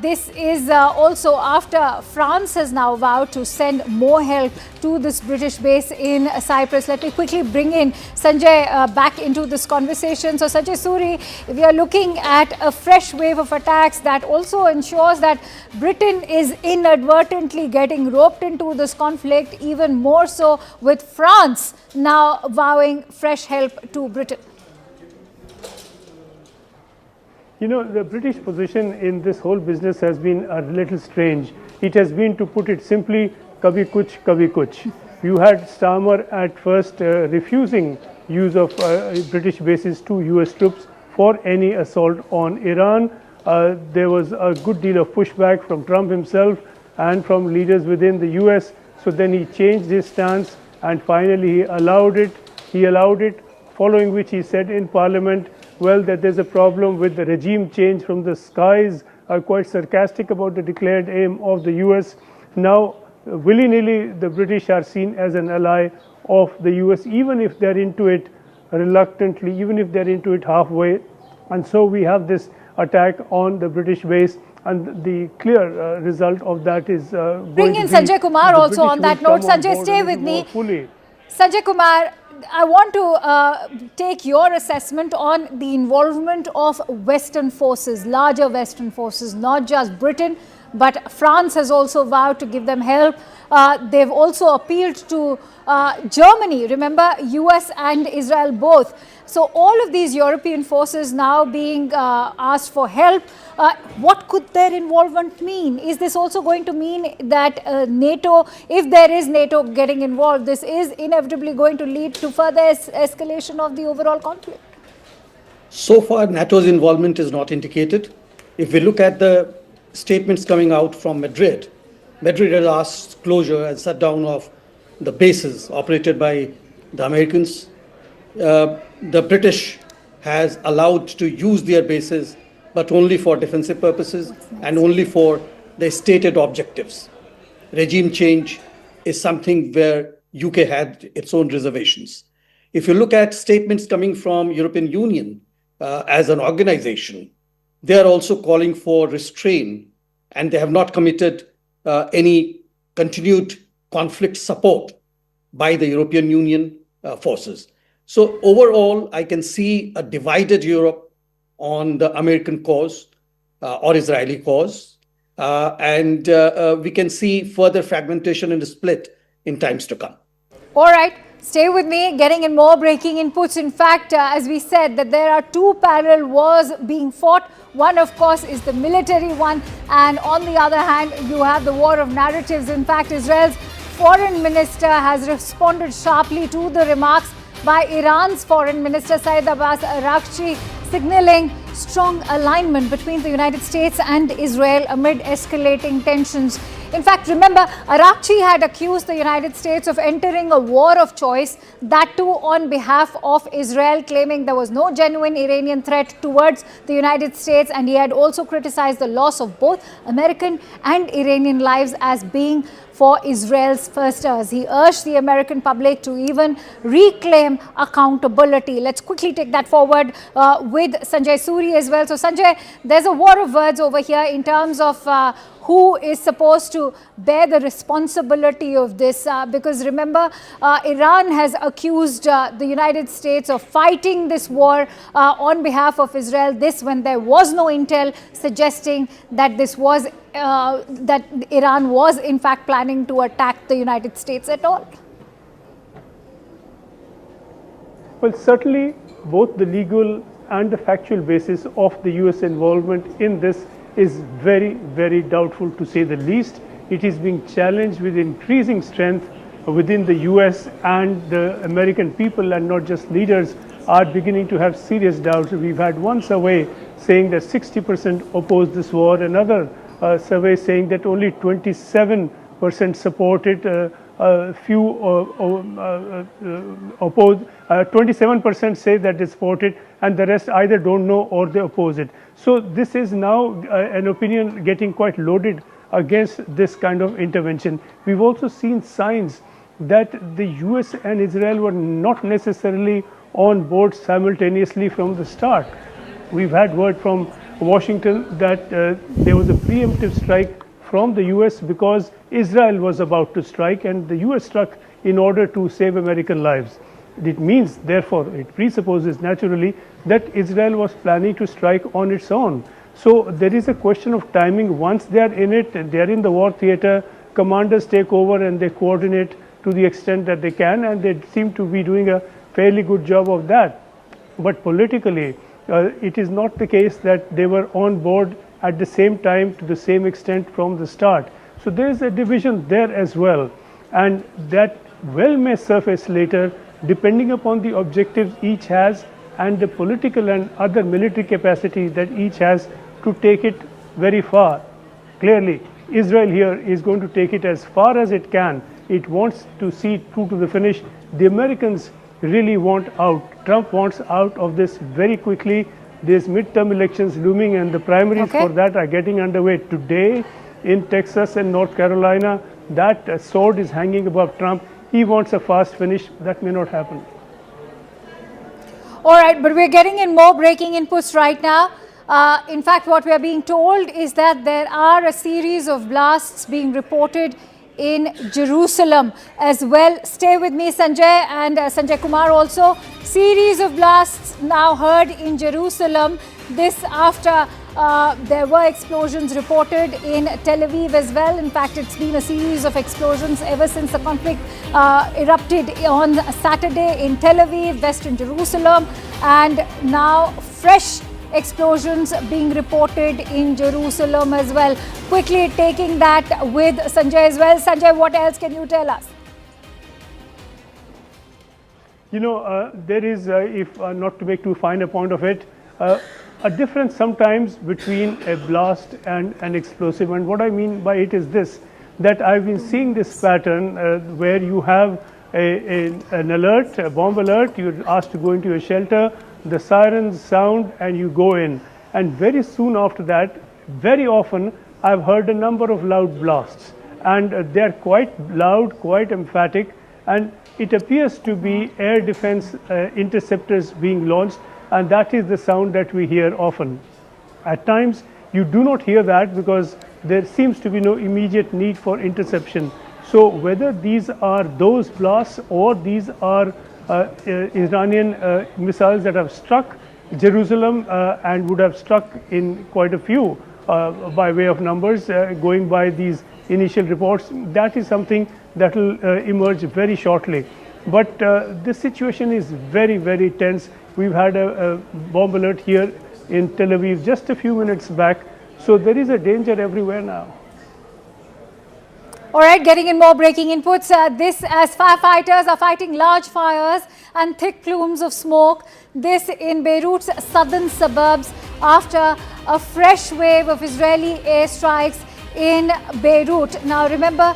This is also after France has now vowed to send more help to this British base in Cyprus. Let me quickly bring in Sanjay back into this conversation. So Sanjay Suri, we are looking at a fresh wave of attacks that also ensures that Britain is inadvertently getting roped into this conflict, even more so with France now vowing fresh help to Britain. You know, the British position in this whole business has been a little strange. It has been, to put it simply, kabhi kuch. You had Starmer at first refusing use of British bases to US troops for any assault on Iran. There was a good deal of pushback from Trump himself and from leaders within the US. So then he changed his stance and finally he allowed it, following which he said in Parliament, well, that there's a problem with the regime change from the skies, are quite sarcastic about the declared aim of the US. Now, willy-nilly, the British are seen as an ally of the US, even if they're into it reluctantly, even if they're into it halfway. And so we have this attack on the British base, and the clear result of that is bring in Sanjay Kumar also on that note. Sanjay, stay with me. Sanjay Kumar, I want to take your assessment on the involvement of Western forces, larger Western forces, not just Britain, but France has also vowed to give them help. They've also appealed to Germany, remember, US and Israel both. So all of these European forces now being asked for help. What could their involvement mean? Is this also going to mean that NATO, if there is NATO getting involved, this is inevitably going to lead to further escalation of the overall conflict? So far, NATO's involvement is not indicated. If we look at the statements coming out from Madrid, Madrid has asked closure and shutdown of the bases operated by the Americans. The British has allowed to use their bases, but only for defensive purposes and only for the stated objectives. Regime change is something where UK had its own reservations. If you look at statements coming from European Union as an organization, they are also calling for restraint, and they have not committed any continued conflict support by the European Union forces. So overall, I can see a divided Europe on the American cause or Israeli cause. And we can see further fragmentation and split in times to come. All right. Stay with me, getting in more breaking inputs. In fact, as we said, that there are two parallel wars being fought. One, of course, is the military one. And on the other hand, you have the war of narratives. In fact, Israel's foreign minister has responded sharply to the remarks by Iran's foreign minister Saeed Abbas Araghchi, signaling strong alignment between the United States and Israel amid escalating tensions. In fact, remember, Araghchi had accused the United States of entering a war of choice, that too on behalf of Israel, claiming there was no genuine Iranian threat towards the United States, and he had also criticized the loss of both American and Iranian lives as being for Israel's firsters. He urged the American public to even reclaim accountability. Let's quickly take that forward with Sanjay Suri as well. So Sanjay, there's a war of words over here in terms of who is supposed to bear the responsibility of this, because remember, Iran has accused the United States of fighting this war on behalf of Israel, this when there was no intel suggesting that this was that Iran was in fact planning to attack the United States at all. Well, certainly both the legal and the factual basis of the US involvement in this is very, very doubtful, to say the least. It is being challenged with increasing strength within the US, and the American people, and not just leaders, are beginning to have serious doubts. We've had one survey saying that 60% oppose this war, another survey saying that only 27% support it, few oppose, 27% say that they support it, and the rest either don't know or they oppose it. So this is now an opinion getting quite loaded against this kind of intervention. We've also seen signs that the US and Israel were not necessarily on board simultaneously from the start. We've had word from Washington that there was a preemptive strike from the US because Israel was about to strike, and the US struck in order to save American lives. It means, therefore, it presupposes naturally that Israel was planning to strike on its own. So there is a question of timing. Once they are in it, they are in the war theater, commanders take over and they coordinate to the extent that they can, and they seem to be doing a fairly good job of that. But politically, it is not the case that they were on board at the same time to the same extent from the start. So there is a division there as well, and that well may surface later depending upon the objectives each has and the political and other military capacity that each has to take it very far. Clearly, Israel here is going to take it as far as it can. It wants to see it through to the finish. The Americans really want out. Trump wants out of this very quickly. There's midterm elections looming, and the primaries for that are getting underway today in Texas and North Carolina. That sword is hanging above Trump. He wants a fast finish. That may not happen. All right, but we're getting in more breaking inputs right now. In fact, what we are being told is that there are a series of blasts being reported in Jerusalem as well. Stay with me, Sanjay, and Sanjay Kumar also. Series of blasts now heard in Jerusalem. This after there were explosions reported in Tel Aviv as well. In fact, it's been a series of explosions ever since the conflict erupted on Saturday in Tel Aviv, Western Jerusalem, and now fresh explosions being reported in Jerusalem as well. Quickly taking that with Sanjay as well. Sanjay, what else can you tell us? You know, there is, if not to make too fine a point of it, a difference sometimes between a blast and an explosive. And what I mean by it is this, that I've been seeing this pattern where you have an alert, a bomb alert, you're asked to go into a shelter, the sirens sound and you go in. And very soon after that, very often, I've heard a number of loud blasts. And they're quite loud, quite emphatic, and it appears to be air defense interceptors being launched, and that is the sound that we hear often. At times, you do not hear that because there seems to be no immediate need for interception. So whether these are those blasts or these are Iranian missiles that have struck Jerusalem and would have struck in quite a few by way of numbers, going by these initial reports, that is something that will emerge very shortly. But this situation is very, very tense. We've had a bomb alert here in Tel Aviv just a few minutes back. So there is a danger everywhere now. All right, getting in more breaking inputs. This as firefighters are fighting large fires and thick plumes of smoke. This in Beirut's southern suburbs after a fresh wave of Israeli airstrikes in Beirut. Now remember,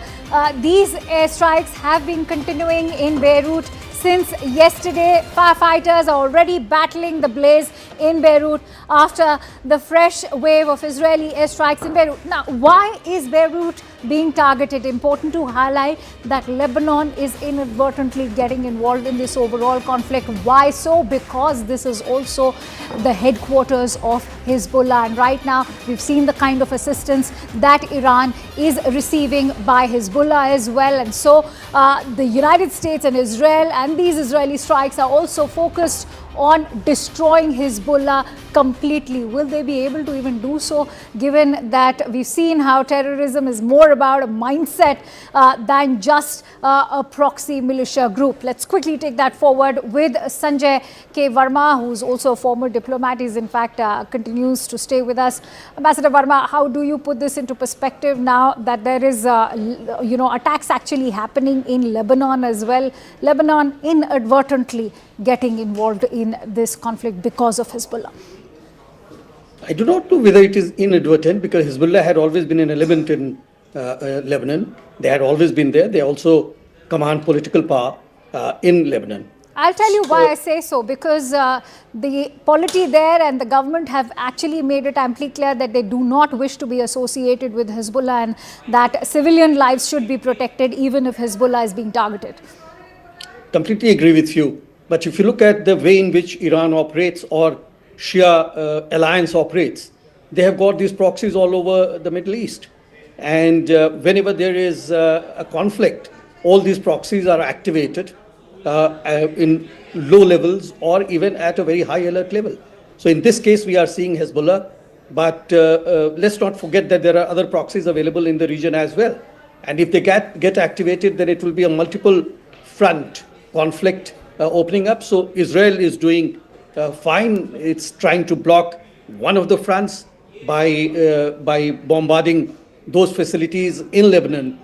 these airstrikes have been continuing in Beirut since yesterday. Firefighters are already battling the blaze in Beirut after the fresh wave of Israeli airstrikes in Beirut. Now, why is Beirut being targeted? Important to highlight that Lebanon is inadvertently getting involved in this overall conflict. Why so? Because this is also the headquarters of Hezbollah. And right now, we've seen the kind of assistance that Iran is receiving by Hezbollah as well. And so the United States and Israel and these Israeli strikes are also focused on destroying Hezbollah completely. Will they be able to even do so, given that we've seen how terrorism is more about a mindset than just a proxy militia group? Let's quickly take that forward with Sanjay K. Verma, who's also a former diplomat. He's in fact continues to stay with us. Ambassador Verma, how do you put this into perspective now that there is, attacks actually happening in Lebanon as well? Lebanon inadvertently getting involved in this conflict because of Hezbollah. I do not know whether it is inadvertent, because Hezbollah had always been an element in Lebanon. They had always been there. They also command political power in Lebanon. I'll tell you why I say so, because the polity there and the government have actually made it amply clear that they do not wish to be associated with Hezbollah and that civilian lives should be protected even if Hezbollah is being targeted. Completely agree with you. But if you look at the way in which Iran operates or Shia alliance operates, they have got these proxies all over the Middle East. And whenever there is a conflict, all these proxies are activated in low levels or even at a very high alert level. So in this case, we are seeing Hezbollah, but let's not forget that there are other proxies available in the region as well. And if they get activated, then it will be a multiple front conflict opening up. So Israel is doing fine. It's trying to block one of the fronts by bombarding those facilities in Lebanon,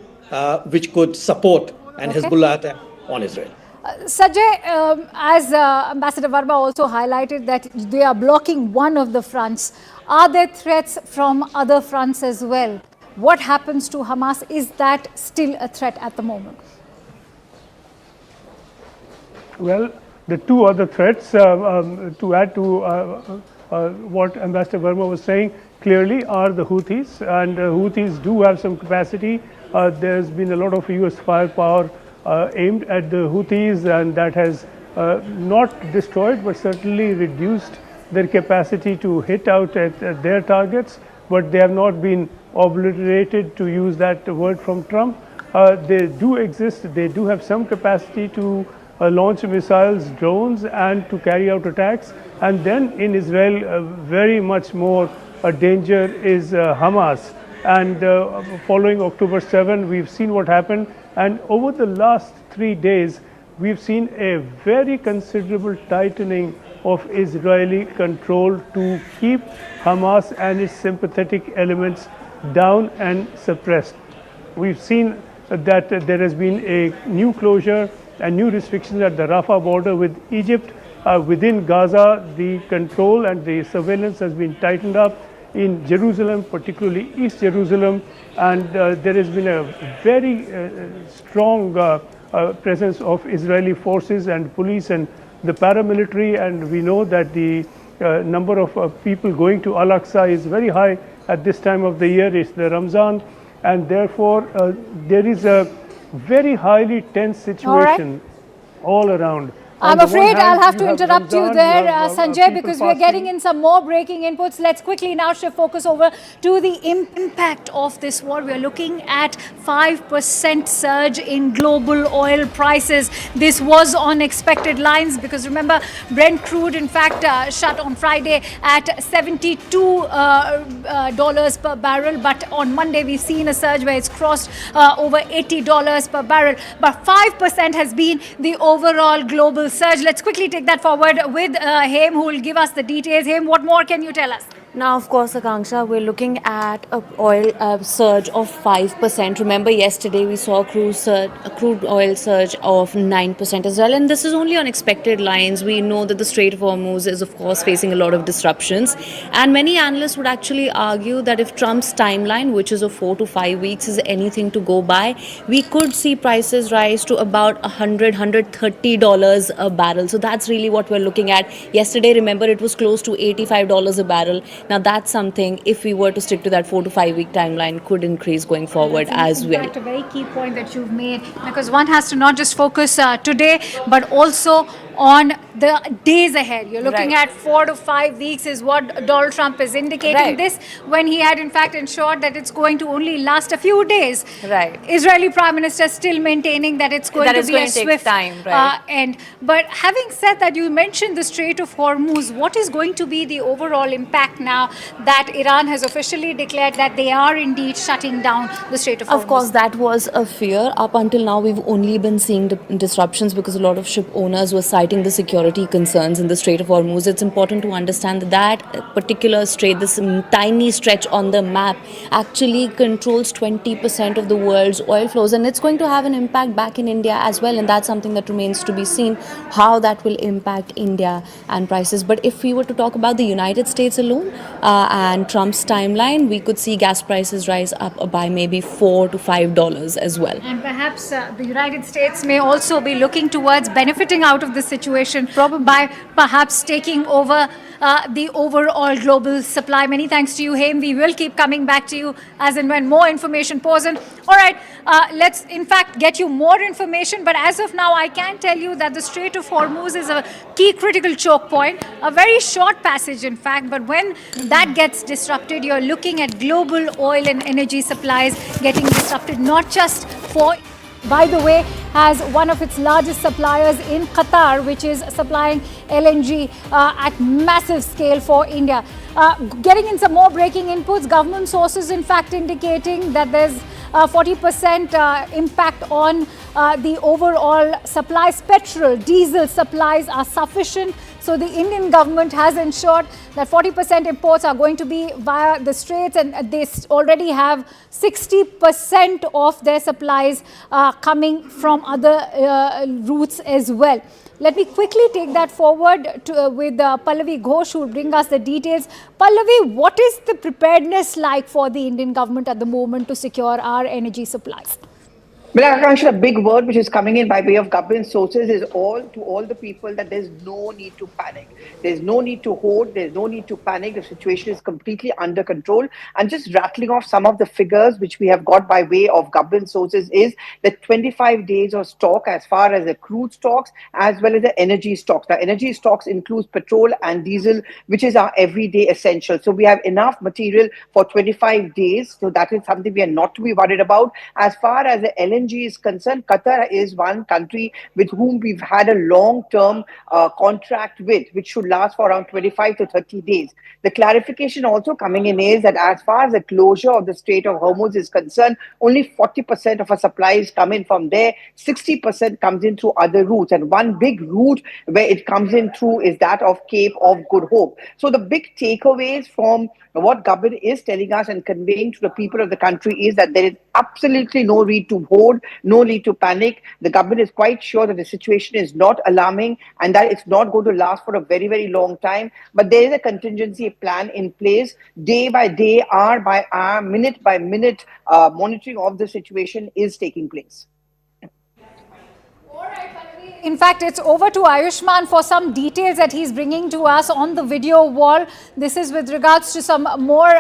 which could support an Hezbollah attack on Israel. Sajay, as Ambassador Verma also highlighted that they are blocking one of the fronts. Are there threats from other fronts as well? What happens to Hamas? Is that still a threat at the moment? Well, the two other threats, to add to what Ambassador Verma was saying, clearly are the Houthis, and Houthis do have some capacity. There's been a lot of US firepower aimed at the Houthis, and that has not destroyed but certainly reduced their capacity to hit out at their targets, but they have not been obliterated, to use that word from Trump. They do exist, they do have some capacity to launch missiles, drones, and to carry out attacks. And then in Israel, very much more a danger is Hamas. And following October 7, we've seen what happened. And over the last 3 days, we've seen a very considerable tightening of Israeli control to keep Hamas and its sympathetic elements down and suppressed. We've seen that there has been a new closure and new restrictions at the Rafah border with Egypt. Within Gaza, the control and the surveillance has been tightened up in Jerusalem, particularly East Jerusalem, and there has been a very strong presence of Israeli forces and police and the paramilitary, and we know that the number of people going to Al-Aqsa is very high at this time of the year. It's the Ramzan, and therefore there is a very highly tense situation all around. I'm afraid I'll have to interrupt you there, Sanjay, because we're getting in some more breaking inputs. Let's quickly now shift focus over to the impact of this war. We're looking at 5% surge in global oil prices. This was on expected lines because remember, Brent crude in fact shut on Friday at $72 per barrel. But on Monday, we've seen a surge where it's crossed over $80 per barrel. But 5% has been the overall global surge. Let's quickly take that forward with Haim, who will give us the details. Haim, what more can you tell us? Now, of course, Akanksha, we're looking at a oil surge of 5%. Remember, yesterday we saw a crude oil surge of 9% as well. And this is only on expected lines. We know that the Strait of Hormuz is, of course, facing a lot of disruptions. And many analysts would actually argue that if Trump's timeline, which is of 4 to 5 weeks, is anything to go by, we could see prices rise to about $130 a barrel. So that's really what we're looking at. Yesterday, remember, it was close to $85 a barrel. Now, that's something, if we were to stick to that 4 to 5 week timeline, could increase going forward as well. That's a very key point that you've made, because one has to not just focus today, but also on the days ahead. You're looking at 4 to 5 weeks is what Donald Trump is indicating this, when he had in fact ensured that it's going to only last a few days. Israeli Prime Minister still maintaining that it's going to be a swift end. But having said that, you mentioned the Strait of Hormuz. What is going to be the overall impact now that Iran has officially declared that they are indeed shutting down the Strait of Hormuz? Of course, that was a fear. Up until now, we've only been seeing disruptions because a lot of ship owners were citing the security concerns in the Strait of Hormuz. It's important to understand that particular strait, this tiny stretch on the map, actually controls 20% of the world's oil flows, and it's going to have an impact back in India as well, and that's something that remains to be seen, how that will impact India and prices. But if we were to talk about the United States alone and Trump's timeline, we could see gas prices rise up by maybe $4 to $5 as well. And perhaps the United States may also be looking towards benefiting out of this situation by perhaps taking over the overall global supply. Many thanks to you, Haim. We will keep coming back to you as and when more information pours in. All right, let's in fact get you more information. But as of now, I can tell you that the Strait of Hormuz is a key critical choke point, a very short passage, in fact. But when that gets disrupted, you're looking at global oil and energy supplies getting disrupted, not just for, by the way, has one of its largest suppliers in Qatar, which is supplying LNG at massive scale for India. Getting in some more breaking inputs, government sources in fact indicating that there's 40% impact on the overall supplies. Petrol, diesel supplies are sufficient. So the Indian government has ensured that 40% imports are going to be via the straits, and they already have 60% of their supplies coming from other routes as well. Let me quickly take that forward with Pallavi Ghosh, who will bring us the details. Pallavi, what is the preparedness like for the Indian government at the moment to secure our energy supplies? Well, Akansha, a big word which is coming in by way of government sources is to all the people that there's no need to panic. There's no need to hoard. There's no need to panic. The situation is completely under control. And just rattling off some of the figures which we have got by way of government sources is that 25 days of stock as far as the crude stocks as well as the energy stocks. Now, energy stocks includes petrol and diesel, which is our everyday essential. So we have enough material for 25 days. So that is something we are not to be worried about. As far as the LNG is concerned, Qatar is one country with whom we've had a long-term contract with, which should last for around 25 to 30 days. The clarification also coming in is that as far as the closure of the Strait of Hormuz is concerned, only 40% of our supplies come in from there, 60% comes in through other routes. And one big route where it comes in through is that of Cape of Good Hope. So the big takeaways from what government is telling us and conveying to the people of the country is that there is absolutely no need to hoard, no need to panic. The government is quite sure that the situation is not alarming and that it's not going to last for a very, very long time. But there is a contingency plan in place. Day by day, hour by hour, minute by minute, monitoring of the situation is taking place. In fact, it's over to Ayushman for some details that he's bringing to us on the video wall. This is with regards to some more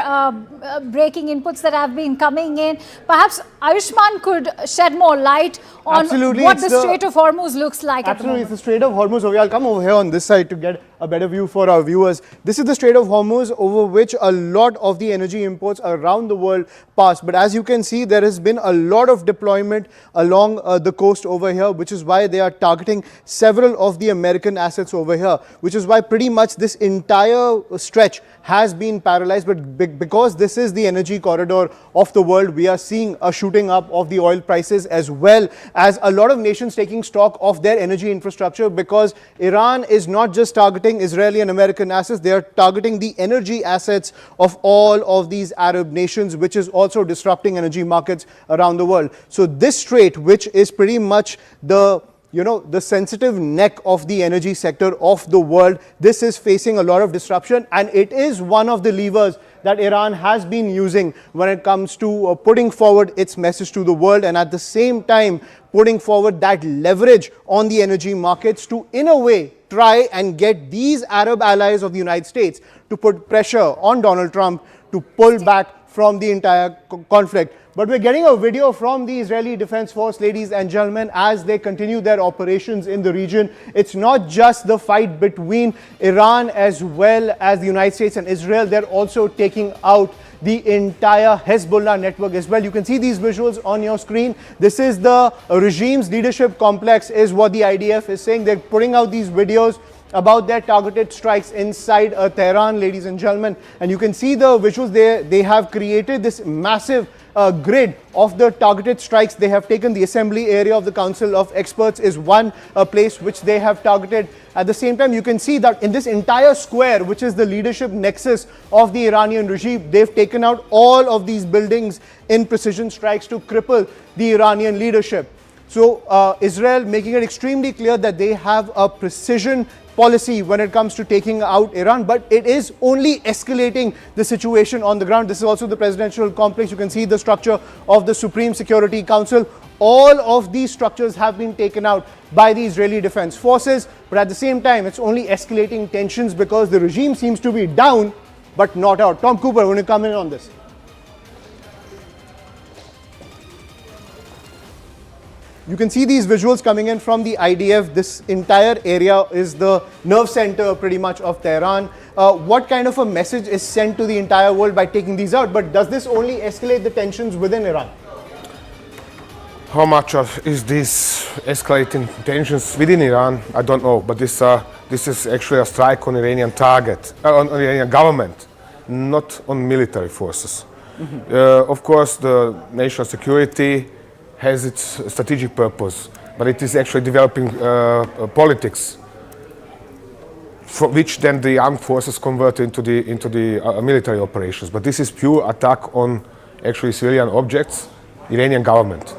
breaking inputs that have been coming in. Perhaps Ayushman could shed more light on what the Strait of Hormuz looks like at the moment. It's the Strait of Hormuz. I'll come over here on this side to get a better view for our viewers. This is the Strait of Hormuz over which a lot of the energy imports around the world pass. But as you can see, there has been a lot of deployment along the coast over here, which is why they are targeting several of the American assets over here, which is why pretty much this entire stretch has been paralyzed. But because this is the energy corridor of the world, we are seeing a shooting up of the oil prices as well as a lot of nations taking stock of their energy infrastructure, because Iran is not just targeting Israeli and American assets, they are targeting the energy assets of all of these Arab nations, which is also disrupting energy markets around the world. So this strait, which is pretty much the sensitive neck of the energy sector of the world, this is facing a lot of disruption, and it is one of the levers that Iran has been using when it comes to putting forward its message to the world, and at the same time putting forward that leverage on the energy markets to, in a way, try and get these Arab allies of the United States to put pressure on Donald Trump to pull back from the entire conflict. But we're getting a video from the Israeli Defense Force, ladies and gentlemen, as they continue their operations in the region. It's not just the fight between Iran as well as the United States and Israel. They're also taking out the entire Hezbollah network as well. You can see these visuals on your screen. This is the regime's leadership complex, is what the IDF is saying. They're putting out these videos about their targeted strikes inside Tehran, ladies and gentlemen. And you can see the visuals there. They have created this massive grid of the targeted strikes. They have taken the assembly area of the Council of Experts is one place which they have targeted. At the same time, you can see that in this entire square, which is the leadership nexus of the Iranian regime, they've taken out all of these buildings in precision strikes to cripple the Iranian leadership. So Israel making it extremely clear that they have a precision policy when it comes to taking out Iran, but it is only escalating the situation on the ground. This is also the presidential complex. You can see the structure of the Supreme Security Council. All of these structures have been taken out by the Israeli Defense Forces, but at the same time, it's only escalating tensions because the regime seems to be down, but not out. Tom Cooper, when you come in on this. You can see these visuals coming in from the IDF. This entire area is the nerve center pretty much of Tehran. What kind of a message is sent to the entire world by taking these out? But does this only escalate the tensions within Iran? How much is this escalating tensions within Iran? I don't know, but this is actually a strike on Iranian target, on Iranian government, not on military forces. Of course, the national security has its strategic purpose, but it is actually developing politics, for which then the armed forces convert into the military operations. But this is pure attack on actually civilian objects, Iranian government.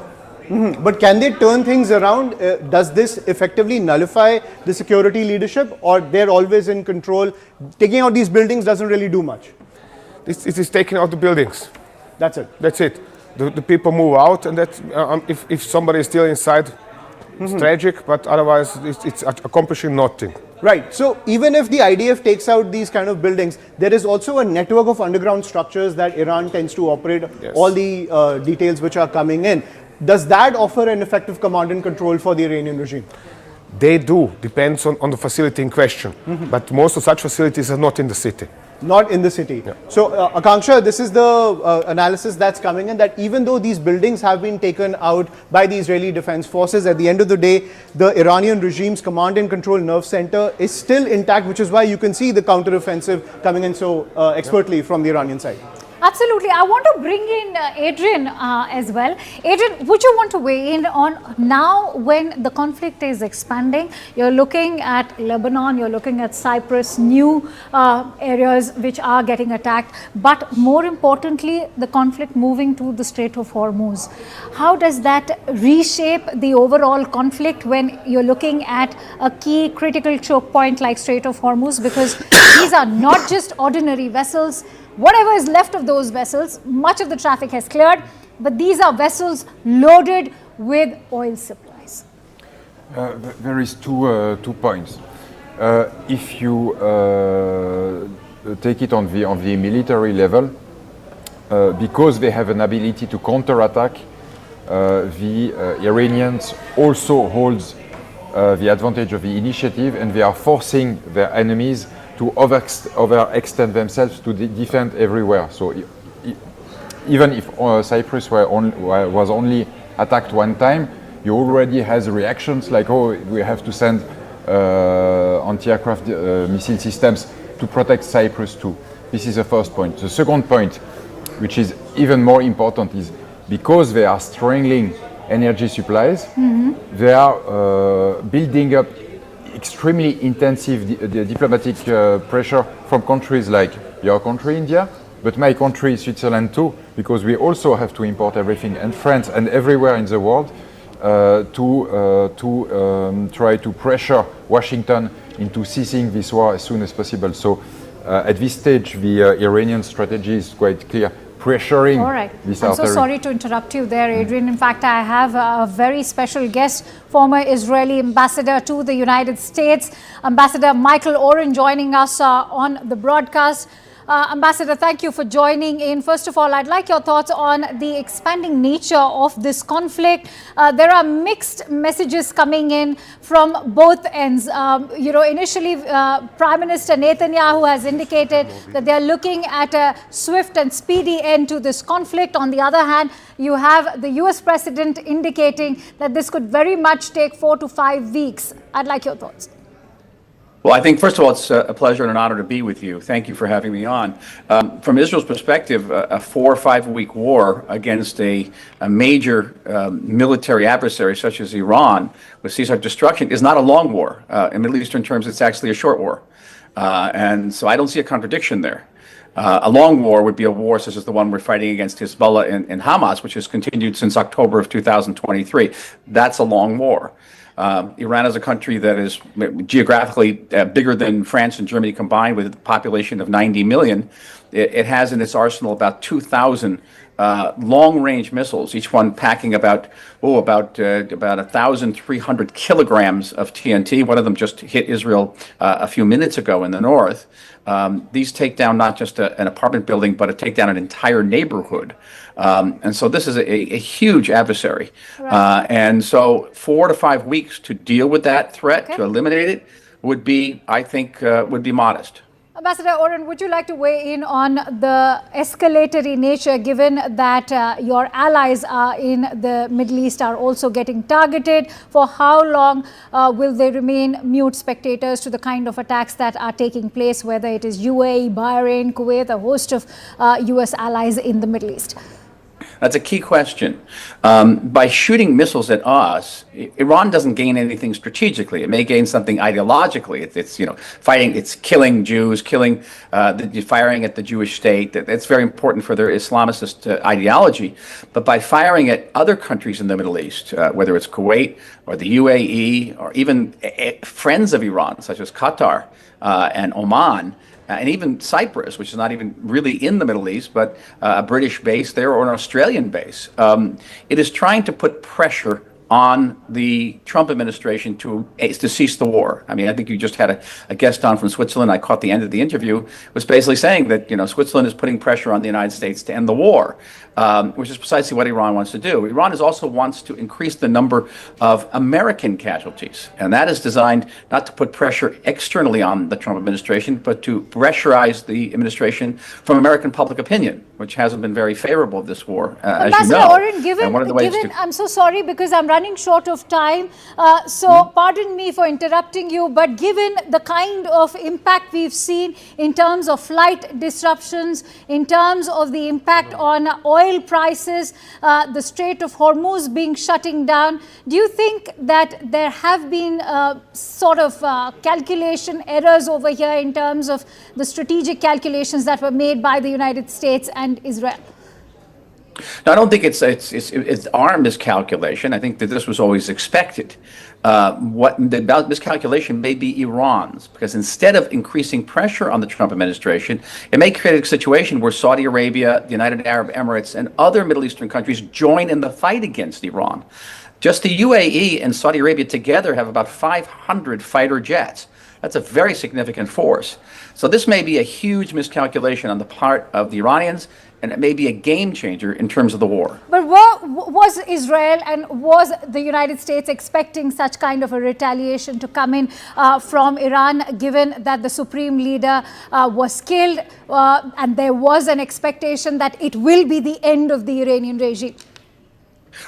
But can they turn things around? Does this effectively nullify the security leadership, or they're always in control? Taking out these buildings doesn't really do much. It is taking out the buildings. That's it. That's it. The people move out, and that if somebody is still inside, it's tragic, but otherwise it's accomplishing nothing. Right. So even if the IDF takes out these kind of buildings, there is also a network of underground structures that Iran tends to operate, all the details which are coming in. Does that offer an effective command and control for the Iranian regime? They do, depends on the facility in question. But most of such facilities are not in the city. Not in the city. Yeah. So, Akanksha, this is the analysis that's coming in, that even though these buildings have been taken out by the Israeli Defense Forces, at the end of the day, the Iranian regime's command and control nerve center is still intact, which is why you can see the counter-offensive coming in so expertly from the Iranian side. Absolutely. I want to bring in Adrian as well. Adrian, would you want to weigh in on now when the conflict is expanding? You're looking at Lebanon, you're looking at Cyprus, new areas which are getting attacked, but more importantly, the conflict moving to the Strait of Hormuz. How does that reshape the overall conflict when you're looking at a key critical choke point like Strait of Hormuz? Because these are not just ordinary vessels. Whatever is left of those vessels, much of the traffic has cleared, but these are vessels loaded with oil supplies. There is two points. If you take it on the military level, because they have an ability to counterattack, the Iranians also holds the advantage of the initiative, and they are forcing their enemies to overextend themselves to defend everywhere. So even if Cyprus was only attacked one time, you already has reactions like, oh, we have to send anti-aircraft missile systems to protect Cyprus too. This is the first point. The second point, which is even more important, is because they are strangling energy supplies, they are building up extremely intensive diplomatic pressure from countries like your country, India, but my country, Switzerland too, because we also have to import everything, and France and everywhere in the world to try to pressure Washington into ceasing this war as soon as possible. So at this stage, the Iranian strategy is quite clear. Pressuring. All right. I'm so sorry to interrupt you there, Adrian. In fact, I have a very special guest, former Israeli ambassador to the United States, Ambassador Michael Oren, joining us on the broadcast. Ambassador, thank you for joining in. First of all, I'd like your thoughts on the expanding nature of this conflict. There are mixed messages coming in from both ends. Initially, Prime Minister Netanyahu has indicated that they are looking at a swift and speedy end to this conflict. On the other hand, you have the US President indicating that this could very much take 4 to 5 weeks. I'd like your thoughts. Well, I think, first of all, it's a pleasure and an honor to be with you. Thank you for having me on. From Israel's perspective, a 4 or 5 week war against a major military adversary such as Iran with Caesar destruction is not a long war. In Middle Eastern terms, it's actually a short war. And so I don't see a contradiction there. A long war would be a war such as the one we're fighting against Hezbollah and Hamas, which has continued since October of 2023. That's a long war. Iran is a country that is geographically bigger than France and Germany combined, with a population of 90 million. It has in its arsenal about 2,000 long-range missiles, each one packing about 1,300 kilograms of TNT. One of them just hit Israel a few minutes ago in the north. These take down not just an apartment building, but take down an entire neighborhood. And so this is a huge adversary. Right. And so 4 to 5 weeks to deal with that threat, to eliminate it, would be, I think, would be modest. Ambassador Oren, would you like to weigh in on the escalatory nature, given that your allies in the Middle East are also getting targeted? For how long will they remain mute spectators to the kind of attacks that are taking place, whether it is UAE, Bahrain, Kuwait, a host of US allies in the Middle East? That's a key question. By shooting missiles at us, Iran doesn't gain anything strategically. It may gain something ideologically. It's fighting. It's killing Jews, firing at the Jewish state. That's very important for their Islamist ideology. But by firing at other countries in the Middle East, whether it's Kuwait or the UAE or even friends of Iran, such as Qatar and Oman, and even Cyprus, which is not even really in the Middle East, but a British base there or an Australian base. It is trying to put pressure on the Trump administration to cease the war. I mean, I think you just had a guest on from Switzerland. I caught the end of the interview, was basically saying that, Switzerland is putting pressure on the United States to end the war, which is precisely what Iran wants to do. Iran also wants to increase the number of American casualties, and that is designed not to put pressure externally on the Trump administration, but to pressurize the administration from American public opinion, which hasn't been very favorable of this war, as you know. Oren, I'm so sorry because I'm running short of time, pardon me for interrupting you, but given the kind of impact we've seen in terms of flight disruptions, in terms of the impact on oil prices, the Strait of Hormuz being shutting down, do you think that there have been calculation errors over here in terms of the strategic calculations that were made by the United States and Israel? No, I don't think it's our miscalculation. I think that this was always expected. What the miscalculation may be Iran's, because instead of increasing pressure on the Trump administration, it may create a situation where Saudi Arabia, the United Arab Emirates, and other Middle Eastern countries join in the fight against Iran. Just the UAE and Saudi Arabia together have about 500 fighter jets. That's a very significant force. So this may be a huge miscalculation on the part of the Iranians, and it may be a game changer in terms of the war. But was Israel and was the United States expecting such kind of a retaliation to come in from Iran, given that the supreme leader was killed and there was an expectation that it will be the end of the Iranian regime?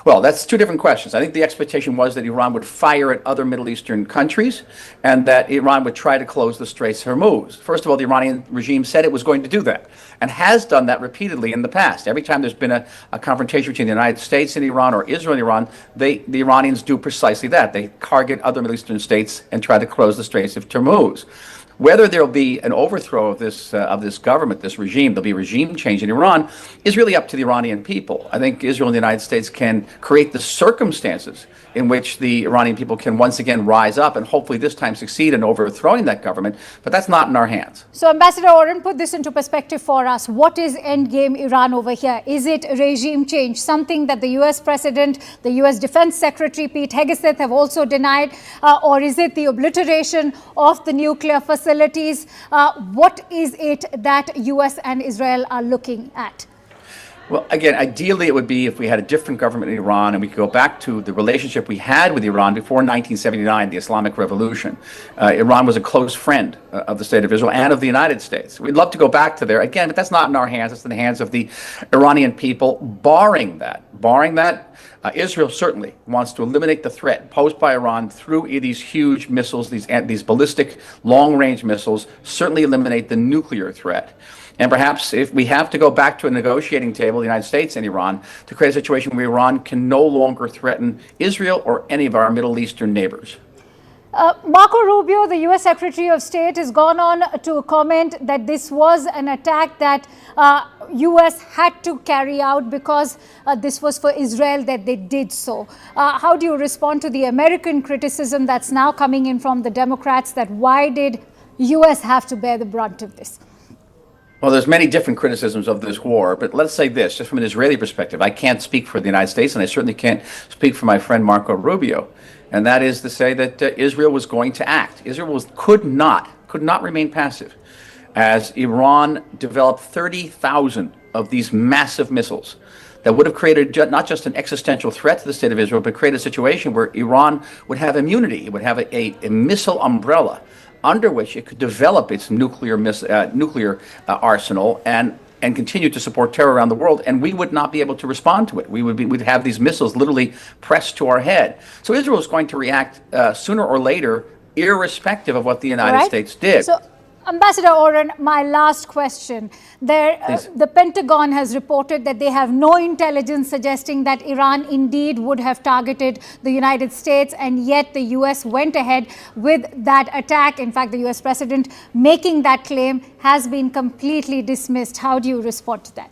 Well, that's two different questions. I think the expectation was that Iran would fire at other Middle Eastern countries and that Iran would try to close the Straits of Hormuz. First of all, the Iranian regime said it was going to do that and has done that repeatedly in the past. Every time there's been a confrontation between the United States and Iran or Israel and Iran, the Iranians do precisely that. They target other Middle Eastern states and try to close the Straits of Hormuz. Whether there'll be an overthrow of this government, this regime, there'll be a regime change in Iran, is really up to the Iranian people. I think Israel and the United States can create the circumstances in which the Iranian people can once again rise up and hopefully this time succeed in overthrowing that government, but that's not in our hands. So Ambassador Oren, put this into perspective for us. What is endgame Iran over here? Is it regime change? Something that the US President, the US Defense Secretary Pete Hegseth have also denied, or is it the obliteration of the nuclear facilities? What is it that US and Israel are looking at? Well, again, ideally it would be if we had a different government in Iran and we could go back to the relationship we had with Iran before 1979, the Islamic Revolution. Iran was a close friend of the State of Israel and of the United States. We'd love to go back to there again, but that's not in our hands. It's in the hands of the Iranian people. Barring that, Israel certainly wants to eliminate the threat posed by Iran through these huge missiles, these ballistic long-range missiles, certainly eliminate the nuclear threat. And perhaps if we have to go back to a negotiating table, the United States and Iran, to create a situation where Iran can no longer threaten Israel or any of our Middle Eastern neighbors. Marco Rubio, the U.S. Secretary of State, has gone on to comment that this was an attack that U.S. had to carry out because this was for Israel that they did so. How do you respond to the American criticism that's now coming in from the Democrats that why did U.S. have to bear the brunt of this? Well, there's many different criticisms of this war, but let's say this, just from an Israeli perspective. I can't speak for the United States, and I certainly can't speak for my friend Marco Rubio. And that is to say that Israel was going to act. Israel could not remain passive as Iran developed 30,000 of these massive missiles that would have created not just an existential threat to the state of Israel, but created a situation where Iran would have immunity. It would have a missile umbrella under which it could develop its nuclear arsenal and continue to support terror around the world, and we would not be able to respond to it. We'd have these missiles literally pressed to our head. So Israel is going to react sooner or later, irrespective of what the United States did. So, Ambassador Oren, my last question. The Pentagon has reported that they have no intelligence suggesting that Iran indeed would have targeted the United States, and yet the U.S. went ahead with that attack. In fact, the U.S. President making that claim has been completely dismissed. How do you respond to that?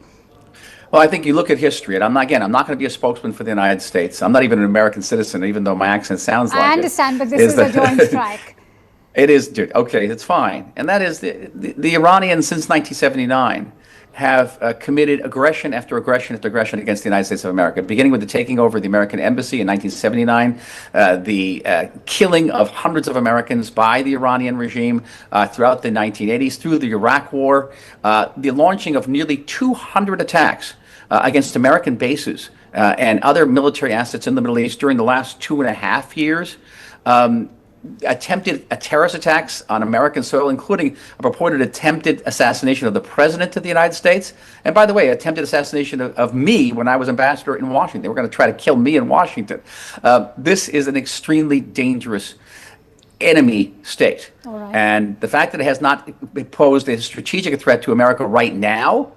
Well, I think you look at history, and I'm not going to be a spokesman for the United States. I'm not even an American citizen, even though my accent sounds like it. I understand, but this is a joint strike. It is, dude. Okay, it's fine. And that is the Iranians since 1979 have committed aggression after aggression after aggression against the United States of America, beginning with the taking over of the American embassy in 1979, the killing of hundreds of Americans by the Iranian regime throughout the 1980s, through the Iraq War, the launching of nearly 200 attacks against American bases and other military assets in the Middle East during the last 2.5 years. Attempted terrorist attacks on American soil, including a purported attempted assassination of the President of the United States. And by the way, attempted assassination of me when I was ambassador in Washington. They were going to try to kill me in Washington. This is an extremely dangerous enemy state. And the fact that it has not posed a strategic threat to America right now,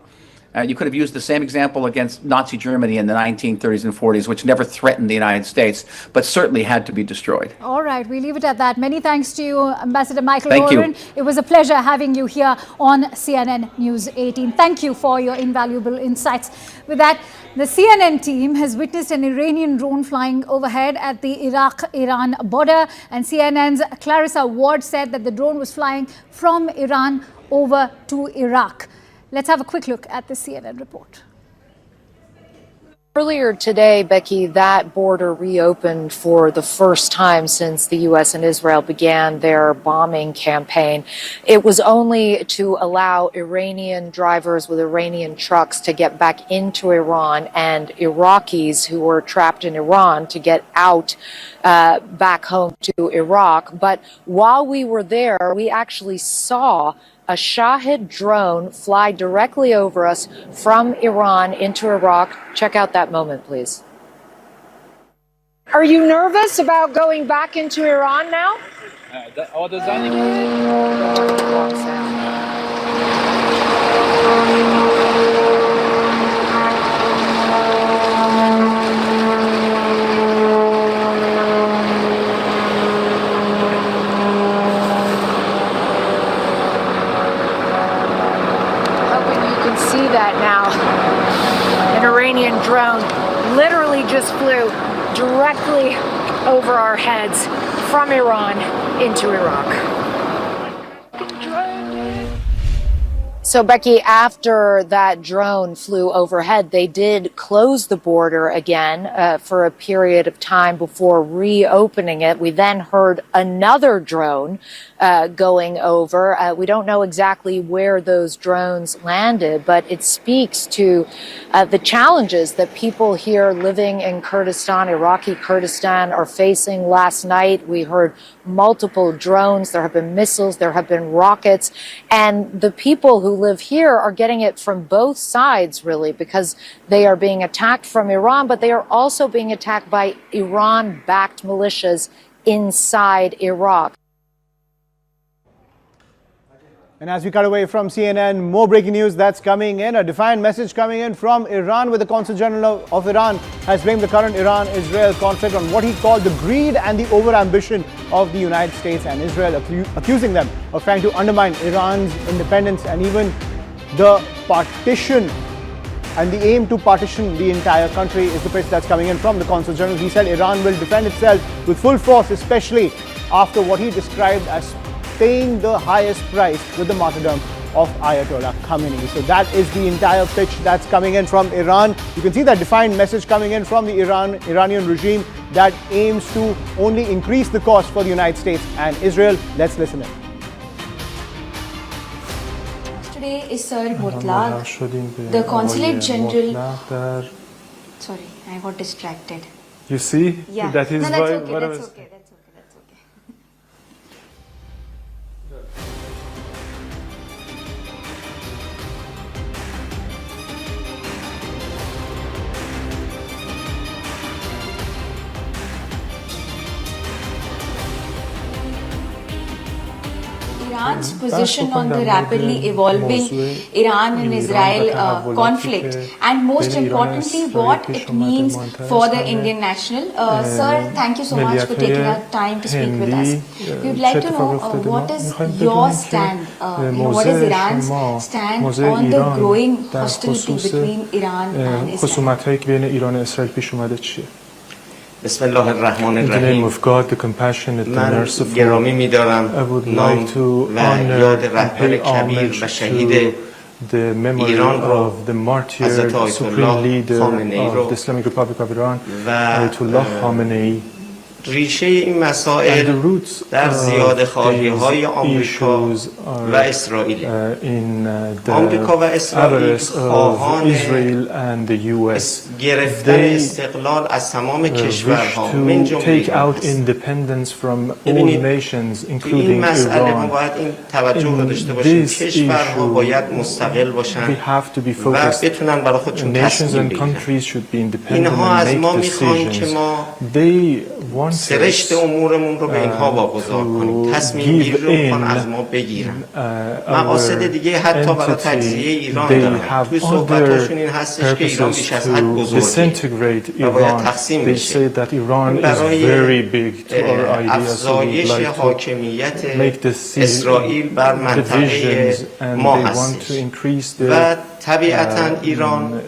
you could have used the same example against Nazi Germany in the 1930s and 40s, which never threatened the United States, but certainly had to be destroyed. All right, we leave it at that. Many thanks to you, Ambassador Michael Thank Oren. you. It was a pleasure having you here on CNN News 18. Thank you for your invaluable insights. With that, the CNN team has witnessed an Iranian drone flying overhead at the Iraq-Iran border, and CNN's Clarissa Ward said that the drone was flying from Iran over to Iraq. Let's have a quick look at the CNN report. Earlier today, Becky, that border reopened for the first time since the U.S. and Israel began their bombing campaign. It was only to allow Iranian drivers with Iranian trucks to get back into Iran and Iraqis who were trapped in Iran to get out back home to Iraq. But while we were there, we actually saw a Shahid drone fly directly over us from Iran into Iraq. Check out that moment, please. Are you nervous about going back into Iran now? That now. An Iranian drone literally just flew directly over our heads from Iran into Iraq. So, Becky, after that drone flew overhead, they did close the border again for a period of time before reopening it. We then heard another drone going over. We don't know exactly where those drones landed, but it speaks to the challenges that people here living in Kurdistan, Iraqi Kurdistan, are facing. Last night, we heard multiple drones. There have been missiles. There have been rockets. And the people who live here are getting it from both sides, really, because they are being attacked from Iran, but they are also being attacked by Iran-backed militias inside Iraq. And as we cut away from CNN, more breaking news that's coming in. A defiant message coming in from Iran, where the Consul General of Iran has blamed the current Iran-Israel conflict on what he called the greed and the overambition of the United States and Israel, accusing them of trying to undermine Iran's independence and even the partition and the aim to partition the entire country is the pitch that's coming in from the Consul General. He said Iran will defend itself with full force, especially after what he described as paying the highest price with the martyrdom of Ayatollah Khamenei. So that is the entire pitch that's coming in from Iran. You can see that defined message coming in from the Iranian regime that aims to only increase the cost for the United States and Israel. Let's listen in. Today is Sir Mutlaq, the Consulate General. Sorry, I got distracted. You see? Yeah. That is no, that's why. okay. That's okay. That's okay. That's okay. Iran's position on the rapidly evolving Iran and Israel conflict, and most importantly, what it means for the Indian national. Sir, thank you so much for taking our time to speak with us. We would like to know what is your stand, what is Iran's stand on the growing hostility between Iran and Israel? بسم الله الرحمن In the name الرحیم of God, the compassionate, the من merciful, گرامی می‌دارم I would نام like to و honor یاد and رهبر pay کبیر homage و شهید to the memory ایران رو of the martyr, حضرت آیت supreme الله leader خامنه‌ای of رو the Islamic Republic of Iran, و Ayatollah Khamenei. ریشه این مسائل در زیاده خواهی های آمریکا و اسرائیل. آمریکا و اسرائیل خواهان گرفتن استقلال از تمام کشورها من جمله این مسئله ما باید این توجه رو داشته باشیم. کشورها باید مستقل باشن و بتونن برای خودشون تصمیم بگیرن. اینها از ما میخوان که ما سرشت امورمون رو به اینها واگذار کنیم. تصمیم گیری رو میخوان از ما بگیرن. مقاصد دیگه حتی برای تجزیه ایران دارن. توی صحبتاشون این هستش که ایران بیش از حد بزرگه و باید تقسیم بشه. برای افزایش حاکمیت اسرائیل بر منطقه ما هستش و طبیعتا ایران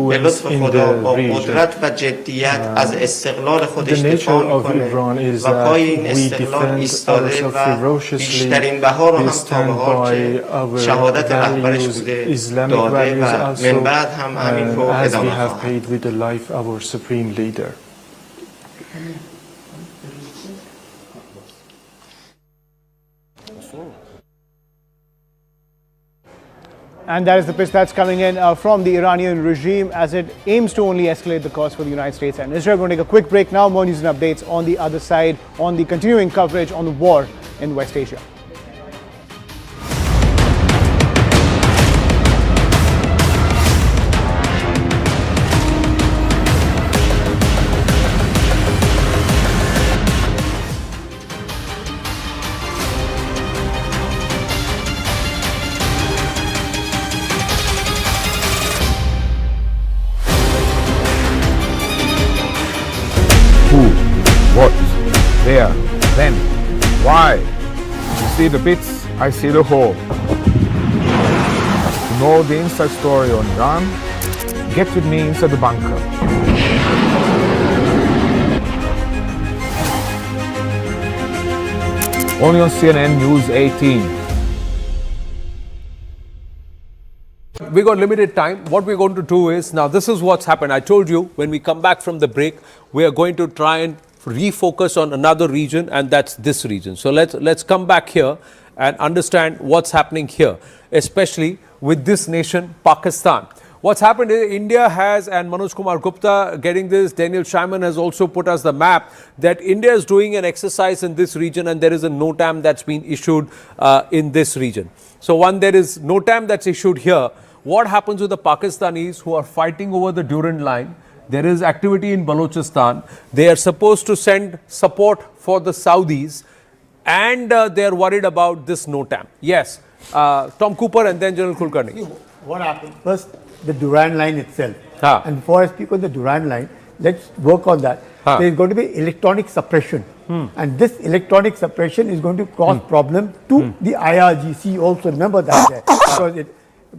به لطف خدا با قدرت و جدیت از استقلال خودش دفاع میکنه و پای این استقلال ایستاده و بیشترین بها رو هم تا به حال که شهادت رهبرش بوده داده و من بعد هم همین رو ادامه خواهد. And that is the pitch that's coming in from the Iranian regime as it aims to only escalate the cost for the United States and Israel. We're going to take a quick break now. More news and updates on the other side on the continuing coverage on the war in West Asia. What? There? Then? Why? You see the bits, I see the whole. To know the inside story on Iran, get with me inside the bunker. Only on CNN News 18. We got limited time. What we're going to do is, now this is what's happened. I told you when we come back from the break, we are going to try and refocus on another region, and that's this region. So let's come back here and understand what's happening here, especially with this nation, Pakistan. What's happened is India has, and Manoj Kumar Gupta getting this, Daniel Scheinman has also put us the map that India is doing an exercise in this region, and there is a NOTAM that's been issued in this region. So there is NOTAM that's issued here. What happens with the Pakistanis who are fighting over the Durand line? There is activity in Balochistan. They are supposed to send support for the Saudis, and they are worried about this NOTAM. Yes, Tom Cooper and then General Kulkarni. What happened? First, the Durand line itself. Ha. And before I speak on the Durand line, let's work on that. Ha. There is going to be electronic suppression. And this electronic suppression is going to cause problem to the IRGC also. Remember that there. Because it,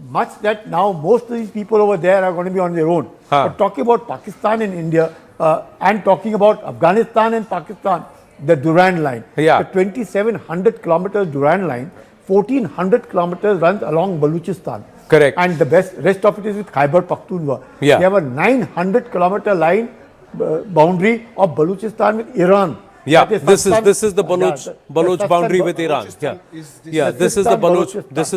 much that now most of these people over there are going to be on their own. But talking about Pakistan and India and talking about Afghanistan and Pakistan, the Durand line, the 2,700 kilometers Durand line, 1,400 kilometers runs along Baluchistan. Correct. And the rest of it is with Khyber Pakhtunkhwa. Yeah. They have a 900 kilometer line boundary of Baluchistan with Iran. Yeah, this is the Baloch boundary with Iran. Yeah, this is the Baloch one. This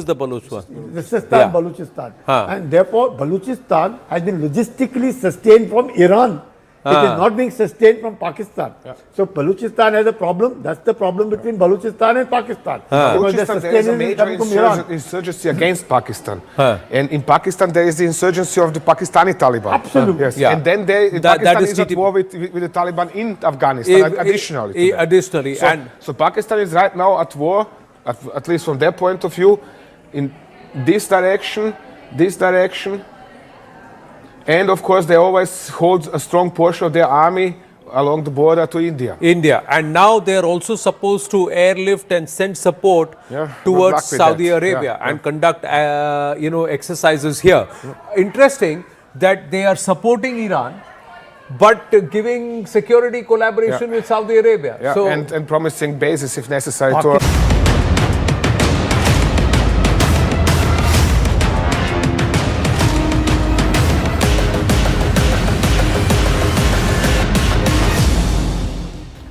is Baluchistan. And therefore, Baluchistan has been logistically sustained from Iran. It is not being sustained from Pakistan. So Baluchistan has a problem. That's the problem between Baluchistan and Pakistan. Baluchistan, there is a major insurgency against Pakistan. And in Pakistan, there is the insurgency of the Pakistani Taliban. Absolutely. Yes. And then Pakistan is at war with the Taliban in Afghanistan, additionally. So Pakistan is right now at war, at least from their point of view, in this direction, and of course, they always hold a strong portion of their army along the border to India. And now they are also supposed to airlift and send support towards Saudi Arabia and conduct, exercises here. Interesting that they are supporting Iran, but giving security collaboration with Saudi Arabia. So, and promising bases if necessary to.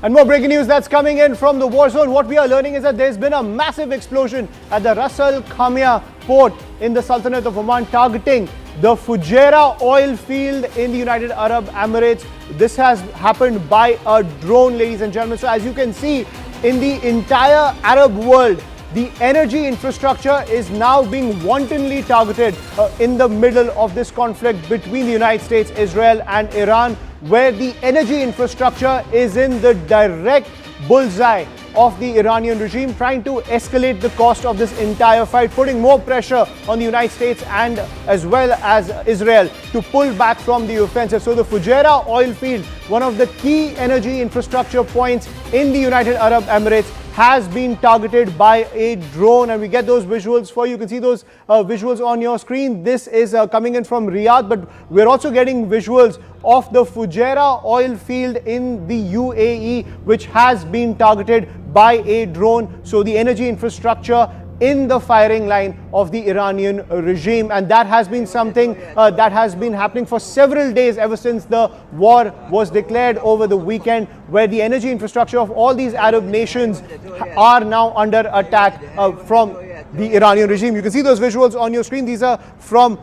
And more breaking news that's coming in from the war zone. What we are learning is that there's been a massive explosion at the Ras Al Khaimah port in the Sultanate of Oman, targeting the Fujairah oil field in the United Arab Emirates. This has happened by a drone, ladies and gentlemen. So as you can see, in the entire Arab world, the energy infrastructure is now being wantonly targeted in the middle of this conflict between the United States, Israel and Iran, where the energy infrastructure is in the direct bullseye of the Iranian regime, trying to escalate the cost of this entire fight, putting more pressure on the United States and as well as Israel to pull back from the offensive. So the Fujairah oil field, one of the key energy infrastructure points in the United Arab Emirates, has been targeted by a drone, and we get those visuals for you. You can see those visuals on your screen. This is coming in from Riyadh, but we're also getting visuals of the Fujairah oil field in the UAE, which has been targeted by a drone. So the energy infrastructure in the firing line of the Iranian regime, and that has been something that has been happening for several days ever since the war was declared over the weekend, where the energy infrastructure of all these Arab nations are now under attack from the Iranian regime. You can see those visuals on your screen. These are from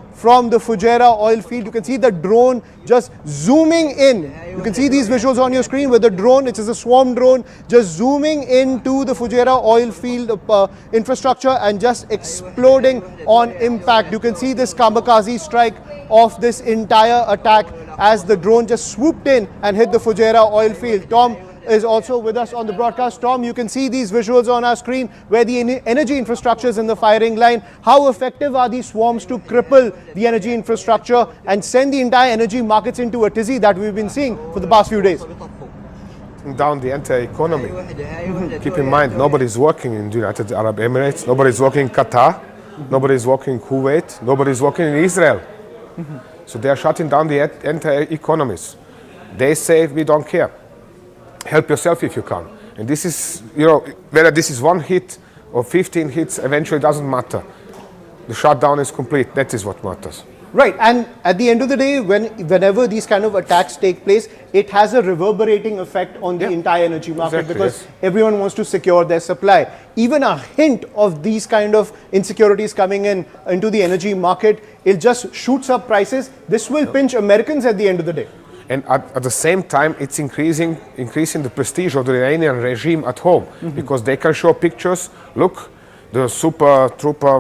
the Fujairah oil field. You can see the drone just zooming in. You can see these visuals on your screen with the drone, it is a swarm drone, just zooming into the Fujairah oil field infrastructure and just exploding on impact. You can see this kamikaze strike of this entire attack as the drone just swooped in and hit the Fujairah oil field. Tom is also with us on the broadcast. Tom, you can see these visuals on our screen where the energy infrastructure is in the firing line. How effective are these swarms to cripple the energy infrastructure and send the entire energy markets into a tizzy that we've been seeing for the past few days? Down the entire economy. Keep in mind, nobody's working in the United Arab Emirates, nobody's working in Qatar, nobody's working in Kuwait, nobody's working in Israel. So they are shutting down the entire economies. They say, we don't care. Help yourself if you can. And this is, whether this is one hit or 15 hits, eventually doesn't matter. The shutdown is complete. That is what matters. Right, and at the end of the day, whenever these kind of attacks take place, it has a reverberating effect on the entire energy market, because everyone wants to secure their supply. Even a hint of these kind of insecurities coming into the energy market, it just shoots up prices. This will pinch Americans at the end of the day. And at the same time, it's increasing the prestige of the Iranian regime at home, because they can show pictures. Look, the super trooper,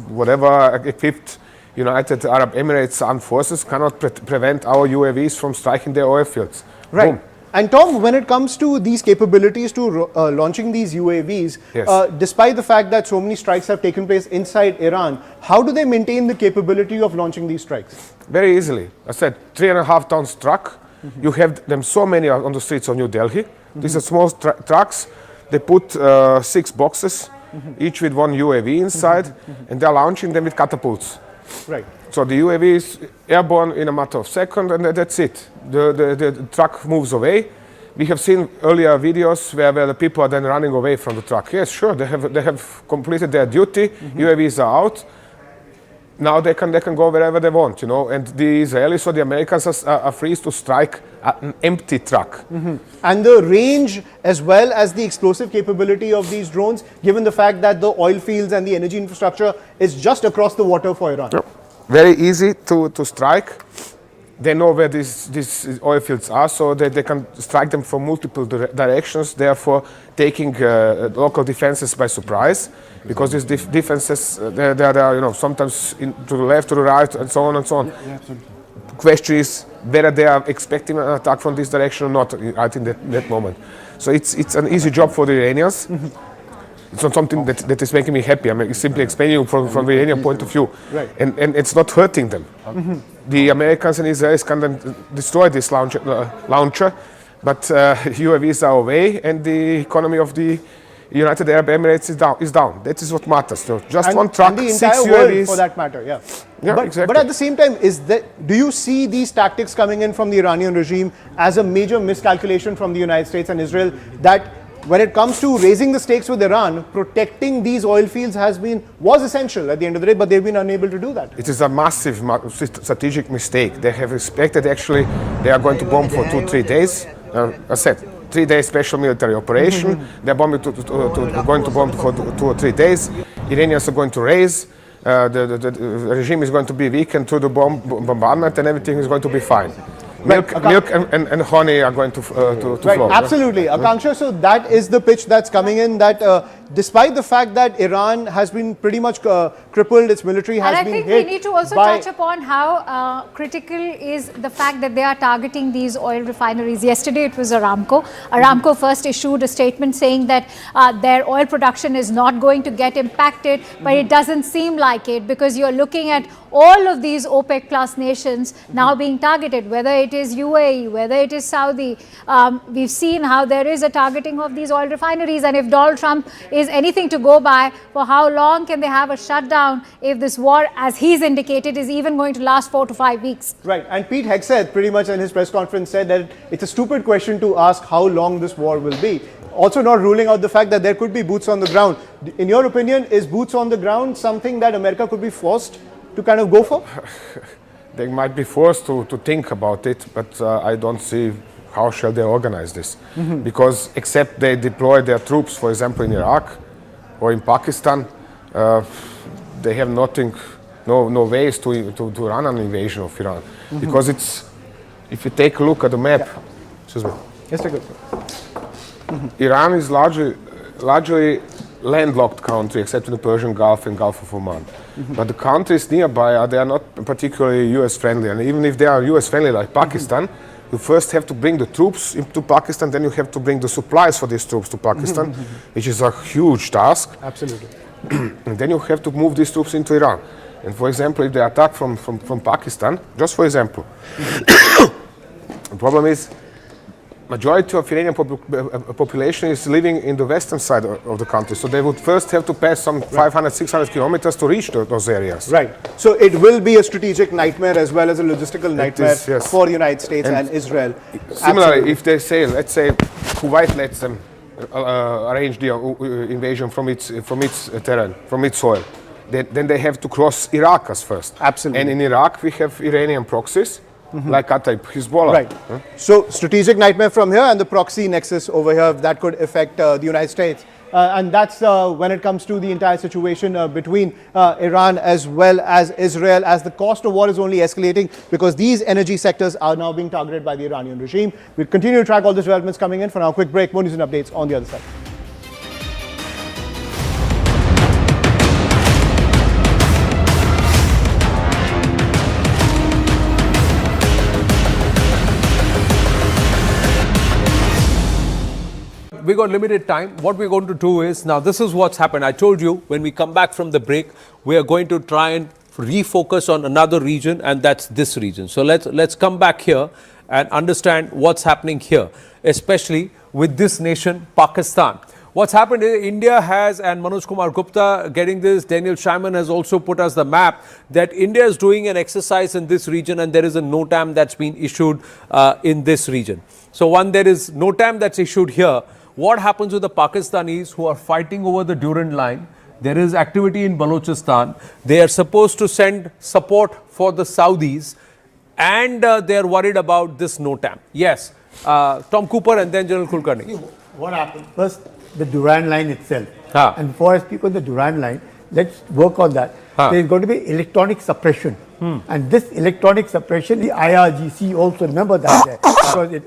whatever equipped United Arab Emirates armed forces cannot prevent our UAVs from striking their oil fields. Right. Boom. And Tom, when it comes to these capabilities to launching these UAVs, Yes. despite the fact that so many strikes have taken place inside Iran, how do they maintain the capability of launching these strikes? Very easily. I said 3.5 tons truck. You have them so many on the streets of New Delhi. These are small trucks. They put 6 boxes, each with one UAV inside, and they're launching them with catapults. Right. So the UAV is airborne in a matter of seconds, and that's it. The truck moves away. We have seen earlier videos where the people are then running away from the truck. Yes, sure, they have completed their duty. UAVs are out. Now they can go wherever they want, you know. And the Israelis or the Americans are free to strike an empty truck. And the range as well as the explosive capability of these drones, given the fact that the oil fields and the energy infrastructure is just across the water for Iran. Yep. Very easy to strike. They know where these oil fields are, so they can strike them from multiple directions, therefore taking local defenses by surprise. Because these defenses, they are, you know, sometimes to the left, to the right, and so on and so on. Yeah, absolutely. Question is whether they are expecting an attack from this direction or not right in that moment. So it's an easy job for the Iranians. It's not something that is making me happy. I'm simply explaining from the Iranian point of view. Right. And it's not hurting them. The Americans and Israelis can then destroy this launcher, but UAVs are away, and the economy of the United Arab Emirates is down. That is what matters. So just one truck, and the 6 entire UAVs. world for that matter, yeah. Yeah, but, exactly. but at the same time, do you see these tactics coming in from the Iranian regime as a major miscalculation from the United States and Israel, that when it comes to raising the stakes with Iran, protecting these oil fields was essential at the end of the day, but they've been unable to do that? It is a massive strategic mistake. They have expected actually they are going to bomb for 2-3 days. I said 3-day special military operation. They're going to bomb for 2 or 3 days. Iranians are going to raise. The regime is going to be weakened through the bombardment, and everything is going to be fine. Milk and honey are going to flow. Absolutely. Akanksha, so that is the pitch that's coming in, that despite the fact that Iran has been pretty much crippled, its military has been hit. And I think we need to also touch upon how critical is the fact that they are targeting these oil refineries. Yesterday it was Aramco. Aramco first issued a statement saying that their oil production is not going to get impacted, but it doesn't seem like it, because you're looking at all of these OPEC plus nations now being targeted, whether it is UAE, whether it is Saudi. We've seen how there is a targeting of these oil refineries, and if Donald Trump is anything to go by, for how long can they have a shutdown if this war, as he's indicated, is even going to last 4 to 5 weeks? Right, and Pete Hegseth pretty much in his press conference said that it's a stupid question to ask how long this war will be. Also not ruling out the fact that there could be boots on the ground. In your opinion, is boots on the ground something that America could be forced to kind of go for? They might be forced to think about it, but I don't see how shall they organize this. Because except they deploy their troops, for example, in Iraq or in Pakistan, they have nothing, no ways to run an invasion of Iran. Because if you take a look at the map, excuse me. Yes, take a look. Iran is largely landlocked country, except in the Persian Gulf and Gulf of Oman. But the countries nearby, they are not particularly US friendly. And even if they are US friendly, like Pakistan, you first have to bring the troops into Pakistan, then you have to bring the supplies for these troops to Pakistan, which is a huge task. Absolutely. And then you have to move these troops into Iran. And for example, if they attack from Pakistan, just for example, the problem is majority of Iranian population is living in the western side of the country. So they would first have to pass some 500, 600 kilometers to reach those areas. Right. So it will be a strategic nightmare as well as a logistical nightmare for the United States and Israel. Similarly, if they say, let's say, Kuwait lets them arrange the invasion from its terrain, from its soil, then they have to cross Iraq as first. Absolutely. And in Iraq, we have Iranian proxies. Like Hezbollah. Right. So strategic nightmare from here, and the proxy nexus over here that could affect the United States. And that's when it comes to the entire situation between Iran as well as Israel, as the cost of war is only escalating because these energy sectors are now being targeted by the Iranian regime. We'll continue to track all these developments coming in. For now, quick break. More news and updates on the other side. we got limited time. What we're going to do is, now this is what's happened. I told you when we come back from the break, we are going to try and refocus on another region, and that's this region. So let's come back here and understand what's happening here, especially with this nation, Pakistan. What's happened is India has, and Manoj Kumar Gupta getting this, Daniel Scheinman has also put us the map that India is doing an exercise in this region, and there is a NOTAM that's been issued in this region. So there is NOTAM that's issued here. What happens with the Pakistanis who are fighting over the Durand line? There is activity in Balochistan. They are supposed to send support for the Saudis, and they are worried about this NOTAM. Yes, Tom Cooper and then General Kulkarni. What happened? First, the Durand line itself. And before I speak on the Durand line, let's work on that. There is going to be electronic suppression. And this electronic suppression, the IRGC also, remember that there. Because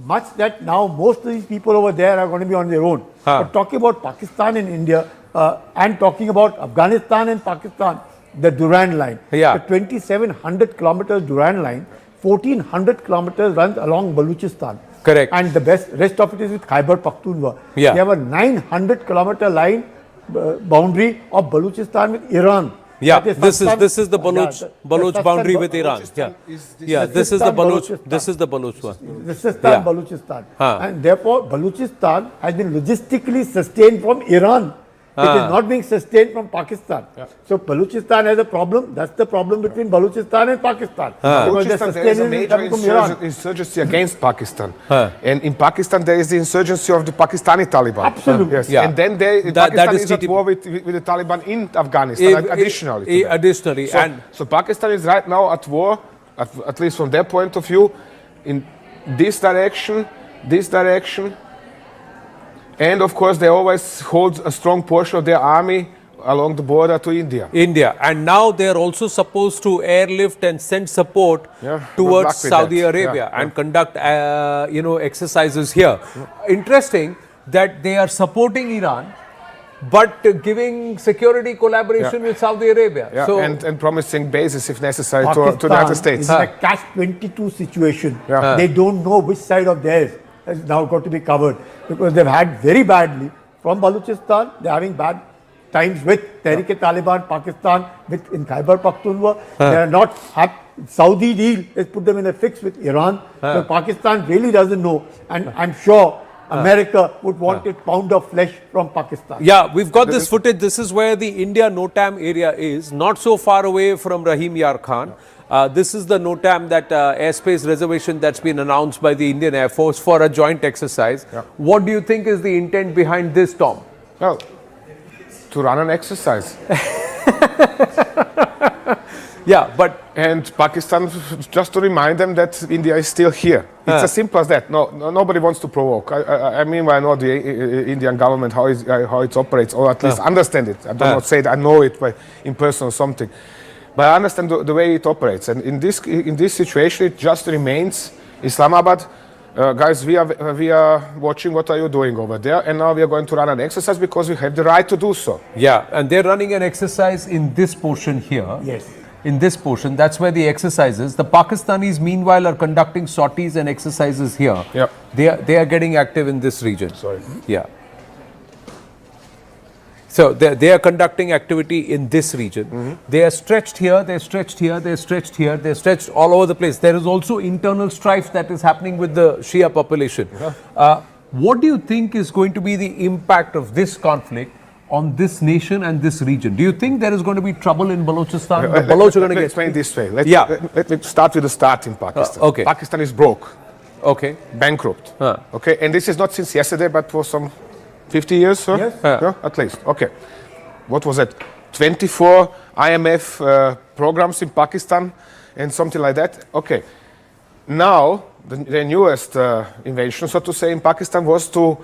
much that now most of these people over there are going to be on their own. But talking about Pakistan and India, and talking about Afghanistan and Pakistan, the Durand line, the 2,700 kilometers Durand line, 1,400 kilometers runs along Balochistan. Correct. And the rest of it is with Khyber Pakhtunkhwa. They have a 900 kilometer line boundary of Balochistan with Iran. This is the Baloch boundary with Iran. This is the Baloch one. This is Balochistan. And therefore, Balochistan has been logistically sustained from Iran. It is not being sustained from Pakistan. So Balochistan has a problem. That's the problem between Balochistan and Pakistan. Balochistan, there is a major insurgency against Pakistan. And in Pakistan, there is the insurgency of the Pakistani Taliban. Absolutely. Yes. And then Pakistan is at war with the Taliban in Afghanistan, additionally. So Pakistan is right now at war, at least from their point of view, in this direction, and of course, they always hold a strong portion of their army along the border to India. And now they are also supposed to airlift and send support towards Saudi Arabia and conduct, exercises here. Interesting that they are supporting Iran, but giving security collaboration with Saudi Arabia. So, and promising bases if necessary to the United States. It's a catch-22 situation. They don't know which side of theirs has now got to be covered, because they've had very badly from Balochistan. They're having bad times with Tehrik-e-Taliban, Pakistan, in Khyber Pakhtunkhwa. They are not Saudi deal has put them in a fix with Iran. So Pakistan really doesn't know, and I'm sure America would want a pound of flesh from Pakistan. Yeah, we've got this footage. This is where the India NOTAM area is, not so far away from Rahim Yar Khan. This is the NOTAM, that airspace reservation that's been announced by the Indian Air Force for a joint exercise. What do you think is the intent behind this, Tom? Well, to run an exercise. And Pakistan, just to remind them that India is still here. It's as simple as that. Nobody wants to provoke. I mean, I know the Indian government, how it operates, or at least understand it. I do not say that I know it in person or something. But I understand the way it operates. And in this situation, it just remains Islamabad. Guys, we are watching what are you doing over there, and now we are going to run an exercise because we have the right to do so. Yeah, and they're running an exercise in this portion here. Yes. In this portion, that's where the exercise is. The Pakistanis, meanwhile, are conducting sorties and exercises here. Yeah. They are getting active in this region. Yeah. So they are conducting activity in this region. They are stretched here, they're stretched here, they're stretched here, they're stretched all over the place. There is also internal strife that is happening with the Shia population. What do you think is going to be the impact of this conflict on this nation and this region? Do you think there is going to be trouble in Balochistan? The Baloch are going to get... explain this way. Let me start with the start in Pakistan. Pakistan is broke. Bankrupt. Okay, and this is not since yesterday, but for some 50 years, sir? Yes. At least. Okay. What was it? 24 IMF programs in Pakistan and something like that. Okay. Now, the newest invention, so to say, in Pakistan was to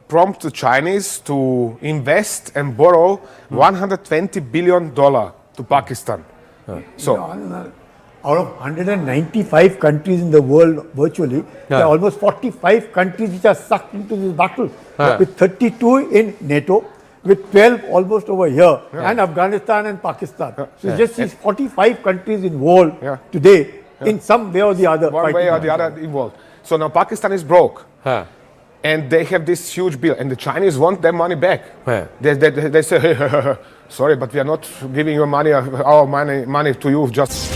prompt the Chinese to invest and borrow $120 billion to Pakistan. So, out of 195 countries in the world virtually, there are almost 45 countries which are sucked into this battle, with 32 in NATO, with 12 almost over here, and Afghanistan and Pakistan. So just these 45 countries involved today in some way or the other. One way or the other involved. So now Pakistan is broke. and they have this huge bill, and the Chinese want their money back. Yeah. They say, hey, sorry, but we are not giving your money, our money to you. Just.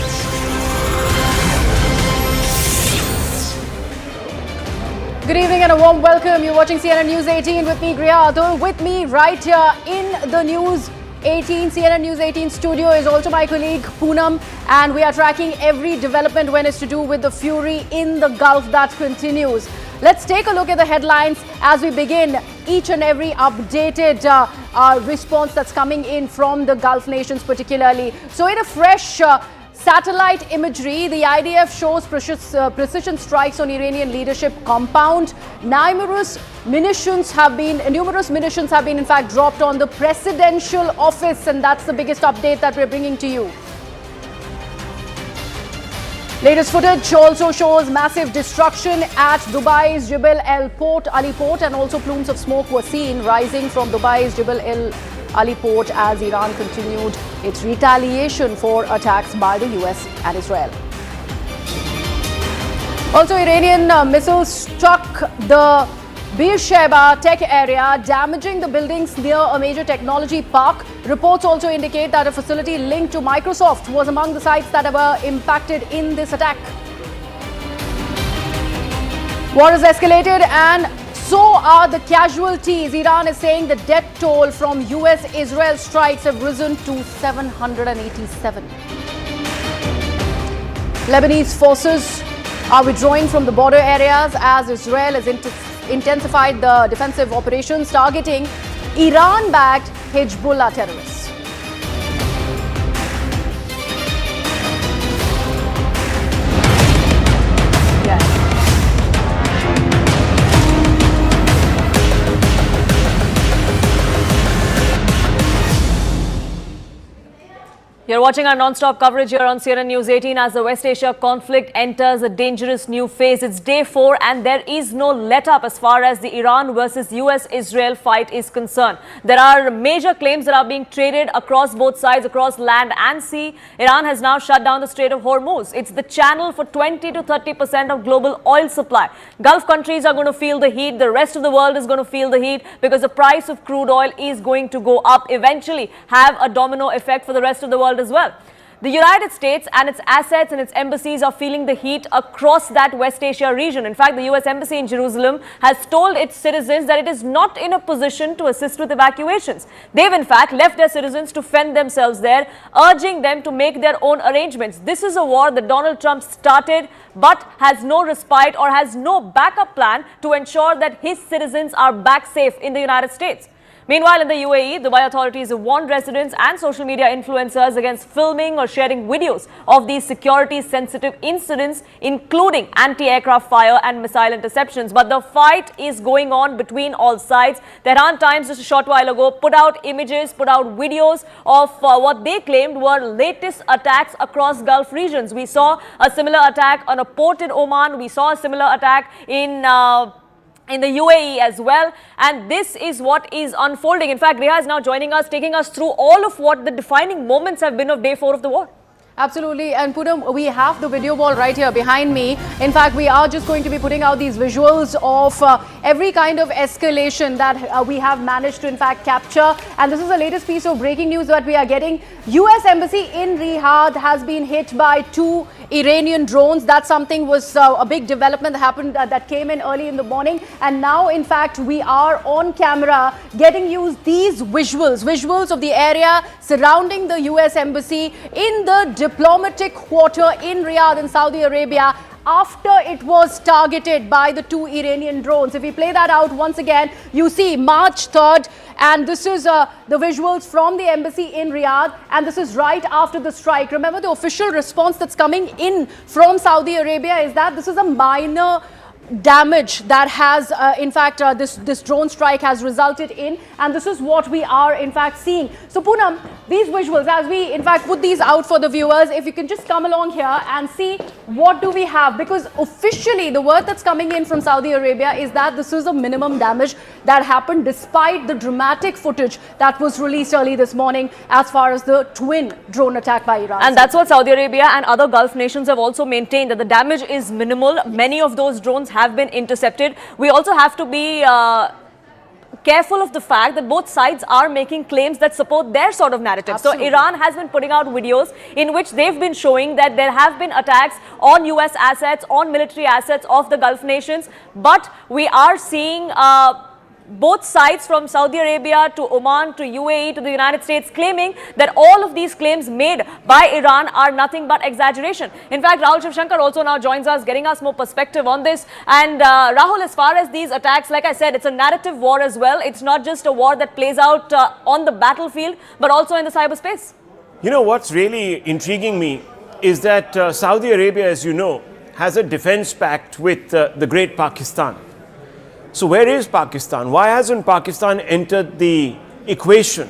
Good evening and a warm welcome. You're watching CNN News 18 with me, Griya Atul. With me right here in the News 18, CNN News 18 studio is also my colleague Poonam, and we are tracking every development when it's to do with the fury in the Gulf that continues. Let's take a look at the headlines as we begin each and every updated response that's coming in from the Gulf nations particularly. So in a fresh satellite imagery, the IDF shows precision strikes on Iranian leadership compound. Numerous munitions have been in fact dropped on the presidential office, and that's the biggest update that we're bringing to you. Latest footage also shows massive destruction at Dubai's Jebel Ali Port, and also plumes of smoke were seen rising from Dubai's Jebel Ali Port as Iran continued its retaliation for attacks by the US and Israel. Also, Iranian missiles struck the Beersheba tech area, damaging the buildings near a major technology park. Reports also indicate that a facility linked to Microsoft was among the sites that were impacted in this attack. War has escalated and so are the casualties. Iran is saying the death toll from US-Israel strikes have risen to 787. Lebanese forces are withdrawing from the border areas as Israel has intensified the defensive operations targeting Iran-backed Hezbollah terrorists. You're watching our non-stop coverage here on CNN News 18 as the West Asia conflict enters a dangerous new phase. It's day 4 and there is no let-up as far as the Iran versus US-Israel fight is concerned. There are major claims that are being traded across both sides, across land and sea. Iran has now shut down the Strait of Hormuz. It's the channel for 20 to 30% of global oil supply. Gulf countries are going to feel the heat. The rest of the world is going to feel the heat because the price of crude oil is going to go up, eventually have a domino effect for the rest of the world as well. The United States and its assets and its embassies are feeling the heat across that West Asia region. In fact, the US Embassy in Jerusalem has told its citizens that it is not in a position to assist with evacuations. They've in fact left their citizens to fend themselves there, urging them to make their own arrangements. This is a war that Donald Trump started but has no respite or has no backup plan to ensure that his citizens are back safe in the United States. Meanwhile, in the UAE, Dubai authorities have warned residents and social media influencers against filming or sharing videos of these security-sensitive incidents, including anti-aircraft fire and missile interceptions. But the fight is going on between all sides. Tehran Times just a short while ago put out images, put out videos of what they claimed were latest attacks across Gulf regions. We saw a similar attack on a port in Oman. We saw a similar attack in the UAE as well, and this is what is unfolding. In fact, Griya is now joining us, taking us through all of what the defining moments have been of day 4 of the war. Absolutely, and Poonam, we have the video wall right here behind me. In fact, we are just going to be putting out these visuals of every kind of escalation that we have managed to in fact capture. And this is the latest piece of breaking news that we are getting. US Embassy in Riyadh has been hit by 2 Iranian drones. That's something was a big development that happened that came in early in the morning. And now, in fact, we are on camera getting you these visuals of the area surrounding the US Embassy in the diplomatic quarter in Riyadh in Saudi Arabia after it was targeted by the 2 Iranian drones. If we play that out once again, you see March 3rd, and this is the visuals from the embassy in Riyadh, and this is right after the strike. Remember, the official response that's coming in from Saudi Arabia is that this is a minor damage that has in fact this drone strike has resulted in, and this is what we are in fact seeing. So Poonam, these visuals, as we in fact put these out for the viewers, if you can just come along here and see what do we have, because officially the word that's coming in from Saudi Arabia is that this is a minimum damage that happened despite the dramatic footage that was released early this morning as far as the twin drone attack by Iran. And that's what Saudi Arabia and other Gulf nations have also maintained, that the damage is minimal. Many of those drones have been intercepted. We also have to be careful of the fact that both sides are making claims that support their sort of narrative. Absolutely. So Iran has been putting out videos in which they've been showing that there have been attacks on US assets, on military assets of the Gulf nations. But we are seeing both sides, from Saudi Arabia to Oman to UAE to the United States, claiming that all of these claims made by Iran are nothing but exaggeration. In fact, Rahul Shivshankar also now joins us, getting us more perspective on this. And Rahul, as far as these attacks, like I said, it's a narrative war as well. It's not just a war that plays out on the battlefield, but also in the cyberspace. You know, what's really intriguing me is that Saudi Arabia, as you know, has a defense pact with the great Pakistan. So where is Pakistan? Why hasn't Pakistan entered the equation?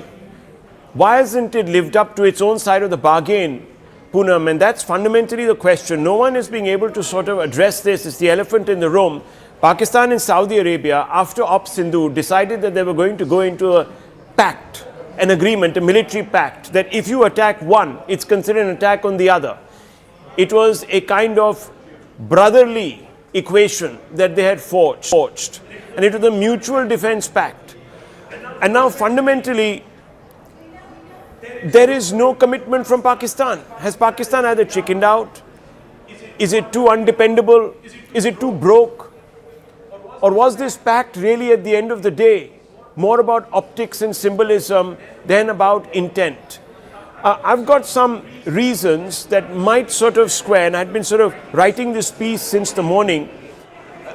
Why hasn't it lived up to its own side of the bargain, Poonam? And that's fundamentally the question. No one is being able to sort of address this. It's the elephant in the room. Pakistan and Saudi Arabia, after Op Sindhu, decided that they were going to go into a pact, an agreement, a military pact, that if you attack one, it's considered an attack on the other. It was a kind of brotherly equation that they had forged. And it was a mutual defense pact. And now fundamentally, there is no commitment from Pakistan. Has Pakistan either chickened out? Is it too undependable? Is it too broke? Or was this pact really, at the end of the day, more about optics and symbolism than about intent? I've got some reasons that might sort of square, and I've been sort of writing this piece since the morning.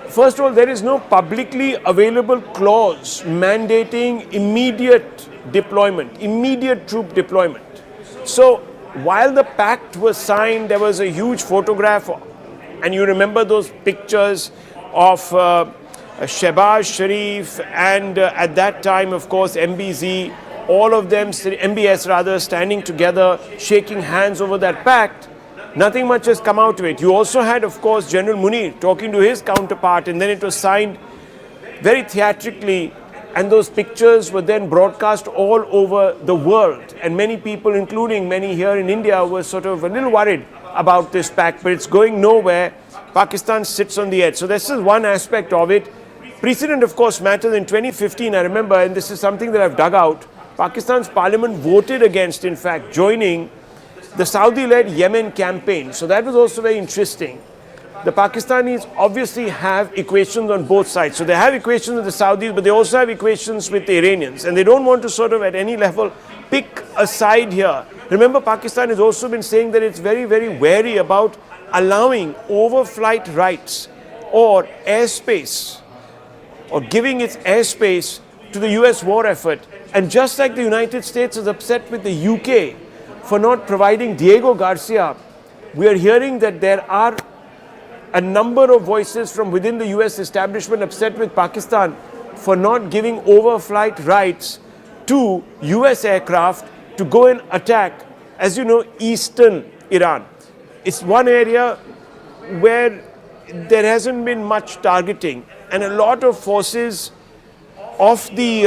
First of all, there is no publicly available clause mandating immediate deployment, immediate troop deployment. So while the pact was signed, there was a huge photograph, and you remember those pictures of Shehbaz Sharif and at that time, of course, MBZ, all of them, MBS rather, standing together, shaking hands over that pact. Nothing much has come out of it. You also had, of course, General Munir talking to his counterpart, and then it was signed very theatrically, and those pictures were then broadcast all over the world. And many people, including many here in India, were sort of a little worried about this pact, but it's going nowhere. Pakistan sits on the edge. So this is one aspect of it. Precedent, of course, matters. In 2015, I remember, and this is something that I've dug out, Pakistan's parliament voted against, in fact, joining the Saudi-led Yemen campaign. So that was also very interesting. The Pakistanis obviously have equations on both sides. So they have equations with the Saudis, but they also have equations with the Iranians. And they don't want to sort of at any level pick a side here. Remember, Pakistan has also been saying that it's very, very wary about allowing overflight rights or airspace, or giving its airspace to the US war effort. And just like the United States is upset with the UK for not providing Diego Garcia, we are hearing that there are a number of voices from within the US establishment upset with Pakistan for not giving overflight rights to US aircraft to go and attack, as you know, eastern Iran. It's one area where there hasn't been much targeting, and a lot of forces of the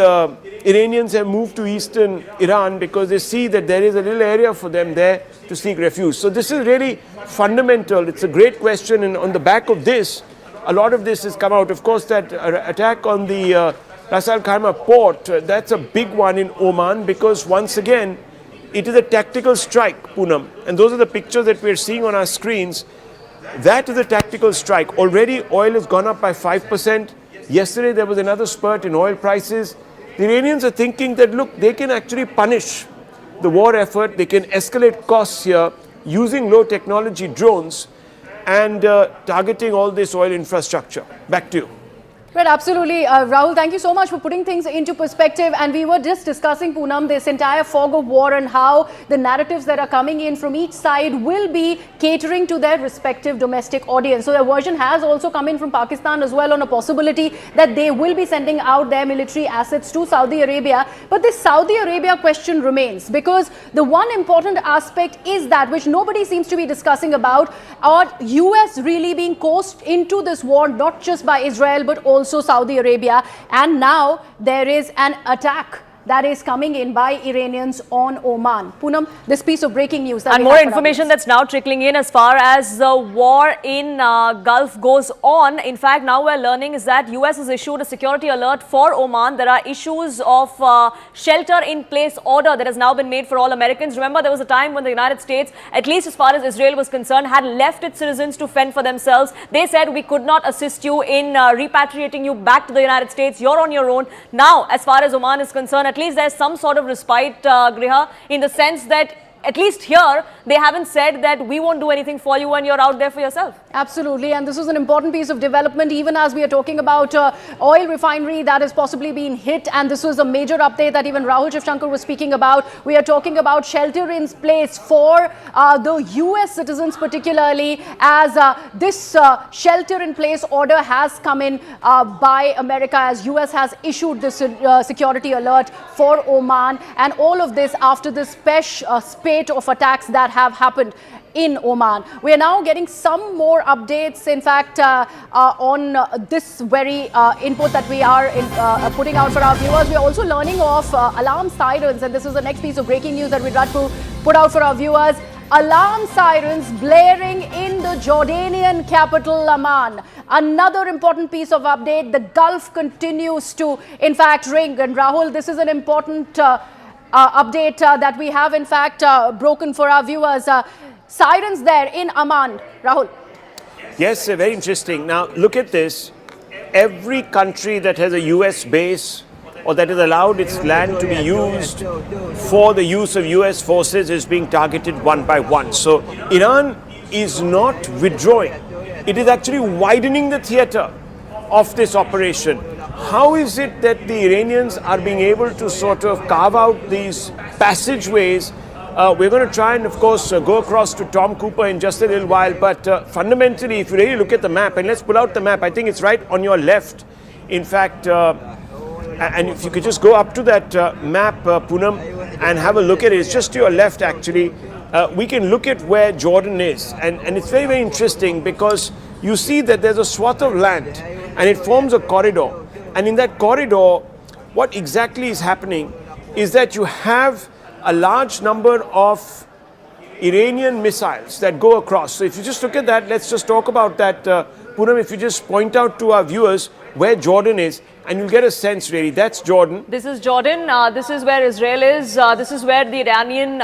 Iranians have moved to eastern Iran because they see that there is a little area for them there to seek refuge. So this is really fundamental. It's a great question, and on the back of this, a lot of this has come out. Of course, that attack on the Ras Al Khaimah port, that's a big one in Oman, because once again, it is a tactical strike, Poonam. And those are the pictures that we're seeing on our screens. That is a tactical strike. Already oil has gone up by 5%. Yesterday there was another spurt in oil prices. The Iranians are thinking that, look, they can actually punish the war effort. They can escalate costs here using low technology drones and targeting all this oil infrastructure. Back to you. Right, absolutely. Rahul, thank you so much for putting things into perspective. And we were just discussing, Poonam, this entire fog of war and how the narratives that are coming in from each side will be catering to their respective domestic audience. So the version has also come in from Pakistan as well on a possibility that they will be sending out their military assets to Saudi Arabia. But this Saudi Arabia question remains, because the one important aspect is that, which nobody seems to be discussing about, are US really being coerced into this war, not just by Israel, but also Saudi Arabia. And now there is an attack that is coming in by Iranians on Oman. Poonam, this piece of breaking news. That and more information that's now trickling in as far as the war in Gulf goes on. In fact, now we're learning is that US has issued a security alert for Oman. There are issues of shelter in place order that has now been made for all Americans. Remember, there was a time when the United States, at least as far as Israel was concerned, had left its citizens to fend for themselves. They said we could not assist you in repatriating you back to the United States. You're on your own. Now, as far as Oman is concerned, at least there's some sort of respite, Griha, in the sense that at least here, they haven't said that we won't do anything for you when you're out there for yourself. Absolutely, and this is an important piece of development, even as we are talking about oil refinery that is possibly being hit, and this was a major update that even Rahul Shivshankar was speaking about. We are talking about shelter in place for the US citizens particularly, as this shelter in place order has come in by America, as US has issued this security alert for Oman, and all of this after this spate of attacks that have happened in Oman. We are now getting some more updates, in fact, on this very input that we are putting out for our viewers. We are also learning of alarm sirens, and this is the next piece of breaking news that we'd like to put out for our viewers. Alarm sirens blaring in the Jordanian capital, Amman. Another important piece of update, the Gulf continues to, in fact, ring. And Rahul, this is an important update that we have, in fact, broken for our viewers. Sirens there in Amman. Rahul. Yes, very interesting. Now, look at this. Every country that has a US base or that has allowed its land to be used for the use of US forces is being targeted one by one. So, Iran is not withdrawing. It is actually widening the theater of this operation. How is it that the Iranians are being able to sort of carve out these passageways? We're going to try and, of course, go across to Tom Cooper in just a little while. But fundamentally, if you really look at the map, and let's pull out the map, I think it's right on your left. In fact, and if you could just go up to that map, Poonam, and have a look at it. It's just to your left, actually. We can look at where Jordan is. And it's very, very interesting because you see that there's a swath of land and it forms a corridor. And in that corridor, what exactly is happening is that you have a large number of Iranian missiles that go across. So if you just look at that, let's just talk about that. Poonam, if you just point out to our viewers where Jordan is, and you'll get a sense really. That's Jordan. This is Jordan. This is where Israel is. This is where the Iranian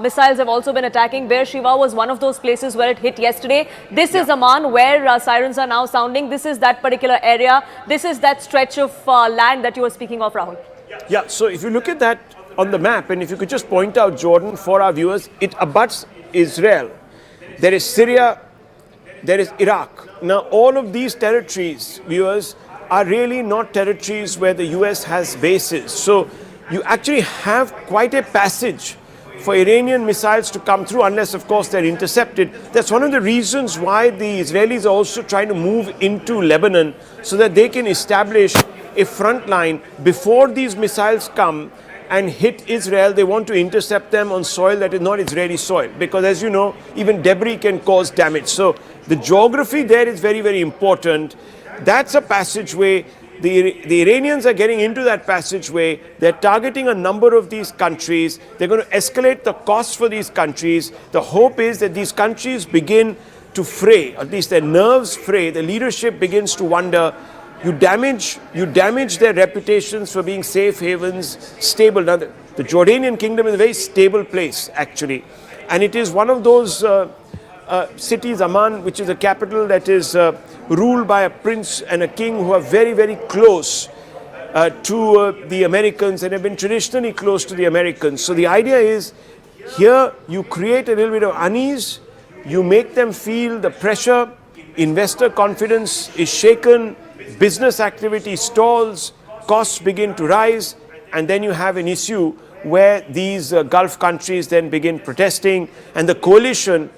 missiles have also been attacking. Beersheba was one of those places where it hit yesterday. This is Amman, where sirens are now sounding. This is that particular area. This is that stretch of land that you were speaking of, Rahul. Yeah, so if you look at that on the map, and if you could just point out Jordan for our viewers, it abuts Israel. There is Syria, there is Iraq. Now, all of these territories, viewers, are really not territories where the US has bases. So you actually have quite a passage for Iranian missiles to come through, unless, of course, they're intercepted. That's one of the reasons why the Israelis are also trying to move into Lebanon so that they can establish a front line before these missiles come and hit Israel. They want to intercept them on soil that is not Israeli soil, because as you know, even debris can cause damage. So the geography there is very, very important. That's a passageway. The Iranians are getting into that passageway. They're targeting a number of these countries. They're going to escalate the costs for these countries. The hope is that these countries begin to fray, at least their nerves fray. The leadership begins to wonder. You damage their reputations for being safe havens, stable. Now, the Jordanian kingdom is a very stable place, actually. And it is one of those cities, Amman, which is a capital that is ruled by a prince and a king who are very, very close to the Americans and have been traditionally close to the Americans. So the idea is, here you create a little bit of unease, you make them feel the pressure, investor confidence is shaken, business activity stalls, costs begin to rise, and then you have an issue where these Gulf countries then begin protesting and the coalition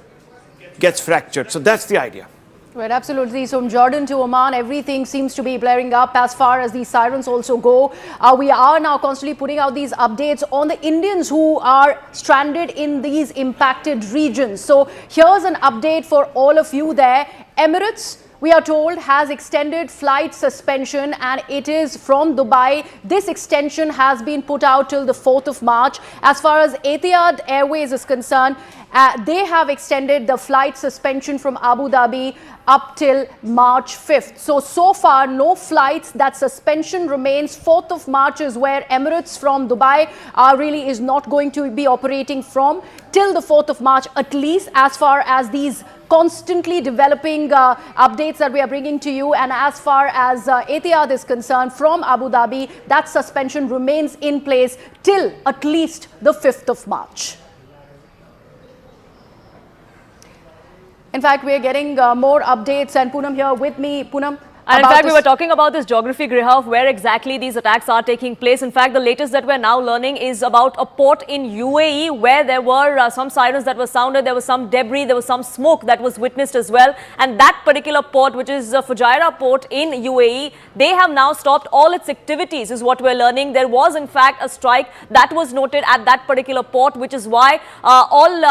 gets fractured. So that's the idea. Right, absolutely. So from Jordan to Oman, everything seems to be blaring up as far as these sirens also go. We are now constantly putting out these updates on the Indians who are stranded in these impacted regions. So here's an update for all of you there. Emirates we are told, has extended flight suspension, and it is from Dubai. This extension has been put out till the 4th of March. As far as Etihad Airways is concerned, they have extended the flight suspension from Abu Dhabi up till March 5th. So far, no flights. That suspension remains. 4th of March is where Emirates from Dubai really is not going to be operating from till the 4th of March, at least as far as these constantly developing updates that we are bringing to you. And as far as Etihad is concerned, from Abu Dhabi, that suspension remains in place till at least the 5th of March. In fact, we are getting more updates, and Poonam here with me. Poonam, and in fact, we were talking about this geography, Griha, of where exactly these attacks are taking place. In fact, the latest that we're now learning is about a port in UAE where there were some sirens that were sounded, there was some debris, there was some smoke that was witnessed as well. And that particular port, which is Fujairah port in UAE, they have now stopped all its activities, is what we're learning. There was, in fact, a strike that was noted at that particular port, which is why all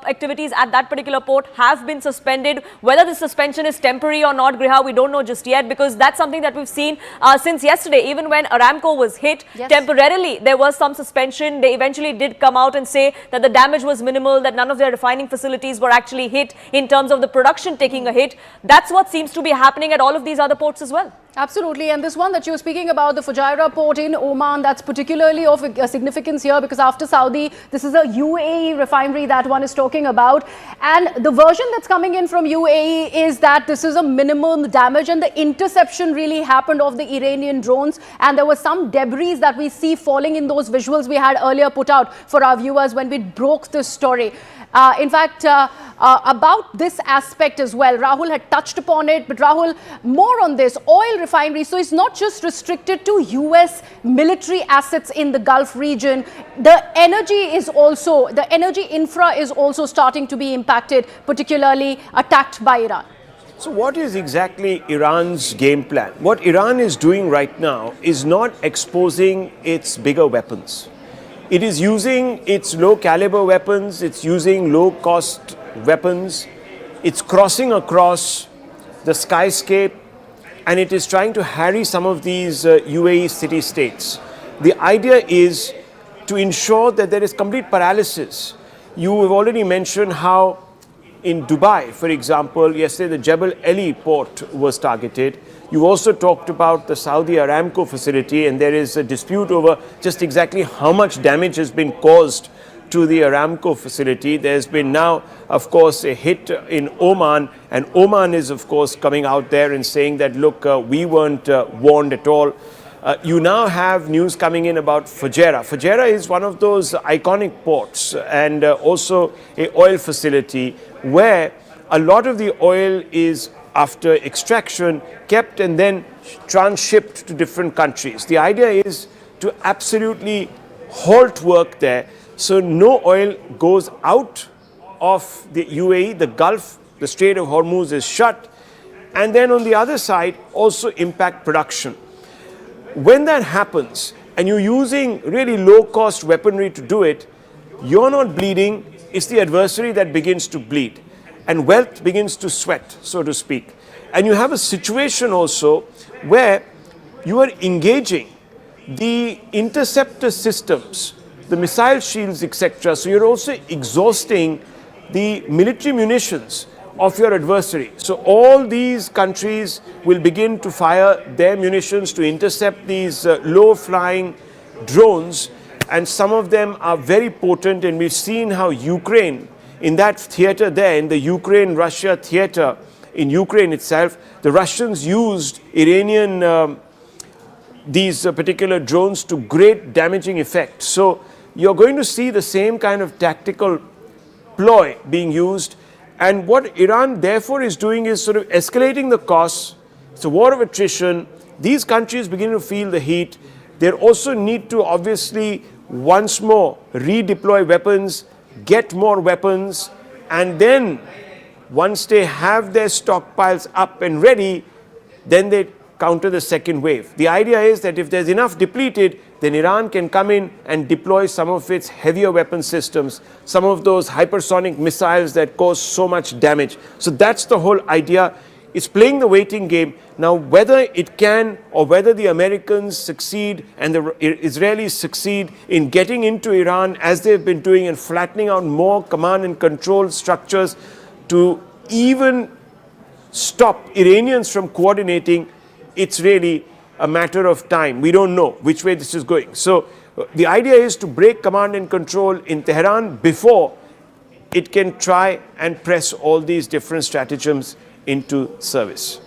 activities at that particular port have been suspended. Whether the suspension is temporary or not, Griha, we don't know just yet, because that's something that we've seen since yesterday. Even when Aramco was hit, temporarily there was some suspension. They eventually did come out and say that the damage was minimal, that none of their refining facilities were actually hit in terms of the production taking a hit. That's what seems to be happening at all of these other ports as well. Absolutely. And this one that you're speaking about, the Fujairah port in Oman, that's particularly of significance here, because after Saudi, this is a UAE refinery that one is talking about. And the version that's coming in from UAE is that this is a minimum damage, and the interception really happened of the Iranian drones. And there was some debris that we see falling in those visuals we had earlier put out for our viewers when we broke this story. In fact, about this aspect as well, Rahul had touched upon it, but Rahul, more on this, oil refinery. So it's not just restricted to US military assets in the Gulf region. The energy is also, the energy infra is also starting to be impacted, particularly attacked by Iran. So what is exactly Iran's game plan? What Iran is doing right now is not exposing its bigger weapons. It is using its low caliber weapons, it's using low cost weapons, it's crossing across the skyscape, and it is trying to harry some of these UAE city states. The idea is to ensure that there is complete paralysis. You have already mentioned how in Dubai, for example, yesterday the Jebel Ali port was targeted. You also talked about the Saudi Aramco facility, and there is a dispute over just exactly how much damage has been caused to the Aramco facility. There's been now, of course, a hit in Oman, and Oman is, of course, coming out there and saying that, look, we weren't warned at all. You now have news coming in about Fujairah. Fujairah is one of those iconic ports, and also an oil facility where a lot of the oil is, after extraction, kept and then transshipped to different countries. The idea is to absolutely halt work there, so no oil goes out of the UAE, the Gulf, the Strait of Hormuz is shut, and then on the other side also impact production. When that happens and you're using really low cost weaponry to do it, you're not bleeding, it's the adversary that begins to bleed. And wealth begins to sweat, so to speak. And you have a situation also where you are engaging the interceptor systems, the missile shields, etc. So you're also exhausting the military munitions of your adversary. So all these countries will begin to fire their munitions to intercept these low-flying drones, and some of them are very potent, and we've seen how Ukraine, in that theater there, in the Ukraine-Russia theater, in Ukraine itself, the Russians used Iranian, these particular drones to great damaging effect. So you're going to see the same kind of tactical ploy being used. And what Iran therefore is doing is sort of escalating the costs. It's a war of attrition. These countries begin to feel the heat. They also need to obviously once more redeploy weapons, get more weapons, and then once they have their stockpiles up and ready, then they counter the second wave. The idea is that if there's enough depleted, then Iran can come in and deploy some of its heavier weapon systems, some of those hypersonic missiles that cause so much damage. So that's the whole idea. It's playing the waiting game. Now, whether it can or whether the Americans succeed and the Israelis succeed in getting into Iran as they've been doing and flattening out more command and control structures to even stop Iranians from coordinating, it's really a matter of time. We don't know which way this is going. So the idea is to break command and control in Tehran before it can try and press all these different stratagems into service.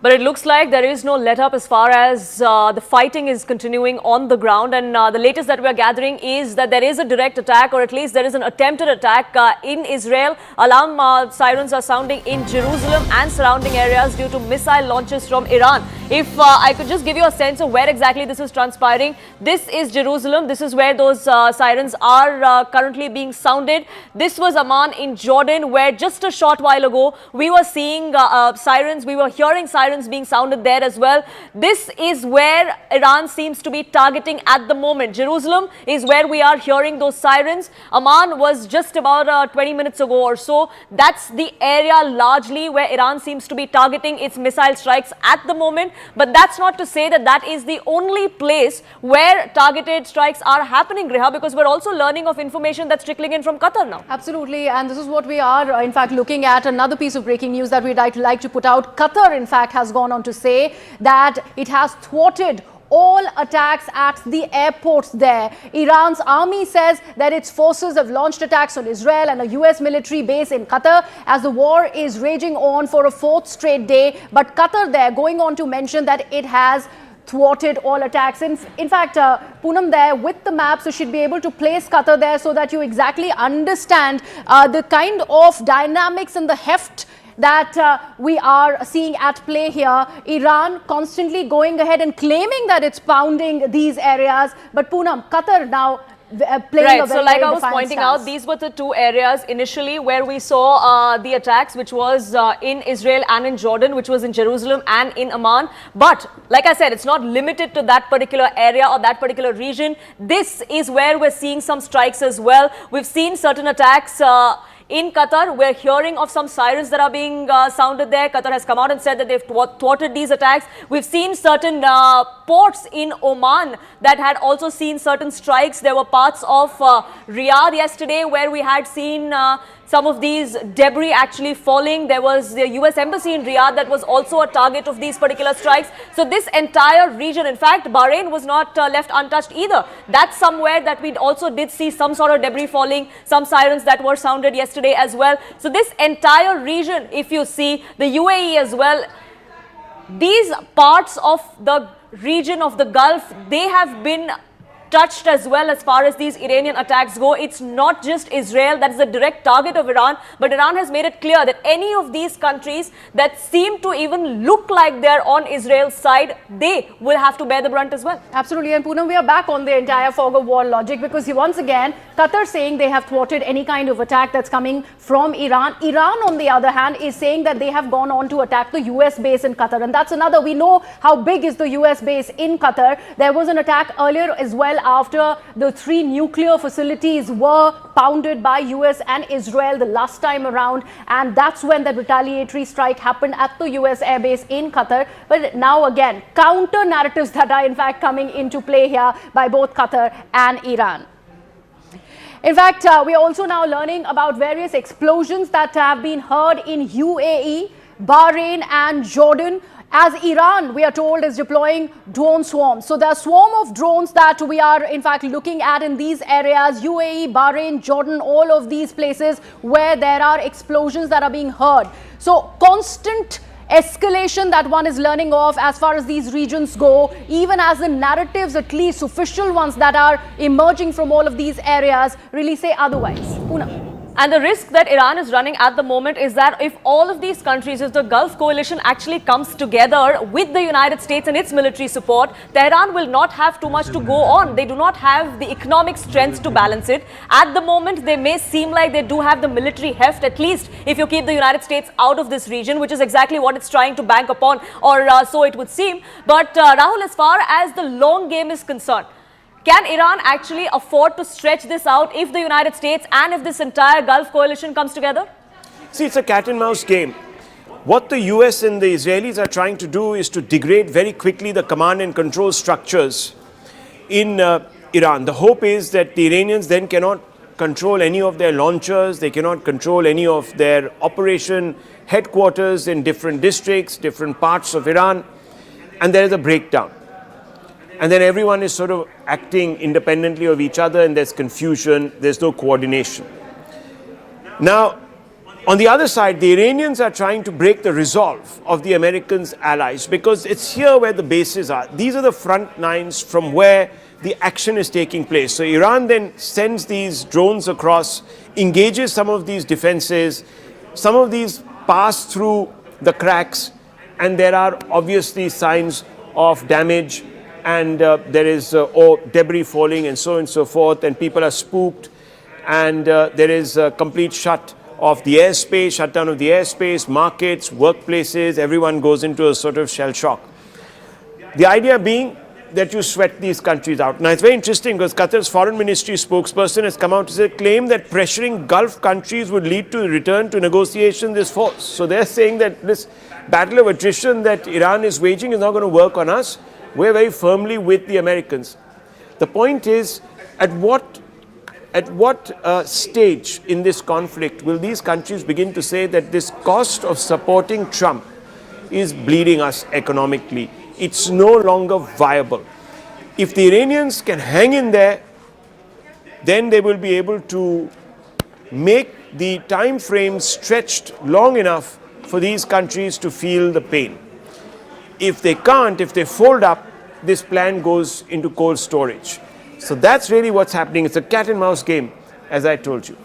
But it looks like there is no let-up as far as the fighting is continuing on the ground. And the latest that we are gathering is that there is a direct attack, or at least there is an attempted attack in Israel. Alarm sirens are sounding in Jerusalem and surrounding areas due to missile launches from Iran. If I could just give you a sense of where exactly this is transpiring. This is Jerusalem. This is where those sirens are currently being sounded. This was Amman in Jordan, where just a short while ago we were seeing sirens. We were hearing sirens being sounded there as well. This is where Iran seems to be targeting at the moment. Jerusalem is where we are hearing those sirens. Amman was just about 20 minutes ago or so. That's the area largely where Iran seems to be targeting its missile strikes at the moment. But that's not to say that that is the only place where targeted strikes are happening, Reha, because we're also learning of information that's trickling in from Qatar now. Absolutely, and this is what we are in fact looking at. Another piece of breaking news that we'd like to put out. Qatar in fact has gone on to say that it has thwarted all attacks at the airports there. Iran's army says that its forces have launched attacks on Israel and a US military base in Qatar as the war is raging on for a fourth straight day. But Qatar there going on to mention that it has thwarted all attacks. In fact, Poonam there with the map, so she'd be able to place Qatar there so that you exactly understand the kind of dynamics and the heft that we are seeing at play here. Iran constantly going ahead and claiming that it's pounding these areas, but Poonam, Qatar now playing a very, so like very I was pointing out, these were the two areas initially where we saw the attacks, which was in Israel and in Jordan, which was in Jerusalem and in Amman. But like I said, it's not limited to that particular area or that particular region. This is where we're seeing some strikes as well. We've seen certain attacks in Qatar. We're hearing of some sirens that are being sounded there. Qatar has come out and said that they've thwarted these attacks. We've seen certain ports in Oman that had also seen certain strikes. There were parts of Riyadh yesterday where we had seen some of these debris actually falling. There was the US Embassy in Riyadh that was also a target of these particular strikes. So this entire region, in fact, Bahrain was not left untouched either. That's somewhere that we also did see some sort of debris falling, some sirens that were sounded yesterday as well. So this entire region, if you see, the UAE as well, these parts of the region of the Gulf, they have been touched as well as far as these Iranian attacks go. It's not just Israel that is a direct target of Iran, but Iran has made it clear that any of these countries that seem to even look like they're on Israel's side, they will have to bear the brunt as well. Absolutely, and Poonam, we are back on the entire fog of war logic, because once again, Qatar saying they have thwarted any kind of attack that's coming from Iran. Iran, on the other hand, is saying that they have gone on to attack the US base in Qatar, and that's another. We know how big is the US base in Qatar. There was an attack earlier as well after the 3 nuclear facilities were pounded by US and Israel the last time around, and that's when the retaliatory strike happened at the US airbase in Qatar. But now again, counter narratives that are in fact coming into play here by both Qatar and Iran. In fact, we are also now learning about various explosions that have been heard in UAE, Bahrain and Jordan, as Iran, we are told, is deploying drone swarms. So there are swarm of drones that we are in fact looking at in these areas, UAE, Bahrain, Jordan, all of these places where there are explosions that are being heard. So constant escalation that one is learning of as far as these regions go, even as the narratives, at least official ones that are emerging from all of these areas, really say otherwise. Poonam. And the risk that Iran is running at the moment is that if all of these countries, if the Gulf coalition actually comes together with the United States and its military support, Tehran will not have too much to go on. They do not have the economic strength to balance it. At the moment, they may seem like they do have the military heft, at least if you keep the United States out of this region, which is exactly what it's trying to bank upon, or so it would seem. But Rahul, as far as the long game is concerned, can Iran actually afford to stretch this out if the United States and if this entire Gulf coalition comes together? See, it's a cat and mouse game. What the US and the Israelis are trying to do is to degrade very quickly the command and control structures in Iran. The hope is that the Iranians then cannot control any of their launchers, they cannot control any of their operation headquarters in different districts, different parts of Iran, and there is a breakdown. And then everyone is sort of acting independently of each other, and there's confusion, there's no coordination. Now, on the other side, the Iranians are trying to break the resolve of the Americans' allies, because it's here where the bases are. These are the front lines from where the action is taking place. So Iran then sends these drones across, engages some of these defenses, some of these pass through the cracks, and there are obviously signs of damage, and there is debris falling and so on and so forth, and people are spooked, and there is a complete shutdown of the airspace, markets, workplaces, everyone goes into a sort of shell shock. The idea being that you sweat these countries out. Now, it's very interesting because Qatar's foreign ministry spokesperson has come out to say, claim that pressuring Gulf countries would lead to a return to negotiations is false. So they're saying that this battle of attrition that Iran is waging is not going to work on us. We're very firmly with the Americans. The point is, at what stage in this conflict will these countries begin to say that this cost of supporting Trump is bleeding us economically? It's no longer viable. If the Iranians can hang in there, then they will be able to make the time frame stretched long enough for these countries to feel the pain. If they can't, if they fold up, this plan goes into cold storage. So that's really what's happening. It's a cat and mouse game, as I told you.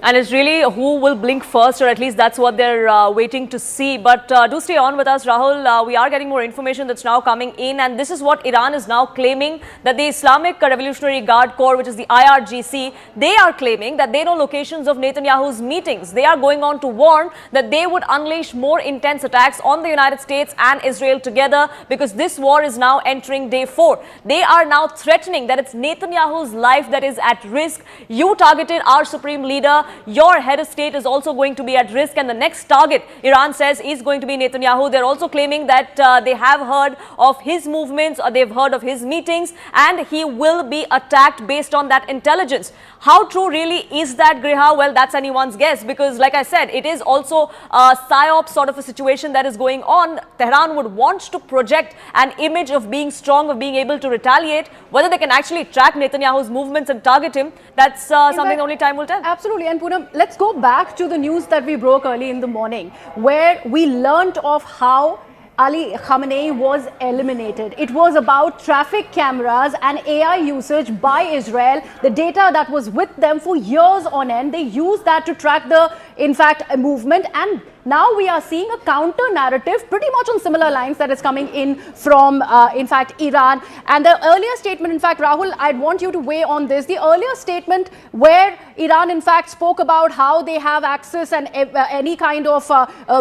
And it's really who will blink first, or at least that's what they're waiting to see. But do stay on with us, Rahul. We are getting more information that's now coming in, and this is what Iran is now claiming, that the Islamic Revolutionary Guard Corps, which is the IRGC, they are claiming that they know locations of Netanyahu's meetings. They are going on to warn that they would unleash more intense attacks on the United States and Israel together, because this war is now entering day 4. They are now threatening that it's Netanyahu's life that is at risk. You targeted our supreme leader. Your head of state is also going to be at risk, and the next target, Iran says, is going to be Netanyahu. They're also claiming that they have heard of his movements, or they've heard of his meetings, and he will be attacked based on that intelligence. How true really is that, Griha? Well, that's anyone's guess, because like I said, it is also a psyop sort of a situation that is going on. Tehran would want to project an image of being strong, of being able to retaliate. Whether they can actually track Netanyahu's movements and target him, that's something only time will tell. Absolutely. And Poonam, let's go back to the news that we broke early in the morning, where we learnt of how Ali Khamenei was eliminated. It was about traffic cameras and AI usage by Israel. The data that was with them for years on end, they used that to track the, in fact, movement. And now we are seeing a counter narrative pretty much on similar lines that is coming in from, in fact, Iran. And the earlier statement, in fact, Rahul, I'd want you to weigh on this. The earlier statement where Iran, in fact, spoke about how they have access and any kind of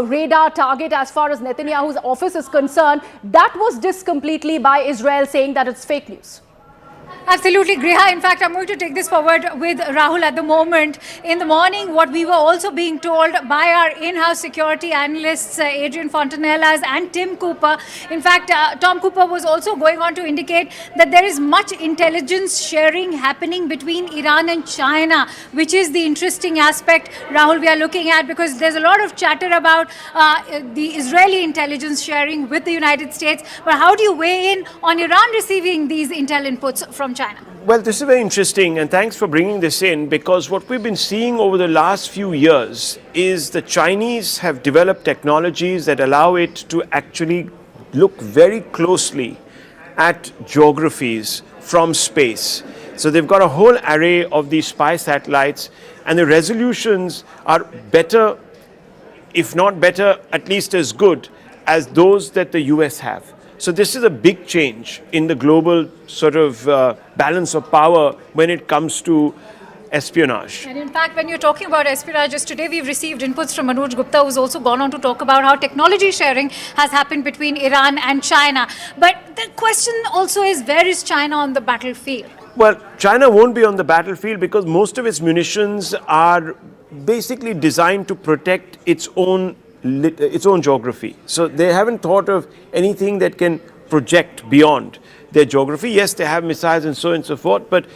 radar target as far as Netanyahu's office is concerned, that was dissed completely by Israel, saying that it's fake news. Absolutely, Griha. In fact, I'm going to take this forward with Rahul at the moment. In the morning, what we were also being told by our in-house security analysts, Adrian Fontanellas and Tim Cooper. In fact, Tom Cooper was also going on to indicate that there is much intelligence sharing happening between Iran and China, which is the interesting aspect, Rahul, we are looking at, because there's a lot of chatter about the Israeli intelligence sharing with the United States. But how do you weigh in on Iran receiving these intel inputs from China? Well, this is very interesting, and thanks for bringing this in, because what we've been seeing over the last few years is the Chinese have developed technologies that allow it to actually look very closely at geographies from space. So they've got a whole array of these spy satellites, and the resolutions are better, if not better, at least as good as those that the US have. So this is a big change in the global sort of balance of power when it comes to espionage. And in fact, when you're talking about espionage, just today we've received inputs from Manoj Gupta, who's also gone on to talk about how technology sharing has happened between Iran and China. But the question also is, where is China on the battlefield? Well, China won't be on the battlefield because most of its munitions are basically designed to protect its own its own geography. So they haven't thought of anything that can project beyond their geography. Yes, they have missiles and so on and so forth, but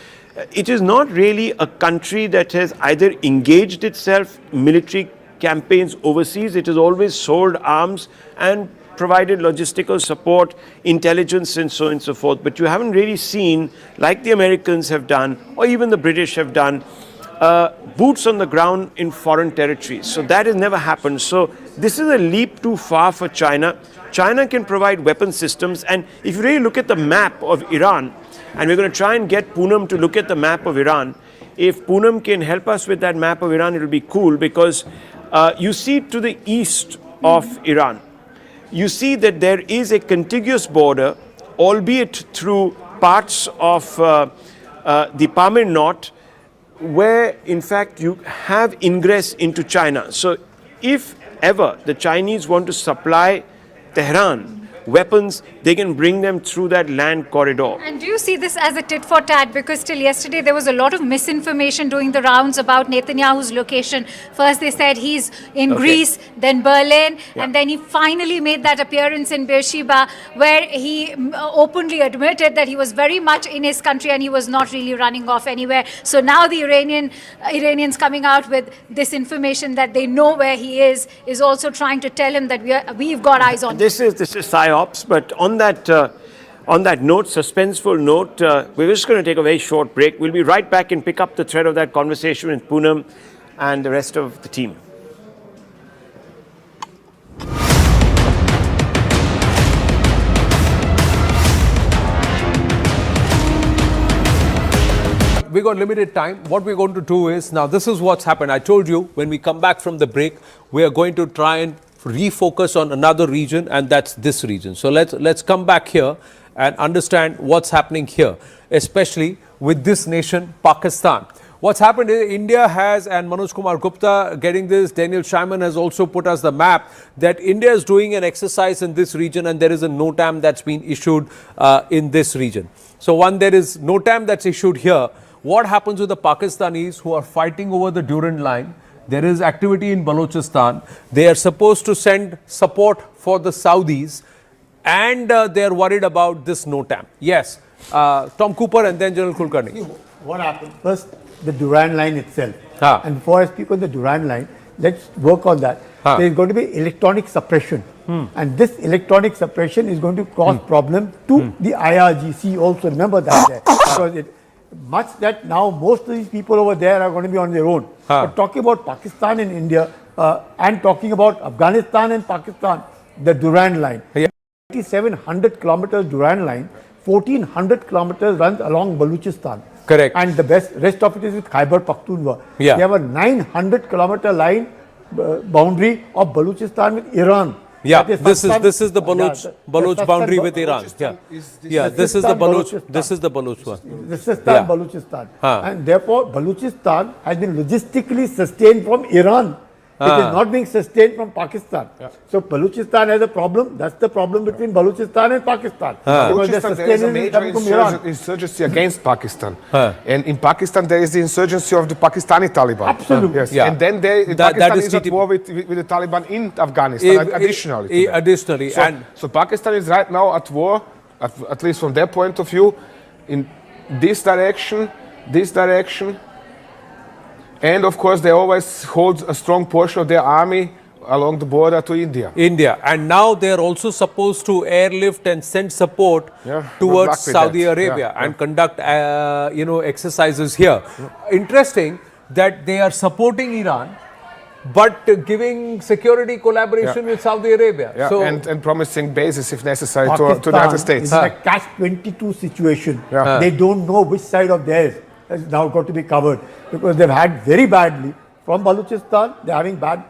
it is not really a country that has either engaged itself military campaigns overseas. It has always sold arms and provided logistical support, intelligence and so on and so forth. But you haven't really seen, like the Americans have done, or even the British have done, boots on the ground in foreign territories. So that has never happened. So this is a leap too far for China. China can provide weapon systems, and if you really look at the map of Iran, and we're going to try and get Poonam to look at the map of Iran, if Poonam can help us with that map of Iran, it will be cool, because you see to the east of Iran, you see that there is a contiguous border, albeit through parts of the Pamir Knot, where in fact you have ingress into China. So if ever the Chinese want to supply Tehran weapons, they can bring them through that land corridor. And do you see this as a tit for tat? Because till yesterday there was a lot of misinformation doing the rounds about Netanyahu's location. First they said he's in Greece, then Berlin, and then he finally made that appearance in Beersheba, where he openly admitted that he was very much in his country and he was not really running off anywhere. So now the Iranians coming out with this information that they know where he is also trying to tell him that we've got eyes on him. This is psyops. But on that note, suspenseful note, we're just going to take a very short break. We'll be right back and pick up the thread of that conversation with Poonam and the rest of the team. We got limited time. What we're going to do is, now this is what's happened. I told you when we come back from the break, we are going to try and refocus on another region, and that's this region. So let's come back here and understand what's happening here, especially with this nation, Pakistan. What's happened is India has, and Manoj Kumar Gupta getting this, Daniel Scheinman has also put us the map, that India is doing an exercise in this region, and there is a NOTAM that's been issued in this region. So there is NOTAM that's issued here. What happens with the Pakistanis who are fighting over the Durand line? There is activity in Balochistan. They are supposed to send support for the Saudis, and they are worried about this NOTAM. Yes, Tom Cooper and then General Kulkarni. What happened? First, the Durand line itself. And before I speak on the Durand line, let's work on that. There is going to be electronic suppression. And this electronic suppression is going to cause problem to the IRGC also. Remember that. Because much that now most of these people over there are going to be on their own. But talking about Pakistan and India and talking about Afghanistan and Pakistan, the Durand line. 8,700 kilometers Durand line, 1,400 kilometers runs along Balochistan. Correct. And the rest of it is with Khyber Pakhtunkhwa. They have a 900 kilometer line boundary of Balochistan with Iran. Yeah, this is the Baloch boundary with Iran. This is the Baloch one. This is Balochistan. And therefore, Balochistan has been logistically sustained from Iran. It is not being sustained from Pakistan. So Balochistan has a problem. That's the problem between Balochistan and Pakistan. Balochistan, there is a major insurgency against Pakistan. And in Pakistan, there is the insurgency of the Pakistani Taliban. Absolutely. Yes. And then Pakistan is at war with the Taliban in Afghanistan, additionally. So Pakistan is right now at war, at least from their point of view, in this direction, and of course, they always hold a strong portion of their army along the border to India. And now they are also supposed to airlift and send support towards Saudi Arabia and conduct, exercises here. Interesting that they are supporting Iran, but giving security collaboration with Saudi Arabia. So, and promising bases if necessary to the United States. It's a catch-22 situation. They don't know which side of theirs has now got to be covered, because they've had very badly from Balochistan. They're having bad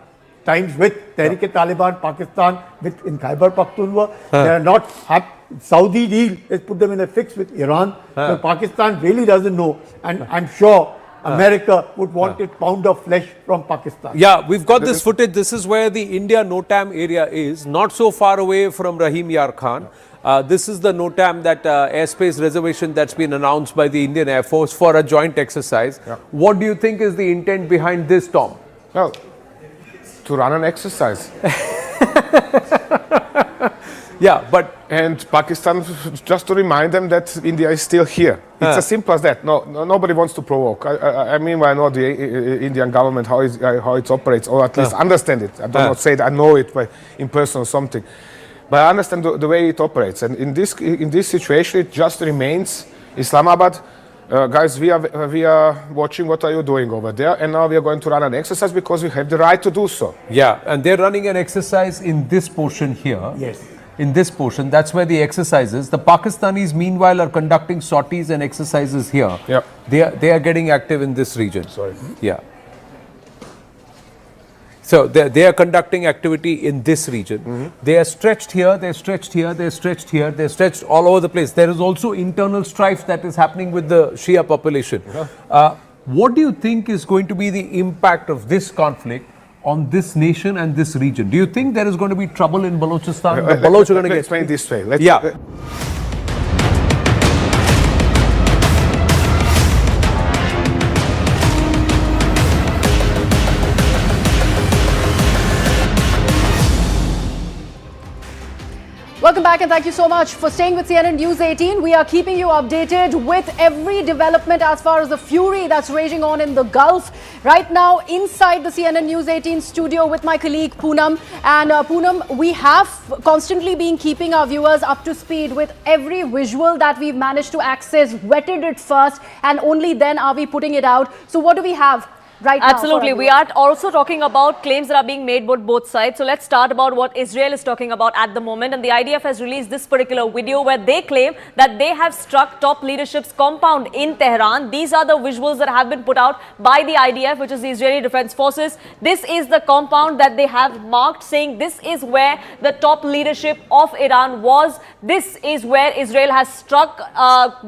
times with Tehrik-e-Taliban, Pakistan, in Khyber Pakhtunkhwa. They are not happy. Saudi deal has put them in a fix with Iran. So Pakistan really doesn't know, and I'm sure America would want a pound of flesh from Pakistan. Yeah, we've got this footage. This is where the India NOTAM area is, not so far away from Rahim Yar Khan. This is the NOTAM, that airspace reservation that's been announced by the Indian Air Force for a joint exercise. What do you think is the intent behind this, Tom? Well, to run an exercise. Yeah, but and Pakistan, just to remind them that India is still here. It's as simple as that. Nobody wants to provoke. I mean, I know the Indian government how it operates, or at least understand it. I do not say that I know it in person or something, but I understand the way it operates. And in this situation, it just remains Islamabad. Guys, we are watching what are you doing over there, and now we are going to run an exercise because we have the right to do so. Yeah, and they're running an exercise in this portion here. Yes. In this portion, that's where the exercise is. The Pakistanis, meanwhile, are conducting sorties and exercises here. Yeah. They are getting active in this region. Sorry. Yeah. So they are conducting activity in this region. They are stretched here, they're stretched here, they're stretched here, they're stretched all over the place. There is also internal strife that is happening with the Shia population. What do you think is going to be the impact of this conflict on this nation and this region? Do you think there is going to be trouble in Balochistan? The Baloch are going to get... Explain this way. Welcome back and thank you so much for staying with CNN News 18. We are keeping you updated with every development as far as the fury that's raging on in the Gulf. Right now, inside the CNN News 18 studio with my colleague Poonam. And Poonam, we have constantly been keeping our viewers up to speed with every visual that we've managed to access, vetted it first, and only then are we putting it out. So what do we have right now? Absolutely. We are also talking about claims that are being made by both sides. So let's start about what Israel is talking about at the moment. And the IDF has released this particular video where they claim that they have struck top leadership's compound in Tehran. These are the visuals that have been put out by the IDF, which is the Israeli Defense Forces. This is the compound that they have marked, saying this is where the top leadership of Iran was. This is where Israel has struck,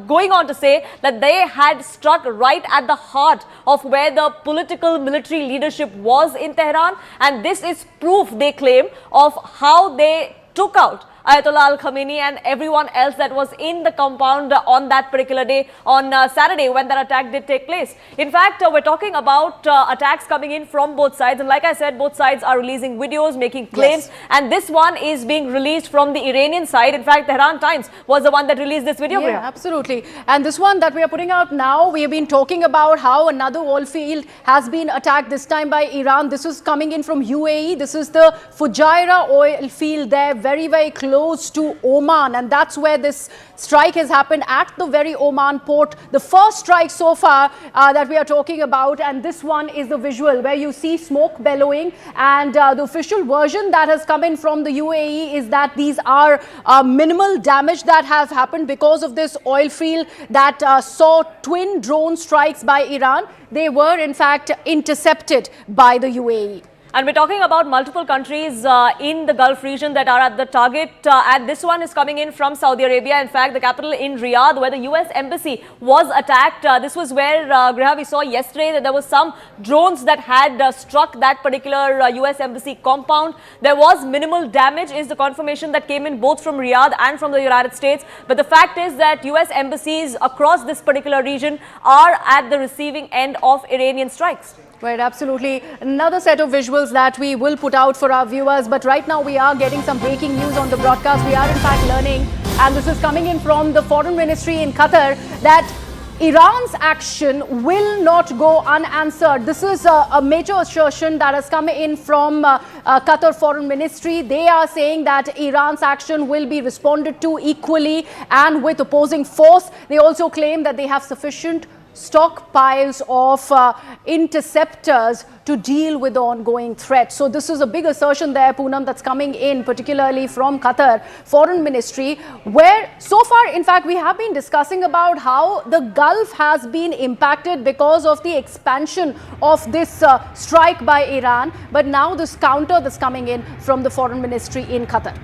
going on to say that they had struck right at the heart of where the political military leadership was in Tehran, and this is proof, they claim, of how they took out Ayatollah Al-Khamenei and everyone else that was in the compound on that particular day, on Saturday, when that attack did take place. In fact, we're talking about attacks coming in from both sides, and like I said, both sides are releasing videos, making claims, and this one is being released from the Iranian side. In fact, Tehran Times was the one that released this video. Yeah, absolutely. And this one that we are putting out now, we have been talking about how another oil field has been attacked, this time by Iran. This is coming in from UAE. This is the Fujairah oil field there, very, very close to Oman, and that's where this strike has happened, at the very Oman port. The first strike so far that we are talking about, and this one is the visual where you see smoke bellowing, and the official version that has come in from the UAE is that these are minimal damage that has happened because of this oil field that saw twin drone strikes by Iran. They were in fact intercepted by the UAE. And we're talking about multiple countries in the Gulf region that are at the target. And this one is coming in from Saudi Arabia. In fact, the capital in Riyadh, where the US embassy was attacked. This was where, Griha, we saw yesterday that there was some drones that had struck that particular US embassy compound. There was minimal damage, is the confirmation that came in both from Riyadh and from the United States. But the fact is that US embassies across this particular region are at the receiving end of Iranian strikes. Right, absolutely. Another set of visuals that we will put out for our viewers. But right now we are getting some breaking news on the broadcast. We are in fact learning, and this is coming in from the Foreign Ministry in Qatar, that Iran's action will not go unanswered. This is a major assertion that has come in from Qatar Foreign Ministry. They are saying that Iran's action will be responded to equally and with opposing force. They also claim that they have sufficient stockpiles of interceptors to deal with the ongoing threat. So this is a big assertion there, Poonam, that's coming in, particularly from Qatar Foreign Ministry, where so far, in fact, we have been discussing about how the Gulf has been impacted because of the expansion of this strike by Iran. But now this counter that's coming in from the Foreign Ministry in Qatar.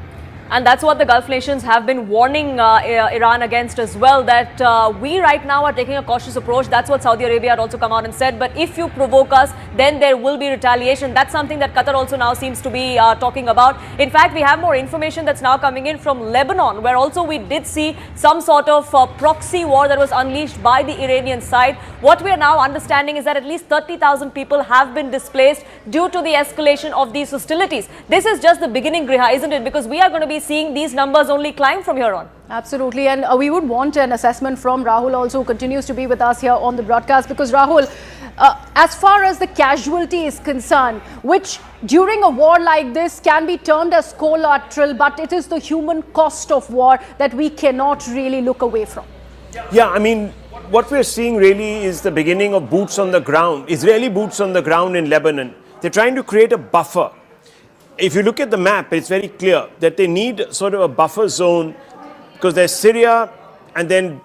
And that's what the Gulf nations have been warning Iran against as well, that we right now are taking a cautious approach. That's what Saudi Arabia had also come out and said. But if you provoke us, then there will be retaliation. That's something that Qatar also now seems to be talking about. In fact, we have more information that's now coming in from Lebanon, where also we did see some sort of proxy war that was unleashed by the Iranian side. What we are now understanding is that at least 30,000 people have been displaced due to the escalation of these hostilities. This is just the beginning, Griha, isn't it? Because we are going to be seeing these numbers only climb from here on. Absolutely, and we would want an assessment from Rahul also, who continues to be with us here on the broadcast, because Rahul, as far as the casualty is concerned, which during a war like this can be termed as collateral, but it is the human cost of war that we cannot really look away from. Yeah, I mean, what we're seeing really is the beginning of boots on the ground, Israeli boots on the ground in Lebanon. They're trying to create a buffer. If you look at the map, it's very clear that they need sort of a buffer zone, because there's Syria, and then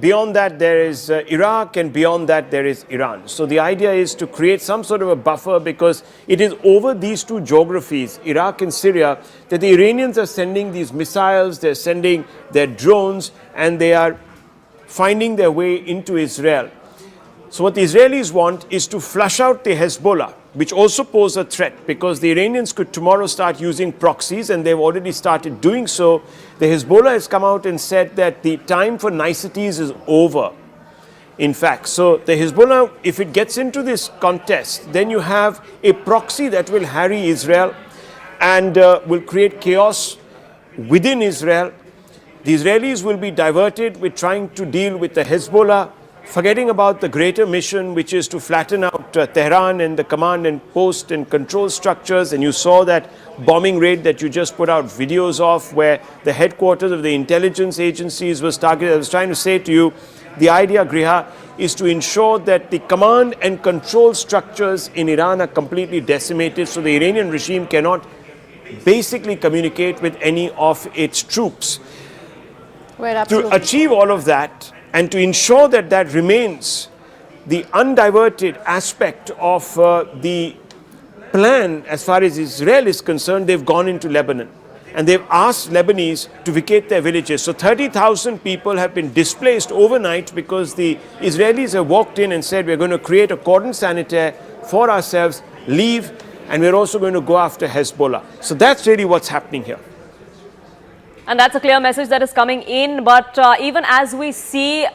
beyond that there is Iraq, and beyond that there is Iran. So the idea is to create some sort of a buffer, because it is over these two geographies, Iraq and Syria, that the Iranians are sending these missiles, they're sending their drones, and they are finding their way into Israel. So what the Israelis want is to flush out the Hezbollah, which also pose a threat, because the Iranians could tomorrow start using proxies, and they've already started doing so. The Hezbollah has come out and said that the time for niceties is over, in fact. So the Hezbollah, if it gets into this contest, then you have a proxy that will harry Israel and will create chaos within Israel. The Israelis will be diverted with trying to deal with the Hezbollah, forgetting about the greater mission, which is to flatten out Tehran and the command and post and control structures. And you saw that bombing raid that you just put out videos of, where the headquarters of the intelligence agencies was targeted. I was trying to say to you, the idea, Griha, is to ensure that the command and control structures in Iran are completely decimated, so the Iranian regime cannot basically communicate with any of its troops. To achieve all of that, and to ensure that that remains the undiverted aspect of the plan as far as Israel is concerned, they've gone into Lebanon. And they've asked Lebanese to vacate their villages. So 30,000 people have been displaced overnight, because the Israelis have walked in and said, we're going to create a cordon sanitaire for ourselves, leave, and we're also going to go after Hezbollah. So that's really what's happening here. And that's a clear message that is coming in. But even as we see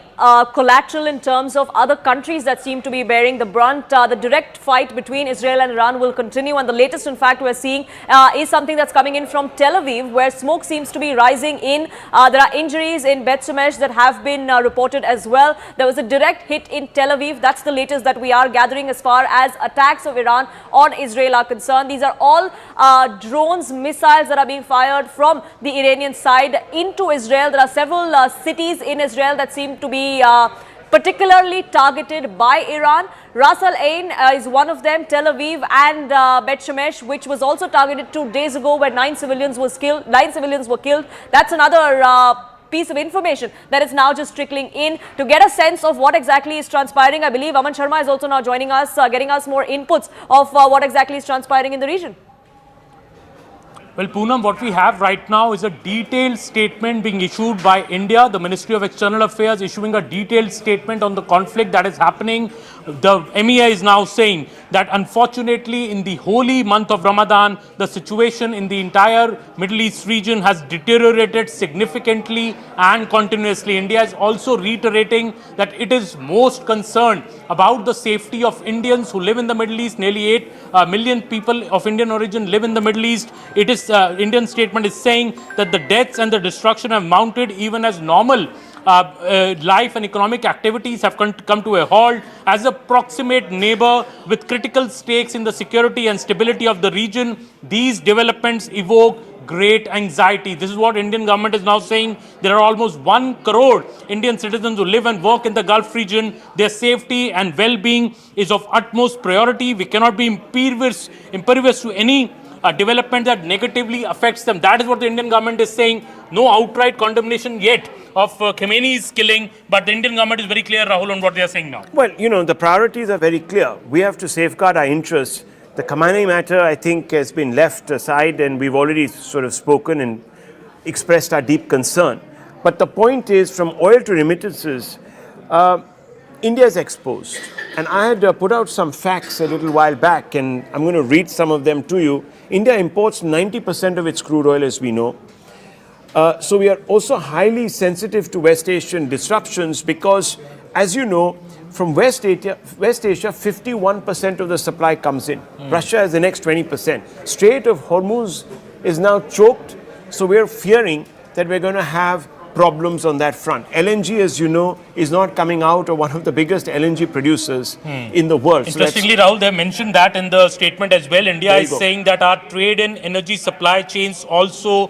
collateral in terms of other countries that seem to be bearing the brunt, the direct fight between Israel and Iran will continue. And the latest, in fact, we're seeing is something that's coming in from Tel Aviv, where smoke seems to be rising in. There are injuries in Bet Shemesh that have been reported as well. There was a direct hit in Tel Aviv. That's the latest that we are gathering as far as attacks of Iran on Israel are concerned. These are all drones, missiles that are being fired from the Iranian side into Israel. There are several cities in Israel that seem to be particularly targeted by Iran. Ras Al Ain is one of them, Tel Aviv and Bet Shemesh, which was also targeted 2 days ago, where 9 civilians were killed. That's another piece of information that is now just trickling in. To get a sense of what exactly is transpiring, I believe Aman Sharma is also now joining us, getting us more inputs of what exactly is transpiring in the region. Well, Poonam, what we have right now is a detailed statement being issued by India, the Ministry of External Affairs issuing a detailed statement on the conflict that is happening. The MEA is now saying that unfortunately in the holy month of Ramadan, the situation in the entire Middle East region has deteriorated significantly and continuously. India is also reiterating that it is most concerned about the safety of Indians who live in the Middle East. Nearly 8 million people of Indian origin live in the Middle East. It is Indian statement is saying that the deaths and the destruction have mounted even as normal life and economic activities have come to a halt. As a proximate neighbor with critical stakes in the security and stability of the region, these developments evoke great anxiety. This is what Indian government is now saying. There are almost 1 crore Indian citizens who live and work in the Gulf region. Their safety and well-being is of utmost priority. We cannot be impervious to any development that negatively affects them. That is what the Indian government is saying. No outright condemnation yet of Khamenei's killing, but the Indian government is very clear, Rahul, on what they are saying now. Well, you know, the priorities are very clear. We have to safeguard our interests. The Khamenei matter, I think, has been left aside, and we've already sort of spoken and expressed our deep concern. But the point is, from oil to remittances, India is exposed. And I had put out some facts a little while back, and I'm going to read some of them to you. India imports 90% of its crude oil, as we know. So we are also highly sensitive to West Asian disruptions because, as you know, from West Asia, 51% of the supply comes in. Russia has the next 20%. Strait of Hormuz is now choked, so we're fearing that we're going to have problems on that front. LNG, as you know, is not coming out of one of the biggest LNG producers in the world. Interestingly, Rahul, they mentioned that in the statement as well. India is saying that our trade and energy supply chains also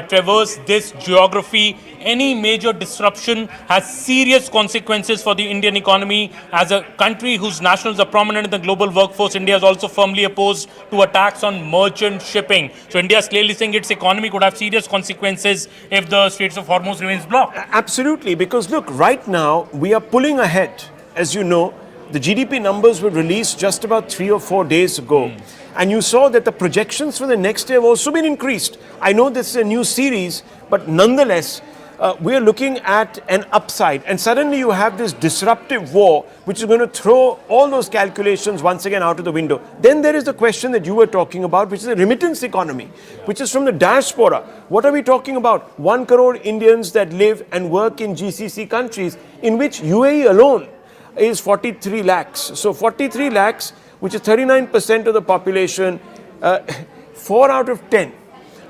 traverse this geography. Any major disruption has serious consequences for the Indian economy. As a country whose nationals are prominent in the global workforce, India is also firmly opposed to attacks on merchant shipping. So India is clearly saying its economy could have serious consequences if the Straits of Hormuz remains blocked. Absolutely, because look, right now we are pulling ahead. As you know, the GDP numbers were released just about 3 or 4 days ago. And you saw that the projections for the next year have also been increased. I know this is a new series, but nonetheless, we are looking at an upside. And suddenly you have this disruptive war, which is going to throw all those calculations once again out of the window. Then there is the question that you were talking about, which is the remittance economy, which is from the diaspora. What are we talking about? 1 crore Indians that live and work in GCC countries, in which UAE alone is 43 lakhs. So 43 lakhs, which is 39% of the population, 4 out of 10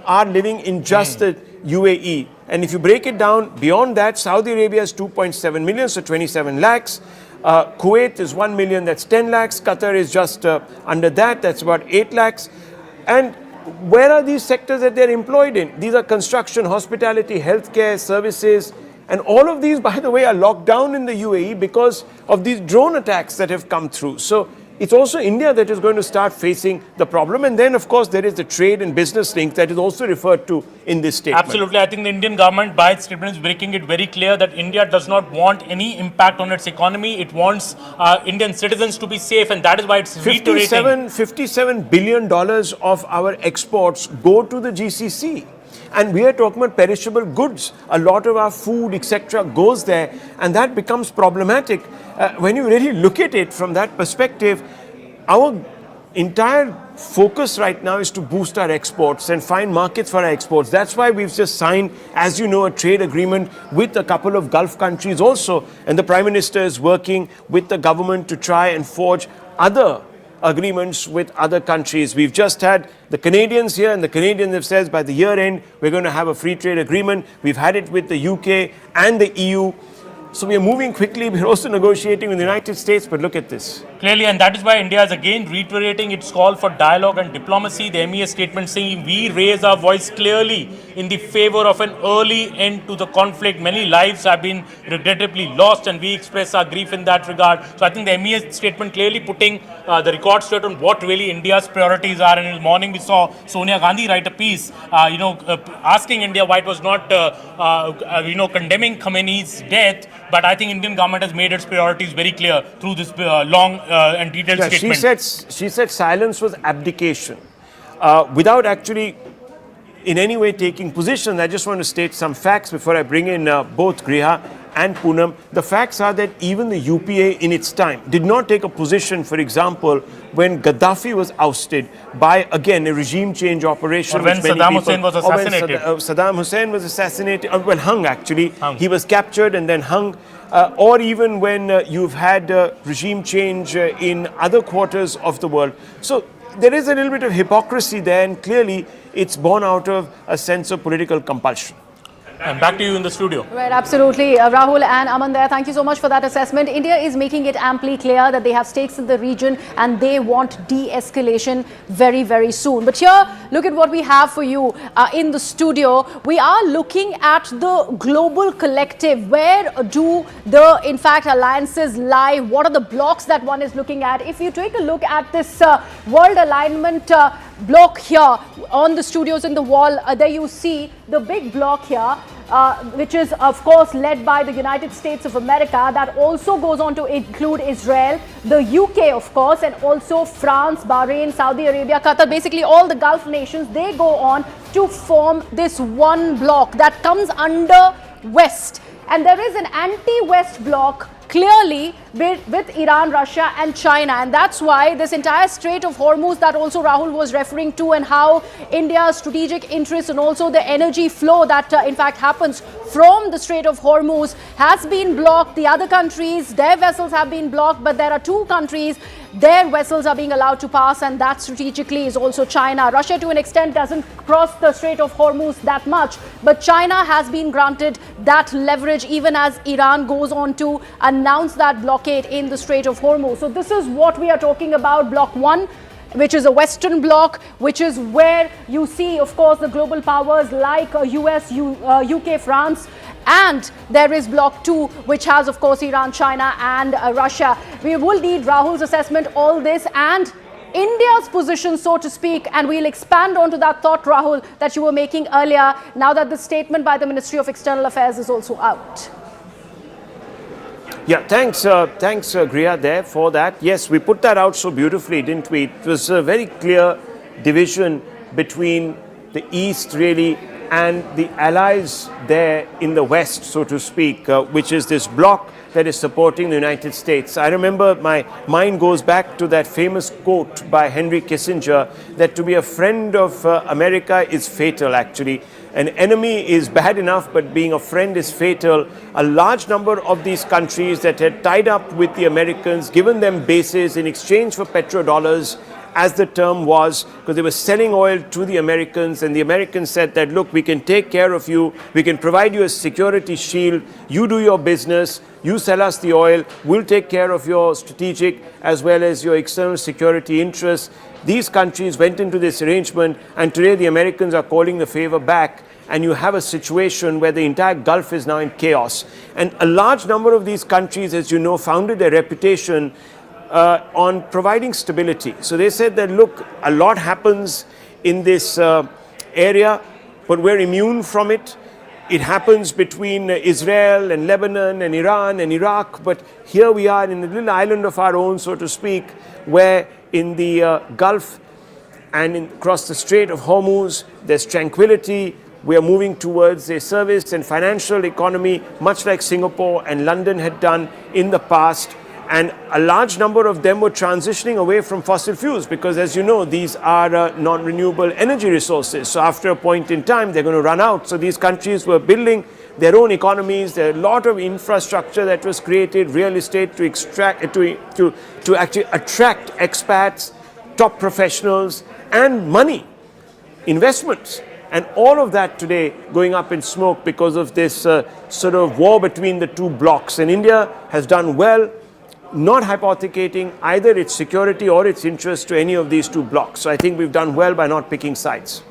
are living in just the UAE. And if you break it down beyond that, Saudi Arabia is 2.7 million, so 27 lakhs. Kuwait is 1 million, that's 10 lakhs. Qatar is just under that, that's about 8 lakhs. And where are these sectors that they're employed in? These are construction, hospitality, healthcare, services. And all of these, by the way, are locked down in the UAE because of these drone attacks that have come through. So it's also India that is going to start facing the problem. And then, of course, there is the trade and business link that is also referred to in this statement. Absolutely. I think the Indian government, by its statement, is making it very clear that India does not want any impact on its economy. It wants Indian citizens to be safe, and that is why it's reiterating. $57 billion of our exports go to the GCC. And we are talking about perishable goods. A lot of our food, etc., goes there, and that becomes problematic. When you really look at it from that perspective, our entire focus right now is to boost our exports and find markets for our exports. That's why we've just signed, as you know, a trade agreement with a couple of Gulf countries also. And the Prime Minister is working with the government to try and forge other agreements with other countries. We've just had the Canadians here, and the Canadians have said by the year end we're going to have a free trade agreement. We've had it with the UK and the EU. So we are moving quickly. We're also negotiating with the United States, but look at this. Clearly, and that is why India is again reiterating its call for dialogue and diplomacy. The MES statement saying we raise our voice clearly in the favor of an early end to the conflict. Many lives have been regrettably lost, and we express our grief in that regard. So I think the MES statement clearly putting the record straight on what really India's priorities are. And in the morning we saw Sonia Gandhi write a piece, asking India why it was not, condemning Khamenei's death. But I think Indian government has made its priorities very clear through this long and detailed statement. She said silence was abdication. Without actually in any way taking position, I just want to state some facts before I bring in both Griha and Poonam. The facts are that even the UPA in its time did not take a position, for example, when Gaddafi was ousted by, again, a regime change operation. Or when Saddam Hussein was assassinated. Saddam Hussein was assassinated, hung actually. He was captured and then hung. Or even when you've had regime change in other quarters of the world. So there is a little bit of hypocrisy there, and clearly it's born out of a sense of political compulsion. And back to you in the studio. Right, absolutely. Rahul and Aman there, thank you so much for that assessment. India is making it amply clear that they have stakes in the region and they want de-escalation very, very soon. But here, look at what we have for you in the studio. We are looking at the global collective. Where do the, in fact, alliances lie? What are the blocks that one is looking at? If you take a look at this world alignment block here on the studios in the wall, there you see the big block here. which is of course led by the United States of America, that also goes on to include Israel, the UK of course, and also France, Bahrain, Saudi Arabia, Qatar, basically all the Gulf nations. They go on to form this one bloc that comes under West, and there is an anti-West bloc clearly with Iran, Russia and China, and that's why this entire Strait of Hormuz that also Rahul was referring to, and how India's strategic interests and also the energy flow that in fact happens from the Strait of Hormuz has been blocked. The other countries, their vessels have been blocked, but there are two countries, their vessels are being allowed to pass, and that strategically is also China. Russia to an extent doesn't cross the Strait of Hormuz that much, but China has been granted that leverage even as Iran goes on to announce that blockade in the Strait of Hormuz. So this is what we are talking about, Bloc 1, which is a Western bloc, which is where you see, of course, the global powers like US, UK, France, and there is Bloc 2, which has, of course, Iran, China and Russia. We will need Rahul's assessment, all this, and India's position, so to speak, and we'll expand onto that thought, Rahul, that you were making earlier, now that the statement by the Ministry of External Affairs is also out. Yeah, thanks, Griya, there for that. Yes, we put that out so beautifully, didn't we? It was a very clear division between the East, really, and the allies there in the West, so to speak, which is this bloc that is supporting the United States. I remember, my mind goes back to that famous quote by Henry Kissinger, that to be a friend of America is fatal, actually. An enemy is bad enough, but being a friend is fatal. A large number of these countries that had tied up with the Americans, given them bases in exchange for petrodollars, as the term was, because they were selling oil to the Americans, and the Americans said that, look, we can take care of you, we can provide you a security shield, you do your business, you sell us the oil, we'll take care of your strategic as well as your external security interests. These countries went into this arrangement, and today the Americans are calling the favor back, and you have a situation where the entire Gulf is now in chaos. And a large number of these countries, as you know, founded their reputation on providing stability. So they said that, look, a lot happens in this area, but we're immune from it. It happens between Israel and Lebanon and Iran and Iraq, but here we are in a little island of our own, so to speak, where in the Gulf and across the Strait of Hormuz, there's tranquility. We are moving towards a service and financial economy, much like Singapore and London had done in the past. And a large number of them were transitioning away from fossil fuels because, as you know, these are non-renewable energy resources. So after a point in time, they're going to run out. So these countries were building their own economies. There are a lot of infrastructure that was created, real estate to actually attract expats, top professionals, and money, investments. And all of that today going up in smoke because of this sort of war between the two blocs. And India has done well, not hypothecating either its security or its interest to any of these two blocs. So I think we've done well by not picking sides.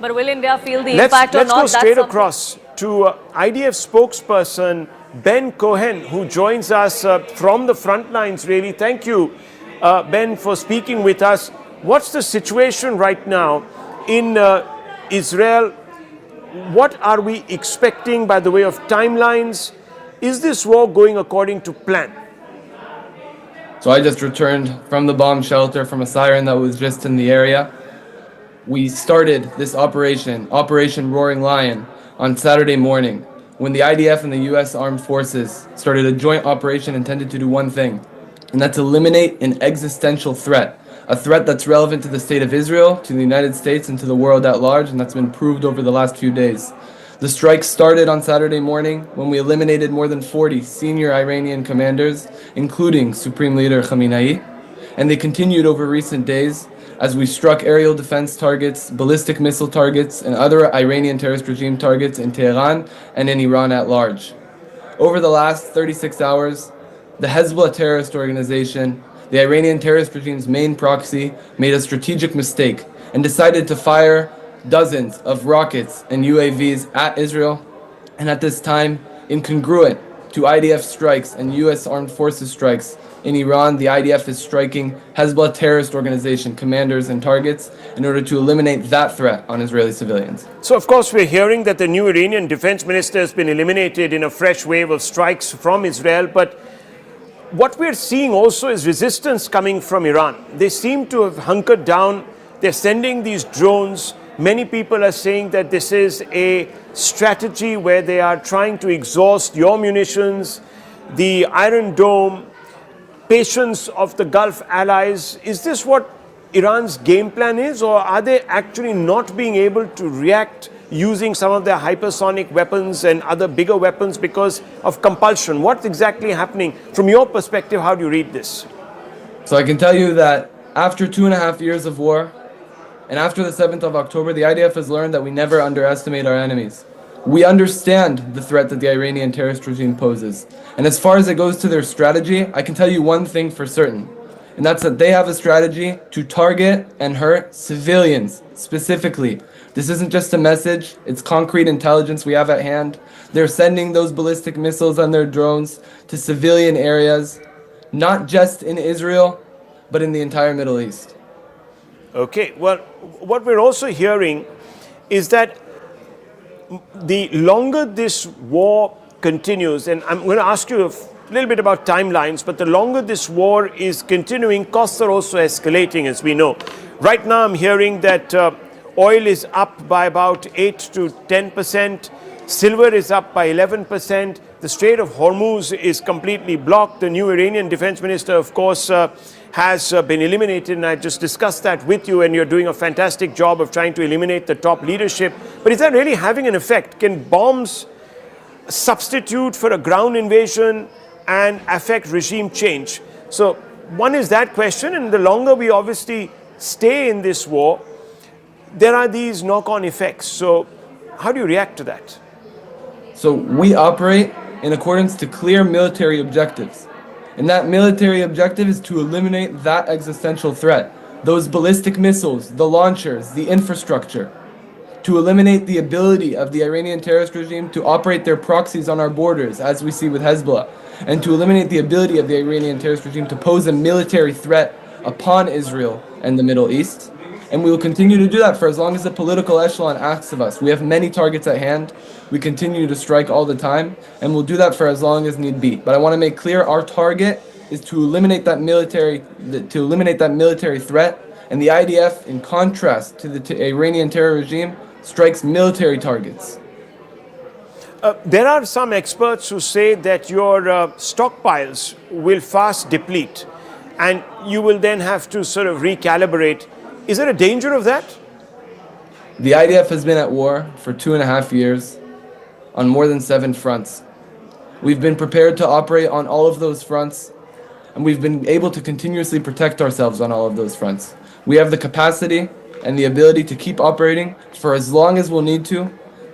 But will India feel the impact or not? Let's go straight across to IDF spokesperson Ben Cohen, who joins us from the front lines, really. Thank you, Ben, for speaking with us. What's the situation right now in Israel? What are we expecting by the way of timelines? Is this war going according to plan? So I just returned from the bomb shelter from a siren that was just in the area. We started this operation, Operation Roaring Lion, on Saturday morning when the IDF and the US Armed Forces started a joint operation intended to do one thing, and that's eliminate an existential threat. A threat that's relevant to the state of Israel, to the United States, and to the world at large, and that's been proved over the last few days. The strike started on Saturday morning when we eliminated more than 40 senior Iranian commanders, including Supreme Leader Khamenei, and they continued over recent days as we struck aerial defense targets, ballistic missile targets, and other Iranian terrorist regime targets in Tehran and in Iran at large. Over the last 36 hours, the Hezbollah terrorist organization, the Iranian terrorist regime's main proxy, made a strategic mistake and decided to fire dozens of rockets and UAVs at Israel, and at this time, incongruent to IDF strikes and US Armed Forces strikes, in Iran, the IDF is striking Hezbollah terrorist organization commanders and targets in order to eliminate that threat on Israeli civilians. So, of course, we're hearing that the new Iranian defense minister has been eliminated in a fresh wave of strikes from Israel. But what we're seeing also is resistance coming from Iran. They seem to have hunkered down. They're sending these drones. Many people are saying that this is a strategy where they are trying to exhaust your munitions, the Iron Dome, patience of the Gulf allies. Is this what Iran's game plan is, or are they actually not being able to react using some of their hypersonic weapons and other bigger weapons because of compulsion? What's exactly happening? From your perspective, how do you read this? So I can tell you that after 2.5 years of war, and after the 7th of October, the IDF has learned that we never underestimate our enemies. We understand the threat that the Iranian terrorist regime poses. And as far as it goes to their strategy, I can tell you one thing for certain. And that's that they have a strategy to target and hurt civilians specifically. This isn't just a message, it's concrete intelligence we have at hand. They're sending those ballistic missiles on their drones to civilian areas, not just in Israel, but in the entire Middle East. Okay, well, what we're also hearing is that the longer this war continues, and I'm going to ask you a little bit about timelines, but the longer this war is continuing, costs are also escalating, as we know. Right now, I'm hearing that oil is up by about 8 to 10%, silver is up by 11%, the Strait of Hormuz is completely blocked. The new Iranian defense minister, of course, has been eliminated, and I just discussed that with you, and you're doing a fantastic job of trying to eliminate the top leadership. But is that really having an effect? Can bombs substitute for a ground invasion and affect regime change? So one is that question, and the longer we obviously stay in this war, there are these knock-on effects. So how do you react to that? So we operate in accordance to clear military objectives. And that military objective is to eliminate that existential threat, those ballistic missiles, the launchers, the infrastructure, to eliminate the ability of the Iranian terrorist regime to operate their proxies on our borders, as we see with Hezbollah, and to eliminate the ability of the Iranian terrorist regime to pose a military threat upon Israel and the Middle East. And we will continue to do that for as long as the political echelon asks of us. We have many targets at hand. We continue to strike all the time, and we'll do that for as long as need be. But I want to make clear our target is to eliminate that military threat, and the IDF, in contrast to the Iranian terror regime, strikes military targets. There are some experts who say that your stockpiles will fast deplete, and you will then have to sort of recalibrate. Is there a danger of that? The IDF has been at war for 2.5 years on more than 7 fronts. We've been prepared to operate on all of those fronts, and we've been able to continuously protect ourselves on all of those fronts. We have the capacity and the ability to keep operating for as long as we'll need to,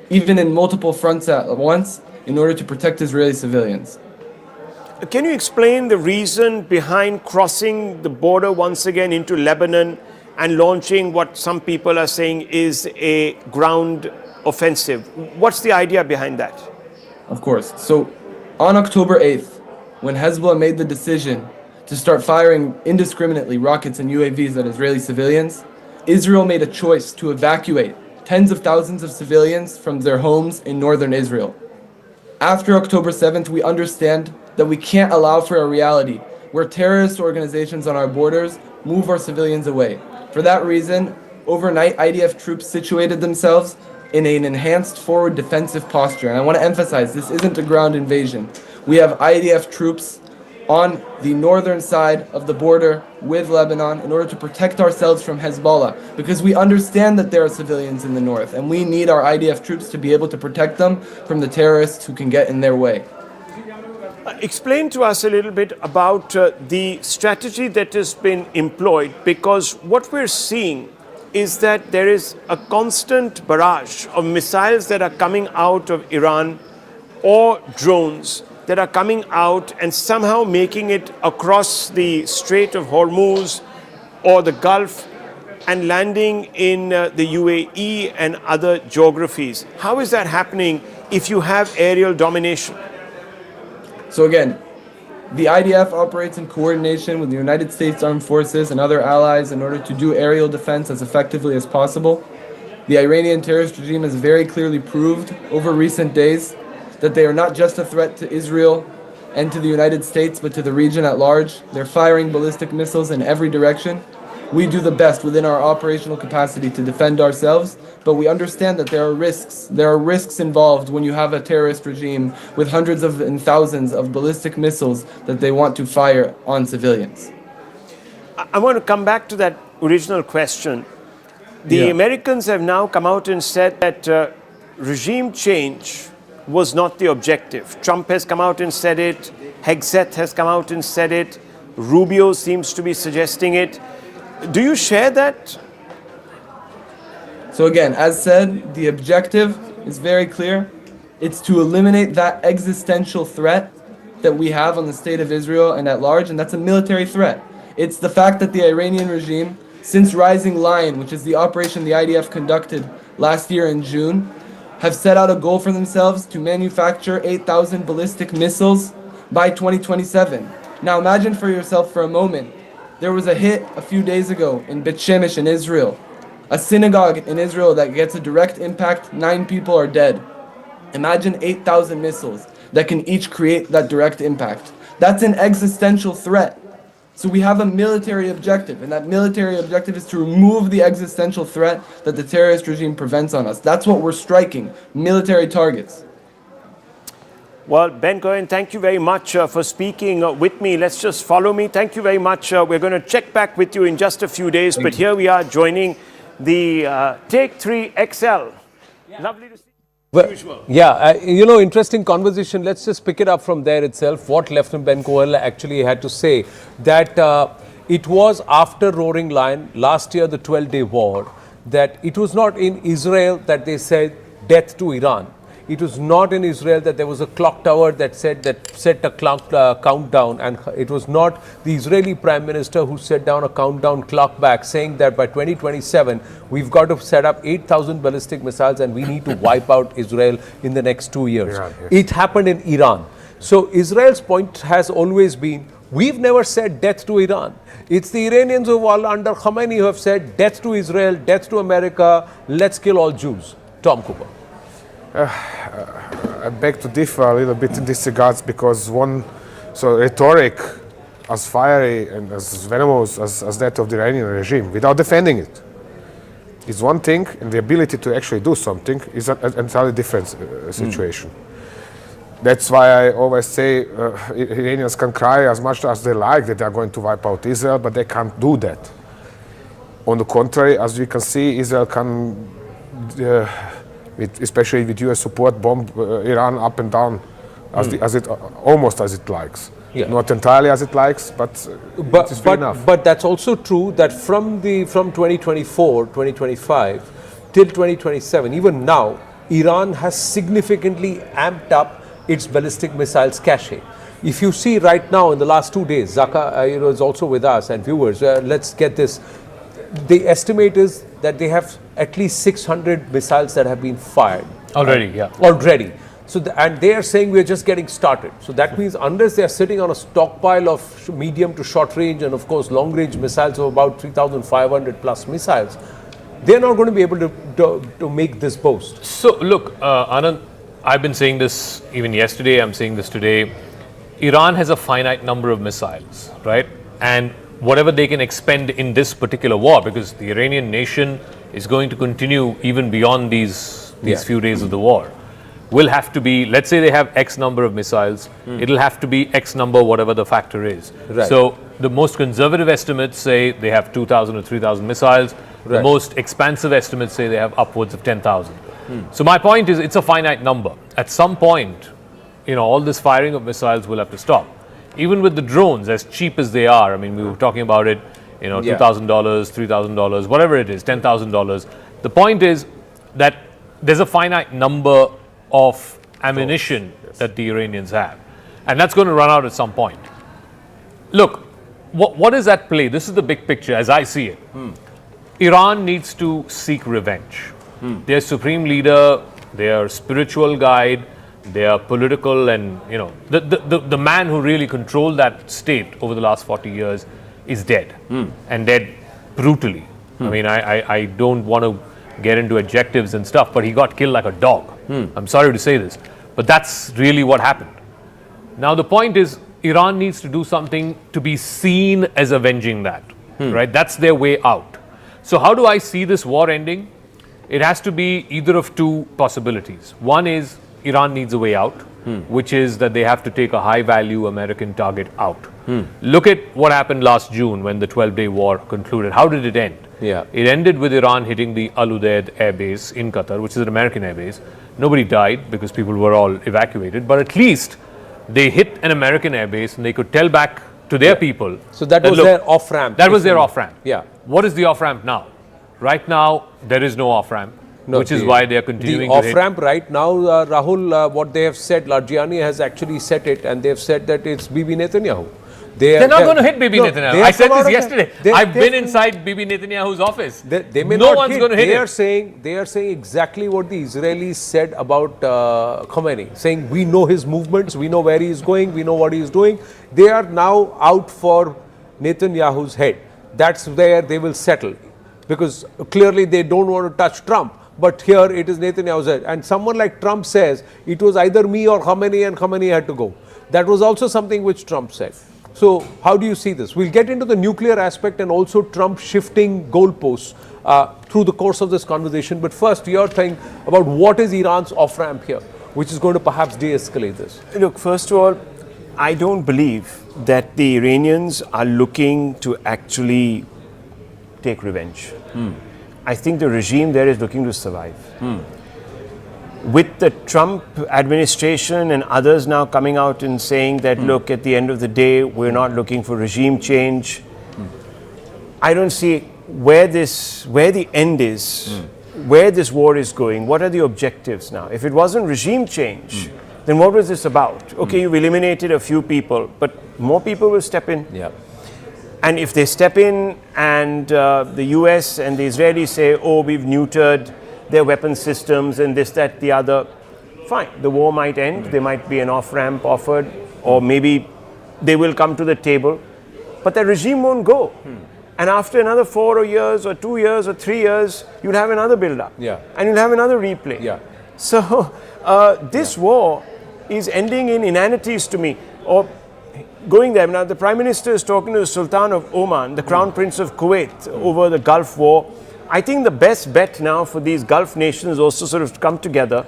even in multiple fronts at once, in order to protect Israeli civilians. Can you explain the reason behind crossing the border once again into Lebanon and launching what some people are saying is a ground offensive? What's the idea behind that? Of course. So on October 8th, when Hezbollah made the decision to start firing indiscriminately rockets and UAVs at Israeli civilians, Israel made a choice to evacuate tens of thousands of civilians from their homes in northern Israel. After October 7th, we understand that we can't allow for a reality where terrorist organizations on our borders move our civilians away. For that reason, overnight IDF troops situated themselves in an enhanced forward defensive posture. And I want to emphasize, this isn't a ground invasion. We have IDF troops on the northern side of the border with Lebanon in order to protect ourselves from Hezbollah, because we understand that there are civilians in the north, and we need our IDF troops to be able to protect them from the terrorists who can get in their way. Explain to us a little bit about the strategy that has been employed, because what we're seeing is that there is a constant barrage of missiles that are coming out of Iran or drones that are coming out and somehow making it across the Strait of Hormuz or the Gulf and landing in the UAE and other geographies. How is that happening if you have aerial domination? So again, The IDF operates in coordination with the United States Armed Forces and other allies in order to do aerial defense as effectively as possible. The Iranian terrorist regime has very clearly proved over recent days that they are not just a threat to Israel and to the United States, but to the region at large. They're firing ballistic missiles in every direction. We do the best within our operational capacity to defend ourselves, but we understand that there are risks. There are risks involved when you have a terrorist regime with hundreds of and thousands of ballistic missiles that they want to fire on civilians. I want to come back to that original question. The Americans have now come out and said that regime change was not the objective. Trump has come out and said it. Hegseth has come out and said it. Rubio seems to be suggesting it. Do you share that? So again, as said, the objective is very clear. It's to eliminate that existential threat that we have on the state of Israel and at large, and that's a military threat. It's the fact that the Iranian regime, since Rising Lion, which is the operation the IDF conducted last year in June, have set out a goal for themselves to manufacture 8,000 ballistic missiles by 2027. Now imagine for yourself for a moment, there was a hit a few days ago in Bet Shemesh in Israel, a synagogue in Israel that gets a direct impact, 9 people are dead. Imagine 8,000 missiles that can each create that direct impact. That's an existential threat. So we have a military objective, and that military objective is to remove the existential threat that the terrorist regime prevents on us. That's what we're striking, military targets. Well, Ben Cohen, thank you very much for speaking with me. Let's just follow me. Thank you very much. We're going to check back with you in just a few days. But here we are joining the Take 3 XL. Lovely to see you. Well, interesting conversation. Let's just pick it up from there itself. What Lieutenant Ben Cohen actually had to say, that it was after Roaring Lion, last year, the 12-day war, that it was not in Israel that they said death to Iran. It was not in Israel that there was a clock tower that set a countdown, and it was not the Israeli Prime Minister who set down a countdown clock back saying that by 2027 we've got to set up 8,000 ballistic missiles and we need to wipe out Israel in the next 2 years. Iran, yes. It happened in Iran. So Israel's point has always been, we've never said death to Iran. It's the Iranians who are under Khomeini who have said death to Israel, death to America, let's kill all Jews. Tom Cooper. I beg to differ a little bit in this regards, because rhetoric as fiery and as venomous as that of the Iranian regime, without defending it, is one thing, and the ability to actually do something is an entirely different situation. That's why I always say Iranians can cry as much as they like that they are going to wipe out Israel, but they can't do that. On the contrary, as we can see, Israel can especially with US support, bomb Iran up and down almost as it likes. Yeah. Not entirely as it likes, but it's fair enough. But that's also true that from 2024, 2025 till 2027, even now, Iran has significantly amped up its ballistic missiles cache. If you see right now in the last 2 days, Zaka is also with us, and viewers, let's get this. The estimate is that they have at least 600 missiles that have been fired. Already. So, and they are saying we are just getting started. So that means unless they are sitting on a stockpile of medium to short range and of course long range missiles of about 3,500 plus missiles, they're not going to be able to make this boast. So look, Anand, I've been saying this even yesterday, I'm saying this today. Iran has a finite number of missiles, right? And whatever they can expend in this particular war, because the Iranian nation is going to continue even beyond these few days of the war, will have to be, let's say they have X number of missiles, it'll have to be X number whatever the factor is. Right. So the most conservative estimates say they have 2,000 or 3,000 missiles. The most expansive estimates say they have upwards of 10,000. So my point is, it's a finite number. At some point, all this firing of missiles will have to stop. Even with the drones, as cheap as they are, I mean, we were talking about it, $2,000, $3,000, whatever it is, $10,000. The point is that there's a finite number of ammunition that the Iranians have. And that's going to run out at some point. Look, what is at play? This is the big picture as I see it. Iran needs to seek revenge. Their supreme leader, their spiritual guide, Their political and, you know, the man who really controlled that state over the last 40 years is dead, and dead brutally. I mean, I don't want to get into adjectives and stuff, but he got killed like a dog. I'm sorry to say this, but that's really what happened. Now, the point is, Iran needs to do something to be seen as avenging that, right? That's their way out. So how do I see this war ending? It has to be either of two possibilities. One is Iran needs a way out, which is that they have to take a high-value American target out. Look at what happened last June when the 12-day war concluded. How did it end? It ended with Iran hitting the Al-Udeid air base in Qatar, which is an American air base. Nobody died because people were all evacuated, but at least they hit an American air base and they could tell back to their people. So that was their off-ramp. That was their off-ramp. Yeah. What is the off-ramp now? Right now, there is no off-ramp, which is why they are continuing the to off-ramp right now, Rahul, what they have said, Largiani has actually said it, and they have said that it's Bibi Netanyahu. They're not going to hit Bibi Netanyahu. I said this yesterday. I've been inside Bibi Netanyahu's office. They may no not one's hit. going to hit him. They are saying exactly what the Israelis said about Khomeini, saying we know his movements, we know where he is going, we know what he is doing. They are now out for Netanyahu's head. That's where they will settle, because clearly they don't want to touch Trump. But here it is Netanyahu's head. And someone like Trump says it was either me or Khomeini, and Khomeini had to go. That was also something which Trump said. So how do you see this? We'll get into the nuclear aspect and also Trump shifting goalposts through the course of this conversation. But first, your thing about what is Iran's off-ramp here, which is going to perhaps de-escalate this. Look, first of all, I don't believe that the Iranians are looking to actually take revenge. I think the regime there is looking to survive. With the Trump administration and others now coming out and saying that, look, at the end of the day, we're not looking for regime change. I don't see where the end is, where this war is going. What are the objectives now? If it wasn't regime change, then what was this about? Okay, you've eliminated a few people, but more people will step in. And if they step in and the US and the Israelis say, oh, we've neutered their weapon systems and this, that, the other, fine. The war might end. There might be an off-ramp offered, or maybe they will come to the table, but the regime won't go. And after another 4 years or 2 years or 3 years, you'll have another build-up. And you'll have another replay. So this war is ending in inanities to me, or going there. Now, the Prime Minister is talking to the Sultan of Oman, the Crown Prince of Kuwait, over the Gulf War. I think the best bet now for these Gulf nations also sort of come together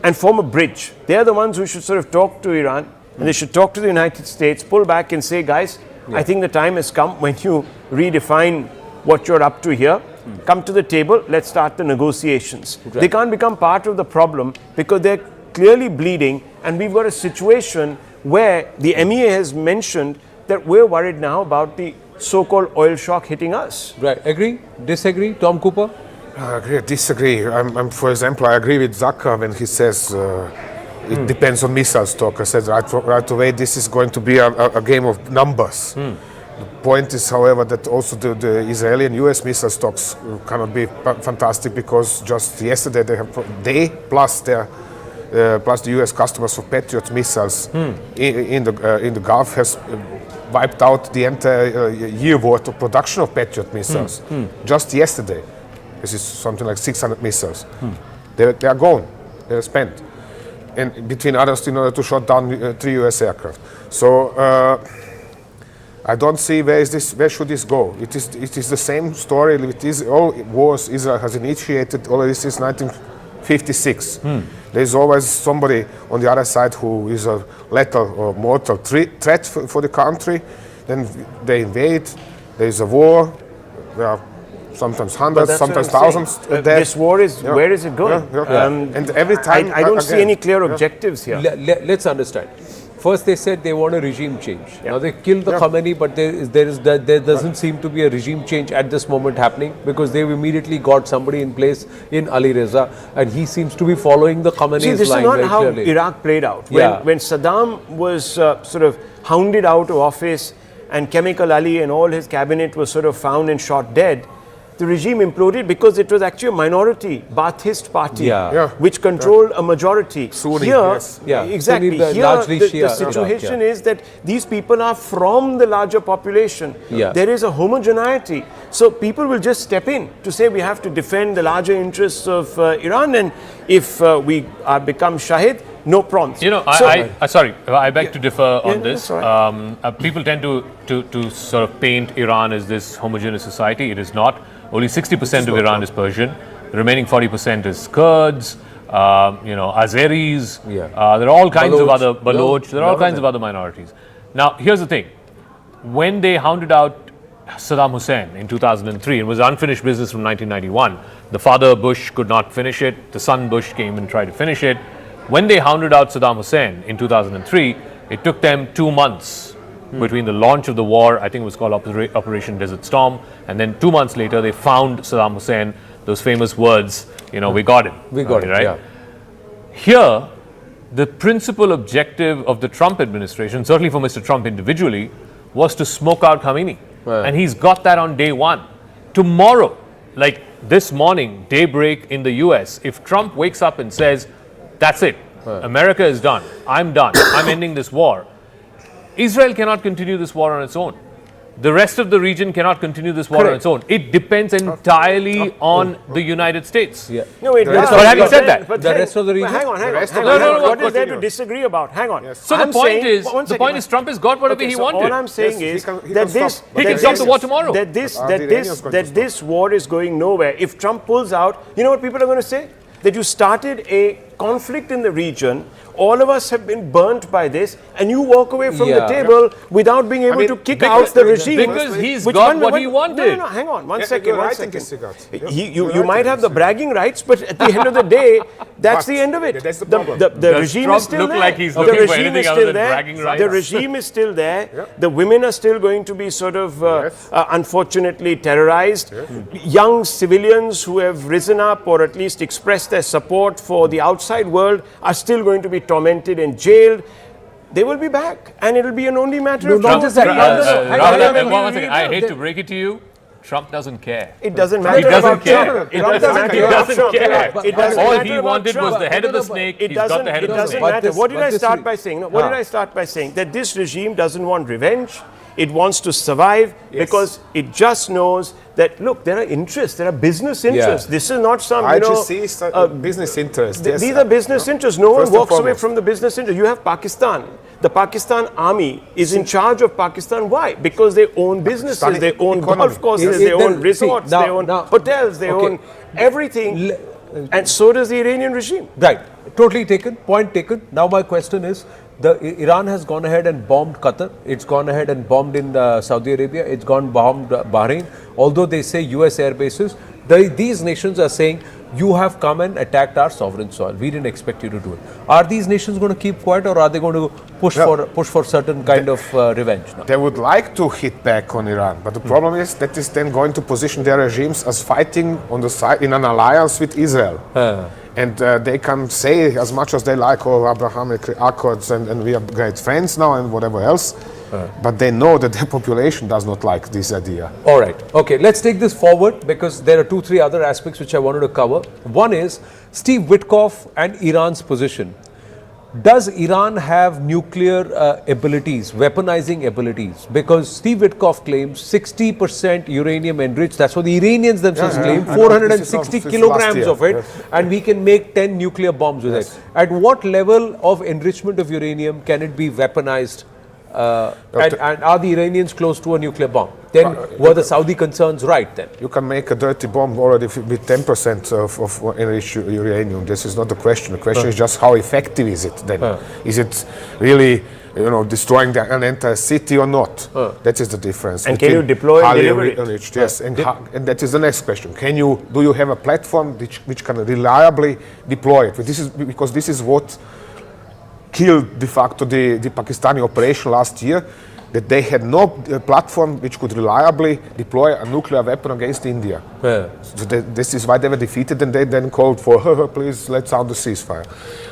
and form a bridge. They're the ones who should sort of talk to Iran, and they should talk to the United States, pull back and say, guys, I think the time has come when you redefine what you're up to here. Come to the table, let's start the negotiations. They can't become part of the problem because they're clearly bleeding, and we've got a situation where the MEA has mentioned that we're worried now about the so-called oil shock hitting us. Right. Agree? Disagree? Tom Cooper? I agree, disagree. For example, I agree with Zaka when he says it depends on missile stock. I said right away this is going to be a game of numbers. The point is, however, that also the Israeli and US missile stocks cannot be fantastic, because just yesterday they plus the US customers for Patriot missiles in the Gulf has wiped out the entire year worth of production of Patriot missiles. Just yesterday, this is something like 600 missiles. They are gone. They are spent, and between others, in order to shut down 3 US aircraft. So I don't see where should this go. It is the same story with all wars Israel has initiated already since 1956. There's always somebody on the other side who is a lethal or mortal threat for the country. Then they invade. There is a war. There are sometimes hundreds, sometimes thousands. This war is, where is it going? And every time, I don't see any clear objectives here. Let's understand. First, they said they want a regime change. Now they killed the Khomeini, but there doesn't seem to be a regime change at this moment happening, because they've immediately got somebody in place in Ali Reza, and he seems to be following the Khomeini's line. This is not how clearly. Iraq played out. When Saddam was sort of hounded out of office, and Chemical Ali and all his cabinet was sort of found and shot dead, the regime imploded because it was actually a minority Baathist party which controlled a majority. Sunni, Here, yes. exactly. Sunni, Here, largely the Shia situation Iraq, is that these people are from the larger population. There is a homogeneity. So people will just step in to say we have to defend the larger interests of Iran, and if we become Shahid, no problems. You know, I beg to differ on this. People tend to sort of paint Iran as this homogeneous society. It is not. Only 60% of Iran is Persian. The remaining 40% is Kurds, Azeris. There are all kinds of other Baloch. There are all kinds of other minorities. Now, here's the thing. When they hounded out Saddam Hussein in 2003, it was unfinished business from 1991. The father Bush could not finish it. The son Bush came and tried to finish it. When they hounded out Saddam Hussein in 2003, it took them 2 months between the launch of the war, I think it was called Operation Desert Storm, and then 2 months later they found Saddam Hussein, those famous words, we got him. We got it, right? Here, the principal objective of the Trump administration, certainly for Mr. Trump individually, was to smoke out Khamenei. And he's got that on day one. Tomorrow, like this morning, daybreak in the US, if Trump wakes up and says, that's it, America is done, I'm done, I'm ending this war, Israel cannot continue this war on its own. The rest of the region cannot continue this war on its own. It depends entirely on the United States. No, it does. But having said that, the rest of the region. Hang on. What is there to disagree about? Hang on. So the point is, Trump has got whatever he wanted. All I'm saying is that he can stop the war tomorrow. That this war is going nowhere. If Trump pulls out, you know what people are going to say? That you started a conflict in the region. All of us have been burnt by this, and you walk away from the table without being able to kick out the regime. Because he's got what he wanted. No, hang on. One second. You might have the bragging rights, but at the end of the day, that's the end of it. The regime is still there. Like he's looking for anything other than bragging rights? The regime is still there. The women are still going to be sort of, unfortunately, terrorized. Young civilians who have risen up or at least expressed their support for the outside world are still going to be tormented and jailed. They will be back, and it will be an only matter of time. I hate to break it to you. Trump doesn't care. It doesn't matter. He doesn't care. It doesn't care. All he wanted was the head of the snake. He's got the head of the snake. It doesn't matter. What did I start by saying? What did I start by saying? That this regime doesn't want revenge. It wants to survive because it just knows that, look, there are interests, there are business interests. This is not some, business interests. Yes. These are business interests. No one walks away from the business interest. You have Pakistan. The Pakistan army is in charge of Pakistan. Why? Because they own businesses, they own golf courses, they own resorts, they own hotels, they own everything. And so does the Iranian regime. Right. Totally taken. Point taken. Now my question is, Iran has gone ahead and bombed Qatar. It's gone ahead and bombed in Saudi Arabia. It's bombed Bahrain. Although they say US air bases, these nations are saying, you have come and attacked our sovereign soil. We didn't expect you to do it. Are these nations going to keep quiet, or are they going to push for certain kind of revenge now? They would like to hit back on Iran, but the problem is that is then going to position their regimes as fighting on the side in an alliance with Israel. And they can say as much as they like, Abrahamic Accords and we are great friends now and whatever else. But they know that their population does not like this idea. All right. Okay, let's take this forward because there are 2-3 other aspects which I wanted to cover. One is Steve Witkoff and Iran's position. Does Iran have nuclear abilities, weaponizing abilities? Because Steve Witkoff claims 60% uranium enriched. That's what the Iranians themselves claim. 460 kilograms of it. And we can make 10 nuclear bombs with it. At what level of enrichment of uranium can it be weaponized? And are the Iranians close to a nuclear bomb? Then were the Saudi concerns right then? You can make a dirty bomb already with 10% of enriched uranium. This is not the question. The question is just how effective is it then? Is it really destroying an entire city or not? That is the difference. And can you deploy and deliver it? Yes, and that is the next question. Do you have a platform which can reliably deploy it? Because this is what killed de facto the Pakistani operation last year. that they had no platform which could reliably deploy a nuclear weapon against India. Yeah. So this is why they were defeated, and they then called for, please, let's sound the ceasefire.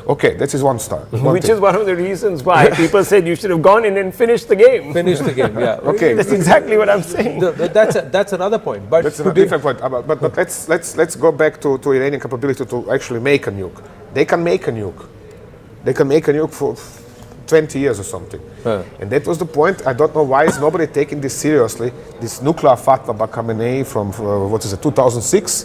Okay, this is one style. Which is one of the reasons why people said you should have gone in and finished the game. Finish the game, yeah. Okay. That's exactly what I'm saying. That's another point. But that's a different point. But let's go back to Iranian capability to actually make a nuke. They can make a nuke. They can make a nuke for 20 years or something. And that was the point. I don't know why is nobody taking this seriously. This nuclear fatwa by Khamenei from 2006.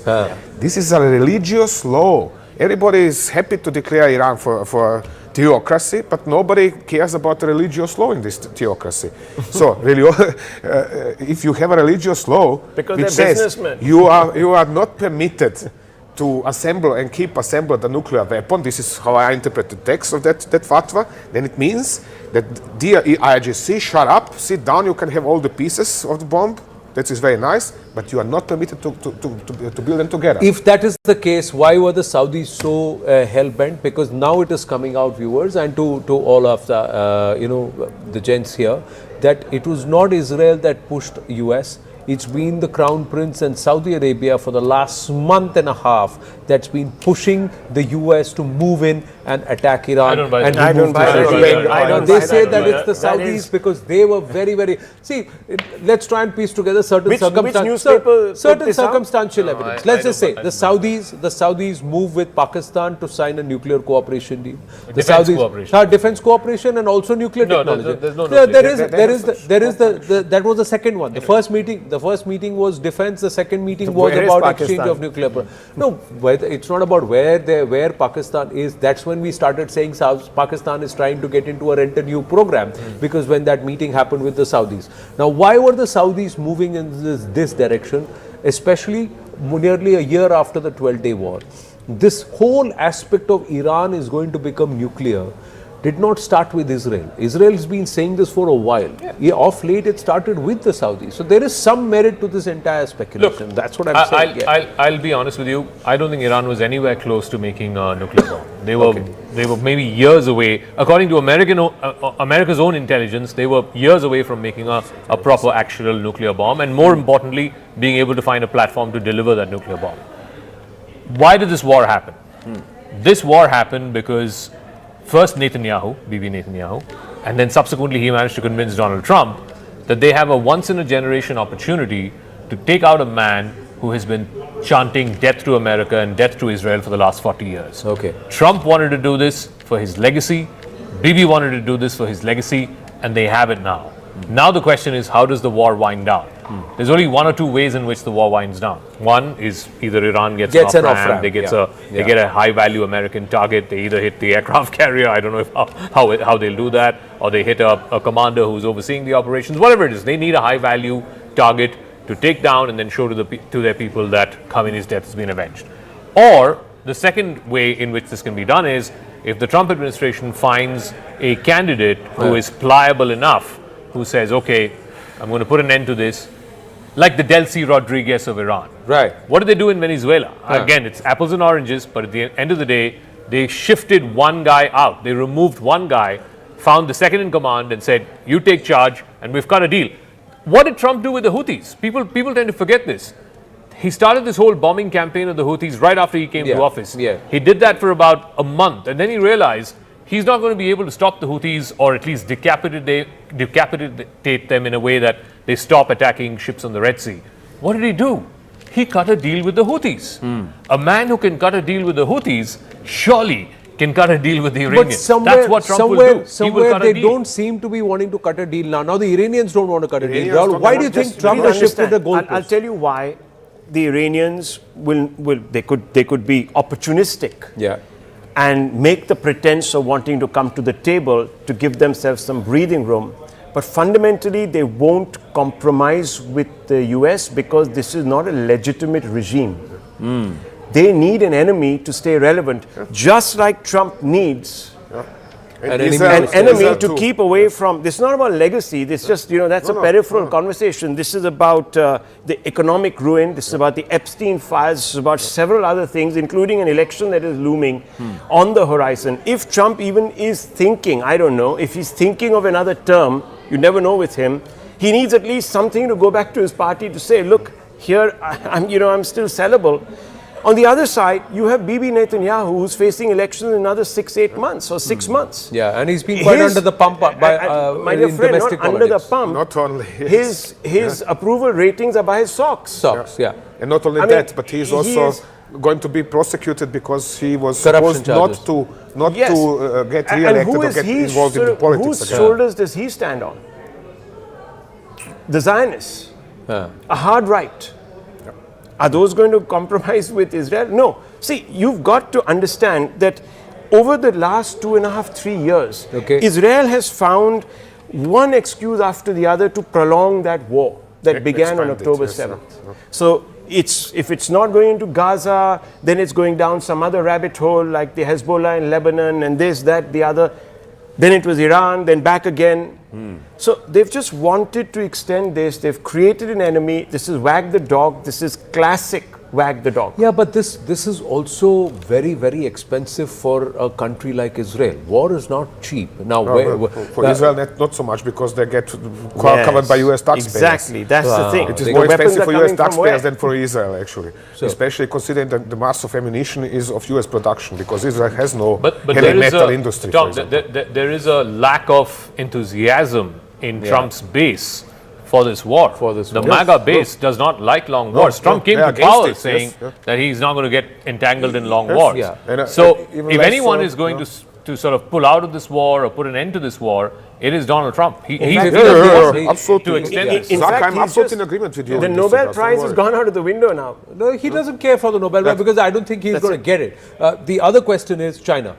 This is a religious law. Everybody is happy to declare Iran for theocracy, but nobody cares about the religious law in this theocracy. So, really, if you have a religious law because which says you are not permitted to assemble and keep assembled a nuclear weapon, this is how I interpret the text of that fatwa, then it means that dear IRGC, shut up, sit down, you can have all the pieces of the bomb, that is very nice, but you are not permitted to build them together. If that is the case, why were the Saudis so hell-bent? Because now it is coming out, viewers, and to all of the, the gents here, that it was not Israel that pushed US. It's been the Crown Prince and Saudi Arabia for the last month and a half that's been pushing the US to move in and attack Iran. I don't buy that. I don't buy that. They say that it's the That Saudis because they were very, very... See, let's try and piece together certain Which circumstantial evidence. Let's just say the Saudis move with Pakistan to sign a nuclear cooperation deal. Defense cooperation and also nuclear technology. There's no that was the second one. The first meeting was defense. The second meeting was about exchange of nuclear. No, it's not about where Pakistan is. That's when we started saying Pakistan is trying to get into a rent-a-nuke program because when that meeting happened with the Saudis. Now, why were the Saudis moving in this direction, especially nearly a year after the 12-day war? This whole aspect of Iran is going to become nuclear did not start with Israel. Israel has been saying this for a while. Of late, it started with the Saudis. So there is some merit to this entire speculation. Look, that's what I'm saying. I'll be honest with you. I don't think Iran was anywhere close to making a nuclear bomb. They were maybe years away. According to America's own intelligence, they were years away from making a proper actual nuclear bomb, and more importantly, being able to find a platform to deliver that nuclear bomb. Why did this war happen? This war happened because first Bibi Netanyahu, and then subsequently he managed to convince Donald Trump that they have a once-in-a-generation opportunity to take out a man who has been chanting death to America and death to Israel for the last 40 years. Okay. Trump wanted to do this for his legacy, Bibi wanted to do this for his legacy, and they have it now. Now the question is, how does the war wind down? There's only one or two ways in which the war winds down. One is either Iran gets an off-ramp, they get a high-value American target, they either hit the aircraft carrier, I don't know how they'll do that, or they hit a commander who's overseeing the operations, whatever it is. They need a high-value target to take down and then show to their people that Khamenei's death has been avenged. Or the second way in which this can be done is if the Trump administration finds a candidate who is pliable enough, who says, okay, I'm going to put an end to this, like the Delcy Rodriguez of Iran. Right. What did they do in Venezuela? Again, it's apples and oranges, but at the end of the day, they shifted one guy out. They removed one guy, found the second in command and said, you take charge and we've got a deal. What did Trump do with the Houthis? People tend to forget this. He started this whole bombing campaign of the Houthis right after he came to office. He did that for about a month and then he realized he's not going to be able to stop the Houthis or at least decapitate them in a way that they stop attacking ships on the Red Sea. What did he do? He cut a deal with the Houthis. A man who can cut a deal with the Houthis surely can cut a deal with the Iranians. That's what Trump will do. Somewhere they don't seem to be wanting to cut a deal now. Now the Iranians don't want to cut a deal. Why do you think Trump has shifted the goalpost? I'll tell you why the Iranians they could be opportunistic. And make the pretense of wanting to come to the table to give themselves some breathing room. But fundamentally, they won't compromise with the US because this is not a legitimate regime. They need an enemy to stay relevant, just like Trump needs an enemy to keep away from. This is not about legacy. This is just, that's a peripheral conversation. This is about the economic ruin. This is about the Epstein files. This is about several other things, including an election that is looming on the horizon. If Trump even is thinking, I don't know, if he's thinking of another term, You never know with him. He needs at least something to go back to his party to say, look, here I'm still sellable. On the other side, you have Bibi Netanyahu, who's facing elections in another 6-8 months or 6 months. Yeah, and he's been quite under the pump by my dear friend, not under the pump. Not only his approval ratings are by his socks. And not only that, but he's also going to be prosecuted because he was supposed not to get re-elected or get involved in politics. Whose shoulders does he stand on? The Zionists, a hard right. Are those going to compromise with Israel? No. See, you've got to understand that over the last 2.5, 3 years, Israel has found one excuse after the other to prolong that war that began on October 7th. So if it's not going into Gaza, then it's going down some other rabbit hole like the Hezbollah in Lebanon and this, that, the other. Then it was Iran, then back again. So they've just wanted to extend this. They've created an enemy. This is wag the dog. This is classic wag the dog. Yeah, but this is also very, very expensive for a country like Israel. War is not cheap. Now, for Israel, not so much because they get covered by US taxpayers. Exactly, that's the thing. It is more expensive for US taxpayers than for Israel, actually. Especially considering that the mass of ammunition is of US production, because Israel has no heavy metal industry. Tom, there is a lack of enthusiasm in Trump's base for this war. The MAGA base does not like long wars. Trump came to power saying that he's not going to get entangled in long wars. So if anyone is going to sort of pull out of this war or put an end to this war, it is Donald Trump. He absolutely to extend this. In fact, I'm absolutely in agreement with you. The Nobel Prize has gone out of the window now. No, he doesn't care for the Nobel Prize because I don't think he's going to get it. The other question is China.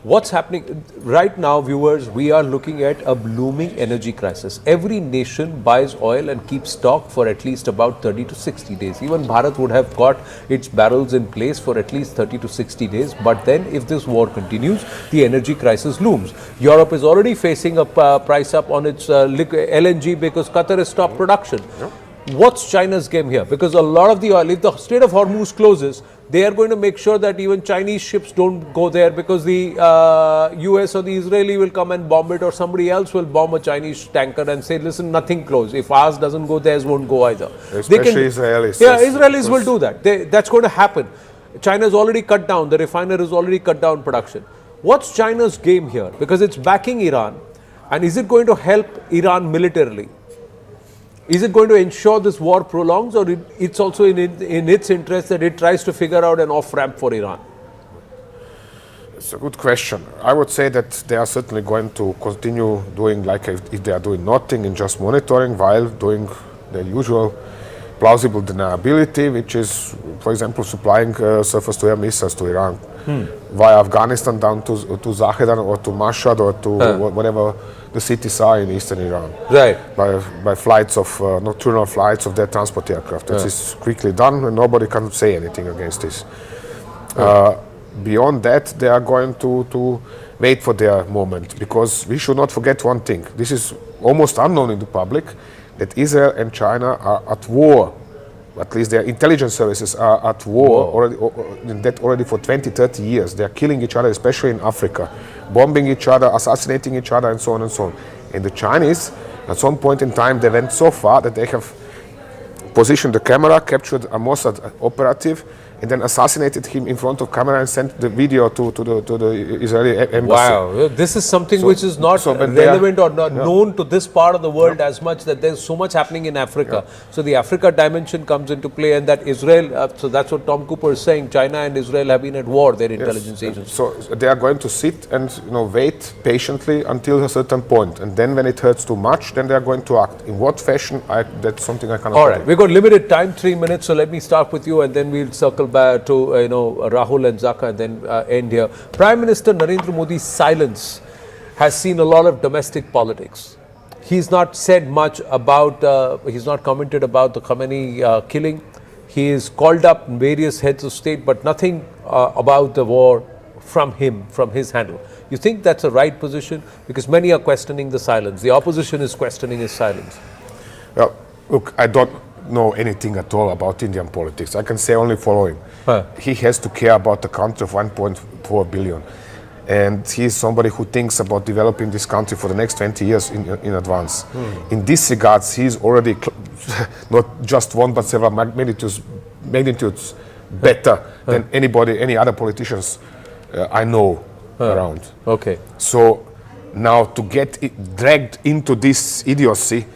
What's happening right now, viewers? We are looking at a blooming energy crisis. Every nation buys oil and keeps stock for at least about 30 to 60 days. Even Bharat would have got its barrels in place for at least 30 to 60 days. But then if this war continues, the energy crisis looms. Europe is already facing a price up on its LNG because Qatar has stopped production. What's China's game here? Because a lot of the oil, if the Strait of Hormuz closes, they are going to make sure that even Chinese ships don't go there because the US or the Israeli will come and bomb it, or somebody else will bomb a Chinese tanker and say, listen, nothing closed. If ours doesn't go, theirs won't go either. Especially Israelis. Yeah, Israelis will do that. That's going to happen. China has already cut down, the refiner has already cut down production. What's China's game here? Because it's backing Iran. And is it going to help Iran militarily? Is it going to ensure this war prolongs, or it's also in its interest that it tries to figure out an off-ramp for Iran? It's a good question. I would say that they are certainly going to continue doing like if they are doing nothing and just monitoring while doing the usual plausible deniability, which is, for example, supplying surface-to-air missiles to Iran via Afghanistan down to Zahedan or to Mashhad or to whatever the cities are in eastern Iran. Right. By flights of nocturnal flights of their transport aircraft. This is quickly done and nobody can say anything against this. Beyond that, they are going to wait for their moment, because we should not forget one thing. This is almost unknown in the public, that Israel and China are at war. At least their intelligence services are at war already for 20, 30 years. They are killing each other, especially in Africa, bombing each other, assassinating each other, and so on and so on. And the Chinese, at some point in time, they went so far that they have positioned the camera, captured a Mossad operative, and then assassinated him in front of camera and sent the video to the Israeli embassy. Wow, this is something which is not relevant or not known to this part of the world as much, that there's so much happening in Africa. So the Africa dimension comes into play, and that Israel, so that's what Tom Cooper is saying, China and Israel have been at war, their intelligence agencies. So they are going to sit and wait patiently until a certain point, and then when it hurts too much, then they are going to act. In what fashion, that's something I cannot predict. We've got limited time, 3 minutes, so let me start with you and then we'll circle back to Rahul and Zaka and then end here. Prime Minister Narendra Modi's silence has seen a lot of domestic politics. He's not said much about, he's not commented about the Khamenei killing. He has called up various heads of state, but nothing about the war from him, from his handle. You think that's a right position? Because many are questioning the silence. The opposition is questioning his silence. Well, look, I don't know anything at all about Indian politics. I can say only following. He has to care about the country of 1.4 billion. And he is somebody who thinks about developing this country for the next 20 years in advance. In this regards, he is already not just one, but several magnitudes better than any other politicians I know around. Okay. So now to get dragged into this idiocy,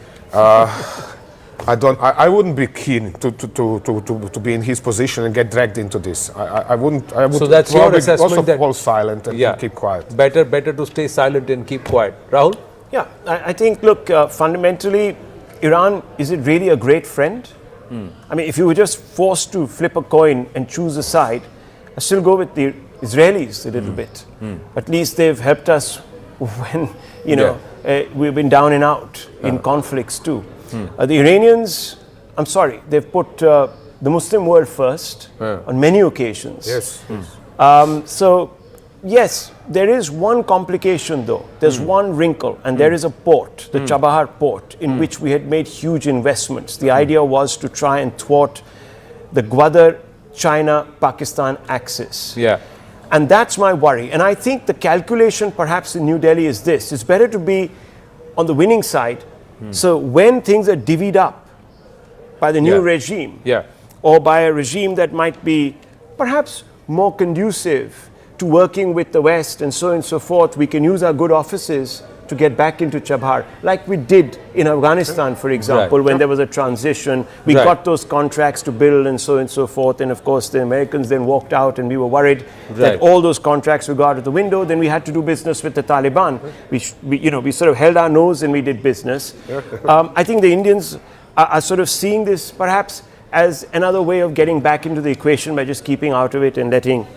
I wouldn't be keen to be in his position and get dragged into this. I wouldn't. So that's your assessment also that fall silent and keep quiet. Better to stay silent and keep quiet. Rahul? Yeah, I think, look, fundamentally, Iran, is it really a great friend? I mean, if you were just forced to flip a coin and choose a side, I still go with the Israelis a little bit. At least they've helped us when, we've been down and out in conflicts too. The Iranians, I'm sorry, they've put the Muslim world first on many occasions. Yes. So, yes, there is one complication though. There's one wrinkle, and there is a port, the Chabahar port, in which we had made huge investments. The idea was to try and thwart the Gwadar China-Pakistan axis. Yeah. And that's my worry. And I think the calculation perhaps in New Delhi is this. It's better to be on the winning side. So when things are divvied up by the new regime, or by a regime that might be perhaps more conducive to working with the West and so on and so forth, we can use our good offices to get back into Chabahar, like we did in Afghanistan, for example, when there was a transition. We got those contracts to build and so on and so forth. And of course, the Americans then walked out, and we were worried that all those contracts would go out of the window. Then we had to do business with the Taliban. We sort of held our nose and we did business. I think the Indians are sort of seeing this perhaps as another way of getting back into the equation by just keeping out of it and letting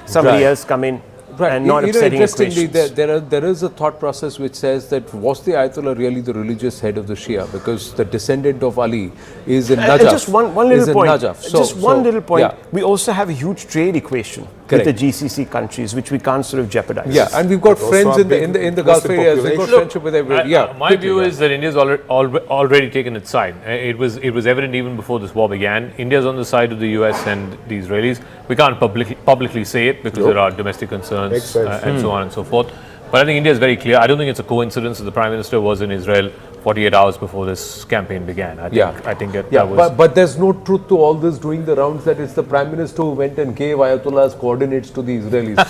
somebody else come in. And not upsetting interestingly, there is a thought process which says that was the Ayatollah really the religious head of the Shia, because the descendant of Ali is in Najaf. Just one little point. Just one little point. Yeah. We also have a huge trade equation with the GCC countries, which we can't sort of jeopardize. Yeah, and we've got friends in the Gulf areas. We've got friendship with everybody. My view is that India's already taken its side. It was evident even before this war began. India's on the side of the US and the Israelis. We can't publicly say it because there are domestic concerns and so on and so forth. But I think India is very clear. I don't think it's a coincidence that the Prime Minister was in Israel 48 hours before this campaign began. I think that was... But there's no truth to all this doing the rounds that it's the Prime Minister who went and gave Ayatollah's coordinates to the Israelis.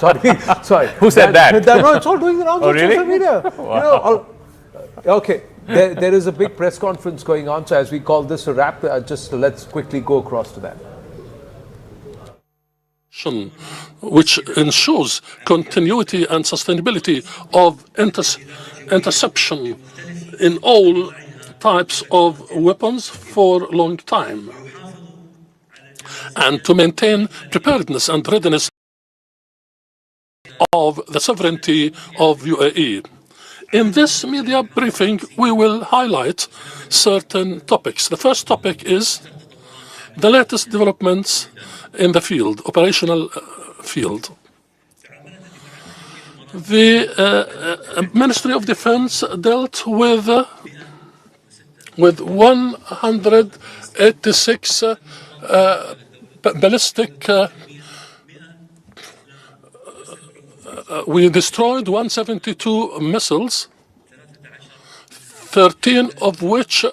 Sorry. Who said that? No, it's all doing the rounds on really? social media. Wow. Okay. There is a big press conference going on. So as we call this a wrap, let's quickly go across to that. Which ensures continuity and sustainability of interception in all types of weapons for a long time, and to maintain preparedness and readiness of the sovereignty of UAE. In this media briefing, we will highlight certain topics. The first topic is the latest developments in the field, operational field. The Ministry of Defense dealt with 186 ballistic. We destroyed 172 missiles, 13 of which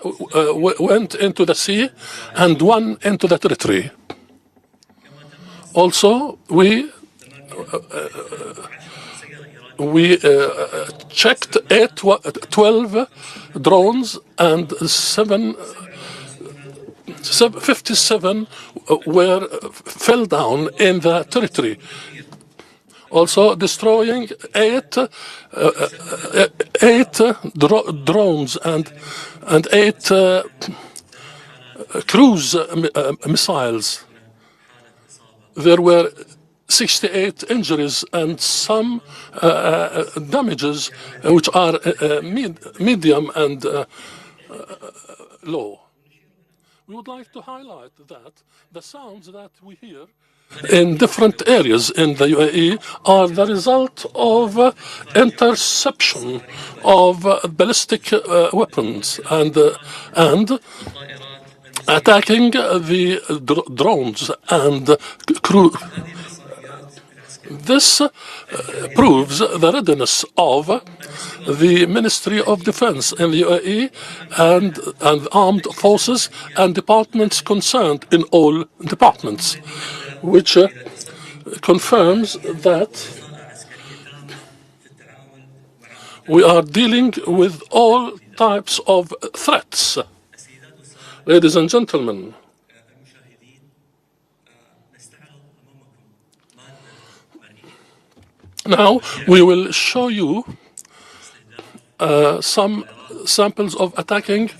went into the sea and 1 into the territory. Also, we checked 12 drones and 57 fell down in the territory. Also destroying 8 drones and 8 cruise missiles. There were 68 injuries and some damages which are medium and low. We would like to highlight that the sounds that we hear in different areas in the UAE are the result of interception of ballistic weapons and attacking the drones and This proves the readiness of the Ministry of Defense in the UAE and armed forces and departments concerned in all departments, which confirms that we are dealing with all types of threats. Ladies and gentlemen, now we will show you some samples of attacking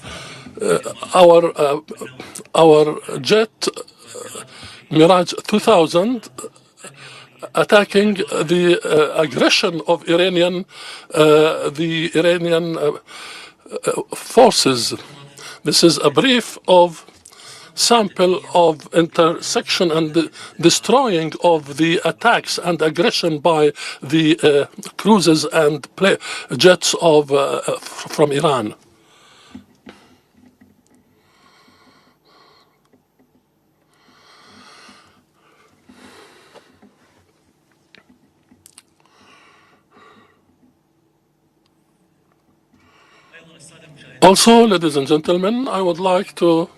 our jet Mirage 2000, attacking the aggression of the Iranian forces. This is a brief of sample of intersection and destroying of the attacks and aggression by the cruisers and jets from Iran. Also, ladies and gentlemen, I would like to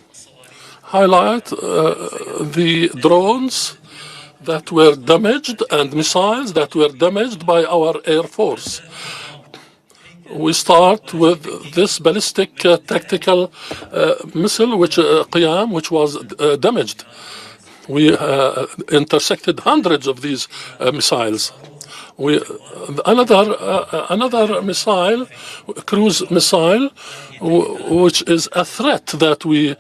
highlight the drones that were damaged and missiles that were damaged by our Air Force. We start with this ballistic tactical missile, Qiyam, which was damaged. We intersected hundreds of these missiles. Another missile, cruise missile, which is a threat that we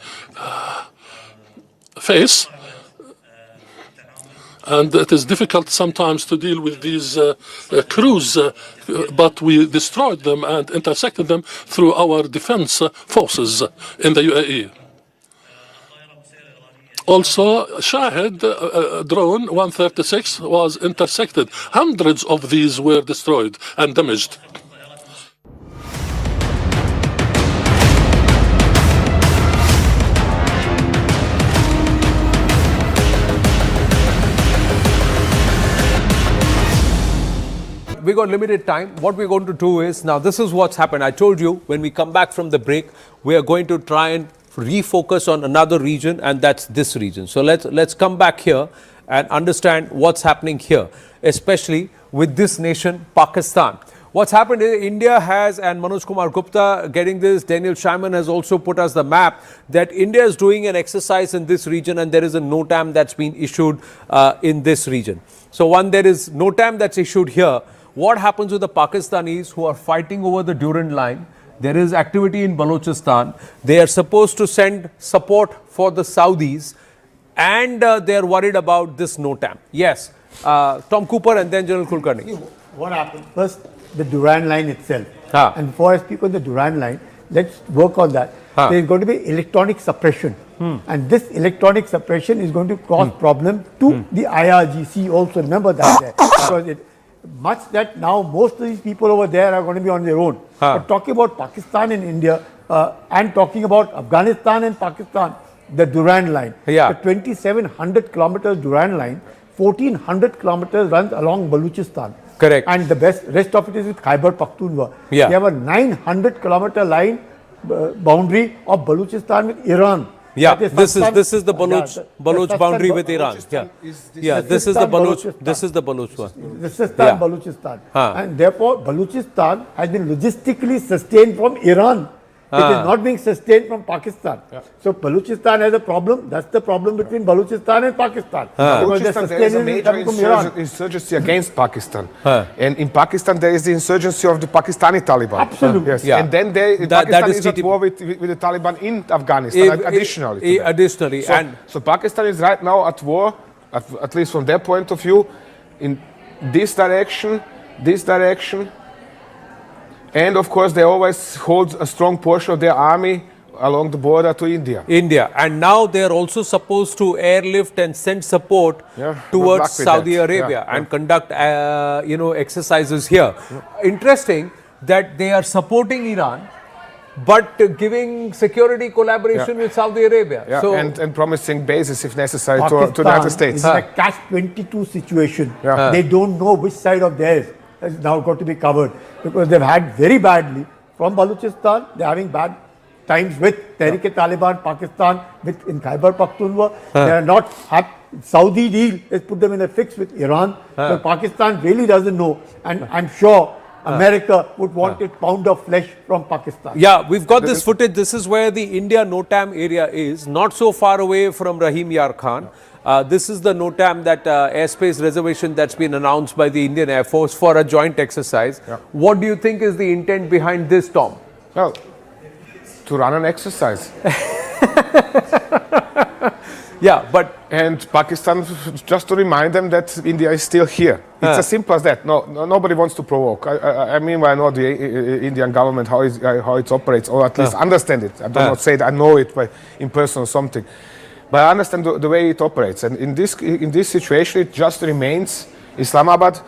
face, and it is difficult sometimes to deal with these crews, but we destroyed them and intersected them through our defense forces in the UAE. Also, Shahid drone 136 was intersected. Hundreds of these were destroyed and damaged. We got limited time. What we're going to do is, now this is what's happened. I told you when we come back from the break, we are going to try and refocus on another region, and that's this region. So let's come back here and understand what's happening here, especially with this nation, Pakistan. What's happened is India has, and Manoj Kumar Gupta getting this, Daniel Scheinman has also put us the map, that India is doing an exercise in this region, and there is a NOTAM that's been issued in this region. So there is NOTAM that's issued here. What happens with the Pakistanis who are fighting over the Durand line? There is activity in Balochistan. They are supposed to send support for the Saudis, and they are worried about this NOTAM. Yes, Tom Cooper and then General Kulkarni. What happened? First, the Durand line itself. And before I speak on the Durand line, let's work on that. There is going to be electronic suppression. And this electronic suppression is going to cause problem to the IRGC also. Remember that. Because much that now most of these people over there are going to be on their own. But talking about Pakistan and India and talking about Afghanistan and Pakistan, the Durand line, the 2,700 kilometers Durand line, 1,400 kilometers runs along Balochistan. Correct. And the rest of it is with Khyber Pakhtunkhwa. We have a 900 kilometer line boundary of Balochistan with Iran. Yeah, this is the Baloch boundary with Iran. This is the Baloch one. This is Balochistan. And therefore, Balochistan has been logistically sustained from Iran. It is not being sustained from Pakistan. So Balochistan has a problem. That's the problem between Balochistan and Pakistan. Balochistan, there is a major insurgency against Pakistan. And in Pakistan, there is the insurgency of the Pakistani Taliban. Absolutely. Yes. And then Pakistan is at war with the Taliban in Afghanistan, additionally. So Pakistan is right now at war, at least from their point of view, in this direction, and of course, they always hold a strong portion of their army along the border to India. And now they are also supposed to airlift and send support towards Saudi Arabia and conduct, exercises here. Interesting that they are supporting Iran but giving security collaboration with Saudi Arabia. Yeah, So, and promising bases if necessary to the Pakistan United States. is in a catch-22 situation. Yeah. They don't know which side of theirs has now got to be covered because they've had very badly from Balochistan. They're having bad times with Tehrik-e-Taliban, Pakistan, with in Khyber Pakhtunkhwa. They are not happy. Saudi deal has put them in a fix with Iran. So Pakistan really doesn't know, and I'm sure America would want a pound of flesh from Pakistan. yeah, we've got this footage. This is where the India NOTAM area is, not so far away from Rahim Yar Khan. This is the NOTAM, that airspace reservation that's been announced by the Indian Air Force for a joint exercise. What do you think is the intent behind this, Tom? Well, to run an exercise. Yeah, but and Pakistan, just to remind them that India is still here. It's as simple as that. Nobody wants to provoke. I mean, I know the Indian government how it operates, or at least understand it. I do not say that I know it in person or something, but I understand the way it operates. And in this situation, it just remains Islamabad.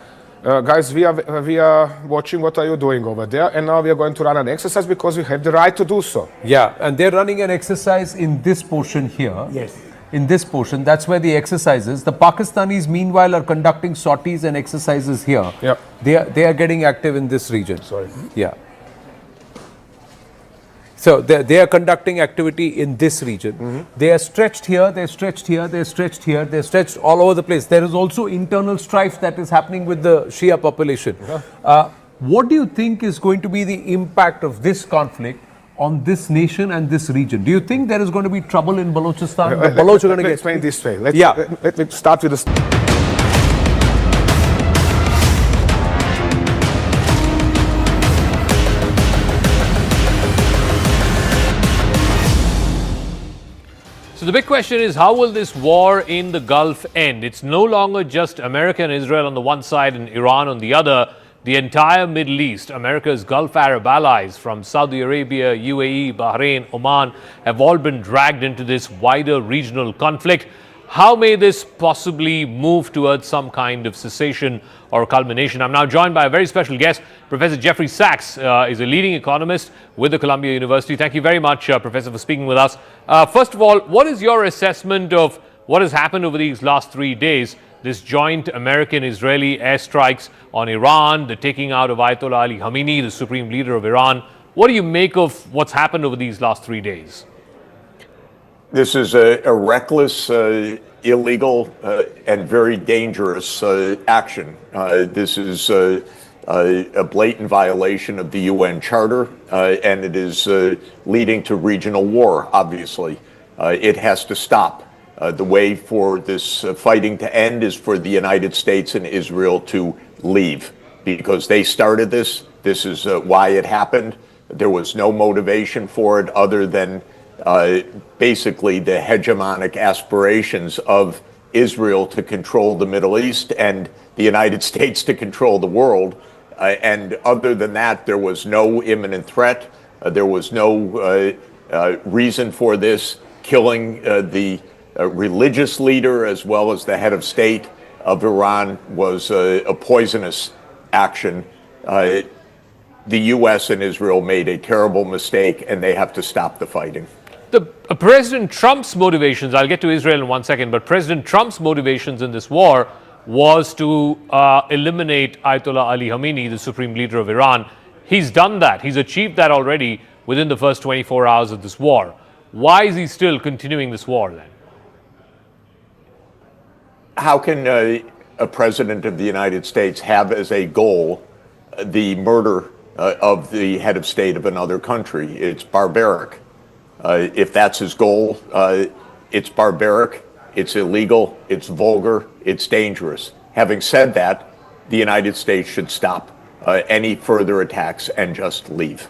Guys, we are watching what are you doing over there, and now we are going to run an exercise because we have the right to do so. yeah, and they're running an exercise in this portion here. Yes. In this portion, that's where the exercise is. The Pakistanis, meanwhile, are conducting sorties and exercises here. Yeah. They are getting active in this region. Sorry. Yeah. So they are conducting activity in this region. They are stretched here, they're stretched here, they're stretched here, they're stretched all over the place. There is also internal strife that is happening with the Shia population. What do you think is going to be the impact of this conflict on this nation and this region? Do you think there is going to be trouble in Balochistan? The Baloch are going to get... Explain this way. Let me start with the... So the big question is, how will this war in the Gulf end? It's no longer just America and Israel on the one side and Iran on the other. The entire Middle East, America's Gulf Arab allies from Saudi Arabia, UAE, Bahrain, Oman have all been dragged into this wider regional conflict. How may this possibly move towards some kind of cessation or culmination? I'm now joined by a very special guest. Professor Jeffrey Sachs is a leading economist with the Columbia University. Thank you very much, Professor, for speaking with us. First of all, what is your assessment of what has happened over these last 3 days? This joint American-Israeli airstrikes on Iran, the taking out of Ayatollah Ali Khamenei, the supreme leader of Iran. What do you make of what's happened over these last 3 days? This is a reckless, illegal, and very dangerous action. This is a blatant violation of the UN Charter, and it is leading to regional war, obviously. It has to stop. The way for this fighting to end is for the United States and Israel to leave, because they started this. This is why it happened. There was no motivation for it other than basically the hegemonic aspirations of Israel to control the Middle East and the United States to control the world. And other than that, there was no imminent threat. There was no reason for this. Killing the religious leader as well as the head of state of Iran was a poisonous action. The U.S. and Israel made a terrible mistake, and they have to stop the fighting. President Trump's motivations, I'll get to Israel in 1 second, but President Trump's motivations in this war was to eliminate Ayatollah Ali Khamenei, the supreme leader of Iran. He's done that. He's achieved that already within the first 24 hours of this war. Why is he still continuing this war then? How can a president of the United States have as a goal the murder of the head of state of another country? It's barbaric. If that's his goal, it's barbaric, it's illegal, it's vulgar, it's dangerous. Having said that, the United States should stop any further attacks and just leave.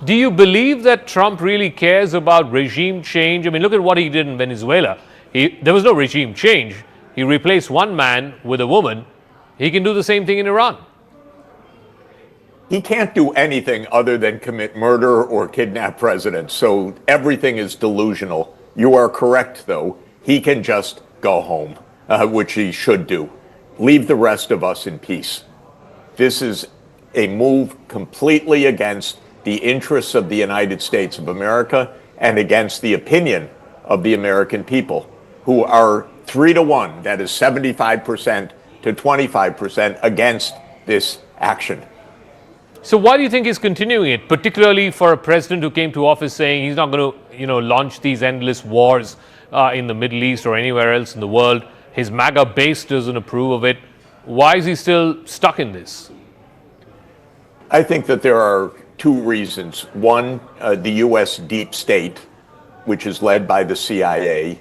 Do you believe that Trump really cares about regime change? I mean, look at what he did in Venezuela. There was no regime change. He replaced one man with a woman. He can do the same thing in Iran. He can't do anything other than commit murder or kidnap presidents, so everything is delusional. You are correct, though. He can just go home, which he should do. Leave the rest of us in peace. This is a move completely against the interests of the United States of America and against the opinion of the American people, who are 3-1, that is 75% to 25% against this action. So why do you think he's continuing it, particularly for a president who came to office saying he's not going to, launch these endless wars in the Middle East or anywhere else in the world? His MAGA base doesn't approve of it. Why is he still stuck in this? I think that there are two reasons. One, the U.S. deep state, which is led by the CIA,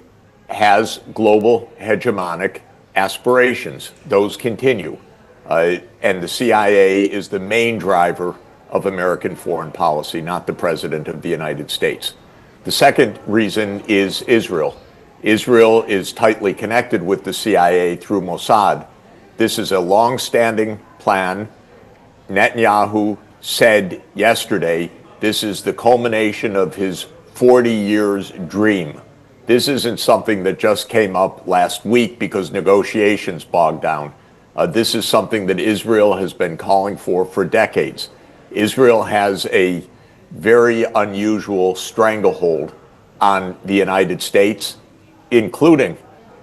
has global hegemonic aspirations. Those continue. And the CIA is the main driver of American foreign policy, not the President of the United States. The second reason is Israel. Israel is tightly connected with the CIA through Mossad. This is a long-standing plan. Netanyahu said yesterday, this is the culmination of his 40 years dream. This isn't something that just came up last week because negotiations bogged down. This is something that Israel has been calling for decades. Israel has a very unusual stranglehold on the United States, including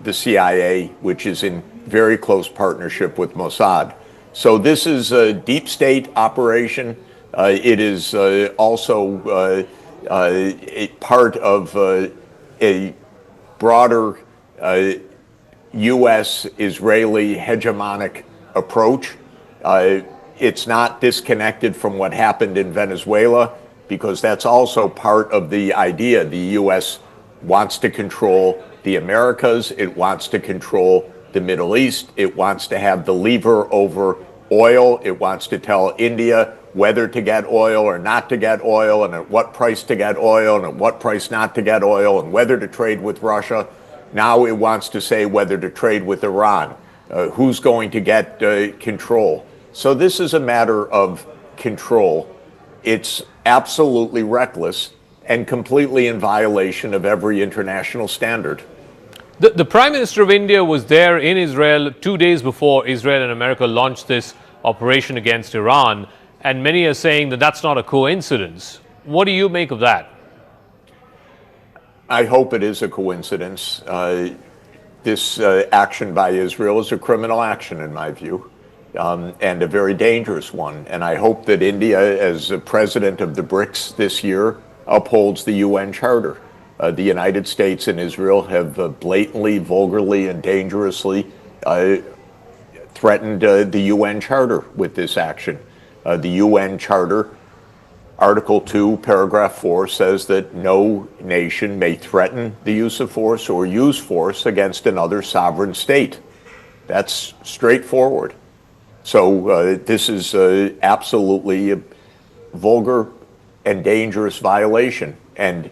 the CIA, which is in very close partnership with Mossad. So this is a deep state operation. It is also a part of a broader U.S.-Israeli hegemonic approach. It's not disconnected from what happened in Venezuela, because that's also part of the idea. The U.S. wants to control the Americas. It wants to control the Middle East. It wants to have the lever over oil. It wants to tell India whether to get oil or not to get oil, and at what price to get oil, and at what price not to get oil, and whether to trade with Russia. Now it wants to say whether to trade with Iran. Who's going to get control? So this is a matter of control. It's absolutely reckless and completely in violation of every international standard. The Prime Minister of India was there in Israel 2 days before Israel and America launched this operation against Iran, and many are saying that that's not a coincidence. What do you make of that? I hope it is a coincidence. This action by Israel is a criminal action, in my view, and a very dangerous one. And I hope that India, as a president of the BRICS this year, upholds the UN Charter. The United States and Israel have blatantly, vulgarly, and dangerously threatened the UN Charter with this action. The UN Charter, Article 2, Paragraph 4, says that no nation may threaten the use of force or use force against another sovereign state. That's straightforward. So this is absolutely a vulgar and dangerous violation. And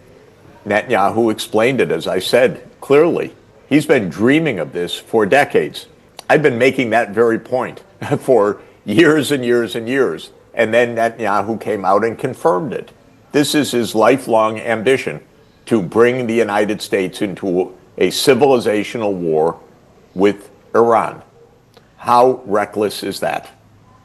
Netanyahu explained it, as I said, clearly. He's been dreaming of this for decades. I've been making that very point for years and years and years. And then Netanyahu came out and confirmed it. This is his lifelong ambition, to bring the United States into a civilizational war with Iran. How reckless is that?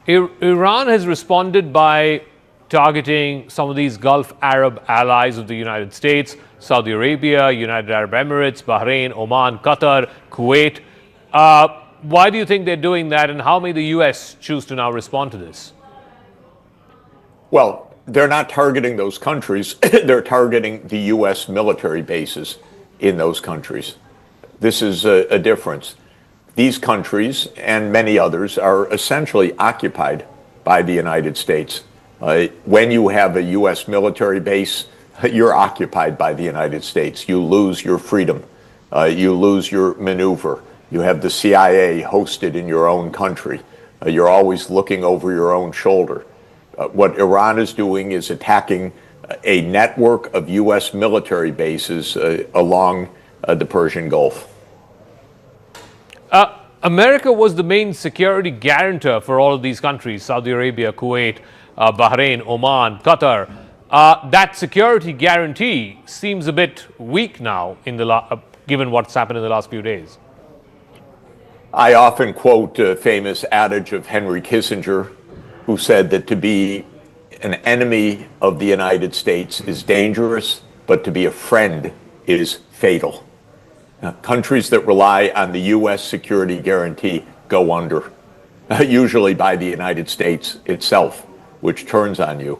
Iran has responded by targeting some of these Gulf Arab allies of the United States, Saudi Arabia, United Arab Emirates, Bahrain, Oman, Qatar, Kuwait. Why do you think they're doing that, and how may the U.S. choose to now respond to this? Well, they're not targeting those countries. They're targeting the U.S. military bases in those countries. This is a difference. These countries and many others are essentially occupied by the United States. When you have a U.S. military base, you're occupied by the United States. You lose your freedom. You lose your maneuver. You have the CIA hosted in your own country. You're always looking over your own shoulder. What Iran is doing is attacking a network of U.S. military bases along the Persian Gulf. America was the main security guarantor for all of these countries, Saudi Arabia, Kuwait, Bahrain, Oman, Qatar. That security guarantee seems a bit weak now, given what's happened in the last few days. I often quote a famous adage of Henry Kissinger, who said that to be an enemy of the United States is dangerous, but to be a friend is fatal. Countries that rely on the U.S. security guarantee go under, usually by the United States itself, which turns on you.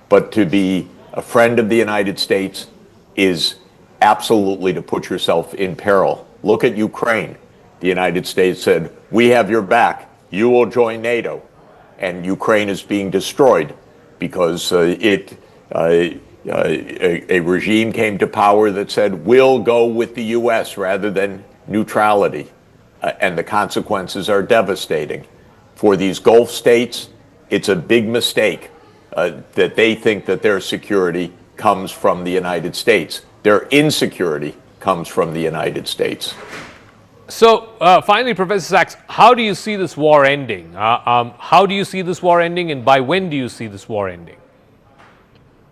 But to be a friend of the United States is absolutely to put yourself in peril. Look at Ukraine. The United States said, we have your back. You will join NATO. And Ukraine is being destroyed because a regime came to power that said, we'll go with the U.S. rather than neutrality. And the consequences are devastating. For these Gulf states, it's a big mistake that they think that their security comes from the United States. Their insecurity comes from the United States. So, finally, Professor Sachs, how do you see this war ending? How do you see this war ending, and by when do you see this war ending?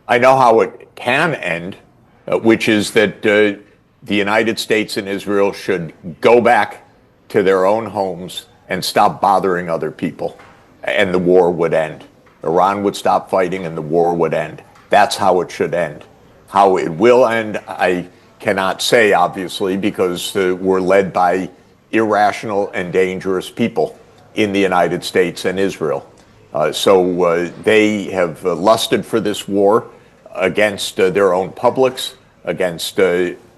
I know how it can end, which is that the United States and Israel should go back to their own homes and stop bothering other people, and the war would end. Iran would stop fighting and the war would end. That's how it should end. How it will end, I cannot say, obviously, because we're led by irrational and dangerous people in the United States and Israel. So they have lusted for this war against their own publics, against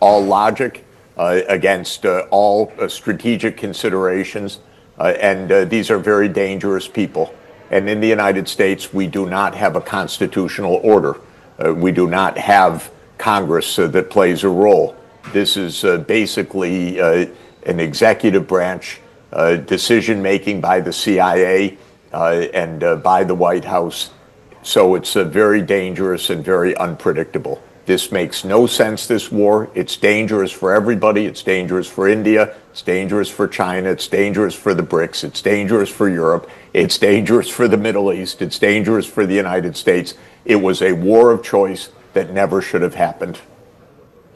all logic, against all strategic considerations. And these are very dangerous people. And in the United States, we do not have a constitutional order. We do not have Congress that plays a role. This is basically an executive branch decision-making by the CIA and by the White House. So it's very dangerous and very unpredictable. This makes no sense, this war. It's dangerous for everybody. It's dangerous for India. It's dangerous for China. It's dangerous for the BRICS. It's dangerous for Europe. It's dangerous for the Middle East. It's dangerous for the United States. It was a war of choice that never should have happened.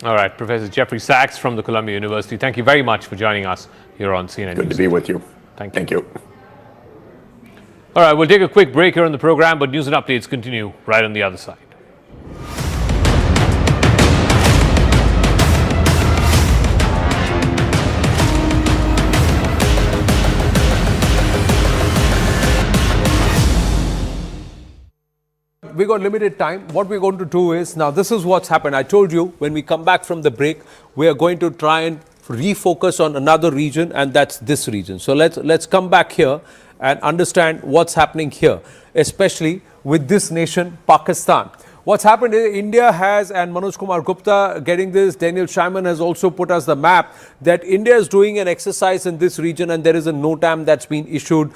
All right, Professor Jeffrey Sachs from the Columbia University, thank you very much for joining us here on CNN Good News. to be with you. Thank you. All right, we'll take a quick break here on the program, but news and updates continue right on the other side. We got limited time. What we're going to do is, now this is what's happened. I told you when we come back from the break, we are going to try and refocus on another region, and that's this region. So let's come back here and understand what's happening here, especially with this nation, Pakistan. What's happened is India has, and Manoj Kumar Gupta getting this, Daniel Scheinman has also put us the map that India is doing an exercise in this region, and there is a NOTAM that's been issued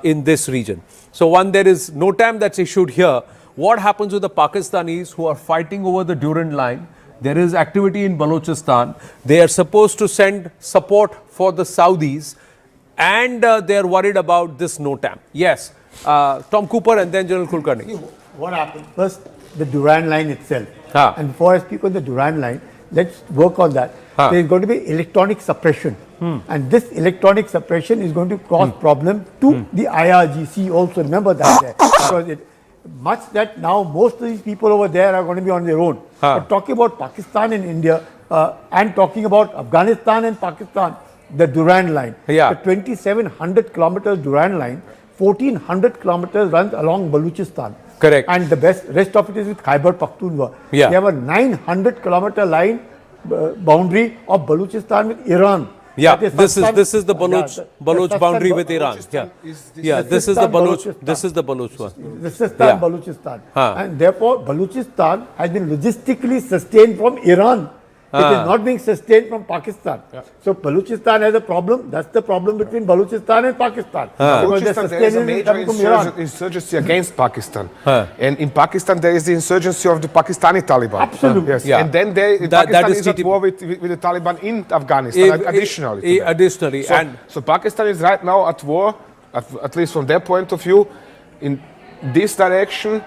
in this region. So one, there is NOTAM that's issued here. What happens with the Pakistanis who are fighting over the Durand line? There is activity in Balochistan. They are supposed to send support for the Saudis, and they are worried about this NOTAM. Yes, Tom Cooper and then General Kulkarni. What happened? First, the Durand line itself. And before I speak on the Durand line, let's work on that. There is going to be electronic suppression. And this electronic suppression is going to cause problem to the IRGC also. Remember that. Because much that now most of these people over there are going to be on their own. But talking about Pakistan and India and talking about Afghanistan and Pakistan, the Durand line, the 2,700 kilometers Durand line, 1,400 kilometers runs along Balochistan. Correct. And the rest of it is with Khyber Pakhtunkhwa. We have a 900 kilometer line boundary of Balochistan with Iran. Yeah, this is the Baloch boundary with Iran. This is the Baloch one. This is Balochistan. And therefore, Balochistan has been logistically sustained from Iran. It is not being sustained from Pakistan. So Balochistan has a problem. That's the problem between Balochistan and Pakistan. Balochistan, there is a major insurgency against Pakistan. And in Pakistan, there is the insurgency of the Pakistani Taliban. Absolutely. Yes. And then Pakistan is at war with the Taliban in Afghanistan, additionally. So Pakistan is right now at war, at least from their point of view, in this direction.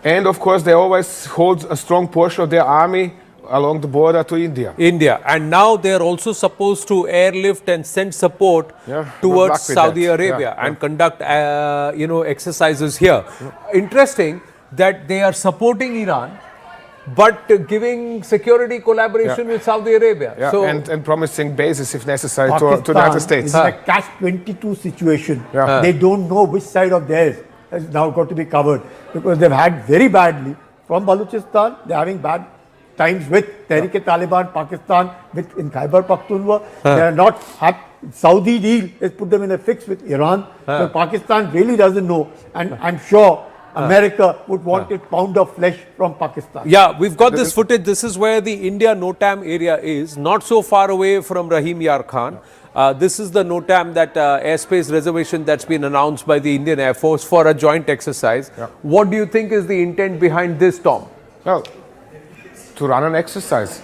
And of course, they always hold a strong portion of their army along the border to India. And now they are also supposed to airlift and send support towards Saudi Arabia and conduct, exercises here. Interesting that they are supporting Iran, but giving security collaboration with Saudi Arabia. So, and promising bases if necessary to the United States. It's a catch-22 situation. They don't know which side of theirs has now got to be covered because they've had very badly from Balochistan. They're having bad times with Tehrik-e-Taliban, Pakistan, in Khyber Pakhtunkhwa. They are not happy. Saudi deal has put them in a fix with Iran. So Pakistan really doesn't know, and I'm sure America would want a pound of flesh from Pakistan. Yeah, we've got this footage. This is where the India NOTAM area is, not so far away from Rahim Yar Khan. This is the NOTAM, that airspace reservation that's been announced by the Indian Air Force for a joint exercise. What do you think is the intent behind this, Tom? Well, to run an exercise.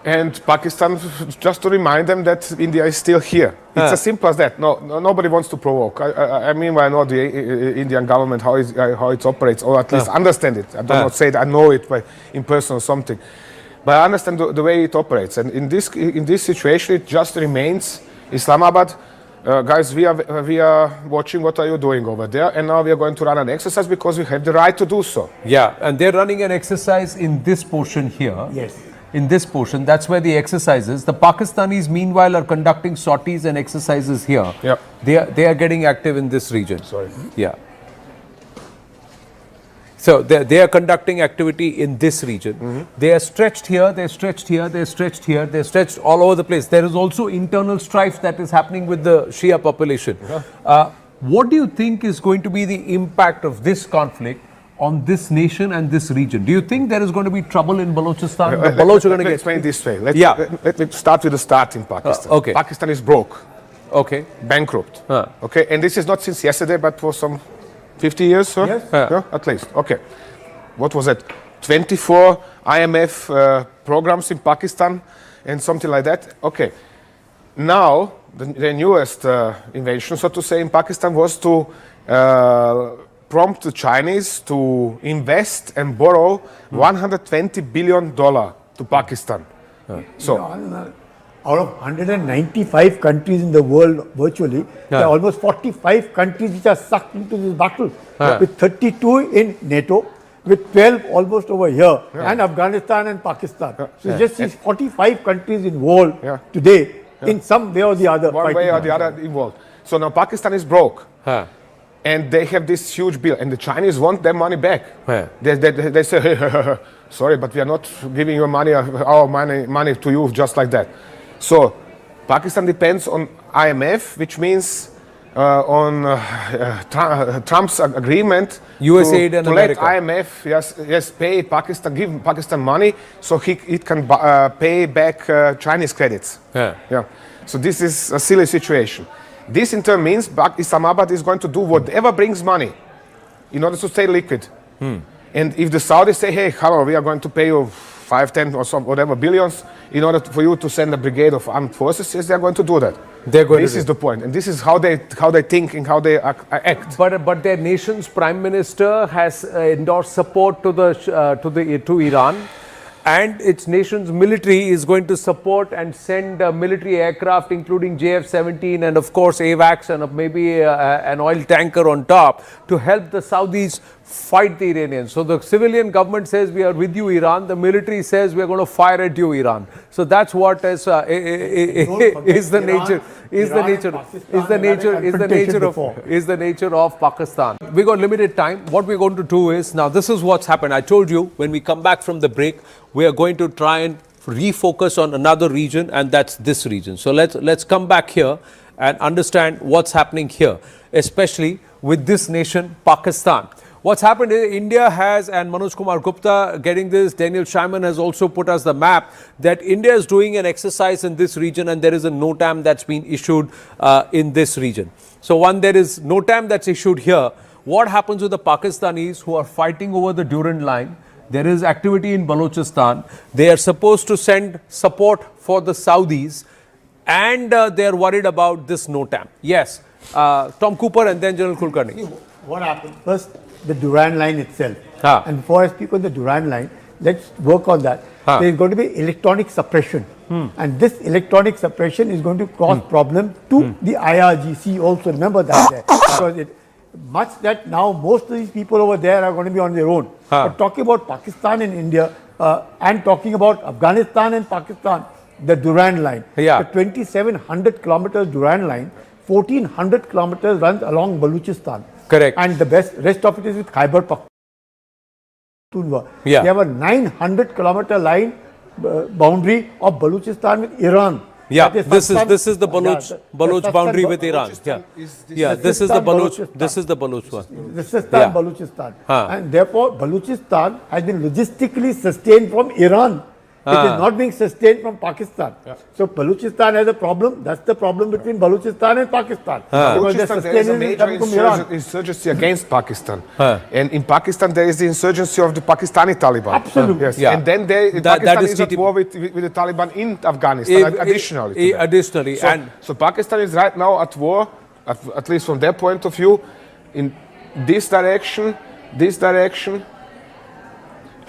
And Pakistan, just to remind them that India is still here. It's as simple as that. Nobody wants to provoke. I mean, I know the Indian government, how it operates, or at least understand it. I do not say that I know it in person or something. But I understand the way it operates. And in this situation, it just remains Islamabad. Guys, we are watching what are you doing over there, and now we are going to run an exercise because we have the right to do so. Yeah, and they're running an exercise in this portion here. Yes. In this portion, that's where the exercise is. The Pakistanis, meanwhile, are conducting sorties and exercises here. Yeah. They are getting active in this region. Yeah. So they are conducting activity in this region. They are stretched here, they're stretched here, they're stretched here, they're stretched all over the place. There is also internal strife that is happening with the Shia population. What do you think is going to be the impact of this conflict on this nation and this region? Do you think there is going to be trouble in Balochistan? The Baloch are going to get... explain this way. Let me start with the start in Pakistan. Okay. Pakistan is broke. Okay. Bankrupt. Okay. And this is not since yesterday, but for some 50 years, sir? Yes. Yeah, at least. Okay. What was it? 24 IMF programs in Pakistan and something like that. Okay. Now, the newest invention, so to say, in Pakistan was to prompt the Chinese to invest and borrow $120 billion to Pakistan. So, out of 195 countries in the world virtually, there are almost 45 countries which are sucked into this battle, with 32 in NATO, with 12 almost over here, and Afghanistan and Pakistan. So just these 45 countries involved today, in some way or the other. One way or the other involved. So now Pakistan is broke. And they have this huge bill, and the Chinese want their money back. They say, hey, sorry, but we are not giving your money, our money to you just like that. So Pakistan depends on IMF, which means on Trump's agreement USAID and to America. let IMF pay Pakistan, give Pakistan money so it can pay back Chinese credits. So this is a silly situation. This in turn means Islamabad is going to do whatever brings money in order to stay liquid. And if the Saudis say, hey, hello, we are going to pay you 5, 10 or some whatever billions in order for you to send a brigade of armed forces, yes, they are going to do that. This is the point, and this is how they think and how they act. But their nation's prime minister has endorsed support to Iran, and its nation's military is going to support and send military aircraft, including JF-17 and of course AWACS and maybe an oil tanker on top, to help the Saudis fight the Iranians. So the civilian government says we are with you, Iran. The military says we are going to fire at you, Iran. So that's what is the nature of Pakistan. We got limited time. What we're going to do is, now this is what's happened. I told you when we come back from the break, we are going to try and refocus on another region, and that's this region. So let's come back here and understand what's happening here, especially with this nation, Pakistan. What's happened is India has, and Manoj Kumar Gupta getting this, Daniel Scheinman has also put us the map, that India is doing an exercise in this region, and there is a NOTAM that's been issued in this region. So there is NOTAM that's issued here. What happens with the Pakistanis who are fighting over the Durand line? There is activity in Balochistan. They are supposed to send support for the Saudis, and they are worried about this NOTAM. Yes, Tom Cooper and then General Kulkarni. what happened? First, the Durand line itself. Ah. And before I speak on the Durand line, let's work on that. Ah. There is going to be electronic suppression. And this electronic suppression is going to cause problem to the IRGC also. Remember that there. Because much that now most of these people over there are going to be on their own. But talking about Pakistan and India and talking about Afghanistan and Pakistan, the Durand line, the 2,700 kilometers Durand line, 1,400 kilometers runs along Balochistan. Correct. And the rest of it is with Khyber Pakhtunkhwa. Yeah. They have a 900 kilometer line boundary of Balochistan with Iran. Yeah, this is the Baloch boundary with Iran. Yeah, this is the Baloch. This is the Baloch one. This is Balochistan, and therefore Balochistan has been logistically sustained from Iran. It is not being sustained from Pakistan. So Balochistan has a problem. That's the problem between Balochistan and Pakistan. Balochistan, there is a major insurgency against Pakistan. And in Pakistan, there is the insurgency of the Pakistani Taliban. Absolutely. Yes. And then Pakistan is at war with the Taliban in Afghanistan, additionally. Additionally. So Pakistan is right now at war, at least from their point of view, in this direction,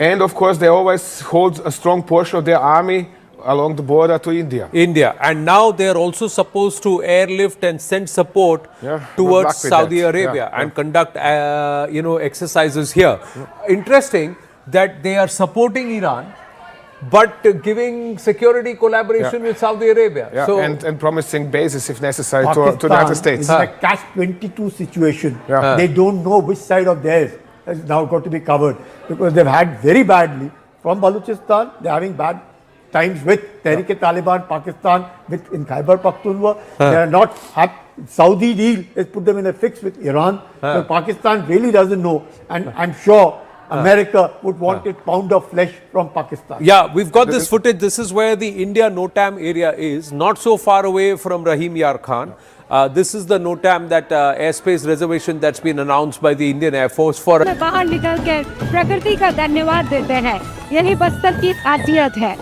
and of course, they always hold a strong portion of their army along the border to India. And now they are also supposed to airlift and send support towards Saudi Arabia and conduct, exercises here. Interesting that they are supporting Iran, but giving security collaboration with Saudi Arabia. So, and promising bases if necessary to the United States. It's a catch-22 situation. They don't know which side of theirs has now got to be covered because they've had very badly from Balochistan. They're having bad times with Tehrik-e-Taliban, Pakistan, in Khyber Pakhtunkhwa. They are not happy. Saudi deal has put them in a fix with Iran. So Pakistan really doesn't know, and I'm sure America would want a pound of flesh from Pakistan. Yeah, we've got this footage. This is where the India NOTAM area is, not so far away from Rahim Yar Khan. This is the NOTAM, that airspace reservation that's been announced by the Indian Air Force for. बाहर निकल के प्रकृति का धन्यवाद देते हैं, यही बस्तर की खासियत है।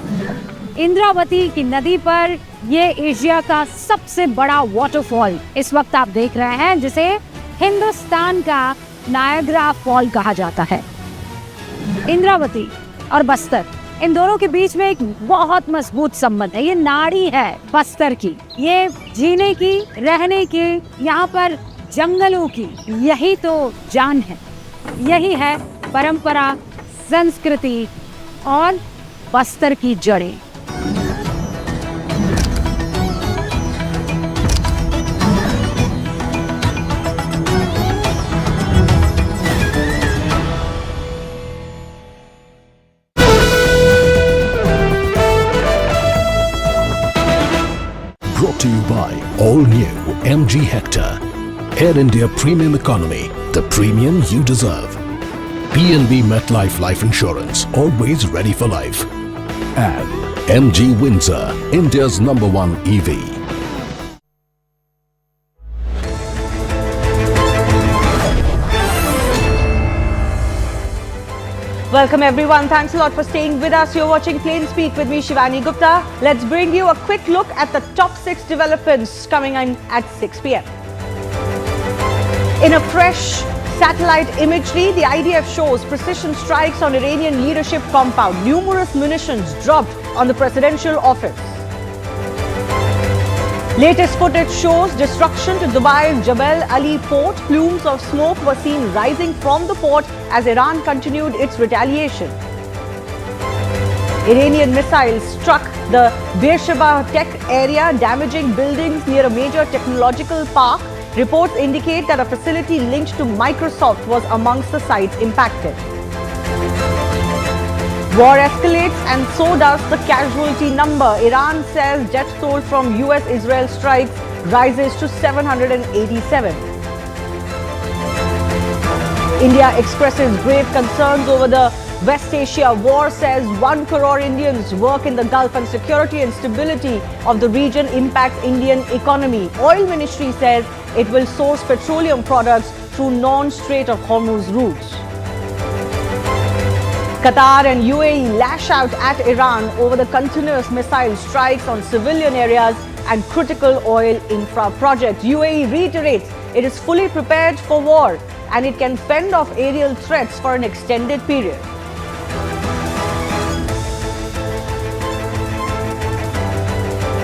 इंद्रावती की नदी पर ये एशिया का सबसे बड़ा वाटरफॉल इस वक्त आप देख रहे हैं, जिसे हिंदुस्तान का नायग्रा फॉल कहा जाता है। इंद्रावती और बस्तर, इन दोनों के बीच में एक बहुत मजबूत संबंध है। ये नाड़ी है बस्तर की, ये जीने की, रहने की, यहाँ पर जंगलों की, यही तो जान है। यही है परंपरा, संस्कृति और बस्तर की जड़ें। Brought to you by all new MG Hector. Air India Premium Economy, the premium you deserve. PNB MetLife Life Insurance, always ready for life. And MG Windsor, India's #1 EV. Welcome everyone. Thanks a lot for staying with us. You're watching Plain Speak with me, Shivani Gupta. Let's bring you a quick look at the top 6 developments coming in at 6 p.m. In a fresh satellite imagery, the IDF shows precision strikes on Iranian leadership compound. Numerous munitions dropped on the presidential office. Latest footage shows destruction to Dubai's Jebel Ali port. Plumes of smoke were seen rising from the port as Iran continued its retaliation. Iranian missiles struck the Beersheba tech area, damaging buildings near a major technological park. Reports indicate that a facility linked to Microsoft was amongst the sites impacted. War escalates and so does the casualty number. Iran says death toll from US-Israel strikes rises to 787. India expresses grave concerns over the West Asia war, says 1 crore Indians work in the Gulf and security and stability of the region impacts Indian economy. Oil Ministry says it will source petroleum products through non-Strait of Hormuz routes. Qatar and UAE lash out at Iran over the continuous missile strikes on civilian areas and critical oil infra projects. UAE reiterates it is fully prepared for war and it can fend off aerial threats for an extended period.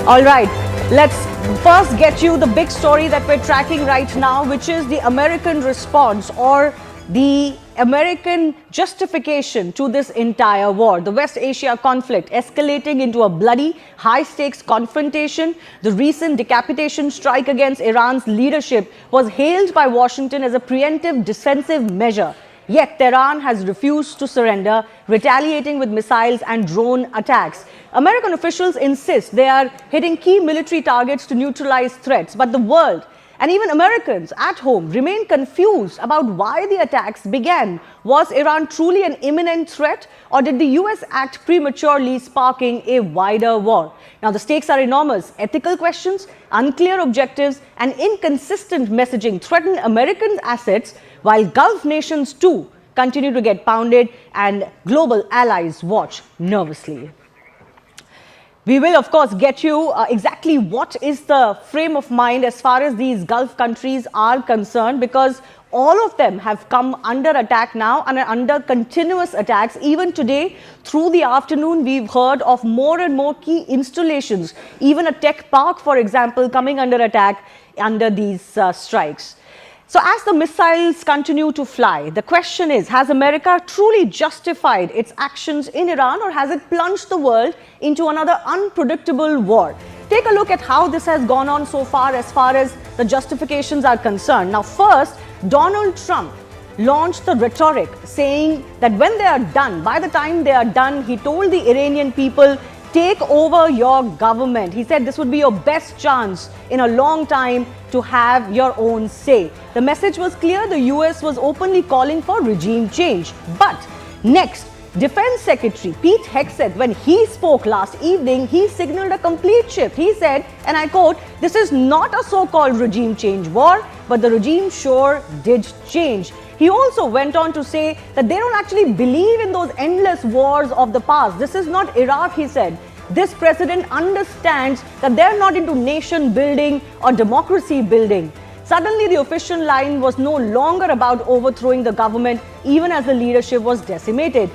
All right, let's first get you the big story that we're tracking right now, which is the American response or the American justification to this entire war. The West Asia conflict escalating into a bloody, high-stakes confrontation. The recent decapitation strike against Iran's leadership was hailed by Washington as a preemptive defensive measure. Yet Tehran has refused to surrender, retaliating with missiles and drone attacks. American officials insist they are hitting key military targets to neutralize threats, but the world and even Americans at home remain confused about why the attacks began. Was Iran truly an imminent threat, or did the US act prematurely, sparking a wider war? Now, the stakes are enormous. Ethical questions, unclear objectives, and inconsistent messaging threaten American assets, while Gulf nations too continue to get pounded and global allies watch nervously. We will, of course, get you exactly what is the frame of mind as far as these Gulf countries are concerned, because all of them have come under attack now and are under continuous attacks. Even today, through the afternoon, we've heard of more and more key installations, even a tech park, for example, coming under attack under these strikes. So as the missiles continue to fly, the question is, has America truly justified its actions in Iran, or has it plunged the world into another unpredictable war? Take a look at how this has gone on so far as the justifications are concerned. Now, first, Donald Trump launched the rhetoric saying that when they are done, by the time they are done, he told the Iranian people, take over your government. He said this would be your best chance in a long time to have your own say. The message was clear. The US was openly calling for regime change. But next, Defense Secretary Pete Hegseth, when he spoke last evening, he signaled a complete shift. He said, and I quote, "This is not a so-called regime change war, but the regime sure did change." He also went on to say that they don't actually believe in those endless wars of the past. This is not Iraq, he said. This president understands that they're not into nation building or democracy building. Suddenly, the official line was no longer about overthrowing the government, even as the leadership was decimated.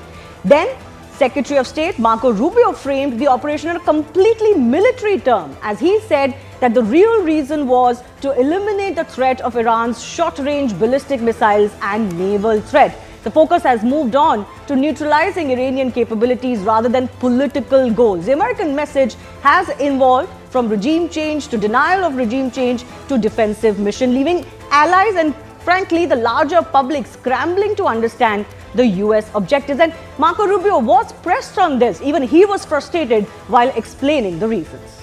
Then, Secretary of State Marco Rubio framed the operation in a completely military term, as he said that the real reason was to eliminate the threat of Iran's short-range ballistic missiles and naval threat. The focus has moved on to neutralizing Iranian capabilities rather than political goals. The American message has evolved from regime change to denial of regime change to defensive mission, leaving allies and frankly the larger public scrambling to understand the US objectives. And Marco Rubio was pressed on this. Even he was frustrated while explaining the reasons.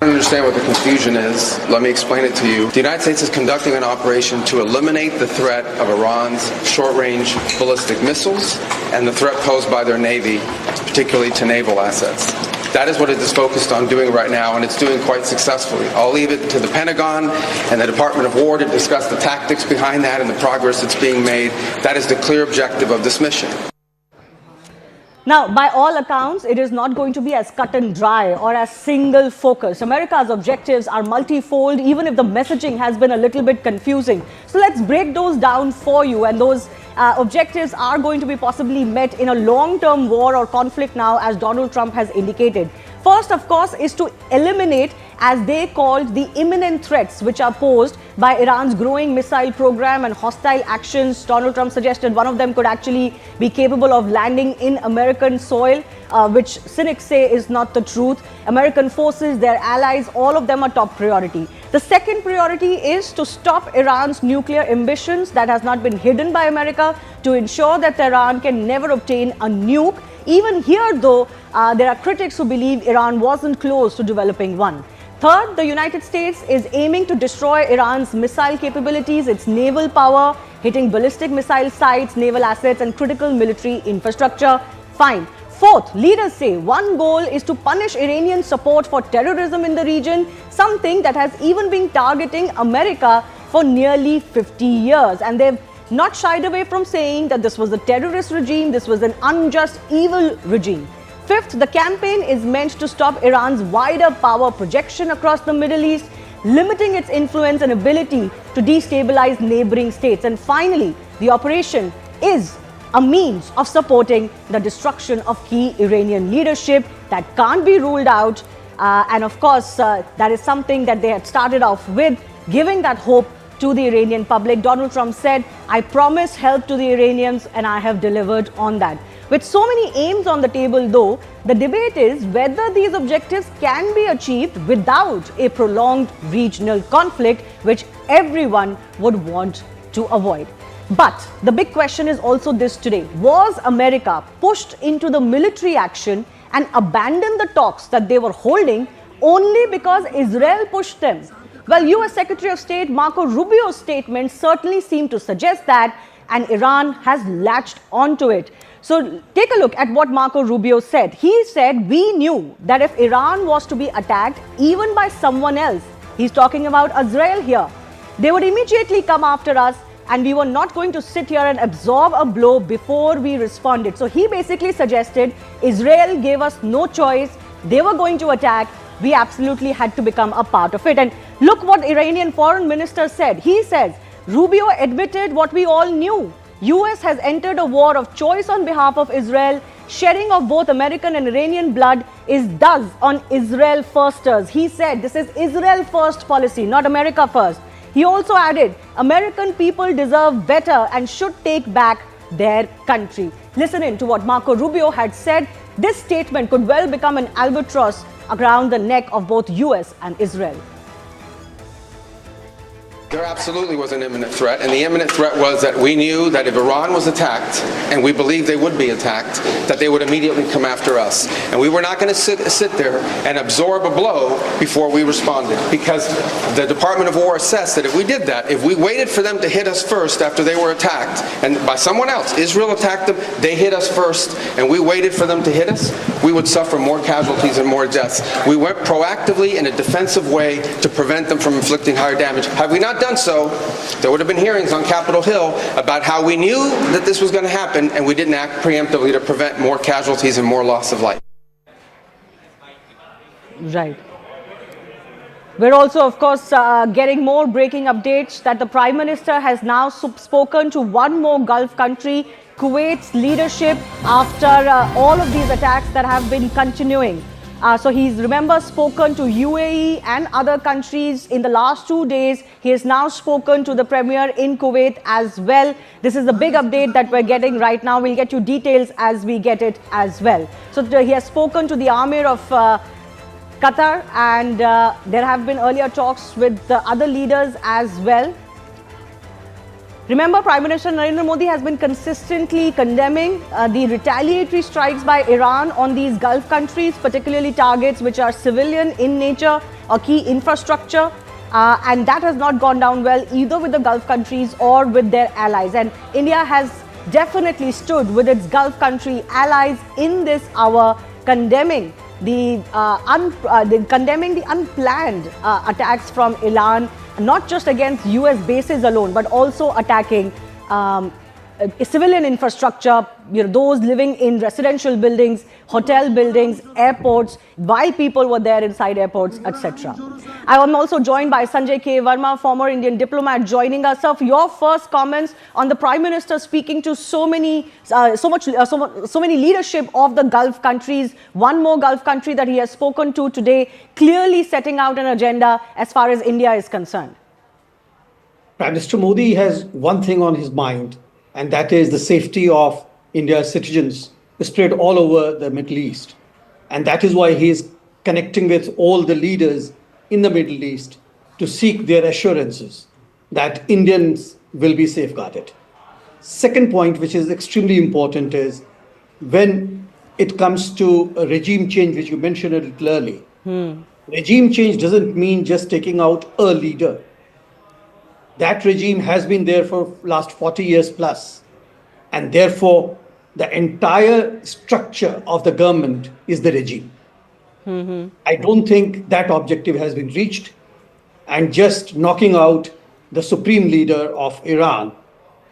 I don't understand what the confusion is. Let me explain it to you. The United States is conducting an operation to eliminate the threat of Iran's short-range ballistic missiles and the threat posed by their Navy, particularly to naval assets. That is what it is focused on doing right now, and it's doing quite successfully. I'll leave it to the Pentagon and the Department of War to discuss the tactics behind that and the progress that's being made. That is the clear objective of this mission. Now, by all accounts, it is not going to be as cut and dry or as single focus. America's objectives are multifold, even if the messaging has been a little bit confusing. So let's break those down for you, and those objectives are going to be possibly met in a long-term war or conflict now, as Donald Trump has indicated. First, of course, is to eliminate, as they called, the imminent threats which are posed by Iran's growing missile program and hostile actions. Donald Trump suggested one of them could actually be capable of landing in American soil, which cynics say is not the truth. American forces, their allies, all of them are top priority. The second priority is to stop Iran's nuclear ambitions that has not been hidden by America, to ensure that Tehran can never obtain a nuke. Even here, though, there are critics who believe Iran wasn't close to developing one. Third, the United States is aiming to destroy Iran's missile capabilities, its naval power, hitting ballistic missile sites, naval assets, and critical military infrastructure. Fine. Fourth, leaders say one goal is to punish Iranian support for terrorism in the region, something that has even been targeting America for nearly 50 years. And they've not shied away from saying that this was a terrorist regime, this was an unjust, evil regime. Fifth, the campaign is meant to stop Iran's wider power projection across the Middle East. limiting its influence and ability to destabilize neighboring states. And finally, the operation is a means of supporting the destruction of key Iranian leadership that can't be ruled out. And of course, that is something that they had started off with, giving that hope to the Iranian public. Donald Trump said, I promised help to the Iranians and I have delivered on that. With so many aims on the table though, the debate is whether these objectives can be achieved without a prolonged regional conflict, which everyone would want to avoid. But the big question is also this today. Was America pushed into the military action and abandoned the talks that they were holding only because Israel pushed them? Well, US Secretary of State Marco Rubio's statement certainly seemed to suggest that, and Iran has latched onto it. So take a look at what Marco Rubio said. He said, we knew that if Iran was to be attacked even by someone else, he's talking about Israel here, they would immediately come after us, and we were not going to sit here and absorb a blow before we responded. So he basically suggested Israel gave us no choice. They were going to attack. We absolutely had to become a part of it. And look what Iranian foreign minister said. He says, Rubio admitted what we all knew. US has entered a war of choice on behalf of Israel. Shedding of both American and Iranian blood is thus on Israel firsters. He said this is Israel first policy, not America first. He also added, American people deserve better and should take back their country. Listen in to what Marco Rubio had said. This statement could well become an albatross around the neck of both US and Israel. There absolutely was an imminent threat, and the imminent threat was that we knew that if Iran was attacked, and we believed they would be attacked, that they would immediately come after us. And we were not going to sit there and absorb a blow before we responded, because the Department of War assessed that if we did that, if we waited for them to hit us first after they were attacked, and by someone else, Israel attacked them, they hit us first, and we waited for them to hit us, we would suffer more casualties and more deaths. We went proactively in a defensive way to prevent them from inflicting higher damage. Had we not done so, there would have been hearings on Capitol Hill about how we knew that this was going to happen and we didn't act preemptively to prevent more casualties and more loss of life. Right. We're also, of course, getting more breaking updates that the Prime Minister has now spoken to one more Gulf country, Kuwait's leadership, after all of these attacks that have been continuing. So he's, remember, spoken to UAE and other countries in the last 2 days. He has now spoken to the Premier in Kuwait as well. This is the big update that we're getting right now. We'll get you details as we get it as well. So he has spoken to the Amir of Qatar, and there have been earlier talks with the other leaders as well. Remember, Prime Minister Narendra Modi has been consistently condemning the retaliatory strikes by Iran on these Gulf countries, particularly targets which are civilian in nature or key infrastructure. And that has not gone down well either with the Gulf countries or with their allies. And India has definitely stood with its Gulf country allies in this hour, condemning the unplanned attacks from Iran, not just against US bases alone, but also attacking civilian infrastructure, those living in residential buildings, hotel buildings, airports, while people were there inside airports, etc. I am also joined by Sanjay K. Verma, former Indian diplomat, joining us. Sir, for your first comments on the Prime Minister speaking to so many leadership of the Gulf countries, one more Gulf country that he has spoken to today, clearly setting out an agenda as far as India is concerned. Prime Minister Modi has one thing on his mind, and that is the safety of India's citizens spread all over the Middle East. And that is why he is connecting with all the leaders in the Middle East to seek their assurances that Indians will be safeguarded. Second point, which is extremely important, is when it comes to a regime change, which you mentioned a little early, regime change doesn't mean just taking out a leader. That regime has been there for last 40 years plus. And therefore, the entire structure of the government is the regime. I don't think that objective has been reached. And just knocking out the supreme leader of Iran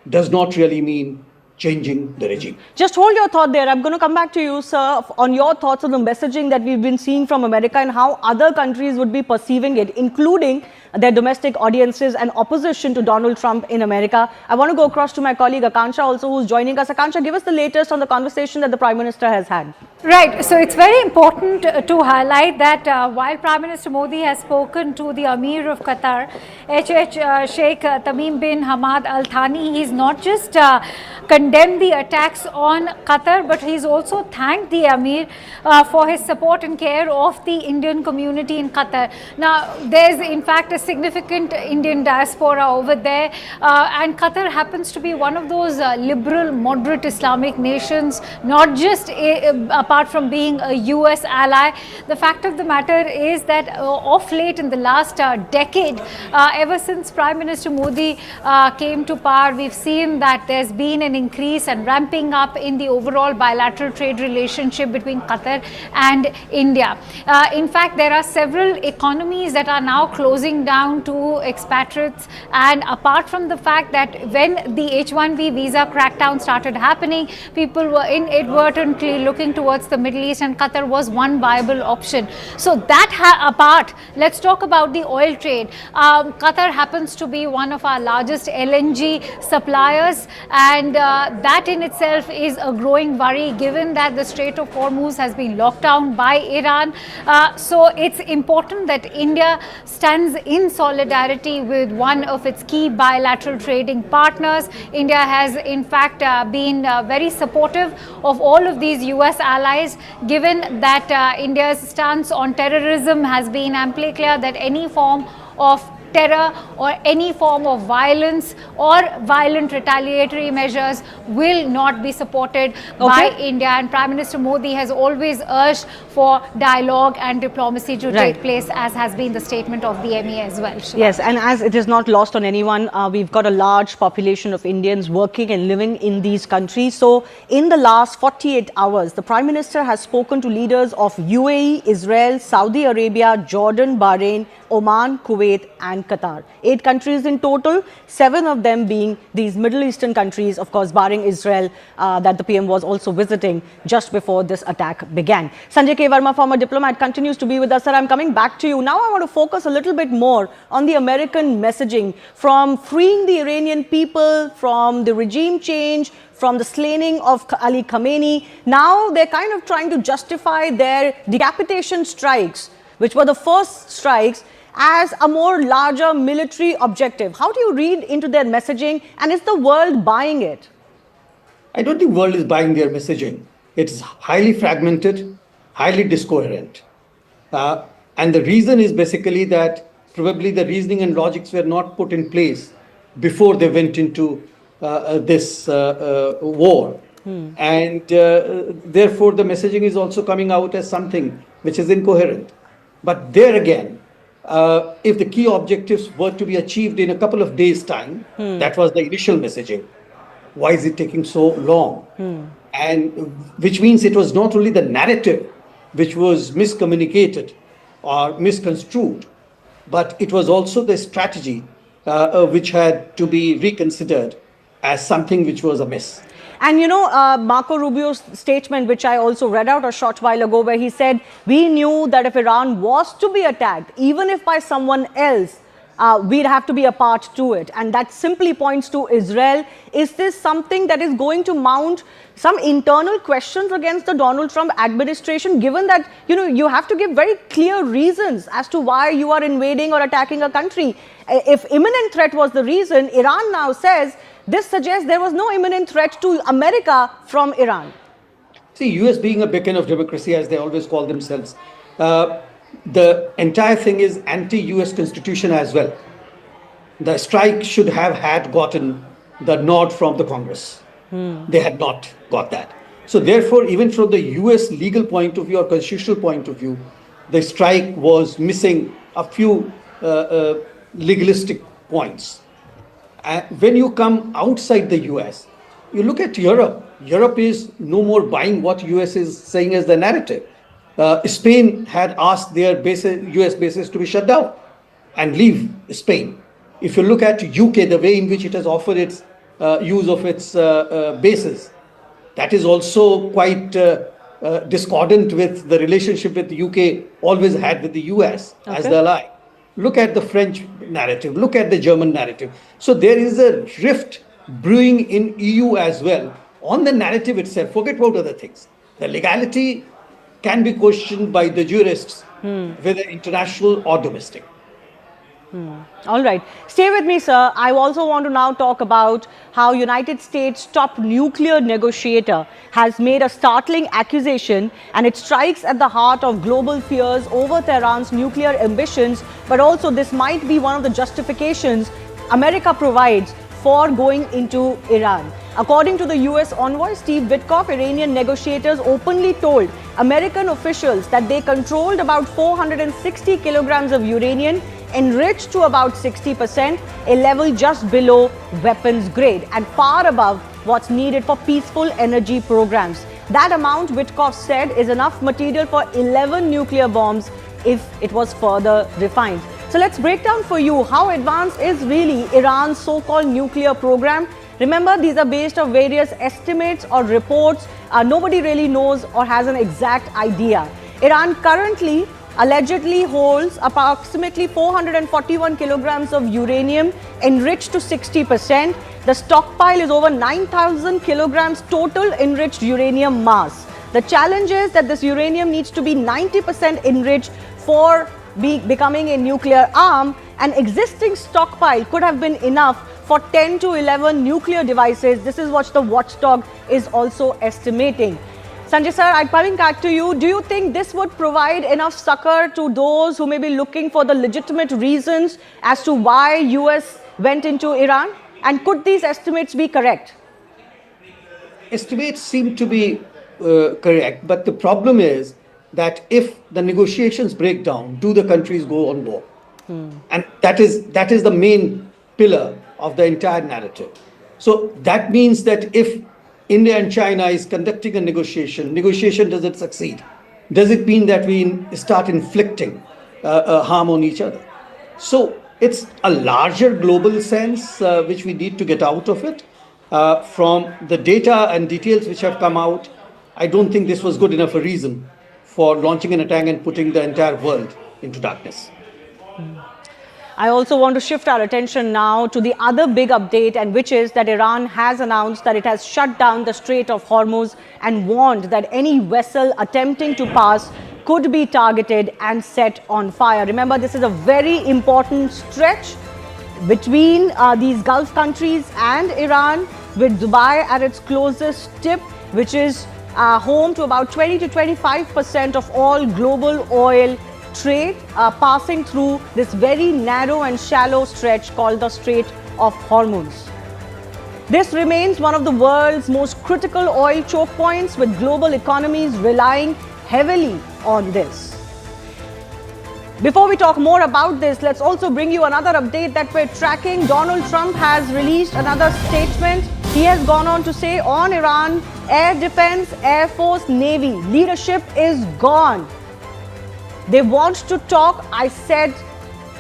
does not really mean changing the regime. Just hold your thought there. I'm going to come back to you, sir, on your thoughts on the messaging that we've been seeing from America and how other countries would be perceiving it, including their domestic audiences and opposition to Donald Trump in America. I want to go across to my colleague Akansha also, who's joining us. Akansha, give us the latest on the conversation that the Prime Minister has had. Right. So it's very important to highlight that while Prime Minister Modi has spoken to the Amir of Qatar, Sheikh Tamim bin Hamad Al Thani, he's not just condemned the attacks on Qatar, but he's also thanked the Amir for his support and care of the Indian community in Qatar. Now, there's in fact a significant Indian diaspora over there, and Qatar happens to be one of those liberal, moderate Islamic nations, not just apart from being a US ally. The fact of the matter is that of late in the last decade, ever since Prime Minister Modi came to power, we've seen that there's been an increase and ramping up in the overall bilateral trade relationship between Qatar and India. In fact, there are several economies that are now closing down to expatriates, and apart from the fact that when the H-1B visa crackdown started happening, people were inadvertently looking towards the Middle East, and Qatar was one viable option. So that apart, let's talk about the oil trade. Qatar happens to be one of our largest LNG suppliers, and that in itself is a growing worry given that the Strait of Hormuz has been locked down by Iran. So it's important that India stands in solidarity with one of its key bilateral trading partners. India has in fact been very supportive of all of these US allies, given that India's stance on terrorism has been amply clear that any form of terror or any form of violence or violent retaliatory measures will not be supported by India, and Prime Minister Modi has always urged for dialogue and diplomacy to take place, as has been the statement of the ME as well. Yes, and as it is not lost on anyone, we've got a large population of Indians working and living in these countries. So in the last 48 hours, the Prime Minister has spoken to leaders of UAE, Israel, Saudi Arabia, Jordan, Bahrain, Oman, Kuwait and Qatar. 8 countries in total, 7 of them being these Middle Eastern countries, of course barring Israel, that the PM was also visiting just before this attack began. Sanjay K. Verma, former diplomat, continues to be with us. Sir, I'm coming back to you. Now I want to focus a little bit more on the American messaging, from freeing the Iranian people, from the regime change, from the slaying of Ali Khamenei. Now they're kind of trying to justify their decapitation strikes, which were the first strikes, as a more larger military objective. How do you read into their messaging, and is the world buying it? I don't think the world is buying their messaging. It's highly fragmented, highly discoherent. And the reason is basically that probably the reasoning and logics were not put in place before they went into this war. And therefore the messaging is also coming out as something which is incoherent. But there again, if the key objectives were to be achieved in a couple of days' time, that was the initial messaging. Why is it taking so long? And which means it was not only the narrative which was miscommunicated or misconstrued, but it was also the strategy which had to be reconsidered as something which was amiss. And you know, Marco Rubio's statement, which I also read out a short while ago, where he said, we knew that if Iran was to be attacked, even if by someone else, we'd have to be a part to it. And that simply points to Israel. Is this something that is going to mount some internal questions against the Donald Trump administration, given that, you know, you have to give very clear reasons as to why you are invading or attacking a country? If imminent threat was the reason, Iran now says, this suggests there was no imminent threat to America from Iran. See, US being a beacon of democracy, as they always call themselves, the entire thing is anti-US constitution as well. The strike should have had gotten the nod from the Congress. They had not got that. So therefore, even from the US legal point of view or constitutional point of view, the strike was missing a few legalistic points. When you come outside the US, you look at Europe. Europe is no more buying what US is saying as the narrative. Spain had asked their bases, US bases to be shut down and leave Spain. If you look at UK, the way in which it has offered its use of its bases, that is also quite discordant with the relationship that the UK always had with the US as the ally. Look at the French narrative. Look at the German narrative. So there is a rift brewing in EU as well on the narrative itself. Forget about other things. The legality can be questioned by the jurists, whether international or domestic. All right. Stay with me, sir. I also want to now talk about how United States' top nuclear negotiator has made a startling accusation, and it strikes at the heart of global fears over Tehran's nuclear ambitions, but also this might be one of the justifications America provides for going into Iran. According to the US envoy Steve Witkoff, Iranian negotiators openly told American officials that they controlled about 460 kilograms of uranium enriched to about 60%, a level just below weapons grade and far above what's needed for peaceful energy programs. That amount, Witkoff said, is enough material for 11 nuclear bombs if it was further refined. So let's break down for you how advanced is really Iran's so-called nuclear program. Remember, these are based on various estimates or reports. Nobody really knows or has an exact idea. Iran currently allegedly holds approximately 441 kilograms of uranium enriched to 60%. The stockpile is over 9,000 kilograms total enriched uranium mass. The challenge is that this uranium needs to be 90% enriched for becoming a nuclear arm. An existing stockpile could have been enough for 10 to 11 nuclear devices. This is what the watchdog is also estimating. Sanjay sir, I'm coming back to you. Do you think this would provide enough succor to those who may be looking for the legitimate reasons as to why US went into Iran? And could these estimates be correct? Estimates seem to be correct, but the problem is that if the negotiations break down, do the countries go on war? And that is the main pillar of the entire narrative. So that means that if India and China is conducting a negotiation doesn't succeed, does it mean that we start inflicting harm on each other? So it's a larger global sense which we need to get out of it. From the data and details which have come out, I don't think this was good enough a reason for launching an attack and putting the entire world into darkness. I also want to shift our attention now to the other big update, and which is that Iran has announced that it has shut down the Strait of Hormuz and warned that any vessel attempting to pass could be targeted and set on fire. Remember, this is a very important stretch between these Gulf countries and Iran, with Dubai at its closest tip, which is home to about 20 to 25% of all global oil trade, passing through this very narrow and shallow stretch called the Strait of Hormuz. This remains one of the world's most critical oil choke points, with global economies relying heavily on this. Before we talk more about this, let's also bring you another update that we're tracking. Donald Trump has released another statement. He has gone on to say on Iran, air defense, air force, navy, leadership is gone. They want to talk. I said,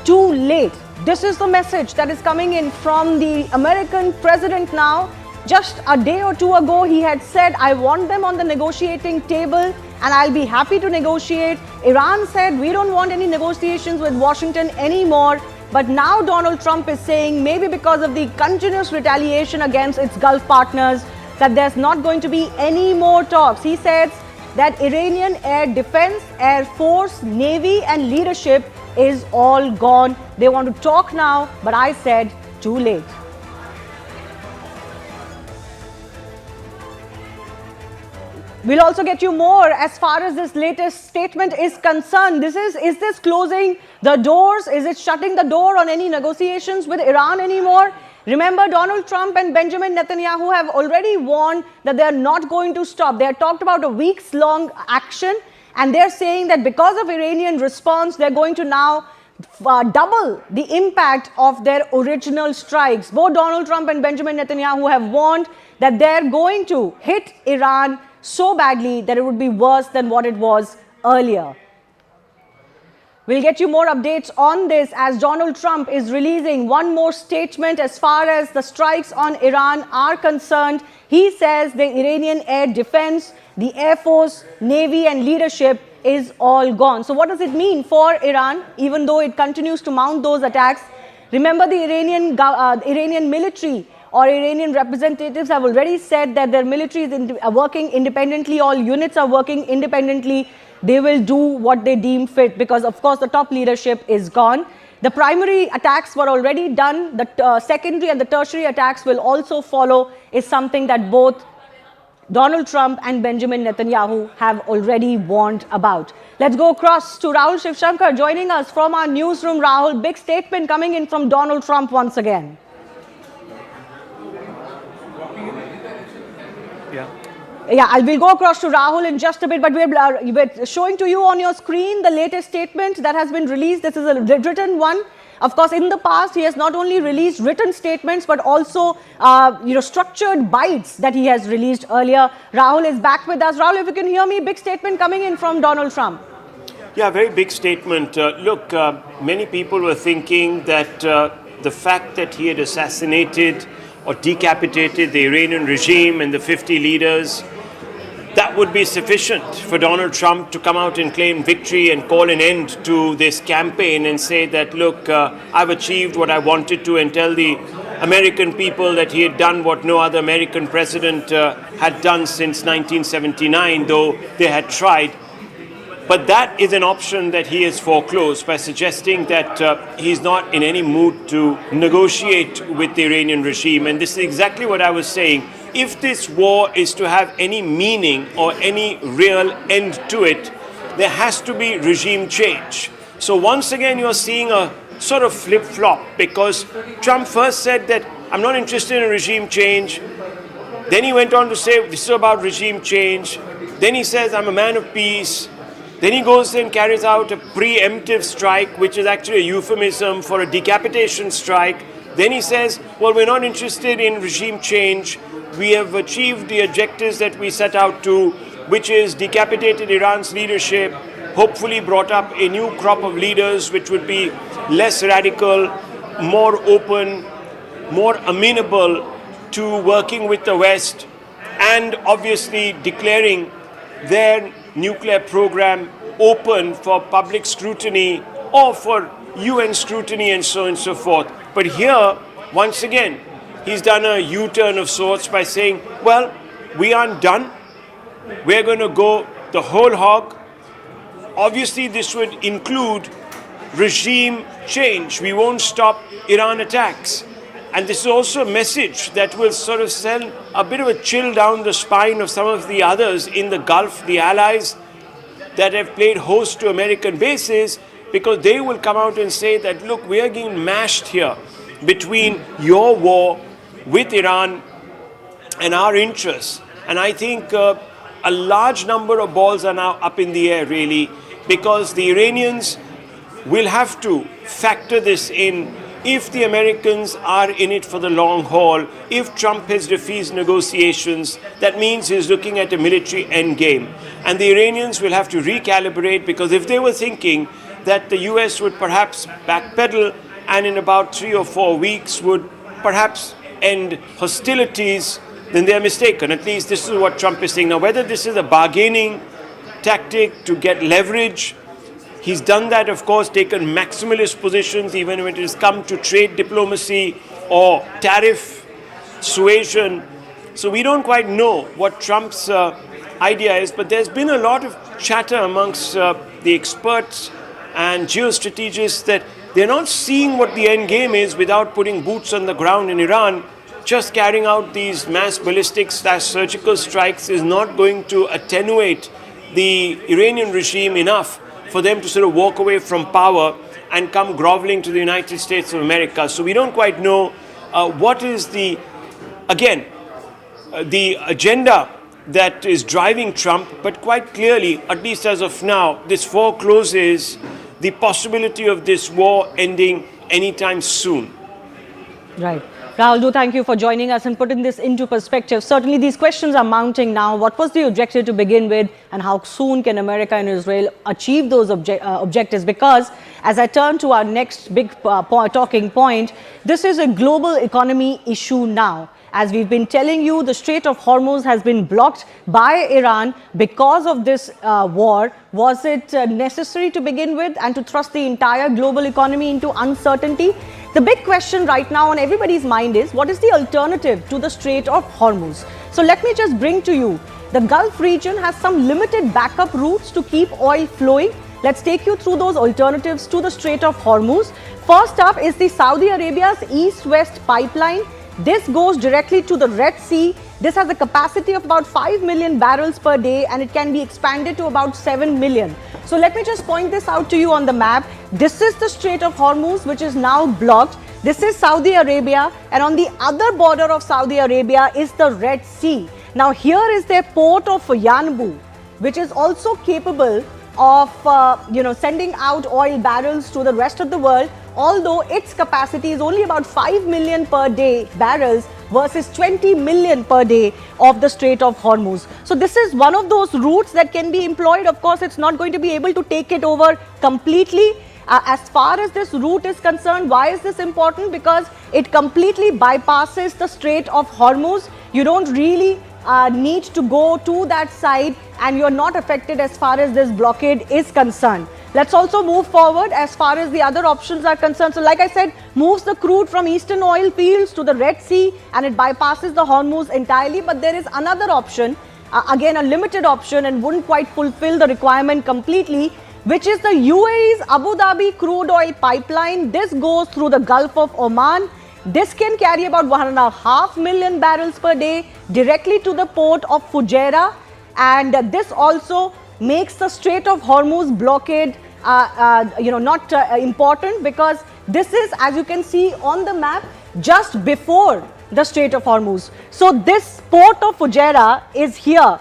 too late. This is the message that is coming in from the American president now. Just a day or two ago, he had said, I want them on the negotiating table and I'll be happy to negotiate. Iran said, we don't want any negotiations with Washington anymore. But now Donald Trump is saying, maybe because of the continuous retaliation against its Gulf partners, that there's not going to be any more talks. He says that Iranian air defense, air force, navy and leadership is all gone. They want to talk now, but I said too late. We'll also get you more as far as this latest statement is concerned. Is this closing the doors? Is it shutting the door on any negotiations with Iran anymore? Remember, Donald Trump and Benjamin Netanyahu have already warned that they are not going to stop. They have talked about a weeks-long action, and they're saying that because of Iranian response, they're going to now double the impact of their original strikes. Both Donald Trump and Benjamin Netanyahu have warned that they're going to hit Iran so badly that it would be worse than what it was earlier. We'll get you more updates on this as Donald Trump is releasing one more statement as far as the strikes on Iran are concerned. He says the Iranian air defense, the air force, navy and leadership is all gone. So what does it mean for Iran, even though it continues to mount those attacks? Remember, the Iranian military or Iranian representatives have already said that their military is working independently, all units are working independently. They will do what they deem fit because, of course, the top leadership is gone. The primary attacks were already done. The secondary and the tertiary attacks will also follow, is something that both Donald Trump and Benjamin Netanyahu have already warned about. Let's go across to Rahul Shivshankar joining us from our newsroom. Rahul, big statement coming in from Donald Trump once again. Yeah, we'll go across to Rahul in just a bit, but we're showing to you on your screen the latest statement that has been released. This is a written one. Of course, in the past, he has not only released written statements, but also, structured bites that he has released earlier. Rahul is back with us. Rahul, if you can hear me, big statement coming in from Donald Trump. Yeah, very big statement. Look, many people were thinking that the fact that he had assassinated or decapitated the Iranian regime and the 50 leaders, that would be sufficient for Donald Trump to come out and claim victory and call an end to this campaign and say that, look, I've achieved what I wanted to, and tell the American people that he had done what no other American president had done since 1979, though they had tried. But that is an option that he has foreclosed by suggesting that he's not in any mood to negotiate with the Iranian regime. And this is exactly what I was saying. If this war is to have any meaning or any real end to it, there has to be regime change. So once again, you're seeing a sort of flip-flop, because Trump first said that I'm not interested in regime change. Then he went on to say this is about regime change. Then he says I'm a man of peace. Then he goes and carries out a preemptive strike, which is actually a euphemism for a decapitation strike. Then he says, well, we're not interested in regime change. We have achieved the objectives that we set out to, which is decapitated Iran's leadership, hopefully brought up a new crop of leaders which would be less radical, more open, more amenable to working with the West, and obviously declaring their nuclear program open for public scrutiny or for UN scrutiny and so on and so forth. But here, once again, he's done a U-turn of sorts by saying, well, we aren't done. We're going to go the whole hog. Obviously, this would include regime change. We won't stop Iran attacks. And this is also a message that will sort of send a bit of a chill down the spine of some of the others in the Gulf, the allies that have played host to American bases, because they will come out and say that, look, we are getting mashed here between your war with Iran and our interests. And I think a large number of balls are now up in the air, really, because the Iranians will have to factor this in. If the Americans are in it for the long haul, if Trump has refused negotiations, that means he's looking at a military endgame. And the Iranians will have to recalibrate, because if they were thinking that the US would perhaps backpedal and in about 3 or 4 weeks would perhaps end hostilities, then they're mistaken. At least this is what Trump is saying. Now, whether this is a bargaining tactic to get leverage, he's done that, of course, taken maximalist positions, even when it has come to trade diplomacy or tariff suasion. So we don't quite know what Trump's idea is, but there's been a lot of chatter amongst the experts and geostrategists that they're not seeing what the end game is without putting boots on the ground in Iran. Just carrying out these mass ballistic/surgical strikes is not going to attenuate the Iranian regime enough for them to sort of walk away from power and come groveling to the United States of America. So we don't quite know what is the agenda that is driving Trump, but quite clearly, at least as of now, this forecloses the possibility of this war ending anytime soon. Right. Rahul, thank you for joining us and putting this into perspective. Certainly these questions are mounting now. What was the objective to begin with, and how soon can America and Israel achieve those objectives? Because as I turn to our next big talking point, this is a global economy issue now. As we've been telling you, the Strait of Hormuz has been blocked by Iran because of this war. Was it necessary to begin with and to thrust the entire global economy into uncertainty? The big question right now on everybody's mind is, what is the alternative to the Strait of Hormuz? So let me just bring to you, the Gulf region has some limited backup routes to keep oil flowing. Let's take you through those alternatives to the Strait of Hormuz. First up is the Saudi Arabia's east-west pipeline. This goes directly to the Red Sea. This has a capacity of about 5 million barrels per day, and it can be expanded to about 7 million. So let me just point this out to you on the map. This is the Strait of Hormuz, which is now blocked. This is Saudi Arabia, and on the other border of Saudi Arabia is the Red Sea. Now here is their port of Yanbu, which is also capable of sending out oil barrels to the rest of the world, although its capacity is only about 5 million per day barrels versus 20 million per day of the Strait of Hormuz. So this is one of those routes that can be employed. Of course, it's not going to be able to take it over completely. As far as this route is concerned, why is this important? Because it completely bypasses the Strait of Hormuz. You don't really need to go to that side, and you're not affected as far as this blockade is concerned. Let's also move forward as far as the other options are concerned. So like I said, moves the crude from eastern oil fields to the Red Sea, and it bypasses the Hormuz entirely. But there is another option, again a limited option, and wouldn't quite fulfill the requirement completely, which is the UAE's Abu Dhabi crude oil pipeline. This goes through the Gulf of Oman. This can carry about 1.5 million barrels per day directly to the port of Fujairah, and this also makes the Strait of Hormuz blockade not important, because this is, as you can see on the map, just before the Strait of Hormuz. So this port of Fujairah is here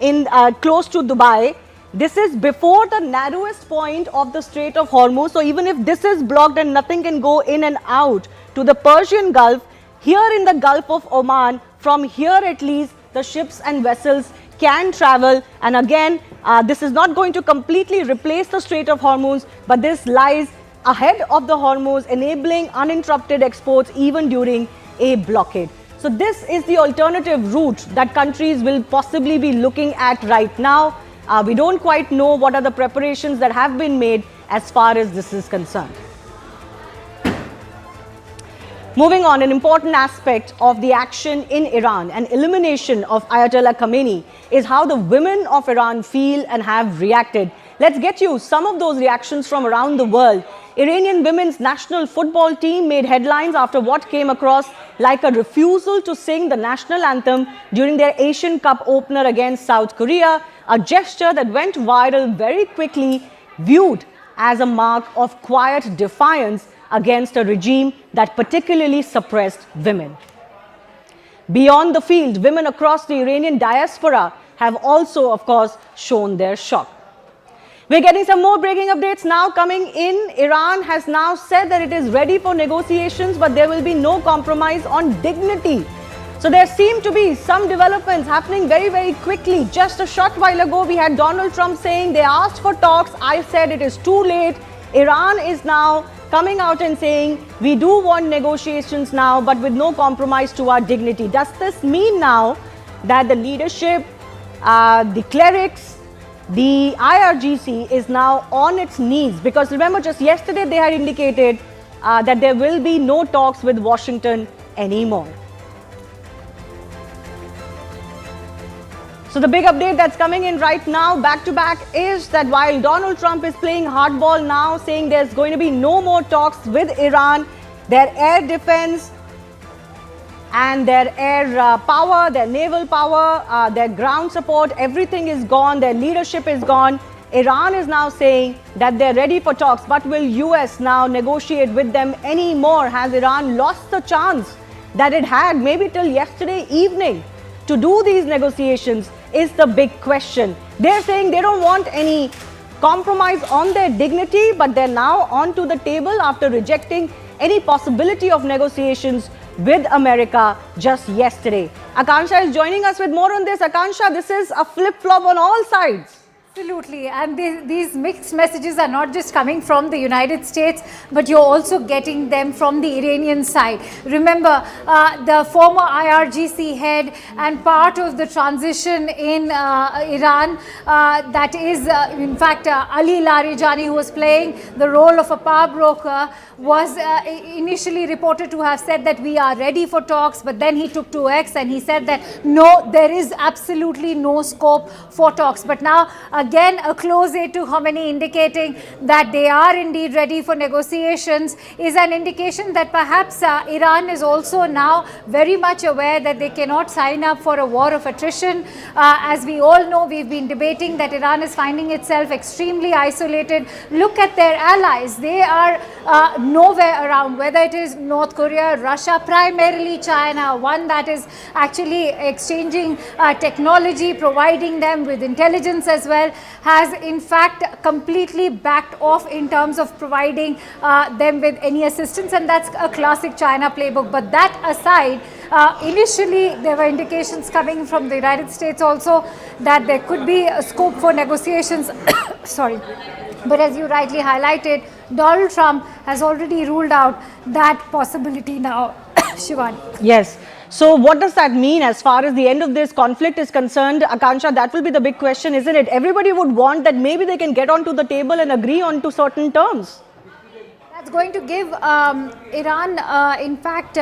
in close to Dubai. This is before the narrowest point of the Strait of Hormuz. So even if this is blocked and nothing can go in and out to the Persian Gulf, here in the Gulf of Oman, from here at least, the ships and vessels can travel. And again, this is not going to completely replace the Strait of Hormuz, but this lies ahead of the Hormuz, enabling uninterrupted exports even during a blockade. So this is the alternative route that countries will possibly be looking at right now. We don't quite know what are the preparations that have been made as far as this is concerned. Moving on, an important aspect of the action in Iran and elimination of Ayatollah Khamenei is how the women of Iran feel and have reacted. Let's get you some of those reactions from around the world. Iranian women's national football team made headlines after what came across like a refusal to sing the national anthem during their Asian Cup opener against South Korea, a gesture that went viral very quickly, viewed as a mark of quiet defiance against a regime that particularly suppressed women. Beyond the field, women across the Iranian diaspora have also, of course, shown their shock. We're getting some more breaking updates now coming in. Iran has now said that it is ready for negotiations, but there will be no compromise on dignity. So there seem to be some developments happening very, very quickly. Just a short while ago, we had Donald Trump saying they asked for talks. I said it is too late. Iran is now coming out and saying we do want negotiations now, but with no compromise to our dignity. Does this mean now that the leadership, the clerics, the IRGC is now on its knees? Because remember, just yesterday they had indicated that there will be no talks with Washington anymore. So the big update that's coming in right now, back to back, is that while Donald Trump is playing hardball now, saying there's going to be no more talks with Iran, their air defense and their air power, their naval power, their ground support, everything is gone, their leadership is gone. Iran is now saying that they're ready for talks, but will US now negotiate with them anymore? Has Iran lost the chance that it had maybe till yesterday evening to do these negotiations is the big question. They're saying they don't want any compromise on their dignity, but they're now onto the table after rejecting any possibility of negotiations with America just yesterday. Akansha is joining us with more on this. Akansha, this is a flip-flop on all sides. Absolutely, and these mixed messages are not just coming from the United States, but you're also getting them from the Iranian side. Remember, the former IRGC head and part of the transition in Iran, that is, in fact, Ali Larijani, who was playing the role of a power broker, was initially reported to have said that we are ready for talks, but then he took to X and he said that no, there is absolutely no scope for talks. But now, again, a close aide to Khomeini indicating that they are indeed ready for negotiations is an indication that perhaps Iran is also now very much aware that they cannot sign up for a war of attrition. As we all know, we've been debating that Iran is finding itself extremely isolated. Look at their allies. They are nowhere around, whether it is North Korea, Russia, primarily China, one that is actually exchanging technology, providing them with intelligence as well, has in fact completely backed off in terms of providing them with any assistance, and that's a classic China playbook. But that aside, initially there were indications coming from the United States also that there could be a scope for negotiations. Sorry. But as you rightly highlighted, Donald Trump has already ruled out that possibility now. Shivani. Yes. So what does that mean as far as the end of this conflict is concerned? Akansha, that will be the big question, isn't it? Everybody would want that maybe they can get onto the table and agree on to certain terms. That's going to give Iran, in fact,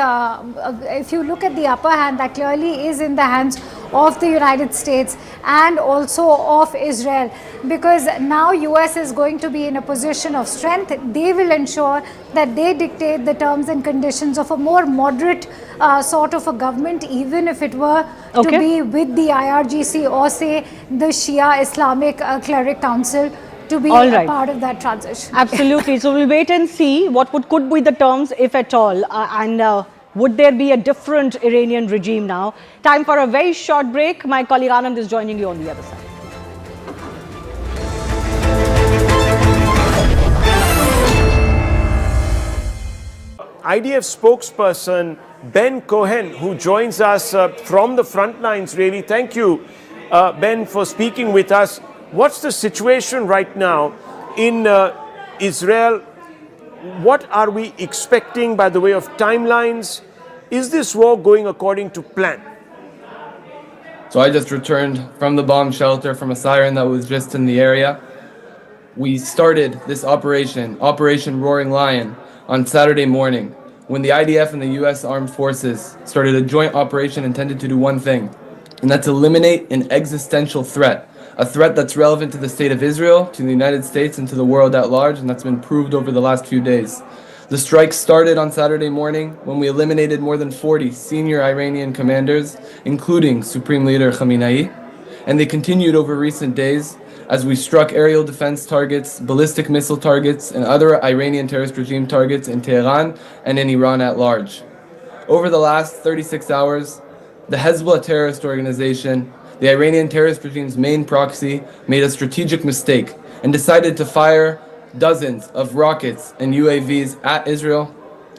if you look at the upper hand, that clearly is in the hands of the United States and also of Israel, because now US is going to be in a position of strength. They will ensure that they dictate the terms and conditions of a more moderate sort of a government, even if it were to be with the IRGC or say the Shia Islamic Cleric Council to be a part of that transition. Absolutely. So we'll wait and see what could be the terms, if at all, and would there be a different Iranian regime now? Time for a very short break. My colleague Anand is joining you on the other side. IDF spokesperson Ben Cohen, who joins us from the front lines, really. Thank you, Ben, for speaking with us. What's the situation right now in Israel? What are we expecting by the way of timelines? Is this war going according to plan? So I just returned from the bomb shelter from a siren that was just in the area. We started this Operation Roaring Lion, on Saturday morning when the IDF and the US Armed Forces started a joint operation intended to do one thing, and that's eliminate an existential threat. A threat that's relevant to the state of Israel, to the United States, and to the world at large, and that's been proved over the last few days. The strike started on Saturday morning when we eliminated more than 40 senior Iranian commanders, including Supreme Leader Khamenei, and they continued over recent days as we struck aerial defense targets, ballistic missile targets, and other Iranian terrorist regime targets in Tehran and in Iran at large. Over the last 36 hours, the Hezbollah terrorist organization, the Iranian terrorist regime's main proxy, made a strategic mistake and decided to fire dozens of rockets and UAVs at Israel,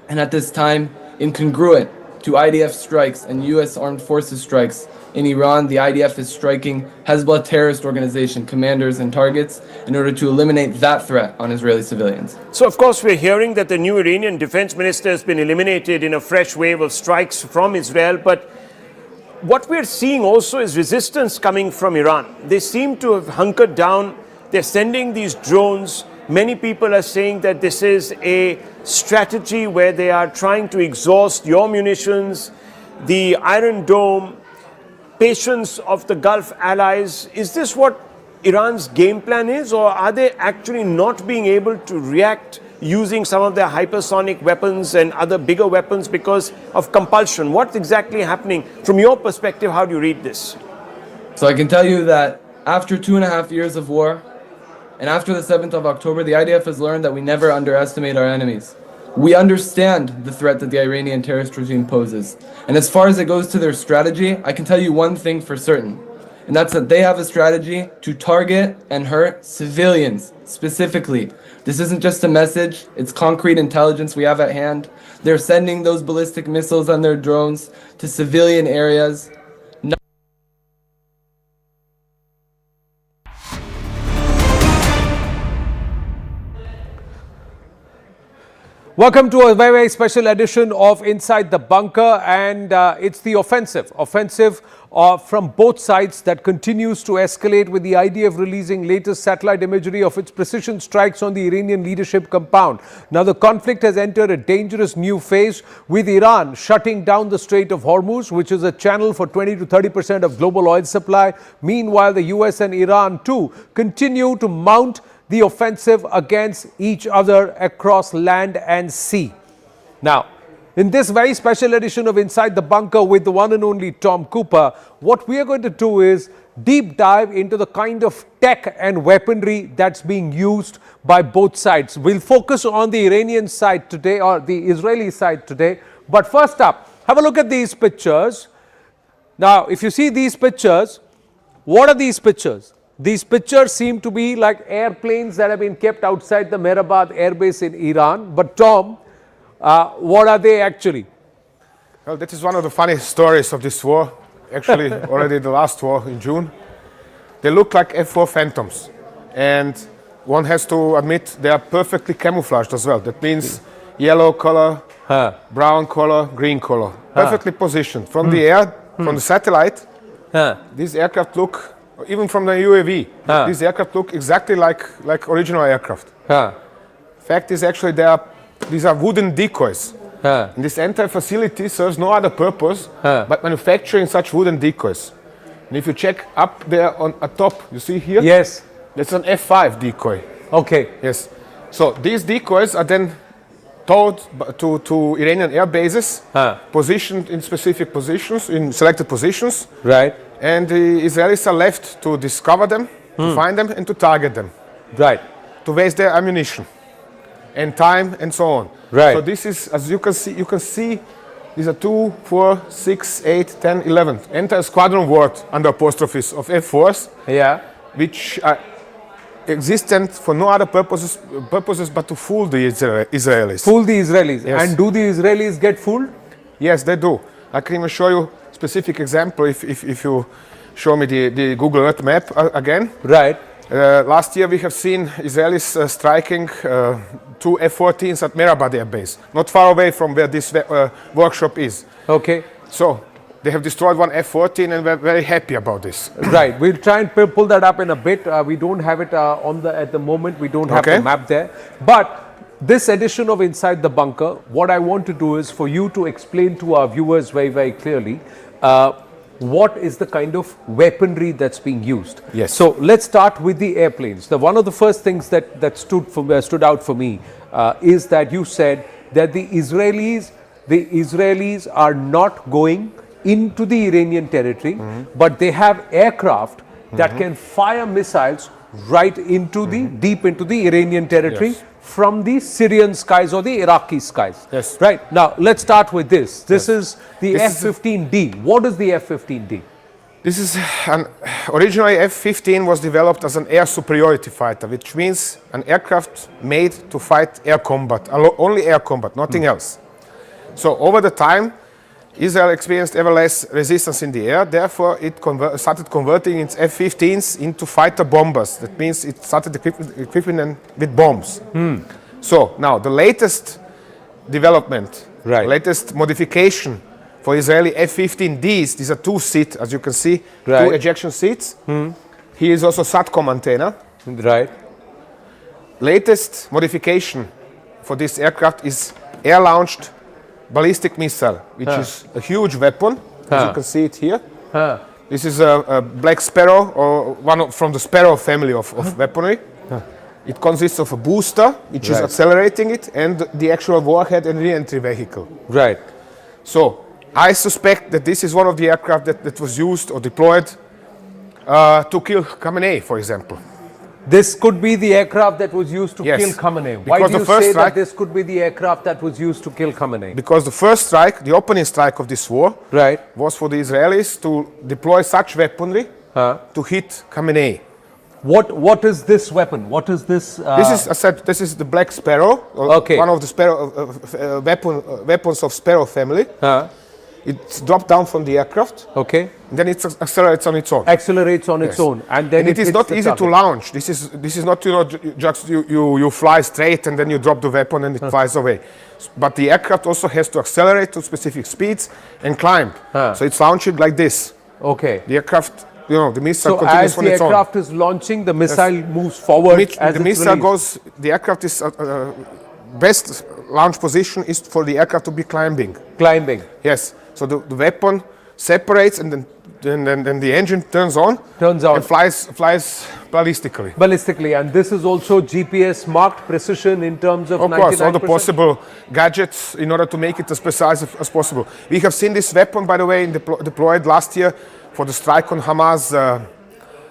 and at this time, incongruent to IDF strikes and US Armed Forces strikes in Iran, the IDF is striking Hezbollah terrorist organization commanders and targets in order to eliminate that threat on Israeli civilians. So, of course, we're hearing that the new Iranian defense minister has been eliminated in a fresh wave of strikes from Israel, but what we're seeing also is resistance coming from Iran. They seem to have hunkered down. They're sending these drones. Many people are saying that this is a strategy where they are trying to exhaust your munitions, the Iron Dome, patience of the Gulf allies. Is this what Iran's game plan is, or are they actually not being able to react using some of their hypersonic weapons and other bigger weapons because of compulsion? What's exactly happening? From your perspective, how do you read this? So I can tell you that after 2.5 years of war, and after the 7th of October, the IDF has learned that we never underestimate our enemies. We understand the threat that the Iranian terrorist regime poses. And as far as it goes to their strategy, I can tell you one thing for certain. and that's that they have a strategy to target and hurt civilians specifically. This isn't just a message, it's concrete intelligence we have at hand. They're sending those ballistic missiles on their drones to civilian areas. Welcome to a very, very special edition of Inside the Bunker, and it's the offensive from both sides that continues to escalate, with the IDF releasing latest satellite imagery of its precision strikes on the Iranian leadership compound. Now the conflict has entered a dangerous new phase, with Iran shutting down the Strait of Hormuz, which is a channel for 20 to 30% of global oil supply. Meanwhile, the US and Iran too continue to mount the offensive against each other across land and sea. Now, in this very special edition of Inside the Bunker with the one and only Tom Cooper, what we are going to do is deep dive into the kind of tech and weaponry that's being used by both sides. We'll focus on the Iranian side today, or the Israeli side today. But first up, have a look at these pictures. Now, if you see these pictures, what are these pictures? These pictures seem to be like airplanes that have been kept outside the Mehrabad airbase in Iran. But Tom, what are they actually? Well, that is one of the funniest stories of this war. Actually, already the last war in June. They look like F-4 Phantoms. And one has to admit they are perfectly camouflaged as well. That means yellow color, brown color, green color. Perfectly positioned. From the air, from the satellite, these aircraft look, even from the UAV, these aircraft look exactly like original aircraft. Fact is, actually, these are wooden decoys. And this entire facility serves no other purpose but manufacturing such wooden decoys. And if you check up there on top, you see here? Yes. That's an F5 decoy. Okay. Yes. So these decoys are then towed to Iranian air bases, positioned in specific positions, in selected positions. Right. And the Israelis are left to discover them, to find them, and to target them. Right. To waste their ammunition and time and so on. Right. So this is, as you can see, these are 2, 4, 6, 8, 10, 11. Entire squadron worth under apostrophes of F-4s. Yeah. Which are existent for no other purposes but to fool the Israelis. Fool the Israelis. Yes. And do the Israelis get fooled? Yes, they do. I can even show you a specific example if you show me the Google Earth map again. Right. Last year we have seen Israelis striking 2 F-14s at Mehrabad Air Base, not far away from where this workshop is. Okay. So they have destroyed one F-14 and we're very happy about this. Right. We'll try and pull that up in a bit. We don't have it at the moment. We don't have the map there. But this edition of Inside the Bunker, what I want to do is for you to explain to our viewers very, very clearly what is the kind of weaponry that's being used. Yes. So let's start with the airplanes. One of the first things that stood out for me is that you said that the Israelis are not going into the Iranian territory, but they have aircraft that can fire missiles right into deep into the Iranian territory from the Syrian skies or the Iraqi skies. Yes. Right. Now, let's start with this. This is the F-15D. What is the F-15D? This is originally F-15 was developed as an air superiority fighter, which means an aircraft made to fight air combat, only air combat, nothing else. So over the time, Israel experienced ever less resistance in the air. Therefore, it started converting its F-15s into fighter bombers. That means it started equipping them with bombs. So now the latest development, latest modification for Israeli F-15Ds, these are 2-seat, as you can see, 2 ejection seats. Here is also SATCOM antenna. Right. Latest modification for this aircraft is air-launched ballistic missile, which is a huge weapon, as you can see it here. This is a Black Sparrow, or one from the Sparrow family of weaponry. It consists of a booster, which is accelerating it, and the actual warhead and re-entry vehicle. Right. So I suspect that this is one of the aircraft that was used or deployed to kill Khamenei, for example. This could be the aircraft that was used to kill Khamenei. Why do you say that this could be the aircraft that was used to kill Khamenei? Because the first strike, the opening strike of this war, was for the Israelis to deploy such weaponry to hit Khamenei. What is this weapon? What is this? This is, I said, this is the Black Sparrow, one of the Sparrow weapons of Sparrow family. It's dropped down from the aircraft. Okay. And then it accelerates on its own. Accelerates on its own, and then it is not easy to launch. This is not just you fly straight and then you drop the weapon and it flies away. But the aircraft also has to accelerate to specific speeds and climb. So it's launching like this. Okay. The aircraft, the missile so continues on its own. as the aircraft is launching, the missile moves forward. The missile goes. The aircraft is best launch position is for the aircraft to be climbing. Climbing. Yes. So the weapon separates and then the engine turns on. And flies ballistically. Ballistically, and this is also GPS marked precision in terms of 99%. Of course, all the possible gadgets in order to make it as precise as possible. We have seen this weapon, by the way, deployed last year for the strike on Hamas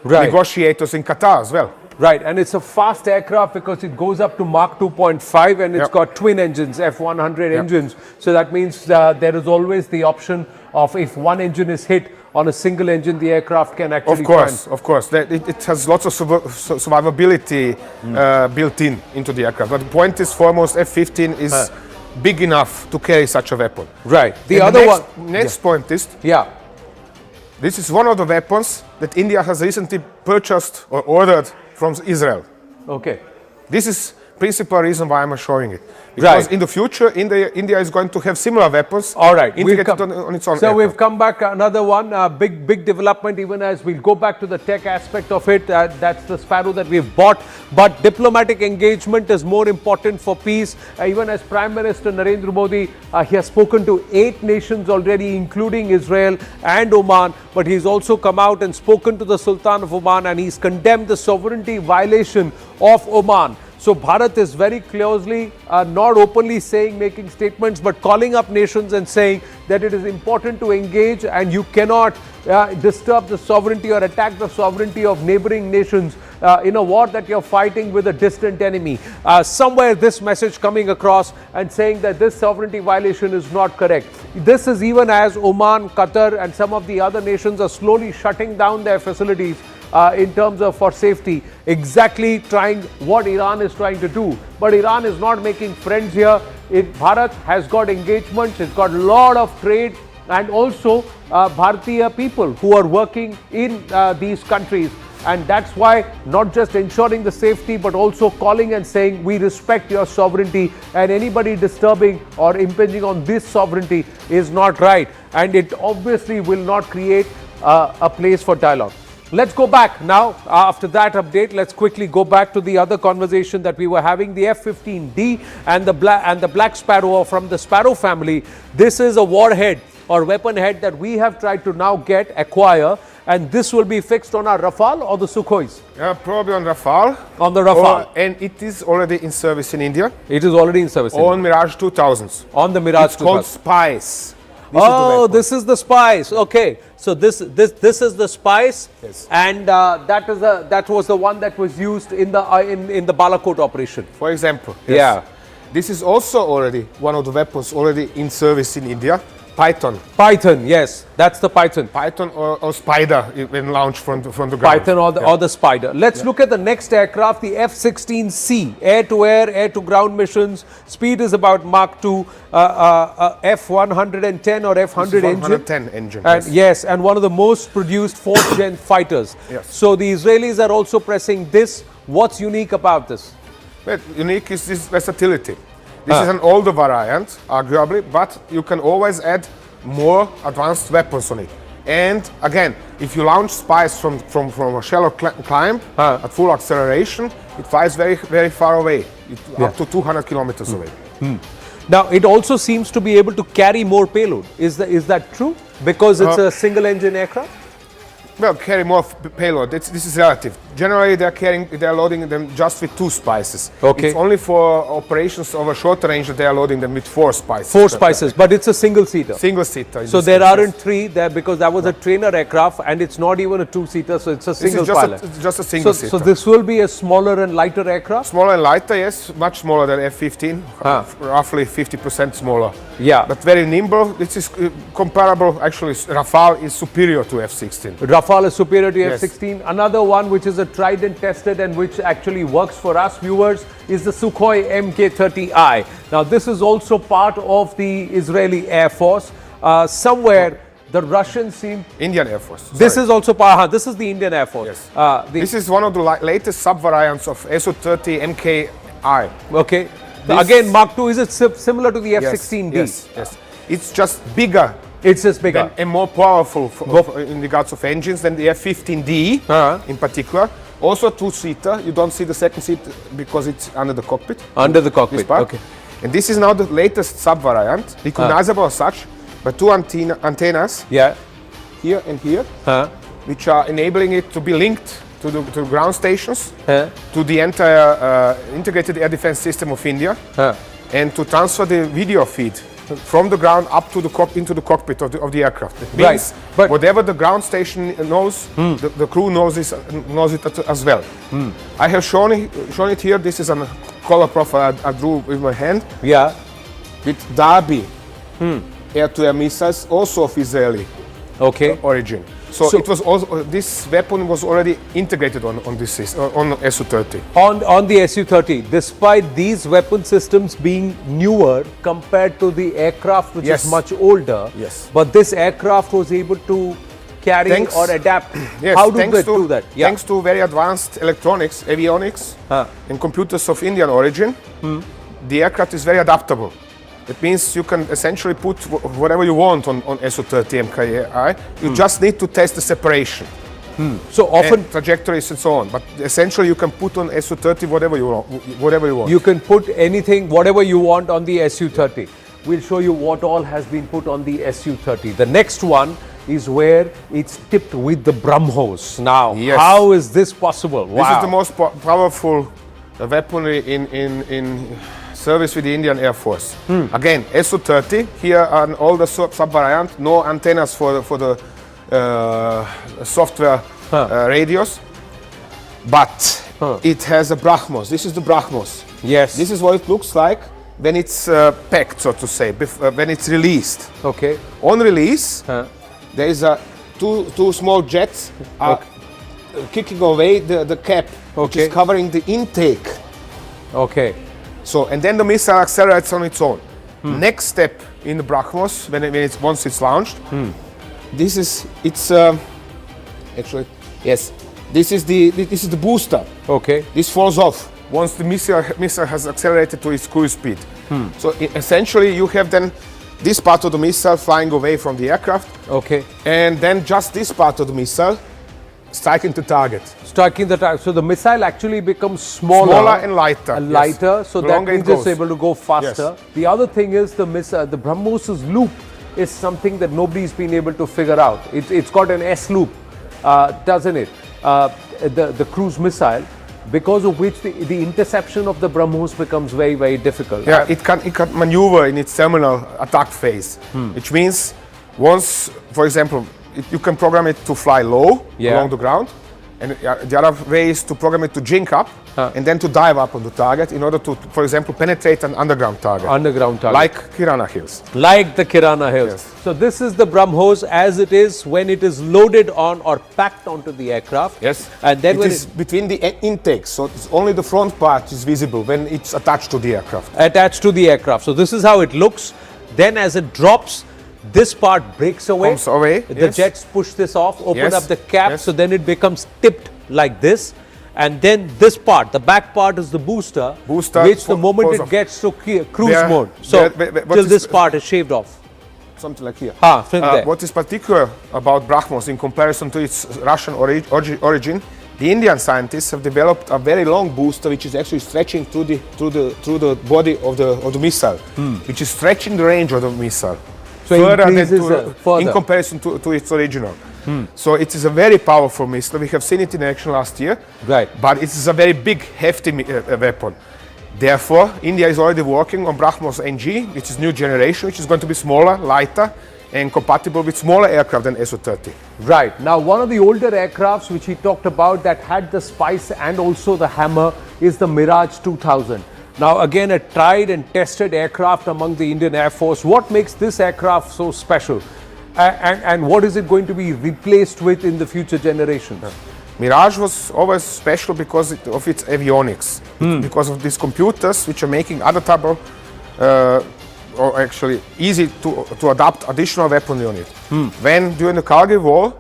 negotiators in Qatar as well. Right, and it's a fast aircraft because it goes up to Mach 2.5 and it's got twin engines, F-100 engines. So that means there is always the option of if one engine is hit on a single engine, the aircraft can actually Of course. It has lots of survivability built into the aircraft. But the point is, foremost, F-15 is big enough to carry such a weapon. Right. Next point is, this is one of the weapons that India has recently purchased or ordered from Israel. Okay. This is principal reason why I'm showing it. Because in the future, India is going to have similar weapons. All right. Integrated on its own. So we've come back another one, big development, even as we'll go back to the tech aspect of it. That's the Sparrow that we've bought. But diplomatic engagement is more important for peace. Even as Prime Minister Narendra Modi, he has spoken to 8 nations already, including Israel and Oman. But he's also come out and spoken to the Sultan of Oman, and he's condemned the sovereignty violation of Oman. So Bharat is very closely, not openly making statements, but calling up nations and saying that it is important to engage and you cannot disturb the sovereignty or attack the sovereignty of neighboring nations in a war that you're fighting with a distant enemy. Somewhere this message coming across and saying that this sovereignty violation is not correct. This is even as Oman, Qatar and some of the other nations are slowly shutting down their facilities in terms of for safety, exactly trying what Iran is trying to do. But Iran is not making friends here. Bharat has got engagements, it's got a lot of trade and also Bharatiya people who are working in these countries. And that's why not just ensuring the safety, but also calling and saying we respect your sovereignty, and anybody disturbing or impinging on this sovereignty is not right. And it obviously will not create a place for dialogue. Let's go back now. After that update, let's quickly go back to the other conversation that we were having. The F-15D and the Black Sparrow from the Sparrow family. This is a warhead or weapon head that we have tried to now acquire, and this will be fixed on our Rafale or the Sukhois? Probably on Rafale. On the Rafale. And it is already in service in India. It is already in service. On Mirage 2000s. On the Mirage 2000s. It's called Spice. This is the Spice. Okay, so this is the Spice, and that was the one that was used in the Balakot operation, for example. Yes. This is also already one of the weapons already in service in India. Python. Python, yes, that's the Python. Python or Spider when launched from the ground. Python or the Spider. Let's look at the next aircraft, the F-16C, air-to-air, air-to-ground missions. Speed is about Mach 2, F-110 or F-100 engine. engine. And yes, and one of the most produced 4th-gen fighters. Yes. So the Israelis are also pressing this. What's unique about this? Well, unique is this versatility. This is an older variant, arguably, but you can always add more advanced weapons on it. And again, if you launch Spice from a shallow climb at full acceleration, it flies very, very far away, up to 200 kilometers away. Now, it also seems to be able to carry more payload. Is that true? Because it's a single-engine aircraft? Well, carry more payload. This is relative. Generally, they're loading them just with 2 Spices. Okay. It's only for operations over shorter range that they are loading them with 4 Spices. 4 Spices, but it's a single-seater. Single-seater. So there aren't 3 there because that was a trainer aircraft, and it's not even a 2-seater, so it's a single pilot. It's just a single-seater. So this will be a smaller and lighter aircraft? Smaller and lighter, yes. Much smaller than F-15. Roughly 50% smaller. Yeah. But very nimble. This is comparable. Actually, Rafale is superior to F-16. Rafale Rafale is superior to Yes. F-16. Another one which is a tried and tested and which actually works for us viewers is the Sukhoi Mk-30I. Now this is also part of the Israeli Air Force. Somewhere the Russians seem... Indian Air Force. This is also part, this is the Indian Air Force. Yes. This is one of the latest sub-variants of Su-30 MKI. Okay. Again, Mark II, is it similar to the F-16D? Yes, yes. It's just bigger. It's just bigger. And more powerful in regards of engines than the F-15D in particular. Also two-seater. You don't see the second seat because it's under the cockpit. Under the cockpit, okay. And this is now the latest sub-variant, recognizable as such, but two antennas here and here, which are enabling it to be linked to the ground stations, to the entire integrated air defense system of India, and to transfer the video feed from the ground up to into the cockpit of the aircraft. It means but whatever the ground station knows, the crew knows it as well. I have shown it here. This is a color profile I drew with my hand. Yeah. With Darby air-to-air missiles, also of Israeli origin. So it was also, this weapon was already integrated on this system, on Su-30. On the Su-30, despite these weapon systems being newer compared to the aircraft which is much older, but this aircraft was able to carry or adapt. How do they do that? Thanks to very advanced electronics, avionics, and computers of Indian origin, the aircraft is very adaptable. It means you can essentially put whatever you want on Su-30 MKI. You just need to test the separation. So often and trajectories and so on. But essentially you can put on Su-30 whatever you want. You can put anything, whatever you want on the Su-30. We'll show you what all has been put on the Su-30. The next one is where it's tipped with the BrahMos. Now, how is this possible? Wow. This is the most powerful weaponry in service with the Indian Air Force. Again, Su-30, here are all the sub-variant, no antennas for the software radios, but it has a BrahMos. This is the BrahMos. Yes. This is what it looks like when it's packed, so to say, when it's released. Okay. On release, there is two small jets kicking away the cap, which is covering the intake. Okay. So, and then the missile accelerates on its own. Next step in the BrahMos, once it's launched, this is this is the booster. Okay. This falls off once the missile has accelerated to its cruise speed. So essentially, you have then this part of the missile flying away from the aircraft. Okay. And then just this part of the missile striking the target. Striking the target. So the missile actually becomes smaller and lighter. And lighter, so that means it's able to go faster. Yes. The other thing is the BrahMos' loop is something that nobody's been able to figure out. It's got an S loop, doesn't it? The cruise missile, because of which the interception of the BrahMos becomes very, very difficult. Yeah, it can maneuver in its terminal attack phase, which means once, for example, you can program it to fly low along the ground, and the other way is to program it to jink up and then to dive up on the target in order to, for example, penetrate an underground target. Like Kirana Hills. Like the Kirana Hills. Yes. So this is the BrahMos as it is when it is loaded on or packed onto the aircraft. Yes. And then it is between the intakes, so it's only the front part is visible when it's attached to the aircraft. Attached to the aircraft. So this is how it looks. Then as it drops, this part breaks away. Comes away. The jets push this off, open up the cap, so then it becomes tipped like this. And then this part, the back part is the booster which the moment it gets to cruise mode. So till this part is shaved off. Something like here. What is particular about BrahMos in comparison to its Russian origin, the Indian scientists have developed a very long booster which is actually stretching through the body of the missile, which is stretching the range of the missile. So further in comparison to its original. So it is a very powerful missile. We have seen it in action last year. Right. But it is a very big, hefty weapon. Therefore, India is already working on BrahMos NG, which is new generation, which is going to be smaller, lighter, and compatible with smaller aircraft than Su-30. Right. Now, one of the older aircrafts which he talked about that had the Spice and also the Hammer is the Mirage 2000. Now, again, a tried and tested aircraft among the Indian Air Force. What makes this aircraft so special? And what is it going to be replaced with in the future generations? Mirage was always special because of its avionics, because of these computers which are making other type of, or actually easy to adapt additional weapon unit. When during the Kargil war,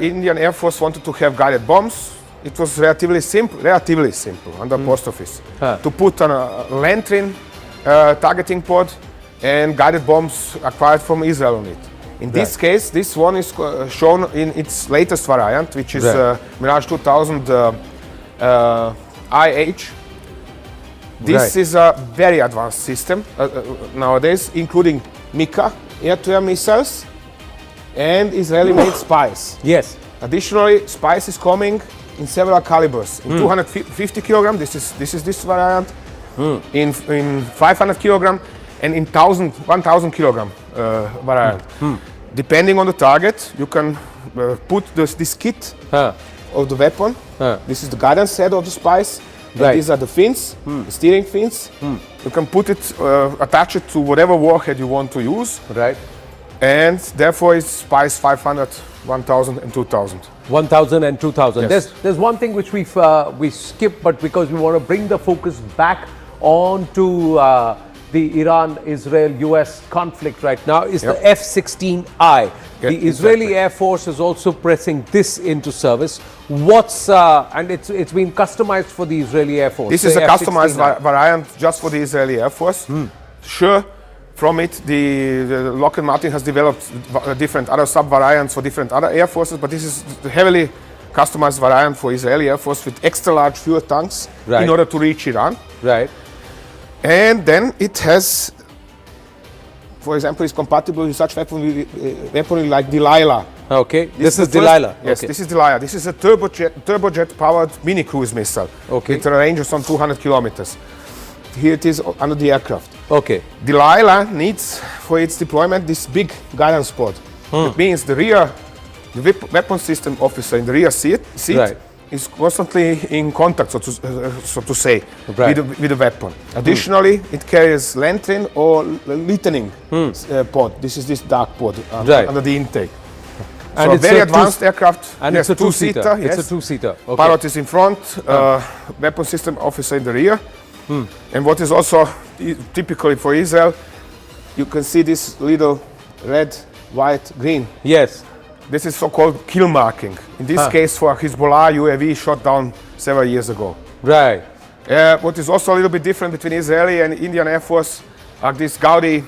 Indian Air Force wanted to have guided bombs, it was relatively simple under post office to put on a Lantern targeting pod and guided bombs acquired from Israel on it. In this case, this one is shown in its latest variant, which is Mirage 2000 IH. This is a very advanced system nowadays, including Mika air-to-air missiles and Israeli-made spies. Yes. Additionally, spies is coming in several calibers. In 250 kilogram, this is this variant. In 500 kilogram and in 1000 kilogram variant. Depending on the target, you can put this kit of the weapon. This is the guidance head of the spies. These are the fins, the steering fins. You can put it, attach it to whatever warhead you want to use. Right. And therefore it spies 500, 1000 and 2000. 1000 and 2000. Yes. There's one thing which we skipped, but because we want to bring the focus back on to the Iran-Israel-US conflict right now is the F-16I. The Israeli Air Force is also pressing this into service. And it's been customized for the Israeli Air Force. This is a customized variant just for the Israeli Air Force. Sure, from it the Lockheed Martin has developed different other sub-variants for different other air forces, but this is the heavily customized variant for Israeli Air Force with extra large fuel tanks in order to reach Iran. Right. And then it has, for example, is compatible with such weaponry like Delilah. Okay, this is Delilah. Yes, this is Delilah. This is a turbojet powered mini cruise missile. Okay. With a range of some 200 kilometers. Here it is under the aircraft. Okay. Delilah needs for its deployment this big guidance pod. It means the weapon system officer in the rear seat is constantly in contact, so to say, with the weapon. Additionally, it carries lantern or lightning pod. This is this dark pod under the intake. And so it's a very advanced aircraft. And it's a two-seater. It's a two-seater. Okay. Pilot is in front, weapon system officer in the rear. And what is also typically for Israel, you can see this little red, white, green. Yes. This is so-called kill marking. In this case, for Hezbollah UAV shot down several years ago. Right. What is also a little bit different between Israeli and Indian Air Force are these Gaudi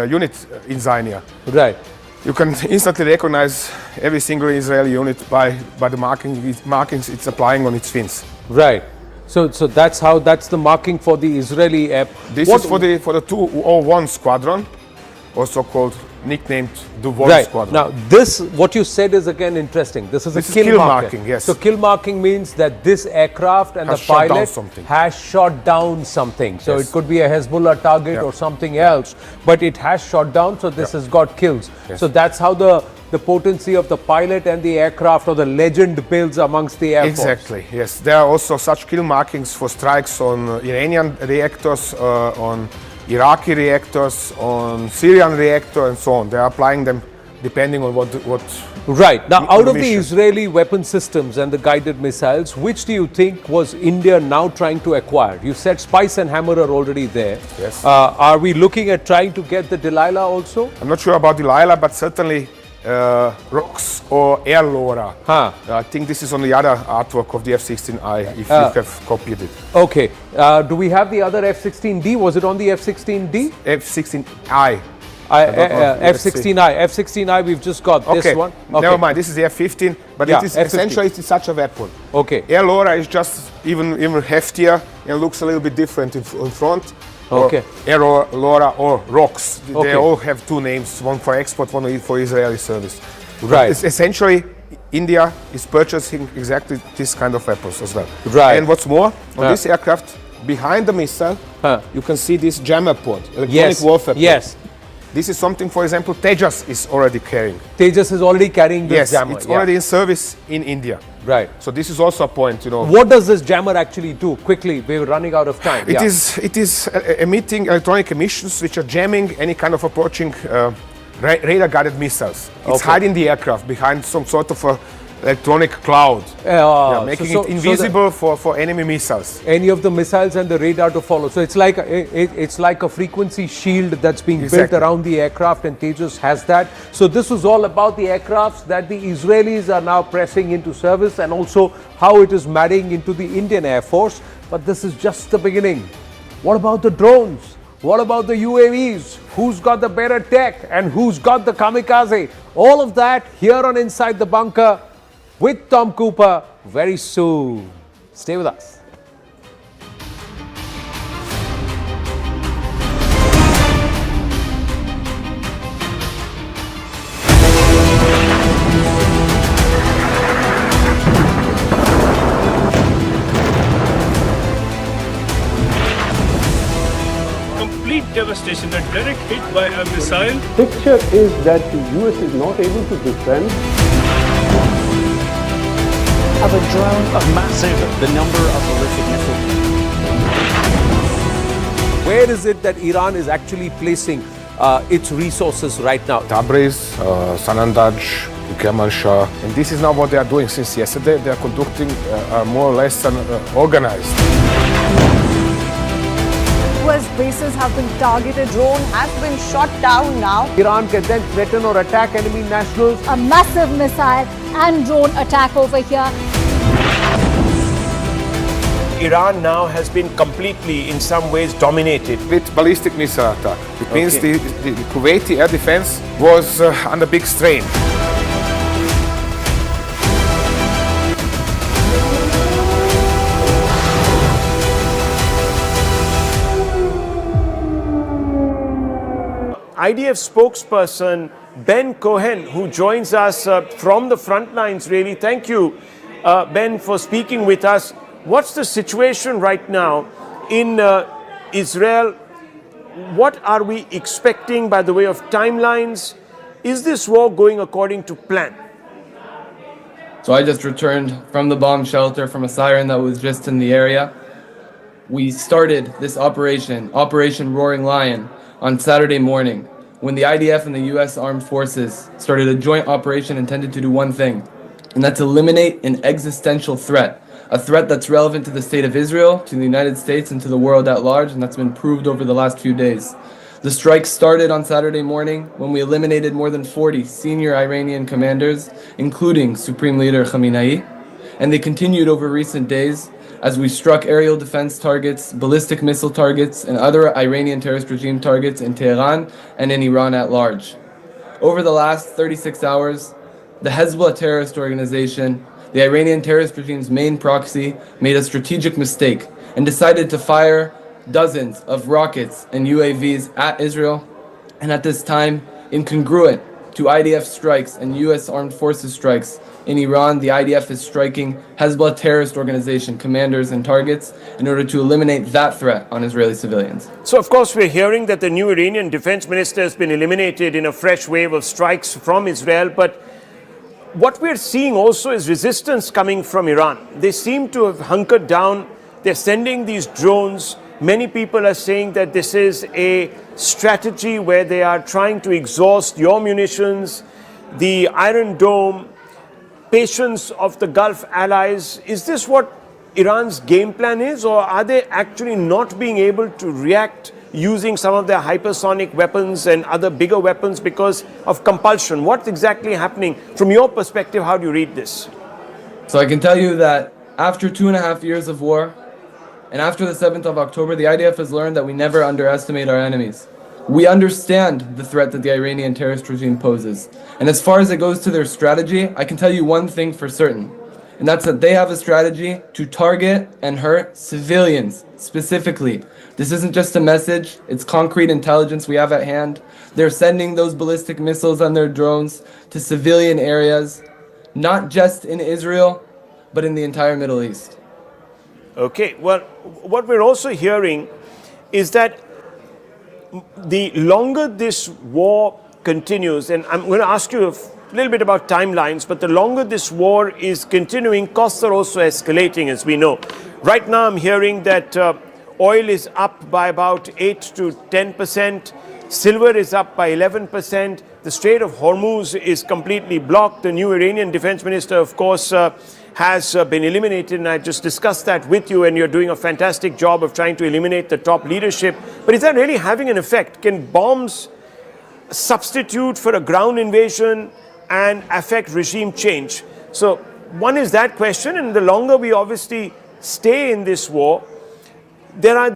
unit insignia. Right. You can instantly recognize every single Israeli unit by the markings it's applying on its fins. Right. So that's the marking for the Israeli air. This is for the 201 squadron, also called nicknamed the Wolf Squadron. Now this, what you said is again interesting. This is a kill marking. Yes. So kill marking means that this aircraft and the pilot has shot down something. So it could be a Hezbollah target or something else, but it has shot down. So this has got kills. So that's how the potency of the pilot and the aircraft or the legend builds amongst the Air Force. Exactly, yes. There are also such kill markings for strikes on Iranian reactors, on Iraqi reactors, on Syrian reactor and so on. They are applying them depending on what Right. Now, out of the Israeli weapon systems and the guided missiles, which do you think was India now trying to acquire? You said Spice and Hammer are already there. Yes. Are we looking at trying to get the Delilah also? I'm not sure about Delilah, but certainly ROX or Air Laura. I think this is on the other artwork of the F-16I, if you have copied it. Okay. Do we have the other F-16D? Was it on the F-16D? F-16I. F-16I. F-16I, we've just got this one. Okay. Never mind, this is the F-15, but it is essentially it's such a weapon. Okay. Air Laura is just even heftier and looks a little bit different in front. Okay. Air Laura or ROX. They all have two names, one for export, one for Israeli service. Right. It's essentially, India is purchasing exactly this kind of weapons as well. Right. And what's more, on this aircraft, behind the missile, you can see this jammer pod, electronic warfare pod. Yes. This is something, for example, Tejas is already carrying. Tejas is already carrying this jammer. It's already in service in India. Right. So this is also a point, What does this jammer actually do? Quickly, we're running out of time. It is emitting electronic emissions which are jamming any kind of approaching radar-guided missiles. It's Okay. hiding the aircraft behind some sort of a electronic cloud, making it invisible for enemy missiles. Any of the missiles and the radar to follow. So it's like a frequency shield that's being built around the aircraft, and Tejas has that. So this was all about the aircrafts that the Israelis are now pressing into service, and also how it is marrying into the Indian Air Force. But this is just the beginning. What about the drones? What about the UAVs? Who's got the better tech and who's got the kamikaze? All of that here on Inside the Bunker with Tom Cooper very soon. Stay with us. Complete devastation, a direct hit by a missile. Picture is that the US is not able to defend. Of a drone of massive, the number of ballistic missiles. Where is it that Iran is actually placing its resources right now? Tabriz, Sanandaj, Kermanshah, and this is now what they are doing since yesterday. They are conducting more or less an organized. US bases have been targeted. Drone has been shot down now. Iran can then threaten or attack enemy nationals. A massive missile and drone attack over here. Iran now has been completely, in some ways, dominated with ballistic missile attack. It means the Kuwaiti air defense was under big strain. IDF spokesperson Ben Cohen, who joins us from the front lines, really. Thank you, Ben, for speaking with us. What's the situation right now in Israel? What are we expecting by the way of timelines? Is this war going according to plan? So I just returned from the bomb shelter from a siren that was just in the area. We started this Operation Roaring Lion, on Saturday morning, when the IDF and the US Armed Forces started a joint operation intended to do one thing, and that's eliminate an existential threat. A threat that's relevant to the state of Israel, to the United States, and to the world at large, and that's been proved over the last few days. The strike started on Saturday morning when we eliminated more than 40 senior Iranian commanders, including Supreme Leader Khamenei, and they continued over recent days as we struck aerial defense targets, ballistic missile targets, and other Iranian terrorist regime targets in Tehran and in Iran at large. Over the last 36 hours, the Hezbollah terrorist organization, the Iranian terrorist regime's main proxy, made a strategic mistake and decided to fire dozens of rockets and UAVs at Israel, and at this time, incongruent to IDF strikes and US Armed Forces strikes in Iran, the IDF is striking Hezbollah terrorist organization commanders and targets in order to eliminate that threat on Israeli civilians. So, of course, we're hearing that the new Iranian defense minister has been eliminated in a fresh wave of strikes from Israel, but what we're seeing also is resistance coming from Iran. They seem to have hunkered down. They're sending these drones. Many people are saying that this is a strategy where they are trying to exhaust your munitions, the Iron Dome, patience of the Gulf allies. Is this what Iran's game plan is, or are they actually not being able to react using some of their hypersonic weapons and other bigger weapons because of compulsion? What's exactly happening? From your perspective, how do you read this? So I can tell you that after 2.5 years of war, and after the 7th of October, the IDF has learned that we never underestimate our enemies. We understand the threat that the Iranian terrorist regime poses. And as far as it goes to their strategy, I can tell you one thing for certain, and that's that they have a strategy to target and hurt civilians specifically. This isn't just a message, it's concrete intelligence we have at hand. They're sending those ballistic missiles on their drones to civilian areas, not just in Israel, but in the entire Middle East. Okay, well, what we're also hearing is that the longer this war continues, and I'm going to ask you a little bit about timelines, but the longer this war is continuing, costs are also escalating, as we know. Right now, I'm hearing that oil is up by about 8 to 10%, silver is up by 11%, The Strait of Hormuz is completely blocked. The new Iranian defense minister, of course, has been eliminated, and I just discussed that with you, and you're doing a fantastic job of trying to eliminate the top leadership. But is that really having an effect? Can bombs substitute for a ground invasion and affect regime change? So one is that question, and the longer we obviously stay in this war, there are...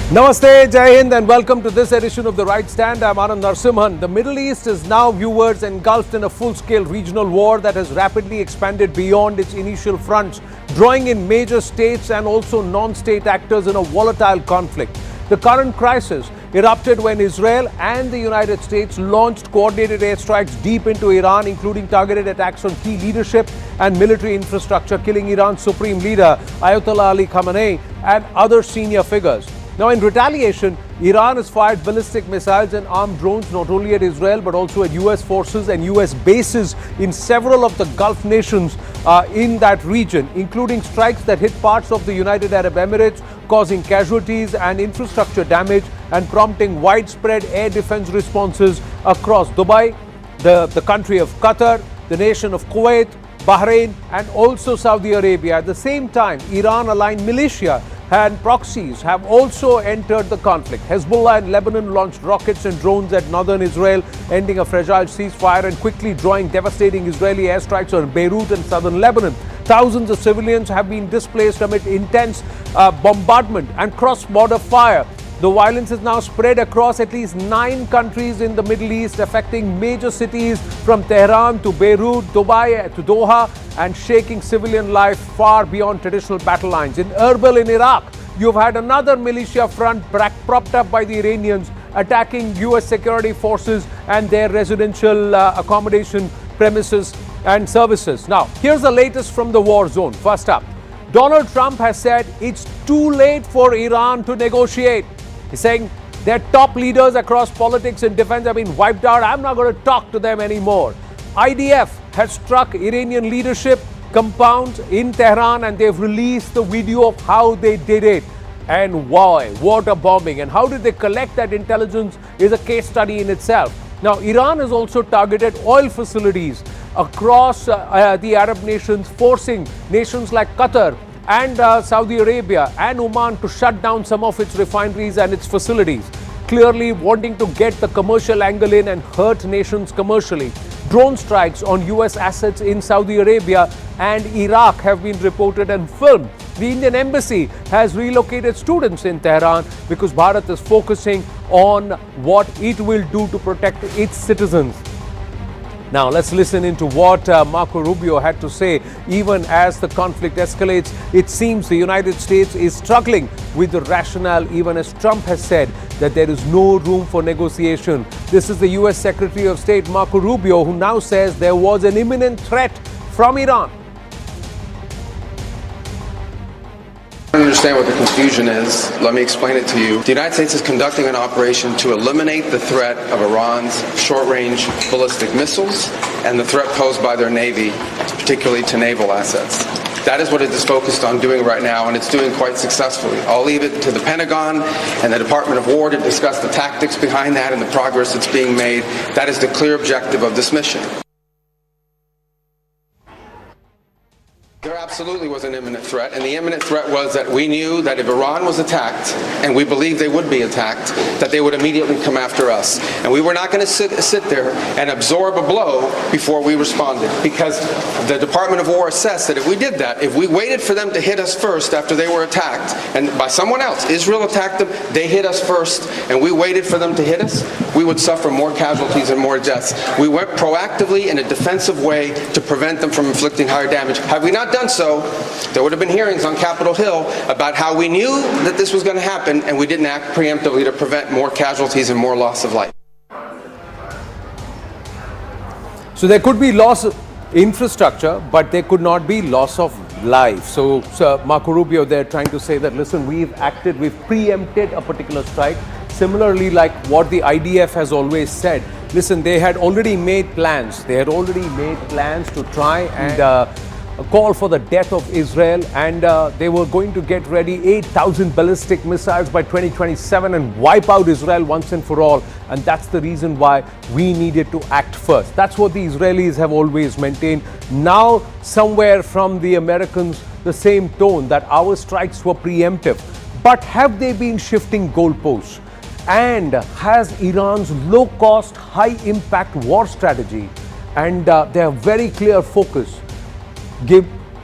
Namaste, Jai Hind, and welcome to this edition of The Right Stand. I'm Anand Narsimhan. The Middle East is now, viewers, engulfed in a full-scale regional war that has rapidly expanded beyond its initial fronts, drawing in major states and also non-state actors in a volatile conflict. The current crisis erupted when Israel and the United States launched coordinated airstrikes deep into Iran, including targeted attacks on key leadership and military infrastructure, killing Iran's supreme leader, Ayatollah Ali Khamenei, and other senior figures. Now, in retaliation, Iran has fired ballistic missiles and armed drones not only at Israel but also at US forces and US bases in several of the Gulf nations in that region, including strikes that hit parts of the United Arab Emirates, causing casualties and infrastructure damage and prompting widespread air defense responses across Dubai, the country of Qatar, the nation of Kuwait, Bahrain, and also Saudi Arabia. At the same time, Iran-aligned militia and proxies have also entered the conflict. Hezbollah in Lebanon launched rockets and drones at northern Israel, ending a fragile ceasefire and quickly drawing devastating Israeli airstrikes on Beirut and southern Lebanon. Thousands of civilians have been displaced amid intense bombardment and cross-border fire. The violence is now spread across at least 9 countries in the Middle East, affecting major cities from Tehran to Beirut, Dubai to Doha, and shaking civilian life far beyond traditional battle lines. In Erbil in Iraq, you've had another militia front propped up by the Iranians attacking US security forces and their residential accommodation premises and services. Now, here's the latest from the war zone. First up, Donald Trump has said it's too late for Iran to negotiate. He's saying their top leaders across politics and defense have been wiped out. I'm not going to talk to them anymore. IDF has struck Iranian leadership compounds in Tehran, and they've released the video of how they did it. And why? Water bombing. And how did they collect that intelligence is a case study in itself. Now, Iran has also targeted oil facilities across the Arab nations, forcing nations like Qatar and Saudi Arabia and Oman to shut down some of its refineries and its facilities, clearly wanting to get the commercial angle in and hurt nations commercially. Drone strikes on US assets in Saudi Arabia and Iraq have been reported and filmed. The Indian embassy has relocated students in Tehran because Bharat is focusing on what it will do to protect its citizens. Now, let's listen into what Marco Rubio had to say. Even as the conflict escalates, it seems the United States is struggling with the rationale, even as Trump has said that there is no room for negotiation. This is the US Secretary of State Marco Rubio, who now says there was an imminent threat from Iran. I don't understand what the confusion is. Let me explain it to you. The United States is conducting an operation to eliminate the threat of Iran's short-range ballistic missiles and the threat posed by their Navy, particularly to naval assets. That is what it is focused on doing right now, and it's doing quite successfully. I'll leave it to the Pentagon and the Department of War to discuss the tactics behind that and the progress that's being made. That is the clear objective of this mission. There absolutely was an imminent threat, and the imminent threat was that we knew that if Iran was attacked, and we believed they would be attacked, that they would immediately come after us. And we were not going to sit there and absorb a blow before we responded, because the Department of War assessed that if we did that, if we waited for them to hit us first after they were attacked, and by someone else, Israel attacked them, they hit us first, and we waited for them to hit us, we would suffer more casualties and more deaths. We went proactively in a defensive way to prevent them from inflicting higher damage. Had we not done so, there would have been hearings on Capitol Hill about how we knew that this was going to happen and we didn't act preemptively to prevent more casualties and more loss of life. So there could be loss of infrastructure, but there could not be loss of life. So Marco Rubio, they're trying to say that, listen, we've preempted a particular strike. Similarly, like what the IDF has always said, listen, they had already made plans. They had already made plans to try and a call for the death of Israel, and they were going to get ready 8,000 ballistic missiles by 2027 and wipe out Israel once and for all. And that's the reason why we needed to act first. That's what the Israelis have always maintained. Now, somewhere from the Americans, the same tone that our strikes were preemptive. But have they been shifting goalposts? And has Iran's low-cost, high-impact war strategy and their very clear focus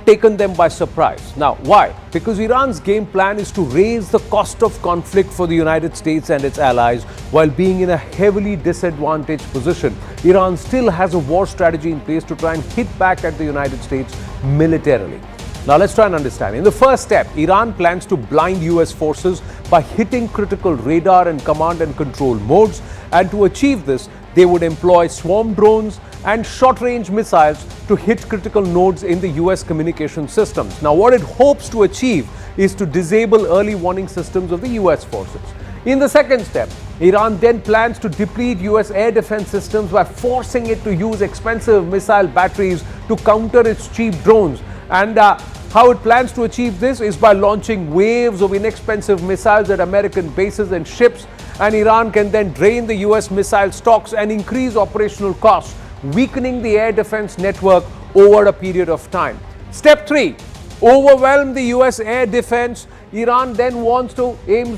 taken them by surprise? Now, why? Because Iran's game plan is to raise the cost of conflict for the United States and its allies while being in a heavily disadvantaged position. Iran still has a war strategy in place to try and hit back at the United States militarily. Now, let's try and understand. In the first step, Iran plans to blind US forces by hitting critical radar and command and control modes. And to achieve this, they would employ swarm drones and short-range missiles to hit critical nodes in the US communication systems. Now, what it hopes to achieve is to disable early warning systems of the US forces. In the second step, Iran then plans to deplete US air defense systems by forcing it to use expensive missile batteries to counter its cheap drones. And how it plans to achieve this is by launching waves of inexpensive missiles at American bases and ships, and Iran can then drain the US missile stocks and increase operational costs, weakening the air defense network over a period of time. Step 3, overwhelm the US air defense. Iran then aims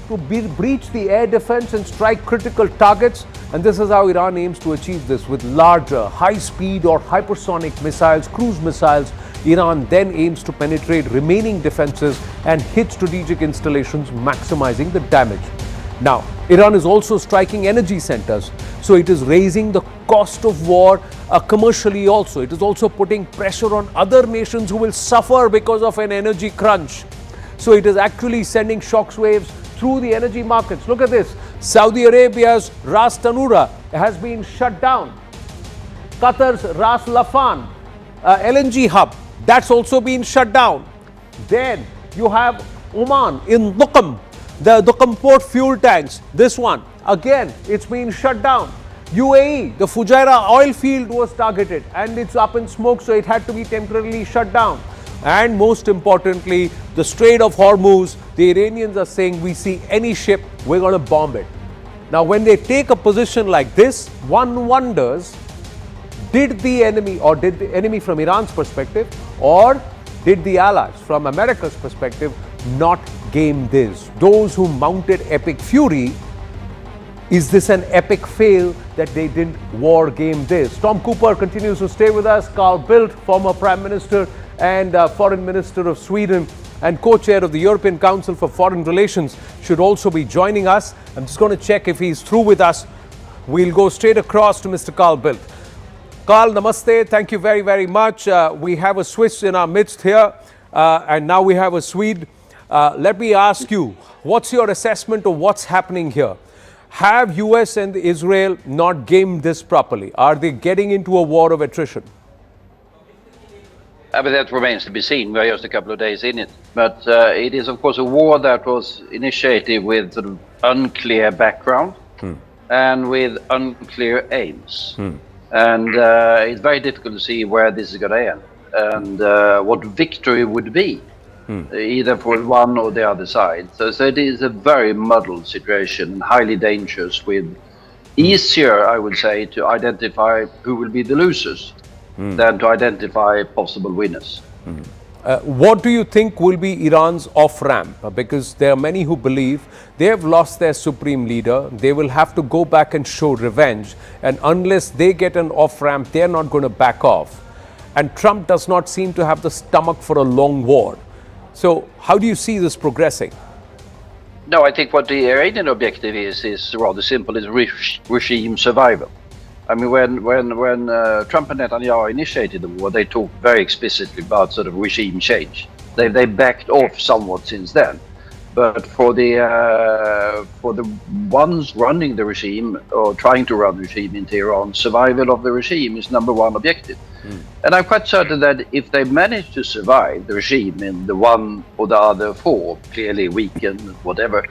to breach the air defense and strike critical targets. And this is how Iran aims to achieve this with larger, high-speed or hypersonic missiles, cruise missiles. Iran then aims to penetrate remaining defenses and hit strategic installations, maximizing the damage. Now, Iran is also striking energy centers, so it is raising the cost of war commercially also. It is also putting pressure on other nations who will suffer because of an energy crunch. So it is actually sending shockwaves through the energy markets. Look at this. Saudi Arabia's Ras Tanura has been shut down. Qatar's Ras Laffan LNG hub, that's also been shut down. Then you have Oman in Duqm, the Duqm port fuel tanks. This one, again, it's been shut down. UAE, the Fujairah oil field was targeted and it's up in smoke, so it had to be temporarily shut down. And most importantly, the Strait of Hormuz, the Iranians are saying, we see any ship, we're going to bomb it. Now, when they take a position like this, one wonders, did the enemy from Iran's perspective, or did the allies from America's perspective not game this? Those who mounted epic fury, is this an epic fail that they didn't war game this? Tom Cooper continues to stay with us. Carl Bildt, former Prime Minister and Foreign Minister of Sweden and co-chair of the European Council for Foreign Relations, should also be joining us. I'm just going to check if he's through with us. We'll go straight across to Mr. Carl Bildt. Carl, namaste. Thank you very, very much. We have a Swiss in our midst here, and now we have a Swede. Let me ask you, what's your assessment of what's happening here? Have US and Israel not gamed this properly? Are they getting into a war of attrition? But that remains to be seen. We're just a couple of days in it. But it is, of course, a war that was initiated with sort of unclear background and with unclear aims. And it's very difficult to see where this is going to end and what victory would be, either for one or the other side. So it is a very muddled situation, highly dangerous, with easier, I would say, to identify who will be the losers than to identify possible winners. What do you think will be Iran's off-ramp? Because there are many who believe they have lost their supreme leader. They will have to go back and show revenge. And unless they get an off-ramp, they're not going to back off. And Trump does not seem to have the stomach for a long war. So how do you see this progressing? No, I think what the Iranian objective is rather simple, is regime survival. I mean, when Trump and Netanyahu initiated the war, they talked very explicitly about sort of regime change. They backed off somewhat since then. But for the ones running the regime or trying to run the regime in Tehran, survival of the regime is #1 objective. And I'm quite certain that if they manage to survive the regime in the one or the other form, clearly weakened, whatever,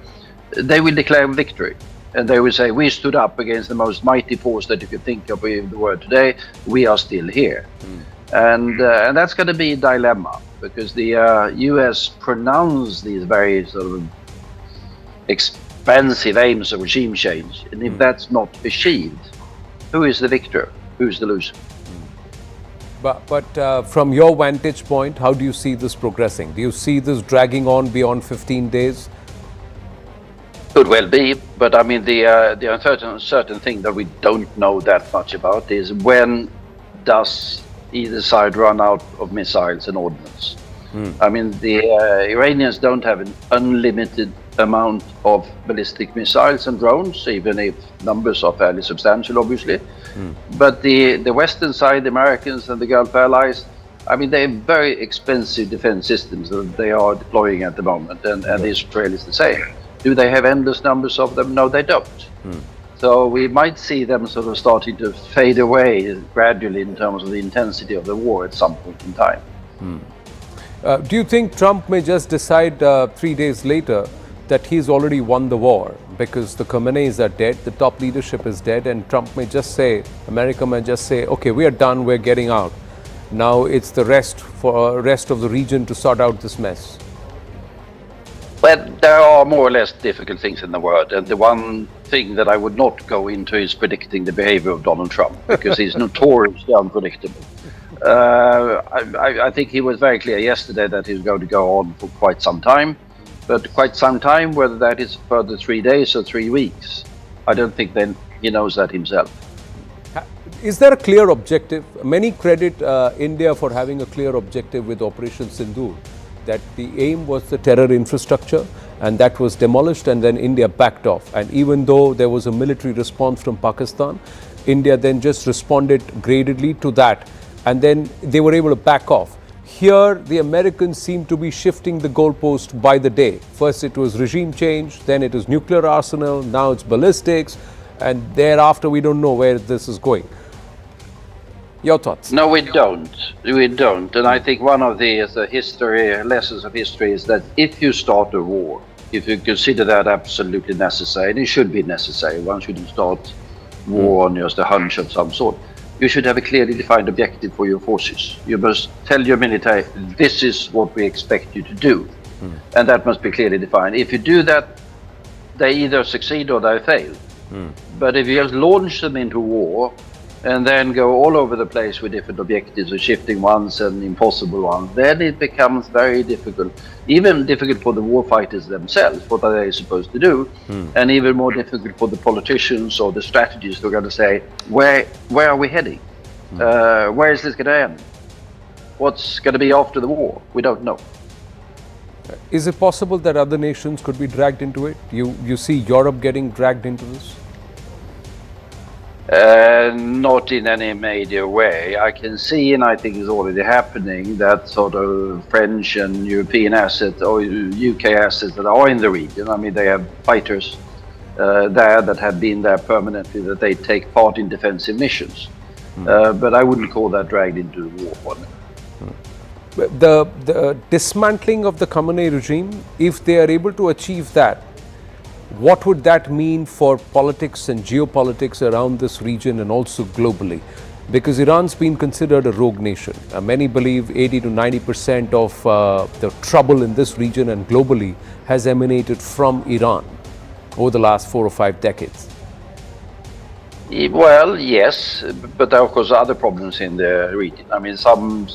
they will declare victory. And they will say, we stood up against the most mighty force that you can think of in the world today. We are still here. And that's going to be a dilemma, because the US pronounced these very sort of expensive aims of regime change, and if that's not achieved, who is the victor? Who is the loser? But from your vantage point, how do you see this progressing? Do you see this dragging on beyond 15 days? Could well be, but I mean the uncertain thing that we don't know that much about is when does either side run out of missiles and ordnance. I mean the Iranians don't have an unlimited amount of ballistic missiles and drones, even if numbers are fairly substantial, obviously. But the Western side, the Americans and the Gulf allies, I mean, they have very expensive defense systems that they are deploying at the moment, and Israel is the same. Do they have endless numbers of them? No, they don't. So we might see them sort of starting to fade away gradually in terms of the intensity of the war at some point in time. Do you think Trump may just decide 3 days later that he's already won the war because the Khameneis are dead, the top leadership is dead, and Trump may just say, America may just say, okay, we are done, we're getting out. Now it's the rest of the region to sort out this mess? Well, there are more or less difficult things in the world, and the one thing that I would not go into is predicting the behavior of Donald Trump, because he's notoriously unpredictable. I think he was very clear yesterday that he's going to go on for quite some time, but quite some time, whether that is further 3 days or 3 weeks, I don't think then he knows that himself. Is there a clear objective? Many credit India for having a clear objective with Operation Sindoor, that the aim was the terror infrastructure, and that was demolished, and then India backed off. And even though there was a military response from Pakistan, India then just responded gradedly to that, and then they were able to back off. Here, the Americans seem to be shifting the goalpost by the day. First it was regime change, then it was nuclear arsenal, now it's ballistics, and thereafter we don't know where this is going. Your thoughts? No, we don't. We don't. And I think one of the lessons of history is that if you start a war, if you consider that absolutely necessary, and it should be necessary, one shouldn't start war on just a hunch of some sort, you should have a clearly defined objective for your forces. You must tell your military, this is what we expect you to do. And that must be clearly defined. If you do that, they either succeed or they fail. But if you just launch them into war and then go all over the place with different objectives, or shifting ones and impossible ones, then it becomes very difficult. Even difficult for the war fighters themselves, what are they supposed to do? And even more difficult for the politicians or the strategists who are going to say, where are we heading? Where is this going to end? What's going to be after the war? We don't know. Is it possible that other nations could be dragged into it? You see Europe getting dragged into this? Not in any major way. I can see, and I think it's already happening, that sort of French and European assets or UK assets that are in the region. I mean, they have fighters there that have been there permanently, that they take part in defensive missions. But I wouldn't call that dragged into the war. The dismantling of the Khamenei regime, if they are able to achieve that, what would that mean for politics and geopolitics around this region and also globally? Because Iran's been considered a rogue nation. Many believe 80 to 90% of the trouble in this region and globally has emanated from Iran over the last 4 or 5 decades. Well, yes, but there are of course other problems in the region. I mean, some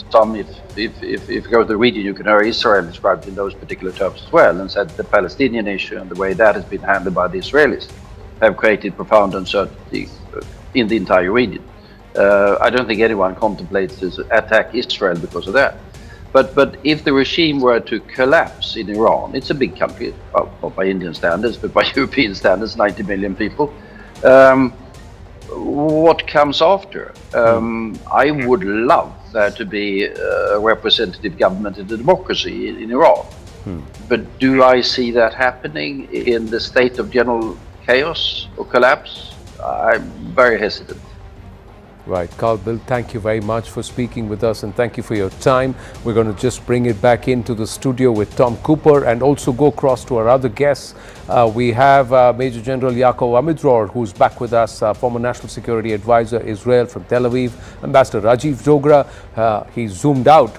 if you go to the region, you can hear Israel described in those particular terms as well, and said the Palestinian issue and the way that has been handled by the Israelis have created profound uncertainty in the entire region. I don't think anyone contemplates to attack Israel because of that. But if the regime were to collapse in Iran, it's a big country, well, not by Indian standards, but by European standards, 90 million people. What comes after? I would love there to be a representative government and a democracy in Iran. But do I see that happening in the state of general chaos or collapse? I'm very hesitant. Right. Carl, Bill, thank you very much for speaking with us and thank you for your time. We're going to just bring it back into the studio with Tom Cooper and also go across to our other guests. We have Major General Yaakov Amidror, who's back with us, former National Security Advisor, Israel from Tel Aviv, Ambassador Rajiv Dogra. He zoomed out.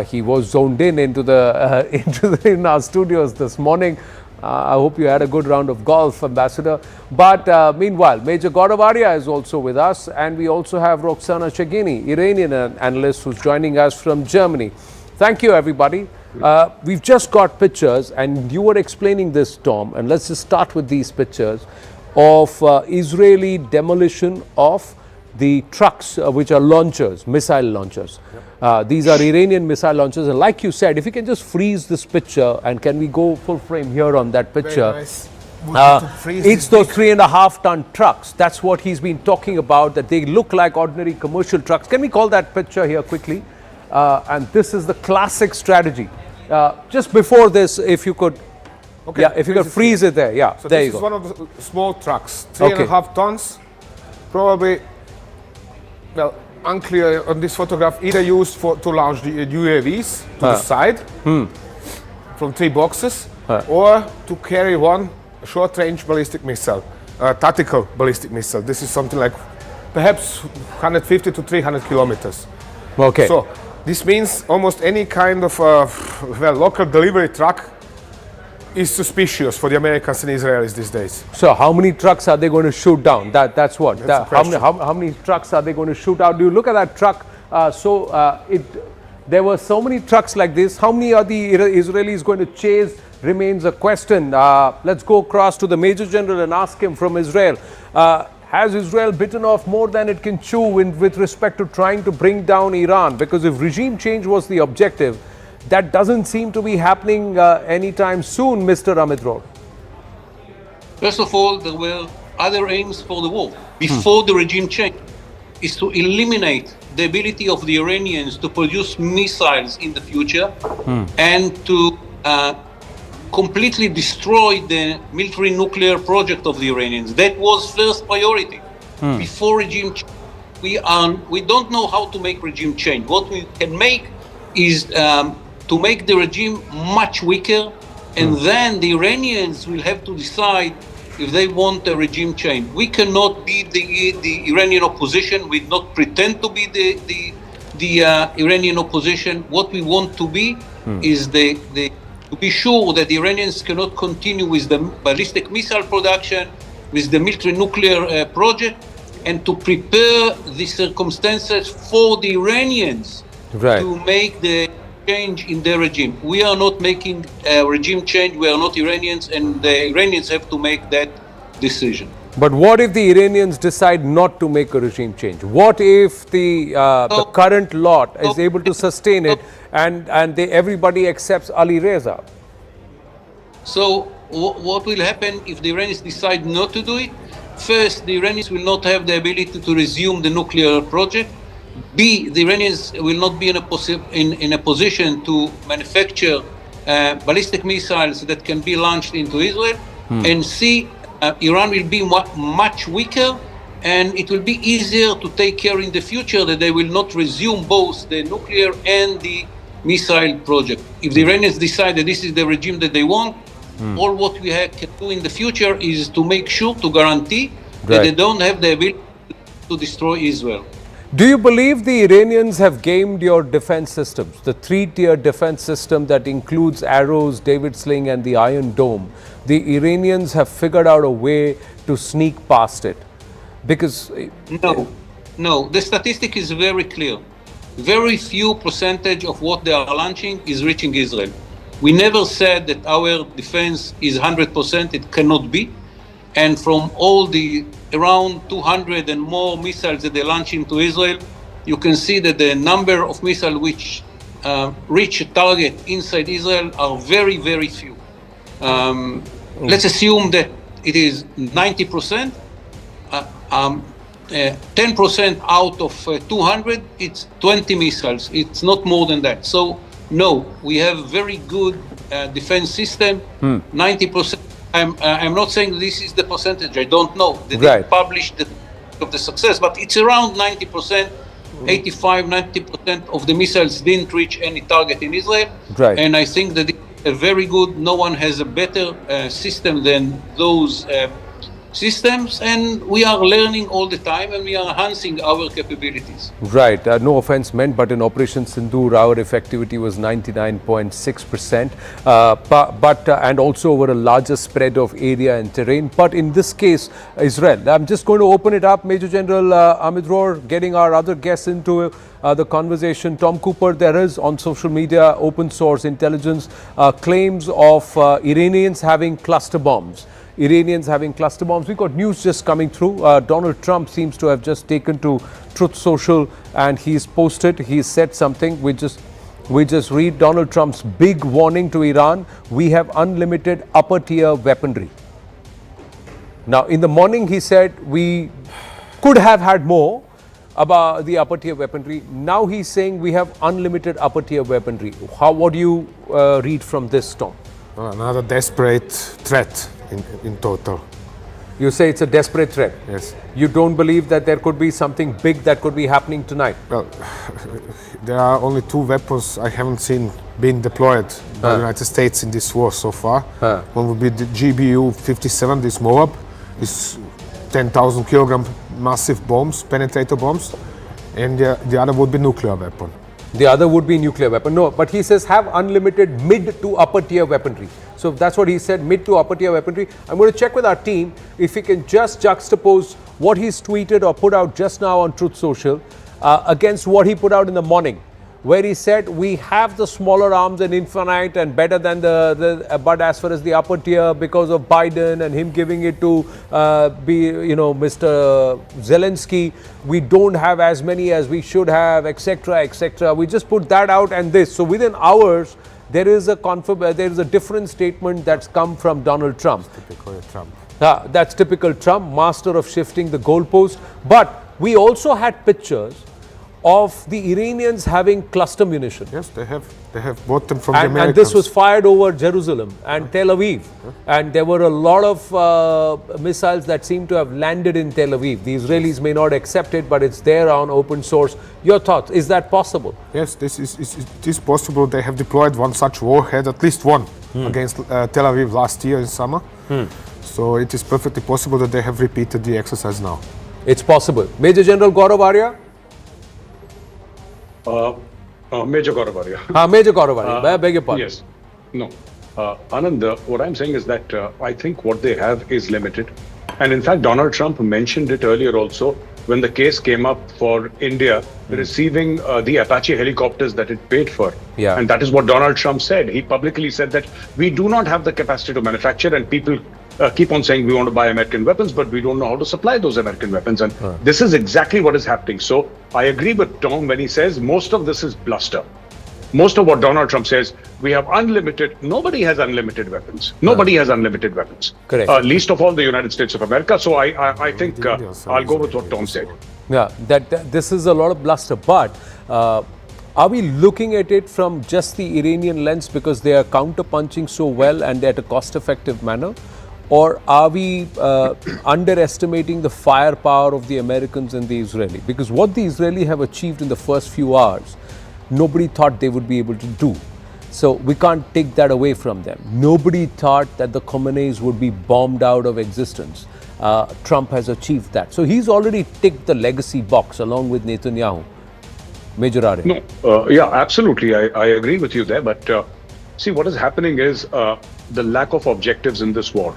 He was zoned into our studios this morning. I hope you had a good round of golf, Ambassador. But meanwhile, Major Gaurav Arya is also with us, and we also have Roxana Chagini, Iranian analyst, who's joining us from Germany. Thank you, everybody. We've just got pictures, and you were explaining this, Tom, and let's just start with these pictures of Israeli demolition of the trucks, which are launchers, missile launchers. These are Iranian missile launchers, and like you said, if you can just freeze this picture, and can we go full frame here on that picture? Very nice. It's those 3.5-ton trucks. That's what he's been talking about, that they look like ordinary commercial trucks. Can we call that picture here quickly? And this is the classic strategy. Just before this, if you could, okay, yeah, if you could freeze it there, yeah, so there this you go. is one of the small trucks, 3.5 tons, probably, well, unclear on this photograph, either used to launch the UAVs to the side from 3 boxes, or to carry one short-range ballistic missile, tactical ballistic missile. This is something like perhaps 150 to 300 kilometers. Okay. So this means almost any kind of local delivery truck is suspicious for the Americans and Israelis these days. So how many trucks are they going to shoot down? That's what. That's the question. How many trucks are they going to shoot out? Do you look at that truck? There were so many trucks like this. How many are the Israelis going to chase remains a question. Let's go across to the Major General and ask him from Israel. Has Israel bitten off more than it can chew with respect to trying to bring down Iran? Because if regime change was the objective, that doesn't seem to be happening anytime soon, Mr. Amidror. First of all, there were other aims for the war before the regime change, is to eliminate the ability of the Iranians to produce missiles in the future and to completely destroy the military nuclear project of the Iranians. That was first priority. Before regime change, we don't know how to make regime change. What we can make is to make the regime much weaker, and then the Iranians will have to decide if they want a regime change. We cannot be the Iranian opposition. We not pretend to be the Iranian opposition. What we want to be is to be sure that the Iranians cannot continue with the ballistic missile production, with the military nuclear project, and to prepare the circumstances for the Iranians to make the change in their regime. We are not making a regime change. We are not Iranians, and the Iranians have to make that decision. But what if the Iranians decide not to make a regime change? What if the current lot is able to sustain it and everybody accepts Ali Reza? So what will happen if the Iranians decide not to do it? First, the Iranians will not have the ability to resume the nuclear project. B, the Iranians will not be in a position to manufacture ballistic missiles that can be launched into Israel. And C, Iran will be much weaker, and it will be easier to take care in the future that they will not resume both the nuclear and the missile project. If the Iranians decide that this is the regime that they want, all what we can do in the future is to make sure, to guarantee that they don't have the ability to destroy Israel. Do you believe the Iranians have gamed your defense systems, the 3-tier defense system that includes arrows, David Sling and the Iron Dome? The Iranians have figured out a way to sneak past it? Because No, the statistic is very clear. Very few percentage of what they are launching is reaching Israel. We never said that our defense is 100%, it cannot be. And from all the around 200 and more missiles that they launch into Israel, you can see that the number of missiles which reach a target inside Israel are very, very few. Let's assume that it is 90%, 10% out of 200, it's 20 missiles. It's not more than that. So no, we have very good defense system, 90%. I'm not saying this is the percentage. I don't know. They didn't publish the of the success, but it's around 90%, 85, 90% of the missiles didn't reach any target in Israel. Right. And I think that it's a very good, no one has a better system than those systems, and we are learning all the time and we are enhancing our capabilities. Right, no offense meant, but in Operation Sindoor, our effectivity was 99.6%, and also over a larger spread of area and terrain. But in this case, Israel, I'm just going to open it up, Major General Amit Rohr, getting our other guests into the conversation. Tom Cooper, there is on social media, open source intelligence, claims of Iranians having cluster bombs. We've got news just coming through. Donald Trump seems to have just taken to Truth Social and he's said something. We just read Donald Trump's big warning to Iran. We have unlimited upper tier weaponry. Now, in the morning, he said we could have had more about the upper tier weaponry. Now he's saying we have unlimited upper tier weaponry. What do you read from this, Tom? Another desperate threat in total. You say it's a desperate threat? Yes. You don't believe that there could be something big that could be happening tonight? Well, there are only two weapons I haven't seen being deployed by the United States in this war so far. One would be the GBU-57, this Moab, this 10,000 kilogram massive bombs, penetrator bombs, and the other would be nuclear weapon. The other would be nuclear weapon. No, but he says have unlimited mid to upper tier weaponry. So that's what he said, mid to upper tier weaponry. I'm going to check with our team if we can just juxtapose what he's tweeted or put out just now on Truth Social against what he put out in the morning, where he said we have the smaller arms and infinite and better than but as far as the upper tier because of Biden and him giving it to Mr. Zelensky, we don't have as many as we should have, etc., etc. We just put that out and this. So within hours, there is a different statement that's come from Donald Trump. Typical Trump. That's typical Trump, master of shifting the goalpost. But we also had pictures of the Iranians having cluster munition. Yes, they have bought them from the Americans. And this was fired over Jerusalem and Tel Aviv. And there were a lot of missiles that seem to have landed in Tel Aviv. The Israelis may not accept it, but it's there on open source. Your thoughts, is that possible? Yes, it is possible. They have deployed one such warhead, at least one, against Tel Aviv last year in summer. So it is perfectly possible that they have repeated the exercise now. It's possible. Major General Gaurav Arya? Major Gaurav Arya. Major Gaurav Arya, I beg your pardon. Yes. No. Anand, what I'm saying is that I think what they have is limited. And in fact, Donald Trump mentioned it earlier also when the case came up for India receiving the Apache helicopters that it paid for. Yeah. And that is what Donald Trump said. He publicly said that we do not have the capacity to manufacture, and people keep on saying we want to buy American weapons, but we don't know how to supply those American weapons. And this is exactly what is happening. So I agree with Tom when he says most of this is bluster. Most of what Donald Trump says, we have unlimited, nobody has unlimited weapons. Nobody has unlimited weapons. Correct. Least of all the United States of America. So I think I'll go with what Tom said. Yeah, this is a lot of bluster. But are we looking at it from just the Iranian lens because they are counter-punching so well and at a cost-effective manner? Or are we underestimating the firepower of the Americans and the Israeli? Because what the Israeli have achieved in the first few hours, nobody thought they would be able to do. So we can't take that away from them. Nobody thought that the Khomeinis would be bombed out of existence. Trump has achieved that. So he's already ticked the legacy box along with Netanyahu. Major Arya. No, yeah, absolutely. I agree with you there. But see, what is happening is the lack of objectives in this war.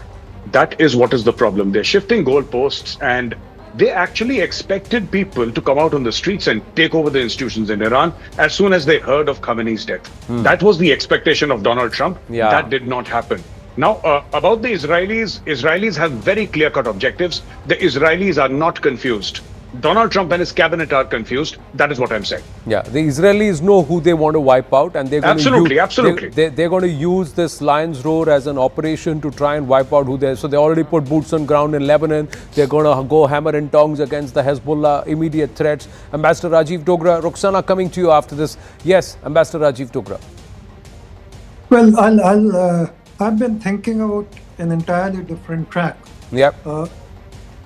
That is what is the problem. They're shifting goalposts, and they actually expected people to come out on the streets and take over the institutions in Iran as soon as they heard of Khamenei's death. That was the expectation of Donald Trump. Yeah. That did not happen. Now, about the Israelis have very clear-cut objectives. The Israelis are not confused. Donald Trump and his cabinet are confused. That is what I'm saying. Yeah, the Israelis know who they want to wipe out, and they're going they're going to use this Lion's Roar as an operation to try and wipe out who they. So they already put boots on ground in Lebanon. They're going to go hammer and tongs against the Hezbollah immediate threats. Ambassador Rajiv Dogra, Roxana, coming to you after this. Yes, Ambassador Rajiv Dogra. Well, I've been thinking about an entirely different track. Yep.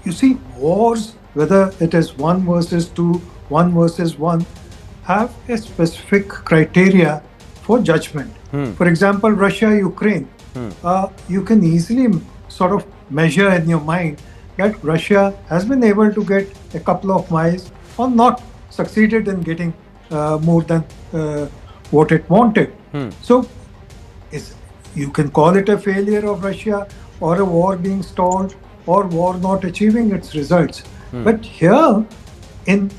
You see, wars whether it is 1 versus 2, 1 versus 1, have a specific criteria for judgment. For example, Russia, Ukraine, you can easily sort of measure in your mind that Russia has been able to get a couple of miles or not succeeded in getting more than what it wanted. So you can call it a failure of Russia or a war being stalled or war not achieving its results. But here in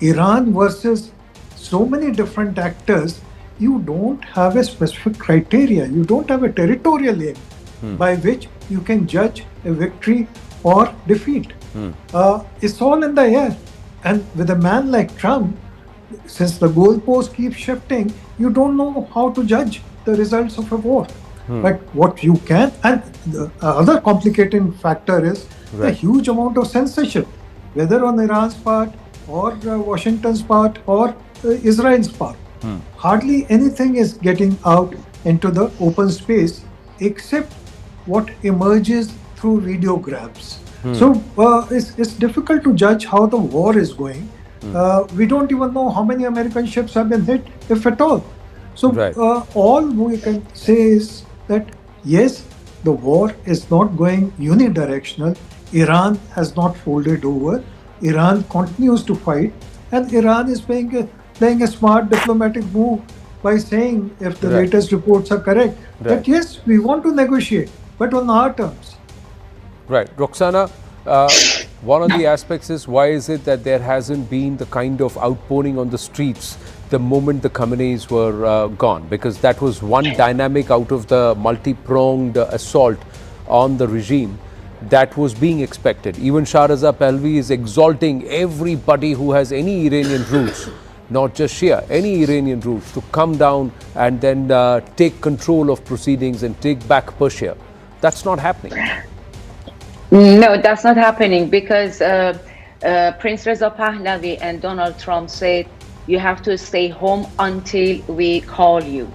Iran versus so many different actors, you don't have a specific criteria. You don't have a territorial aim by which you can judge a victory or defeat. It's all in the air. And with a man like Trump, since the goalposts keep shifting, you don't know how to judge the results of a war. But what you can, and the other complicating factor is the huge amount of censorship, whether on Iran's part or Washington's part or Israel's part. Hardly anything is getting out into the open space except what emerges through video grabs. So it's difficult to judge how the war is going. We don't even know how many American ships have been hit, if at all. So all we can say is that yes, the war is not going unidirectional. Iran has not folded over. Iran continues to fight, and Iran is playing a smart diplomatic move by saying, if the latest reports are correct, that yes, we want to negotiate, but on our terms. Right. Roxana, one of the aspects is, why is it that there hasn't been the kind of outpouring on the streets the moment the Khameneis were gone? Because that was one dynamic out of the multi-pronged assault on the regime that was being expected. Even Shah Raza Pahlavi is exalting everybody who has any Iranian roots, not just Shia, any Iranian roots, to come down and then take control of proceedings and take back Persia. That's not happening. No, that's not happening because Prince Reza Pahlavi and Donald Trump said, you have to stay home until we call you.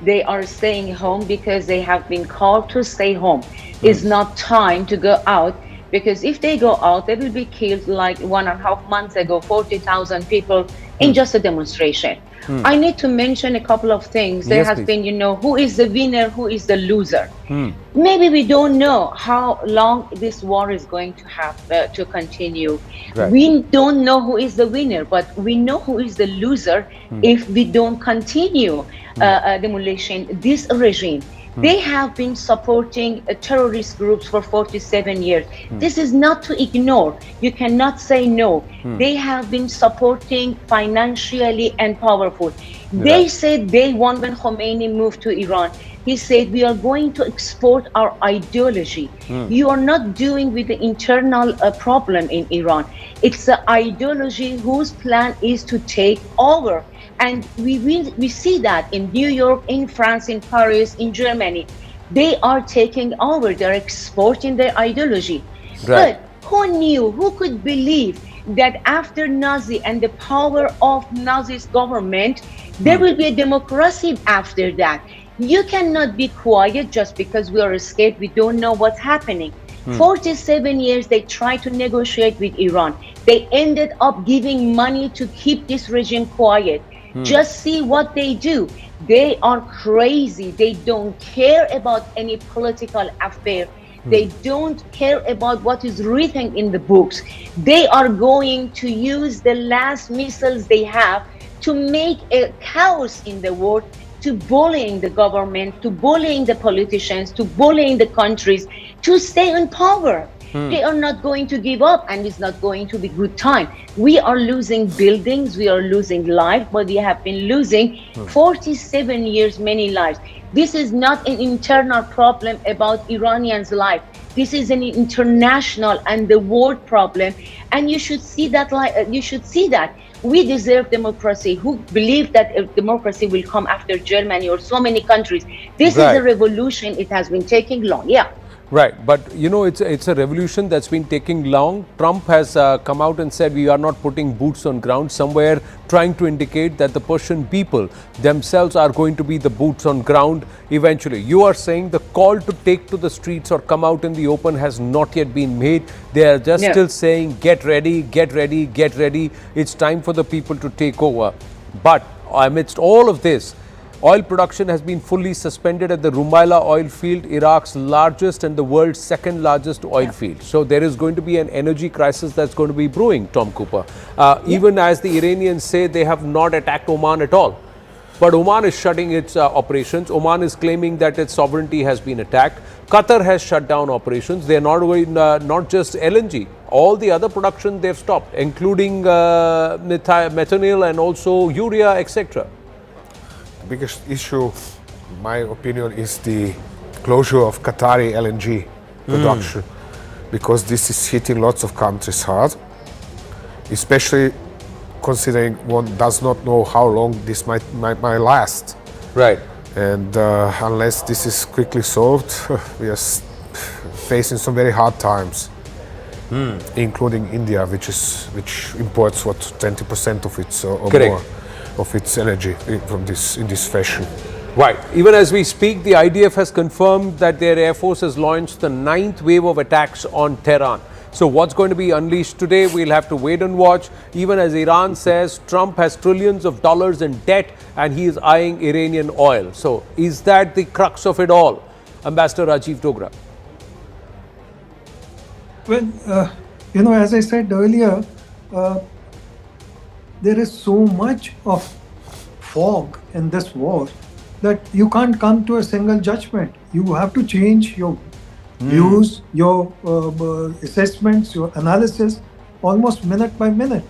They are staying home because they have been called to stay home. It's not time to go out, because if they go out, they will be killed like 1.5 months ago, 40,000 people in just a demonstration. I need to mention a couple of things. There has been, who is the winner, who is the loser. Maybe we don't know how long this war is going to have to continue. We don't know who is the winner, but we know who is the loser if we don't continue demolition this regime. They have been supporting terrorist groups for 47 years. This is not to ignore. You cannot say no. They have been supporting financially and powerful. They said day one when Khomeini moved to Iran, he said, we are going to export our ideology. You are not dealing with the internal problem in Iran. It's the ideology whose plan is to take over. And we see that in New York, in France, in Paris, in Germany. They are taking over, they're exporting their ideology. But who knew, who could believe that after Nazi and the power of Nazi's government, there will be a democracy after that? You cannot be quiet just because we are escaped, we don't know what's happening. 47 years they tried to negotiate with Iran. They ended up giving money to keep this regime quiet. Just see what they do. They are crazy. They don't care about any political affair. They don't care about what is written in the books. They are going to use the last missiles they have to make a chaos in the world, to bullying the government, to bullying the politicians, to bullying the countries, to stay in power. They are not going to give up, and it's not going to be good time. We are losing buildings, we are losing life, but we have been losing 47 years, many lives. This is not an internal problem about Iranians' life. This is an international and the world problem, and you should see that. We deserve democracy. Who believe that democracy will come after Germany or so many countries? This is a revolution. It has been taking long. Right, but you know, it's a revolution that's been taking long. Trump has come out and said we are not putting boots on ground, somewhere trying to indicate that the Persian people themselves are going to be the boots on ground eventually. You are saying the call to take to the streets or come out in the open has not yet been made. They are just still saying get ready, get ready, get ready. It's time for the people to take over. But amidst all of this, oil production has been fully suspended at the Rumaila oil field, Iraq's largest and the world's second largest oil field. So there is going to be an energy crisis that's going to be brewing, Tom Cooper. Even as the Iranians say they have not attacked Oman at all. But Oman is shutting its operations. Oman is claiming that its sovereignty has been attacked. Qatar has shut down operations. They are not going, not just LNG. All the other production they've stopped, including methanol and also urea, etc. Biggest issue, in my opinion, is the closure of Qatari LNG production, because this is hitting lots of countries hard, especially considering one does not know how long this might last. Right. And unless this is quickly solved, we are facing some very hard times, including India, which imports 20% of its or more of its energy from in this fashion. Right. Even as we speak, the IDF has confirmed that their Air Force has launched the 9th wave of attacks on Tehran. So what's going to be unleashed today, we'll have to wait and watch. Even as Iran says Trump has trillions of dollars in debt and he is eyeing Iranian oil. So is that the crux of it all? Ambassador Rajiv Dogra. Well, you know, as I said earlier, there is so much of fog in this war that you can't come to a single judgment. You have to change your views, your assessments, your analysis, almost minute by minute.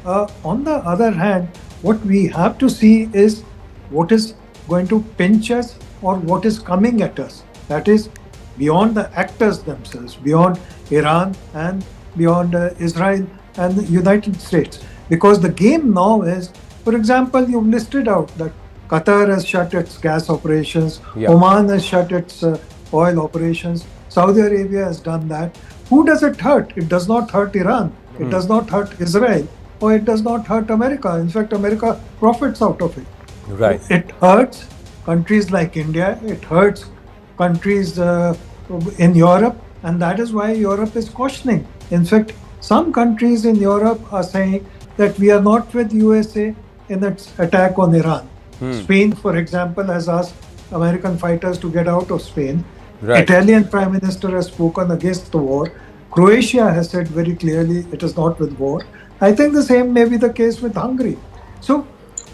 On the other hand, what we have to see is what is going to pinch us or what is coming at us. That is beyond the actors themselves, beyond Iran and beyond Israel and the United States. Because the game now is, for example, you've listed out that Qatar has shut its gas operations, Oman has shut its oil operations, Saudi Arabia has done that. Who does it hurt? It does not hurt Iran, it does not hurt Israel, or it does not hurt America. In fact, America profits out of it. Right. It hurts countries like India, it hurts countries in Europe, and that is why Europe is cautioning. In fact, some countries in Europe are saying that we are not with USA in its attack on Iran. Spain, for example, has asked American fighters to get out of Spain. Right. Italian Prime Minister has spoken against the war. Croatia has said very clearly it is not with war. I think the same may be the case with Hungary. So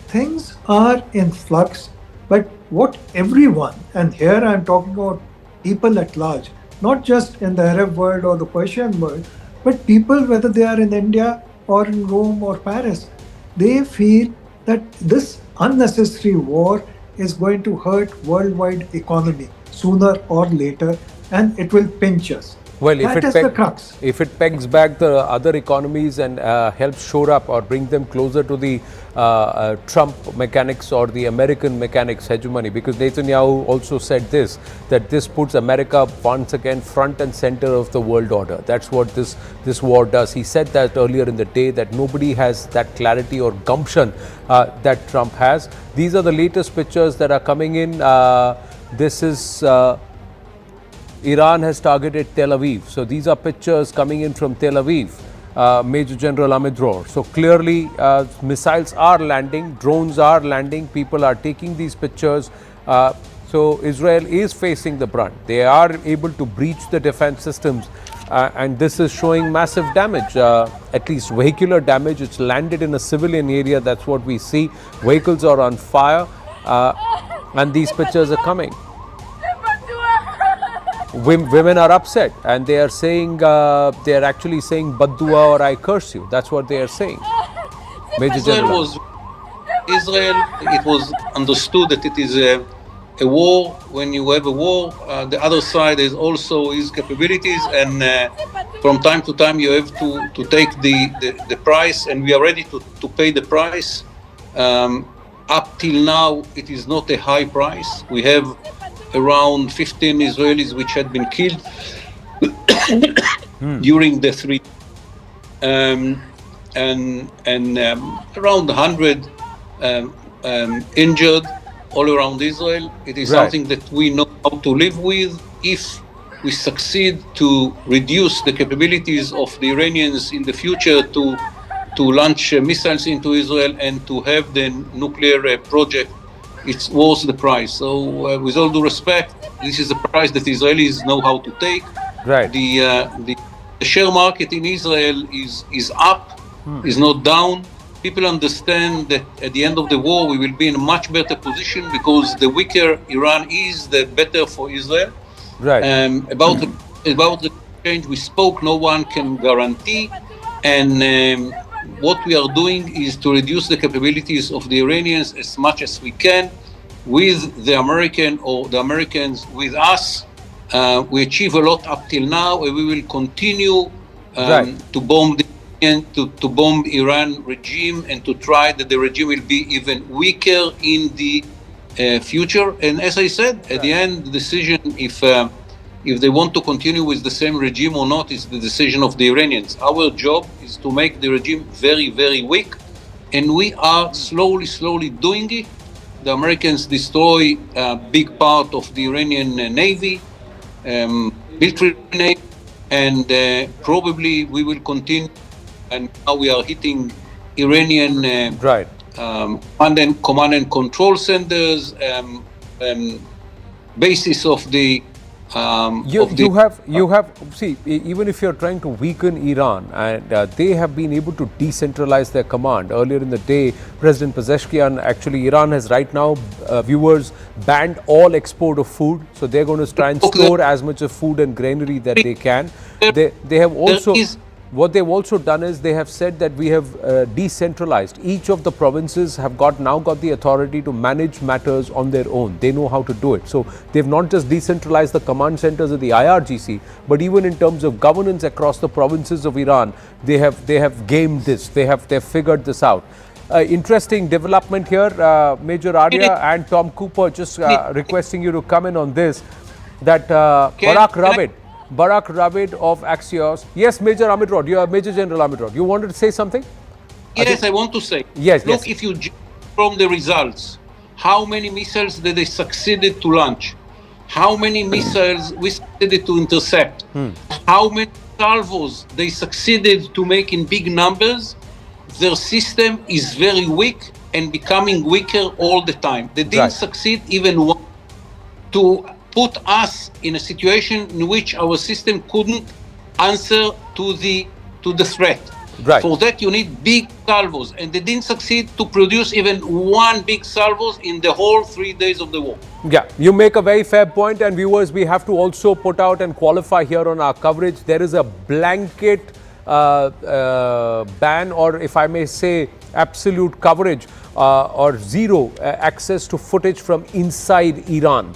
things are in flux, but what everyone, and here I'm talking about people at large, not just in the Arab world or the Persian world, but people, whether they are in India or in Rome or Paris, they feel that this unnecessary war is going to hurt worldwide economy sooner or later, and it will pinch us. Well, that is the crux. If it pegs back the other economies and helps shore up or bring them closer to the Trump mechanics or the American mechanics hegemony, because Netanyahu also said this, that this puts America once again front and center of the world order. That's what this war does. He said that earlier in the day, that nobody has that clarity or gumption that Trump has. These are the latest pictures that are coming in. This is Iran has targeted Tel Aviv. So these are pictures coming in from Tel Aviv, Major General Amidror. So clearly missiles are landing, drones are landing, people are taking these pictures. So Israel is facing the brunt. They are able to breach the defense systems and this is showing massive damage, at least vehicular damage. It's landed in a civilian area, that's what we see. Vehicles are on fire and these pictures are coming. Women are upset and they are saying, they are actually saying Baddua or I curse you. That's what they are saying. Major General. Israel, it was understood that it is a war. When you have a war, the other side is also his capabilities, and from time to time you have to take the price, and we are ready to pay the price. Up till now, it is not a high price. We have around 15 Israelis which had been killed during the 3 and around 100 injured all around Israel. It is something that we know how to live with. If we succeed to reduce the capabilities of the Iranians in the future to launch missiles into Israel and to have the nuclear project, it's worth the price. So with all due respect, this is a price that Israelis know how to take. The share market in Israel is up, is not down. People understand that at the end of the war we will be in a much better position because the weaker Iran is, the better for Israel. About the change we spoke, no one can guarantee, and what we are doing is to reduce the capabilities of the Iranians as much as we can with the American or the Americans with us. We achieve a lot up till now, and we will continue to bomb to bomb Iran regime and to try that the regime will be even weaker in the future. And as I said, at the end, the decision if they want to continue with the same regime or not is the decision of the Iranians. Our job is to make the regime very, very weak, and we are slowly doing it. The Americans destroy a big part of the Iranian navy, military navy, and probably we will continue. And now we are hitting Iranian command and control centers, basis of the. You have see, even if you're trying to weaken Iran, and they have been able to decentralize their command. Earlier in the day, President Pezeshkian, actually Iran has right now, viewers, banned all export of food. So they're going to try and store as much of food and granary that they can. They have also. What they've also done is they have said that we have decentralized. Each of the provinces have now got the authority to manage matters on their own. They know how to do it. So they've not just decentralized the command centers of the IRGC, but even in terms of governance across the provinces of Iran, they have gamed this. They have figured this out. Interesting development here, Major Arya and Tom Cooper, just requesting you to come in on this. That Barak Ravid of Axios. Yes, Major Amit Rod, you are Major General Amit Rod. You wanted to say something? Yes, I want to say. Yes, look, if you judge from the results, how many missiles did they succeeded to launch? How many missiles we succeeded to intercept? How many salvos they succeeded to make in big numbers? Their system is very weak and becoming weaker all the time. They didn't succeed even once to put us in a situation in which our system couldn't answer to the threat. For that you need big salvos, and they didn't succeed to produce even one big salvos in the whole 3 days of the war. Yeah, you make a very fair point, and viewers, we have to also put out and qualify here on our coverage. There is a blanket ban, or if I may say absolute coverage or zero access to footage from inside Iran.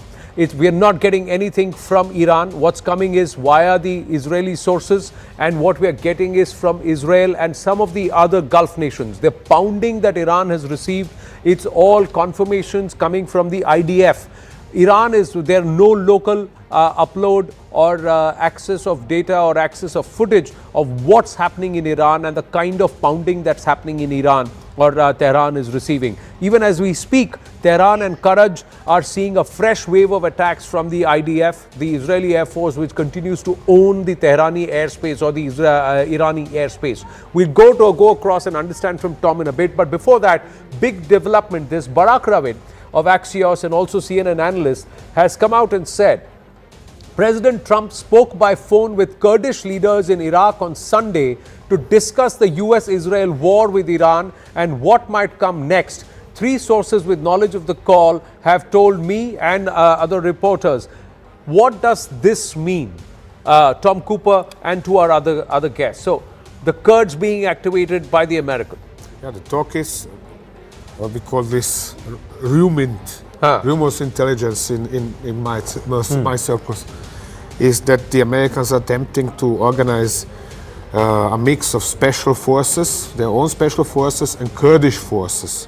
We are not getting anything from Iran. What's coming is via the Israeli sources, and what we are getting is from Israel and some of the other Gulf nations. The pounding that Iran has received, it's all confirmations coming from the IDF. There are no local upload or access of data or access of footage of what's happening in Iran and the kind of pounding that's happening in Iran or Tehran is receiving. Even as we speak, Tehran and Karaj are seeing a fresh wave of attacks from the IDF, the Israeli Air Force, which continues to own the Tehrani airspace or the Irani airspace. We'll go across and understand from Tom in a bit, but before that, big development. This Barak Ravid of Axios and also CNN analyst has come out and said, President Trump spoke by phone with Kurdish leaders in Iraq on Sunday to discuss the US-Israel war with Iran and what might come next. 3 sources with knowledge of the call have told me and other reporters. What does this mean, Tom Cooper and to our other guests? So, the Kurds being activated by the Americans. Yeah, the talk is what we call this rumors intelligence in my circles, is that the Americans are attempting to organize a mix of special forces, their own special forces, and Kurdish forces,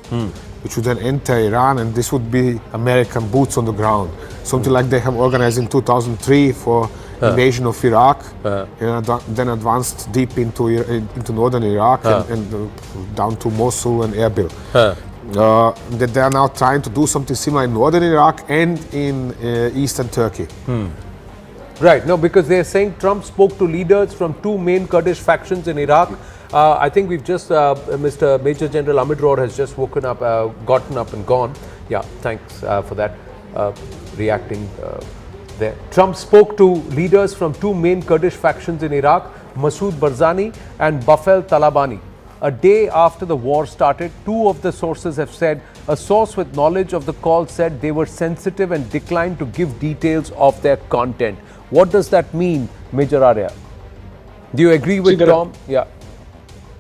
which would then enter Iran, and this would be American boots on the ground. Something like they have organized in 2003 for invasion of Iraq, then advanced deep into northern Iraq and down to Mosul and Erbil. That they are now trying to do something similar in northern Iraq and in eastern Turkey. Right, no, because they are saying Trump spoke to leaders from two main Kurdish factions in Iraq. I think we've just, Mr. Major General Amidror has just woken up, gotten up and gone. Yeah, thanks for that, reacting there. Trump spoke to leaders from two main Kurdish factions in Iraq, Masoud Barzani and Bafel Talabani. A day after the war started, two of the sources have said a source with knowledge of the call said they were sensitive and declined to give details of their content. What does that mean, Major Arya? Do you agree with Tom? Yeah.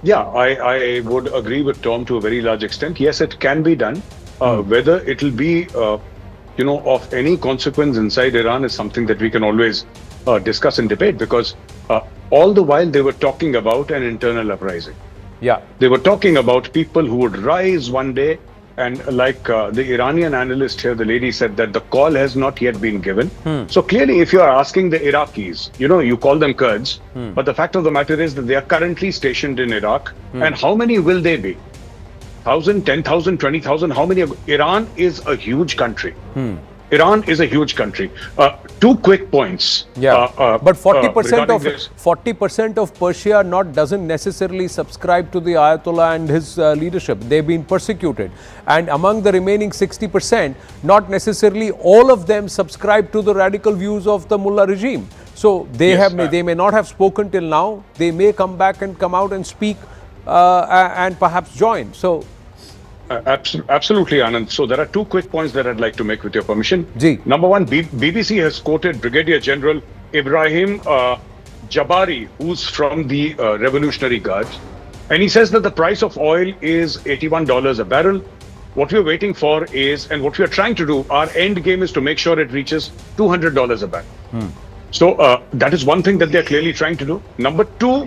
Yeah, I would agree with Tom to a very large extent. Yes, it can be done. Whether it will be, of any consequence inside Iran is something that we can always discuss and debate, because all the while they were talking about an internal uprising. Yeah. They were talking about people who would rise one day, and like the Iranian analyst here, the lady said that the call has not yet been given. So clearly, if you are asking the Iraqis, you call them Kurds, but the fact of the matter is that they are currently stationed in Iraq. And how many will they be? 1,000, 10,000, 20,000? How many? Iran is a huge country. Iran is a huge country. Two quick points. But 40% of Persia doesn't necessarily subscribe to the Ayatollah and his leadership. They've been persecuted, and among the remaining 60%, not necessarily all of them subscribe to the radical views of the mullah regime. So they may not have spoken till now. They may come back and come out and speak and perhaps join. So. Absolutely, Anand. So there are two quick points that I'd like to make with your permission. Number one, BBC has quoted Brigadier General Ibrahim Jabari, who's from the Revolutionary Guard. And he says that the price of oil is $81 a barrel. What we're waiting for is, and what we're trying to do, our end game is to make sure it reaches $200 a barrel. So that is one thing that they're clearly trying to do. Number two,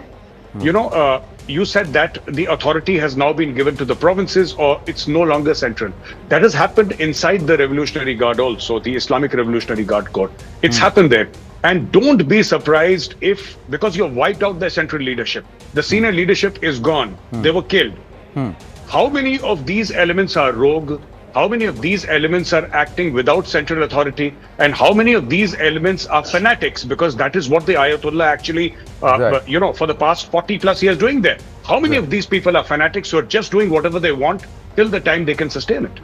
you said that the authority has now been given to the provinces, or it's no longer central. That has happened inside the Revolutionary Guard also, the Islamic Revolutionary Guard Corps. It's happened there. And don't be surprised if, because you've wiped out their central leadership, the senior leadership is gone. They were killed. How many of these elements are rogue? How many of these elements are acting without central authority? And how many of these elements are fanatics? Because that is what the Ayatollah actually, for the past 40 plus years doing there. How many of these people are fanatics who are just doing whatever they want till the time they can sustain it?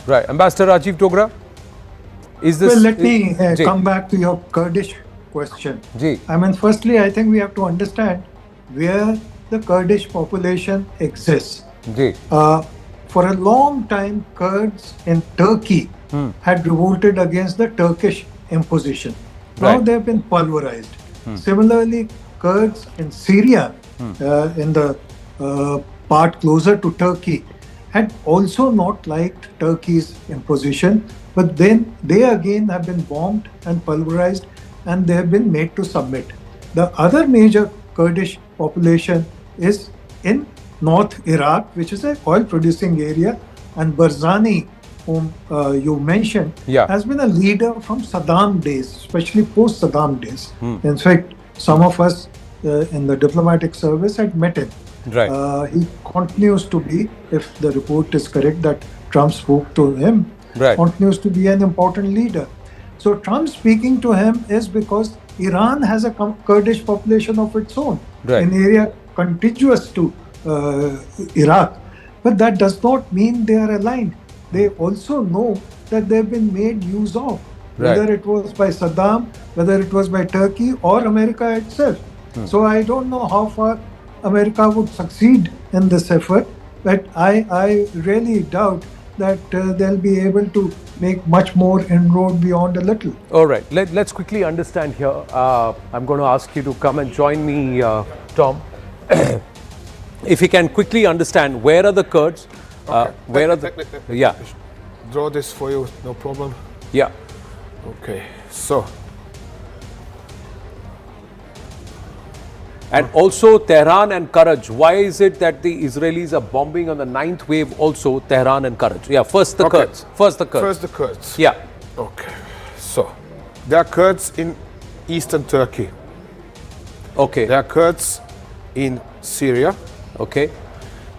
Right. Ambassador Rajiv Dogra, is this... Well, let me come back to your Kurdish question. I mean, firstly, I think we have to understand where the Kurdish population exists. For a long time, Kurds in Turkey had revolted against the Turkish imposition. Now they have been pulverized. Similarly, Kurds in Syria, in the part closer to Turkey, had also not liked Turkey's imposition, but then they again have been bombed and pulverized, and they have been made to submit. The other major Kurdish population is in North Iraq, which is an oil-producing area, and Barzani, whom you mentioned, has been a leader from Saddam days, especially post-Saddam days. In fact, some of us in the diplomatic service had met him. He continues to be, if the report is correct that Trump spoke to him, continues to be an important leader. So Trump speaking to him is because Iran has a Kurdish population of its own, an area contiguous to Iraq, but that does not mean they are aligned. They also know that they've been made use of, whether it was by Saddam, whether it was by Turkey or America itself. So I don't know how far America would succeed in this effort, but I really doubt that they'll be able to make much more inroad beyond a little. All right, let's quickly understand here. I'm going to ask you to come and join me, Tom. If you can quickly understand, where are the Kurds? Where are the... Draw this for you, no problem. Okay, so... And also Tehran and Karaj. Why is it that the Israelis are bombing on the 9th wave also Tehran and Karaj? Yeah, first the Kurds. First the Kurds. First the Kurds. Yeah. Okay. So, there are Kurds in eastern Turkey. Okay. There are Kurds in Syria. Okay.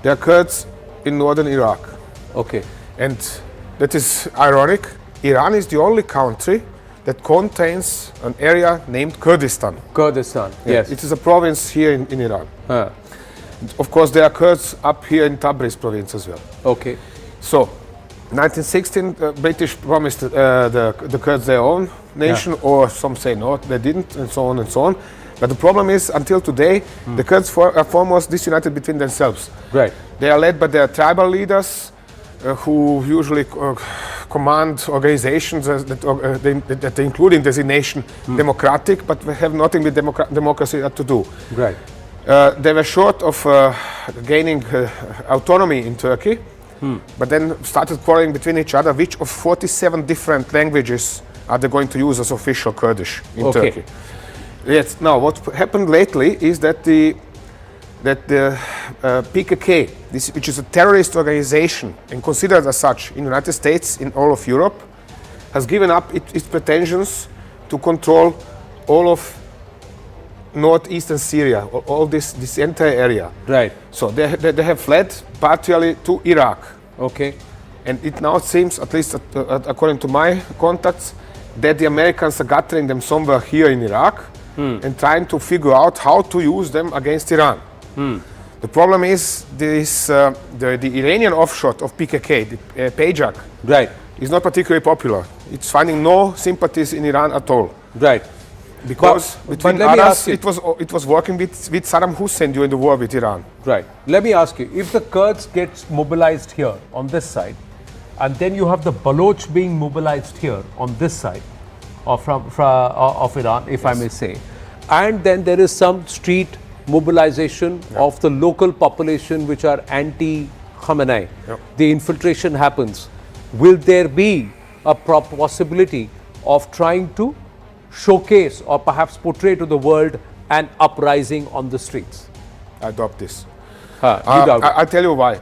There are Kurds in northern Iraq. Okay. And that is ironic. Iran is the only country that contains an area named Kurdistan. Kurdistan, yes. It is a province here in Iran. Of course, there are Kurds up here in Tabriz province as well. Okay. So, 1916, British promised the Kurds their own nation, or some say no, they didn't, and so on and so on. But the problem is, until today, the Kurds are foremost disunited between themselves. Right. They are led by their tribal leaders, who usually command organizations that include in designation democratic, but have nothing with democracy to do. Right. They were short of gaining autonomy in Turkey, but then started quarreling between each other. Which of 47 different languages are they going to use as official Kurdish in Turkey? Yes. Now, what happened lately is that the PKK, which is a terrorist organization and considered as such in the United States, in all of Europe, has given up its pretensions to control all of northeastern Syria, all this entire area. Right. So they have fled partially to Iraq. Okay. And it now seems, at least according to my contacts, that the Americans are gathering them somewhere here in Iraq and trying to figure out how to use them against Iran. The problem is the Iranian offshoot of PKK, the Pajak, right, is not particularly popular. It's finding no sympathies in Iran at all. Right. Because between others, it was working with Saddam Hussein during the war with Iran. Right. Let me ask you, if the Kurds get mobilized here on this side, and then you have the Baloch being mobilized here on this side of Iran, if I may say, and then there is some street mobilization of the local population which are anti-Khamenei. The infiltration happens. Will there be a possibility of trying to showcase or perhaps portray to the world an uprising on the streets? I doubt this. I'll tell you why.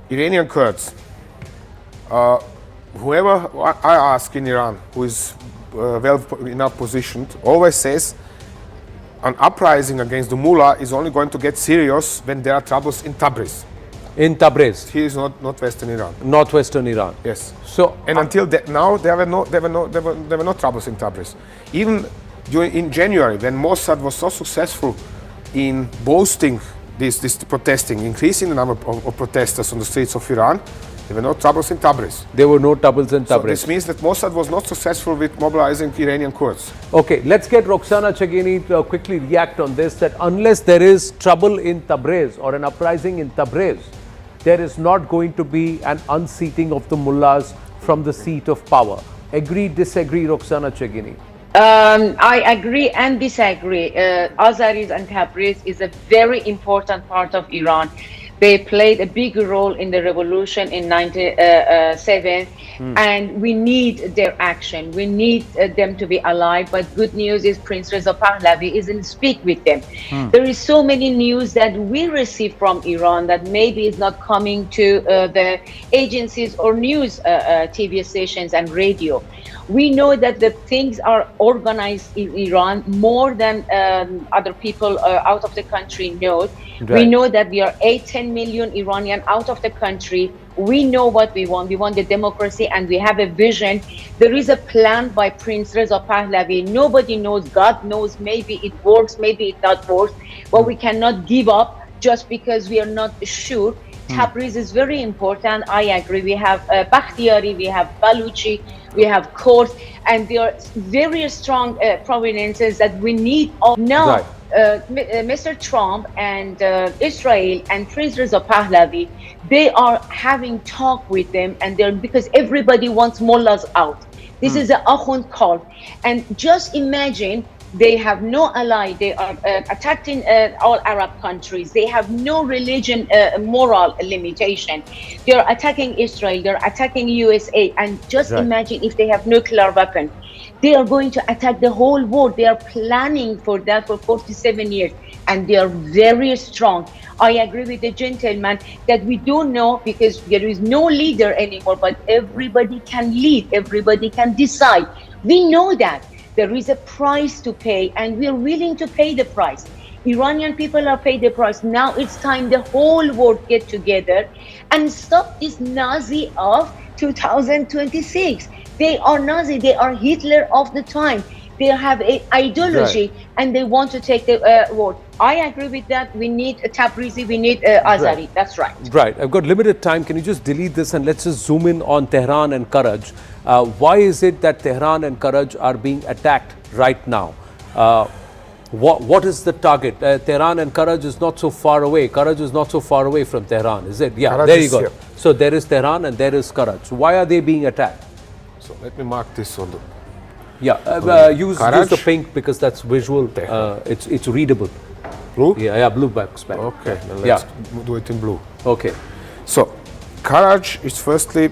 Iranian Kurds, whoever I ask in Iran who is well enough positioned, always says an uprising against the mullah is only going to get serious when there are troubles in Tabriz. In Tabriz? Here is northwestern Iran. Northwestern Iran. Yes. So and until now, there were no troubles in Tabriz. Even in January, when Mossad was so successful in boasting this protesting, increasing the number of protesters on the streets of Iran, there were no troubles in Tabriz. There were no troubles in Tabriz. So this means that Mossad was not successful with mobilizing Iranian Kurds. Okay, let's get Roxana Chagini to quickly react on this, that unless there is trouble in Tabriz or an uprising in Tabriz, there is not going to be an unseating of the mullahs from the seat of power. Agree, disagree, Roxana Chagini? I agree and disagree. Azaris and Tabriz is a very important part of Iran. They played a big role in the revolution in 1997, and we need their action. We need them to be alive. But good news is Prince Reza Pahlavi isn't speak with them. There is so many news that we receive from Iran that maybe is not coming to the agencies or news TV stations and radio. We know that the things are organized in Iran more than other people out of the country know. Right. We know that we are 10 million Iranian out of the country. We know what we want. We want the democracy and we have a vision. There is a plan by Prince Reza Pahlavi. Nobody knows. God knows. Maybe it works, maybe it not works. But we cannot give up just because we are not sure. Tabriz is very important. I agree. We have Bakhtiari, we have Baluchi, we have Kurds, and there are very strong prominences that we need all now. Right. Mr. Trump and Israel and Prince Reza Pahlavi, they are having talk with them, and they're because everybody wants mullahs out. This is an Akhund cult, and just imagine. They have no ally. They are attacking all Arab countries. They have no religion, moral limitation. They are attacking Israel. They are attacking USA. And just imagine if they have nuclear weapon. They are going to attack the whole world. They are planning for that for 47 years, and they are very strong. I agree with the gentleman that we don't know because there is no leader anymore, but everybody can lead, everybody can decide. We know that there is a price to pay, and we are willing to pay the price. Iranian people are paying the price. Now it's time the whole world get together and stop this Nazi of 2026. They are Nazi, they are Hitler of the time. They have an ideology and they want to take the world. I agree with that. We need Tabrizi, we need Azari. That's right. Right. I've got limited time. Can you just delete this and let's just zoom in on Tehran and Karaj. Why is it that Tehran and Karaj are being attacked right now? What is the target? Tehran and Karaj is not so far away. Karaj is not so far away from Tehran, is it? Yeah, Karaj, there you go. Here. So there is Tehran and there is Karaj. So why are they being attacked? So let me mark this on the... Yeah, use the pink because that's visual. It's readable. Blue? Yeah, blue backspec. Okay, then let's do it in blue. Okay. So, Karaj is firstly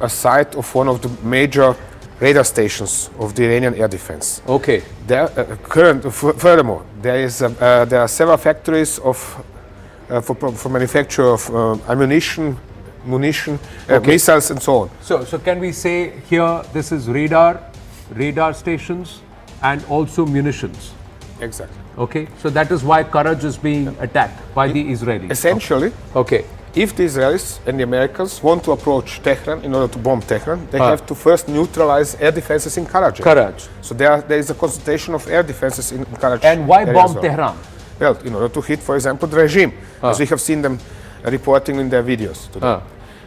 a site of one of the major radar stations of the Iranian air defense. Okay. There, furthermore, there are several factories for manufacture of ammunition, missiles, and so on. So can we say here this is radar stations, and also munitions? Exactly. Okay. So that is why Karaj is being attacked by the Israelis. Essentially. Okay. If the Israelis and the Americans want to approach Tehran in order to bomb Tehran, they have to first neutralize air defenses in Karaj. So there is a concentration of air defenses in Karaj. And why bomb Tehran? Well, in order to hit, for example, the regime, as we have seen them reporting in their videos today.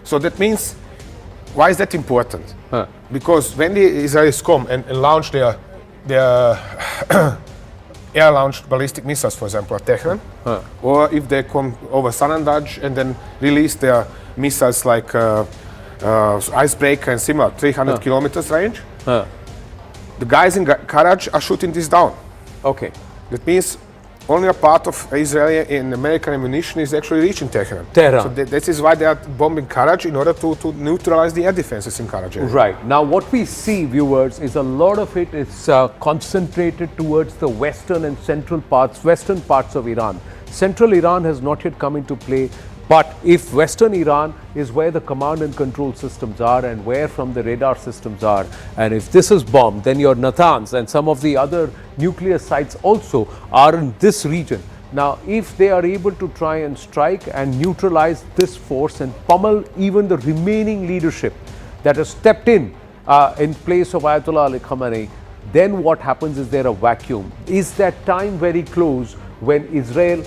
So that means, why is that important? Because when the Israelis come and launch their air-launched ballistic missiles, for example, at Tehran, or if they come over Sanandaj and then release their missiles like Icebreaker and similar, 300 kilometers range, the guys in Karaj are shooting this down. Okay. That means only a part of Israeli and American ammunition is actually reaching Tehran. So this is why they are bombing Karaj in order to neutralize the air defenses in Karaj. Right. Now what we see, viewers, is a lot of it is concentrated towards the western and western parts of Iran. Central Iran has not yet come into play. But if Western Iran is where the command and control systems are and where from the radar systems are, and if this is bombed, then your Natanz and some of the other nuclear sites also are in this region. Now, if they are able to try and strike and neutralize this force and pummel even the remaining leadership that has stepped in place of Ayatollah Ali Khamenei, then what happens is there a vacuum. Is that time very close when Israel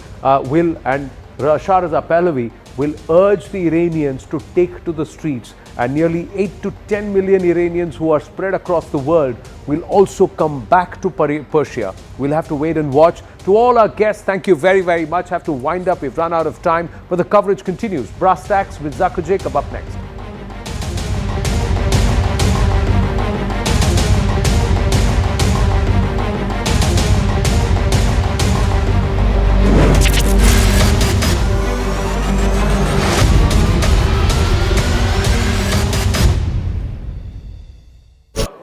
will and Bashar Pahlavi will urge the Iranians to take to the streets, and nearly 8 to 10 million Iranians who are spread across the world will also come back to Persia. We'll have to wait and watch. To all our guests, thank you very, very much. Have to wind up. We've run out of time, but the coverage continues. Brass Tacks with Zakir Jacob up next.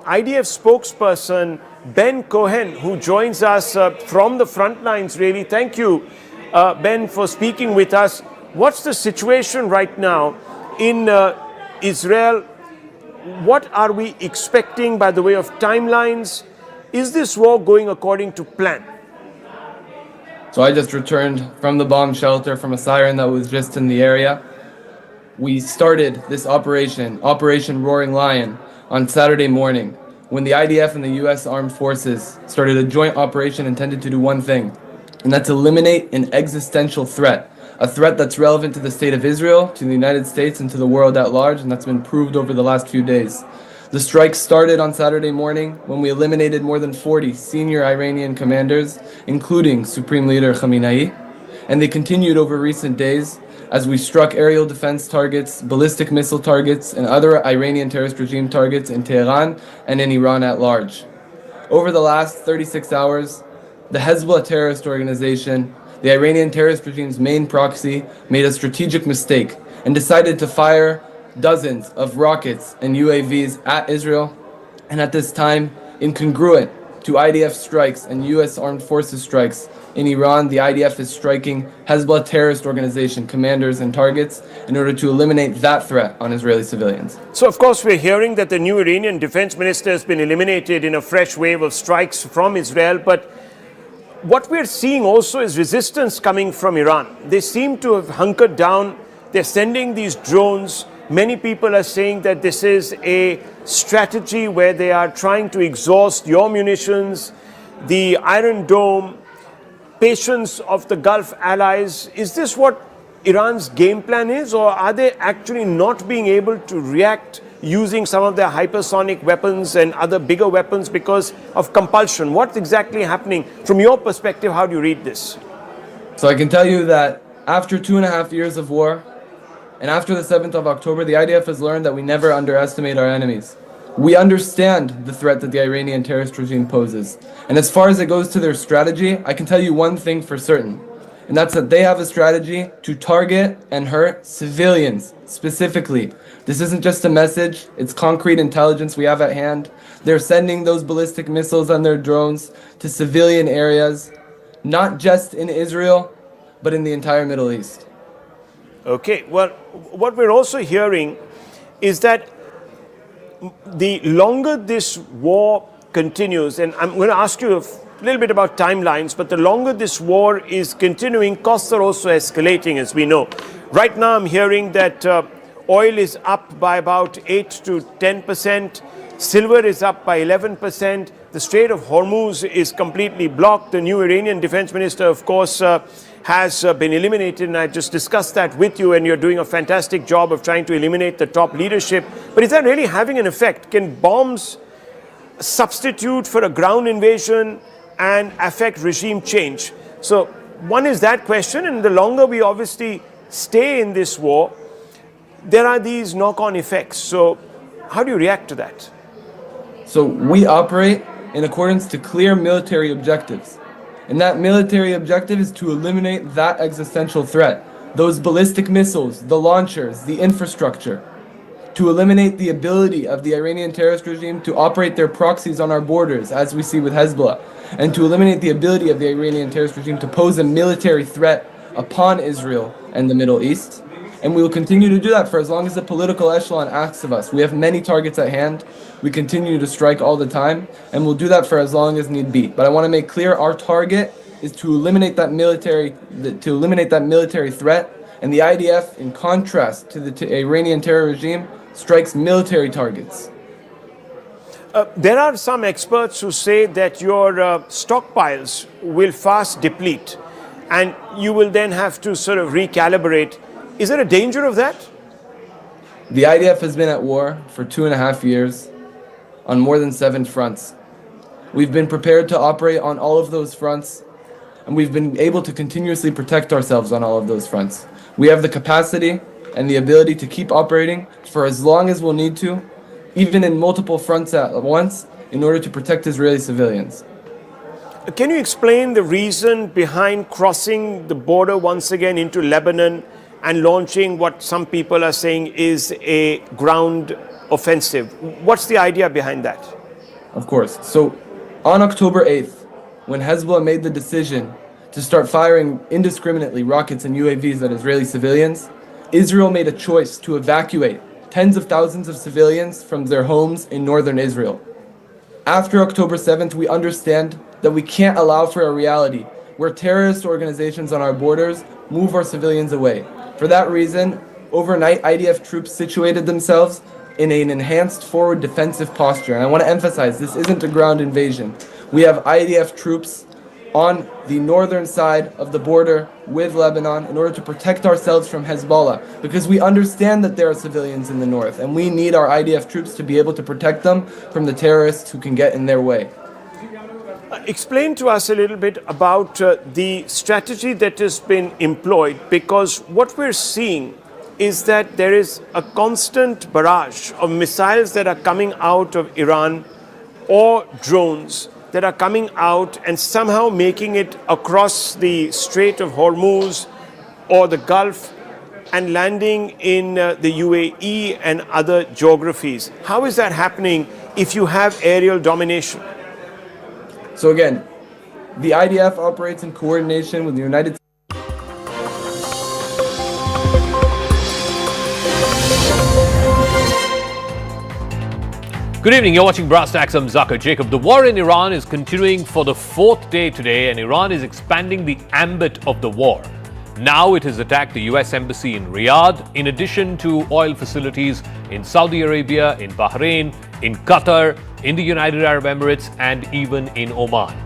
IDF spokesperson Ben Cohen, who joins us from the front lines, really. Thank you, Ben, for speaking with us. What's the situation right now in Israel? What are we expecting by the way of timelines? Is this war going according to plan? So I just returned from the bomb shelter from a siren that was just in the area. We started this Operation Roaring Lion, on Saturday morning, when the IDF and the U.S. Armed Forces started a joint operation intended to do one thing, and that's eliminate an existential threat, a threat that's relevant to the state of Israel, to the United States, and to the world at large, and that's been proved over the last few days. The strike started on Saturday morning when we eliminated more than 40 senior Iranian commanders, including Supreme Leader Khamenei, and they continued over recent days as we struck aerial defense targets, ballistic missile targets, and other Iranian terrorist regime targets in Tehran and in Iran at large. Over the last 36 hours, the Hezbollah terrorist organization, the Iranian terrorist regime's main proxy, made a strategic mistake and decided to fire dozens of rockets and UAVs at Israel. And at this time, Incongruent to IDF strikes and U.S. armed forces strikes in Iran, the IDF is striking Hezbollah terrorist organization commanders and targets in order to eliminate that threat on Israeli civilians. So, of course, we're hearing that the new Iranian defense minister has been eliminated in a fresh wave of strikes from Israel. But what we're seeing also is resistance coming from Iran. They seem to have hunkered down. They're sending these drones. Many people are saying that this is a strategy where they are trying to exhaust your munitions, the Iron Dome, patience of the Gulf allies. Is this what Iran's game plan is, or are they actually not being able to react using some of their hypersonic weapons and other bigger weapons because of compulsion? What's exactly happening? From your perspective, how do you read this? So I can tell you that after 2.5 years of war, and after the 7th of October, the IDF has learned that we never underestimate our enemies. We understand the threat that the Iranian terrorist regime poses. And as far as it goes to their strategy, I can tell you one thing for certain. And that's that they have a strategy to target and hurt civilians, specifically. This isn't just a message, it's concrete intelligence we have at hand. They're sending those ballistic missiles on their drones to civilian areas, not just in Israel, but in the entire Middle East. Okay, well, what we're also hearing is that the longer this war continues, and I'm going to ask you a little bit about timelines, but the longer this war is continuing, costs are also escalating, as we know. Right now, I'm hearing that oil is up by about 8 to 10%, silver is up by 11%, the Strait of Hormuz is completely blocked. The new Iranian defense minister, of course, has been eliminated, and I just discussed that with you, and you're doing a fantastic job of trying to eliminate the top leadership. But is that really having an effect? Can bombs substitute for a ground invasion and affect regime change? So one is that question, and the longer we obviously stay in this war, there are these knock-on effects. So how do you react to that? So we operate in accordance to clear military objectives. And that military objective is to eliminate that existential threat. Those ballistic missiles, the launchers, the infrastructure. To eliminate the ability of the Iranian terrorist regime to operate their proxies on our borders, as we see with Hezbollah. And to eliminate the ability of the Iranian terrorist regime to pose a military threat upon Israel and the Middle East. And we will continue to do that for as long as the political echelon asks of us. We have many targets at hand. We continue to strike all the time, and we'll do that for as long as need be. But I want to make clear our target is to eliminate that military threat. And the IDF, in contrast to the Iranian terror regime, strikes military targets. There are some experts who say that your stockpiles will fast deplete, and you will then have to sort of recalibrate. Is there a danger of that? The IDF has been at war for 2.5 years on more than 7 fronts. We've been prepared to operate on all of those fronts, and we've been able to continuously protect ourselves on all of those fronts. We have the capacity and the ability to keep operating for as long as we'll need to, even in multiple fronts at once, in order to protect Israeli civilians. Can you explain the reason behind crossing the border once again into Lebanon and launching what some people are saying is a ground offensive? What's the idea behind that? Of course. So on October 8th, when Hezbollah made the decision to start firing indiscriminately rockets and UAVs at Israeli civilians, Israel made a choice to evacuate tens of thousands of civilians from their homes in northern Israel. After October 7th, we understand that we can't allow for a reality where terrorist organizations on our borders move our civilians away. For that reason, overnight IDF troops situated themselves in an enhanced forward defensive posture. And I want to emphasize, this isn't a ground invasion. We have IDF troops on the northern side of the border with Lebanon in order to protect ourselves from Hezbollah, because we understand that there are civilians in the north, and we need our IDF troops to be able to protect them from the terrorists who can get in their way. Explain to us a little bit about the strategy that has been employed, because what we're seeing is that there is a constant barrage of missiles that are coming out of Iran or drones that are coming out and somehow making it across the Strait of Hormuz or the Gulf and landing in the UAE and other geographies. How is that happening if you have aerial domination? So again, the IDF operates in coordination with the United States. Good evening, you're watching Brass Tacks. I'm Zakir Jacob. The war in Iran is continuing for the fourth day today, and Iran is expanding the ambit of the war. Now it has attacked the US Embassy in Riyadh, in addition to oil facilities in Saudi Arabia, in Bahrain, in Qatar, in the United Arab Emirates, and even in Oman.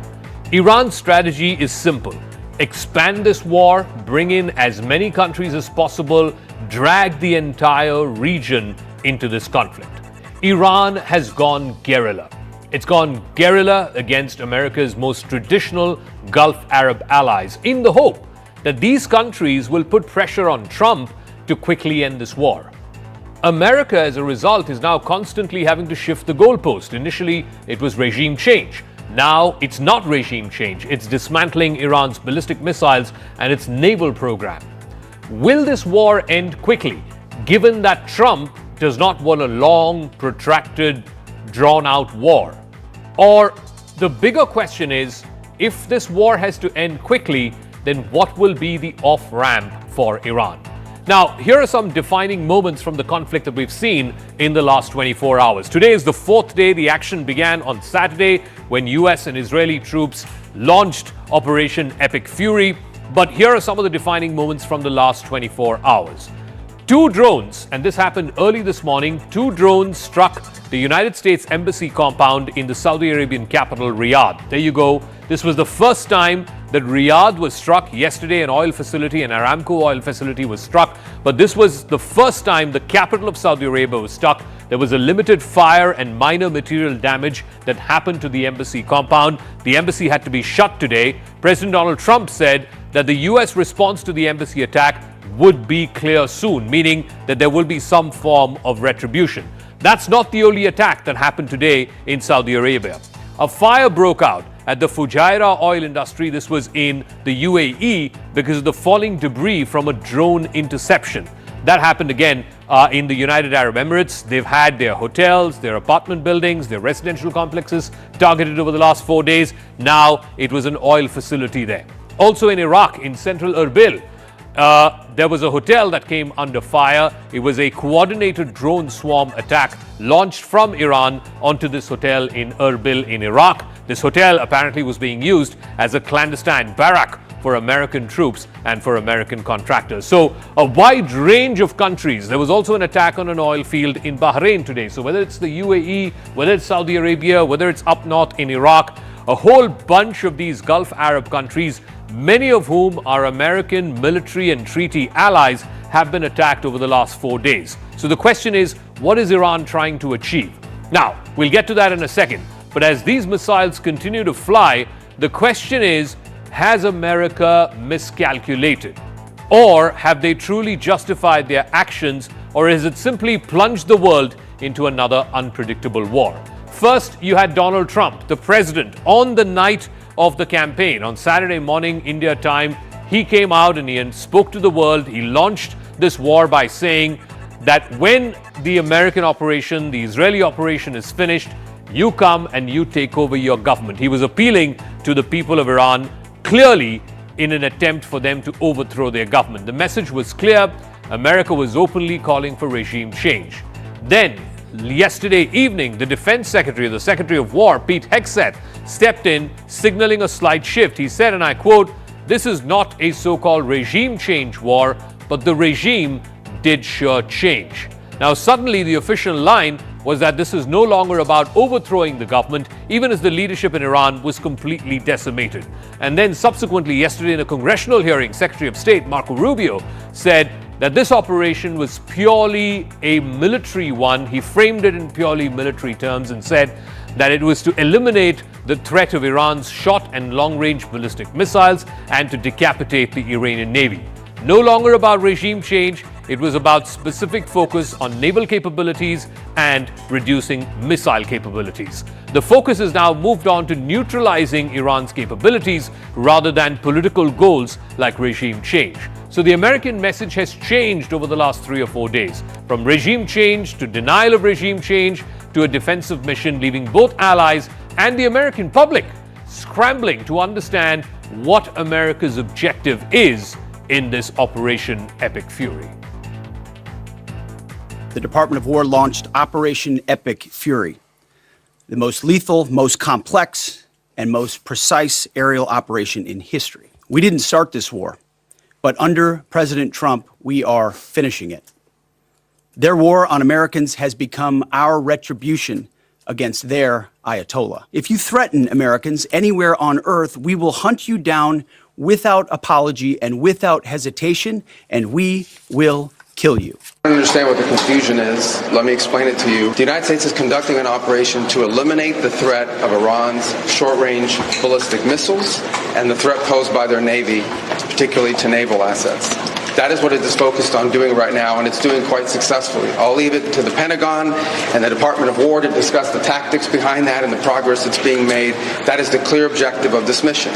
Iran's strategy is simple. Expand this war, bring in as many countries as possible, drag the entire region into this conflict. Iran has gone guerrilla. It's gone guerrilla against America's most traditional Gulf Arab allies in the hope that these countries will put pressure on Trump to quickly end this war. America, as a result, is now constantly having to shift the goalpost. Initially, it was regime change. Now it's not regime change. It's dismantling Iran's ballistic missiles and its naval program. Will this war end quickly, given that Trump does not want a long, protracted, drawn-out war? Or the bigger question is, if this war has to end quickly, then what will be the off-ramp for Iran? Now, here are some defining moments from the conflict that we've seen in the last 24 hours. Today is the fourth day. The action began on Saturday when US and Israeli troops launched Operation Epic Fury. But here are some of the defining moments from the last 24 hours. Two drones, and this happened early this morning, two drones struck the United States Embassy compound in the Saudi Arabian capital, Riyadh. There you go. This was the first time that Riyadh was struck. Yesterday, an oil facility, an Aramco oil facility was struck. But this was the first time the capital of Saudi Arabia was struck. There was a limited fire and minor material damage that happened to the embassy compound. The embassy had to be shut today. President Donald Trump said that the US response to the embassy attack would be clear soon, meaning that there will be some form of retribution. That's not the only attack that happened today in Saudi Arabia. A fire broke out at the Fujairah oil industry. This was in the UAE because of the falling debris from a drone interception. That happened again in the United Arab Emirates. They've had their hotels, their apartment buildings, their residential complexes targeted over the last 4 days. Now it was an oil facility there. Also in Iraq, in central Erbil, there was a hotel that came under fire. It was a coordinated drone swarm attack launched from Iran onto this hotel in Erbil in Iraq. This hotel apparently was being used as a clandestine barrack for American troops and for American contractors. So a wide range of countries. There was also an attack on an oil field in Bahrain today. So whether it's the UAE, whether it's Saudi Arabia, whether it's up north in Iraq, a whole bunch of these Gulf Arab countries, many of whom are American military and treaty allies, have been attacked over the last 4 days. So the question is, what is Iran trying to achieve? Now, we'll get to that in a second. But as these missiles continue to fly, the question is, has America miscalculated? Or have they truly justified their actions? Or is it simply plunged the world into another unpredictable war? First, you had Donald Trump, the president, on the night of the campaign. On Saturday morning, India time, he came out and he spoke to the world. He launched this war by saying that when the American operation, the Israeli operation is finished, you come and you take over your government. He was appealing to the people of Iran, clearly in an attempt for them to overthrow their government. The message was clear. America was openly calling for regime change. Then, yesterday evening, the Defense Secretary, the Secretary of War, Pete Hegseth, stepped in, signaling a slight shift. He said, and I quote, "This is not a so-called regime change war, but the regime did sure change." Now, suddenly the official line was that this is no longer about overthrowing the government, even as the leadership in Iran was completely decimated. And then subsequently, yesterday in a congressional hearing, Secretary of State Marco Rubio said that this operation was purely a military one. He framed it in purely military terms and said that it was to eliminate the threat of Iran's short and long-range ballistic missiles and to decapitate the Iranian Navy. No longer about regime change, it was about specific focus on naval capabilities and reducing missile capabilities. The focus is now moved on to neutralizing Iran's capabilities rather than political goals like regime change. So the American message has changed over the last 3 or 4 days, from regime change to denial of regime change to a defensive mission, leaving both allies and the American public scrambling to understand what America's objective is in this Operation Epic Fury. The Department of War launched Operation Epic Fury, the most lethal, most complex, and most precise aerial operation in history. We didn't start this war, but under President Trump, we are finishing it. Their war on Americans has become our retribution against their Ayatollah. If you threaten Americans anywhere on earth, we will hunt you down without apology and without hesitation, and we will kill you. I don't understand what the confusion is. Let me explain it to you. The United States is conducting an operation to eliminate the threat of Iran's short-range ballistic missiles and the threat posed by their Navy, particularly to naval assets. That is what it is focused on doing right now, and it's doing quite successfully. I'll leave it to the Pentagon and the Department of War to discuss the tactics behind that and the progress that's being made. That is the clear objective of this mission.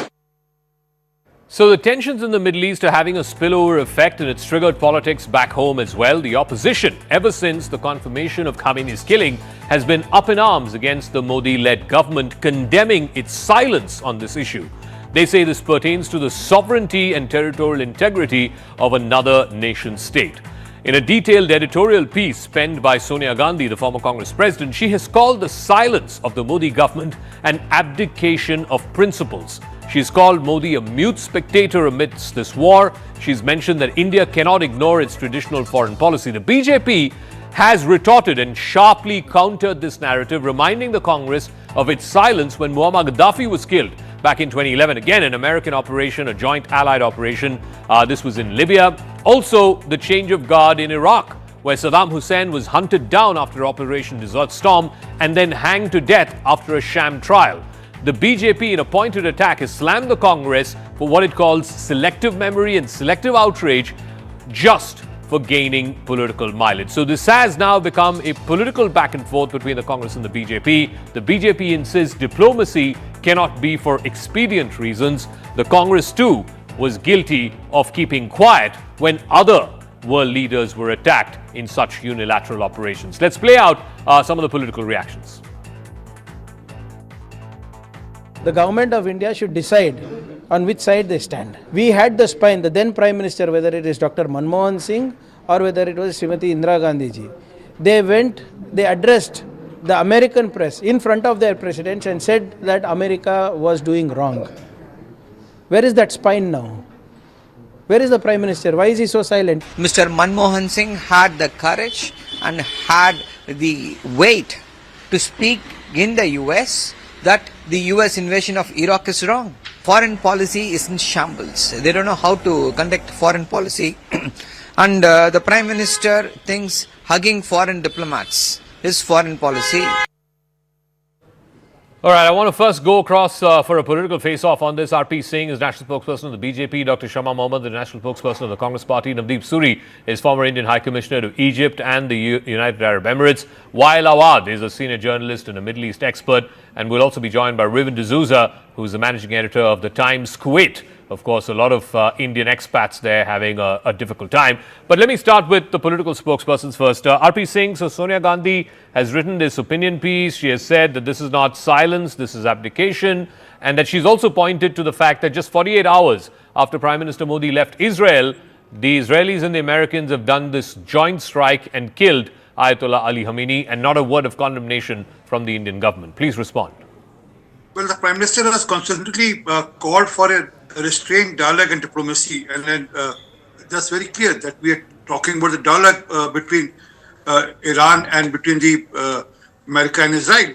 So the tensions in the Middle East are having a spillover effect, and it's triggered politics back home as well. The opposition, ever since the confirmation of Khamenei's killing, has been up in arms against the Modi-led government, condemning its silence on this issue. They say this pertains to the sovereignty and territorial integrity of another nation state. In a detailed editorial piece penned by Sonia Gandhi, the former Congress president, she has called the silence of the Modi government an abdication of principles. She's called Modi a mute spectator amidst this war. She's mentioned that India cannot ignore its traditional foreign policy. The BJP has retorted and sharply countered this narrative, reminding the Congress of its silence when Muammar Gaddafi was killed back in 2011. Again, an American operation, a joint allied operation. This was in Libya. Also, the change of guard in Iraq, where Saddam Hussein was hunted down after Operation Desert Storm and then hanged to death after a sham trial. The BJP, in a pointed attack, has slammed the Congress for what it calls selective memory and selective outrage, just for gaining political mileage. So this has now become a political back and forth between the Congress and the BJP. The BJP insists diplomacy cannot be for expedient reasons. The Congress, too, was guilty of keeping quiet when other world leaders were attacked in such unilateral operations. Let's play out some of the political reactions. The government of India should decide on which side they stand. We had the spine, the then Prime Minister, whether it is Dr. Manmohan Singh or whether it was Srimati Indira Gandhi ji. They addressed the American press in front of their presidents and said that America was doing wrong. Where is that spine now? Where is the Prime Minister? Why is he so silent? Mr. Manmohan Singh had the courage and had the weight to speak in the US that the US invasion of Iraq is wrong. Foreign policy is in shambles. They don't know how to conduct foreign policy. And the Prime Minister thinks hugging foreign diplomats is foreign policy. All right, I want to first go across for a political face-off on this. R.P. Singh is national spokesperson of the BJP. Dr. Shama Mohammed, the national spokesperson of the Congress Party. Navdeep Suri is former Indian High Commissioner to Egypt and the United Arab Emirates. Wael Awad is a senior journalist and a Middle East expert. And we'll also be joined by Riven D'Souza, who's the managing editor of the Times Kuwait. Of course, a lot of Indian expats there having a difficult time. But let me start with the political spokespersons first. R.P. Singh, so Sonia Gandhi has written this opinion piece. She has said that this is not silence, this is abdication, and that she's also pointed to the fact that just 48 hours after Prime Minister Modi left Israel, the Israelis and the Americans have done this joint strike and killed Ayatollah Ali Khamenei, and not a word of condemnation from the Indian government. Please respond. Well, the Prime Minister has constantly called for a restrained dialogue and diplomacy, and then that's very clear that we are talking about the dialogue between Iran and between the America and Israel.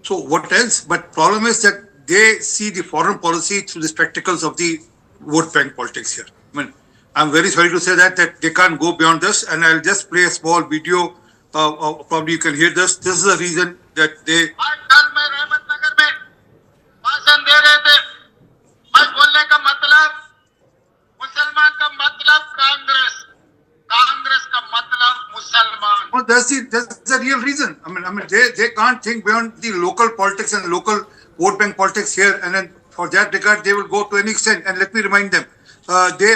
So what else? But problem is that they see the foreign policy through the spectacles of the vote bank politics here. I mean, I'm very sorry to say that they can't go beyond this, and I'll just play a small video. Probably you can hear this. This is the reason that they. Well, that's the real reason. I mean, they can't think beyond the local politics and local vote bank politics here, and then for that regard, they will go to any extent. And let me remind them, they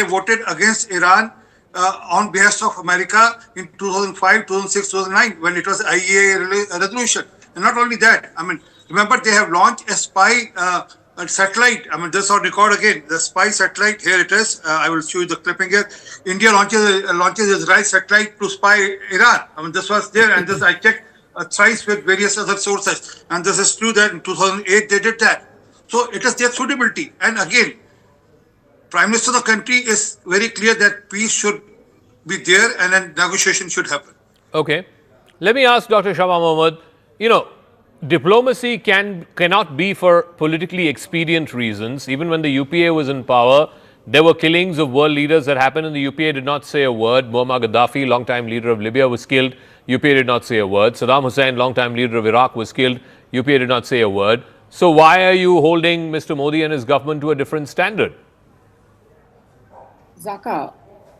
voted against Iran on behalf of America in 2005, 2006, 2009 when it was IEA resolution. And not only that, I mean, Remember, they have launched a spy a satellite. I mean, this on record again. The spy satellite. Here it is. I will show you the clipping here. India launches Israel satellite to spy Iran. I mean, this was there, and this I checked thrice with various other sources, and this is true that in 2008 they did that. So it is their suitability. And again, Prime Minister of the country is very clear that peace should be there, and then negotiation should happen. Okay. Let me ask Dr. Shama Mohammed, diplomacy cannot be for politically expedient reasons. Even when the UPA was in power, there were killings of world leaders that happened and the UPA did not say a word. Muammar Gaddafi, longtime leader of Libya, was killed. UPA did not say a word. Saddam Hussein, longtime leader of Iraq, was killed. UPA did not say a word. So why are you holding Mr. Modi and his government to a different standard? Zaka,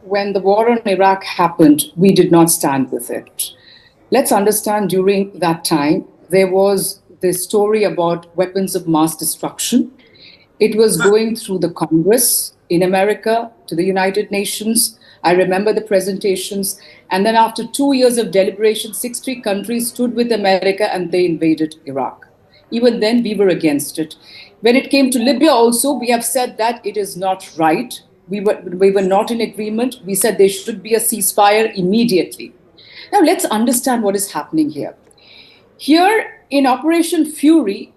when the war on Iraq happened, we did not stand with it. Let's understand, during that time, there was this story about weapons of mass destruction. It was going through the Congress in America to the United Nations. I remember the presentations. And then after 2 years of deliberation, 63 countries stood with America and they invaded Iraq. Even then, we were against it. When it came to Libya also, we have said that it is not right. We were not in agreement. We said there should be a ceasefire immediately. Now, let's understand what is happening here. Here, in Operation Fury,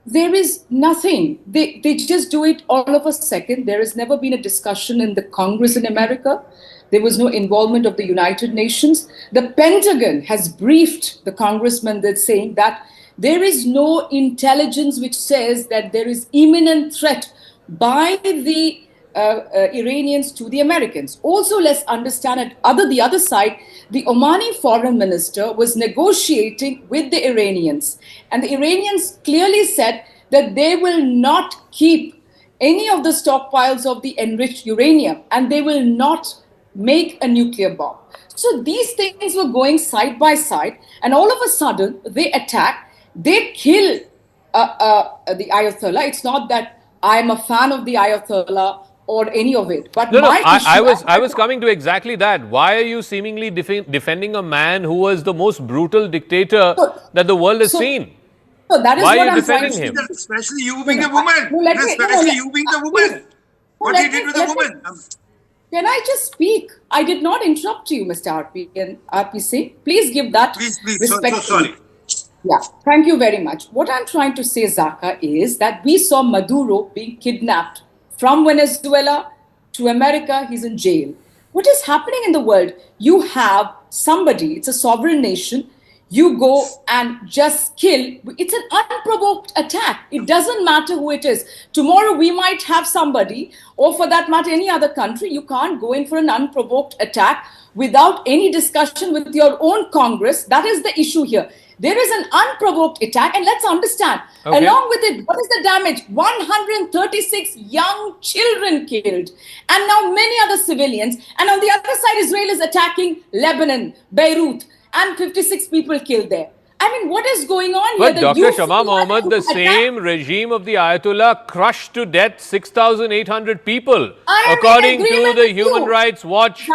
there is nothing. They just do it all of a second. There has never been a discussion in the Congress in America. There was no involvement of the United Nations. The Pentagon has briefed the congressman that's saying that there is no intelligence which says that there is imminent threat by the Iranians to the Americans. Also, let's understand the other side, the Omani foreign minister was negotiating with the Iranians. And the Iranians clearly said that they will not keep any of the stockpiles of the enriched uranium and they will not make a nuclear bomb. So these things were going side by side, and all of a sudden they attack, they kill the Ayatollah. It's not that I am a fan of the Ayatollah or any of it. But I was coming to exactly that. Why are you seemingly defending a man who was the most brutal dictator that the world has seen? So that is why what are you I'm defending him? Especially you being a woman. Especially you being the woman. What he did with the woman. Can I just speak? I did not interrupt you, Mr. RPC. Please give that respect. So sorry. Yeah, thank you very much. What I'm trying to say, Zaka, is that we saw Maduro being kidnapped from Venezuela to America. He's in jail. What is happening in the world? You have somebody, it's a sovereign nation, you go and just kill. It's an unprovoked attack. It doesn't matter who it is. Tomorrow we might have somebody, or for that matter, any other country. You can't go in for an unprovoked attack without any discussion with your own Congress. That is the issue here. There is an unprovoked attack, and let's understand, along with it, what is the damage? 136 young children killed, and now many other civilians. And on the other side, Israel is attacking Lebanon, Beirut, and 56 people killed there. I mean, what is going on here? But Dr. Shama Mohammed, the same regime of the Ayatollah crushed to death 6,800 people, according to the Human Rights Watch,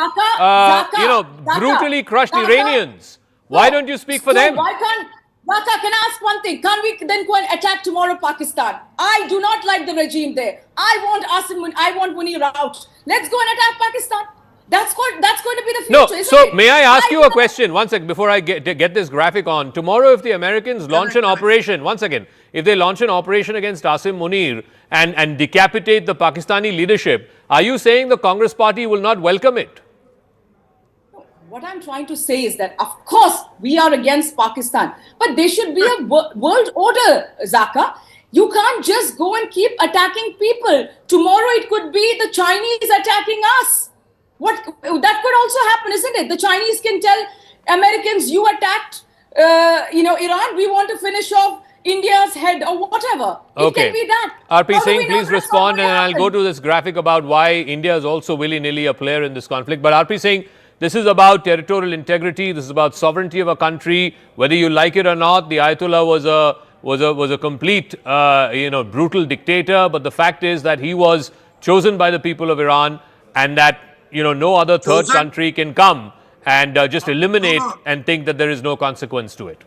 brutally crushed Iranians. Why don't you speak for them? Why can't, Waka, can I ask one thing? Can't we then go and attack tomorrow Pakistan? I do not like the regime there. I want Munir out. Let's go and attack Pakistan. That's going to be the future, isn't so it? may I ask you a question? One second, before I get this graphic on. Tomorrow, if the Americans launch an operation, once again, if they launch an operation against Asim Munir and decapitate the Pakistani leadership, are you saying the Congress party will not welcome it? What I'm trying to say is that, of course, we are against Pakistan, but there should be a world order, Zaka. You can't just go and keep attacking people. Tomorrow it could be the Chinese attacking us. That could also happen, isn't it? The Chinese can tell Americans, you attacked, Iran. We want to finish off India's head or whatever. It can be that. RP Singh, please respond, and I'll go to this graphic about why India is also willy-nilly a player in this conflict. But RP Singh, this is about territorial integrity. This is about sovereignty of a country. Whether you like it or not, the Ayatollah was a complete, brutal dictator. But the fact is that he was chosen by the people of Iran, and that no other third country can come and just eliminate and think that there is no consequence to it.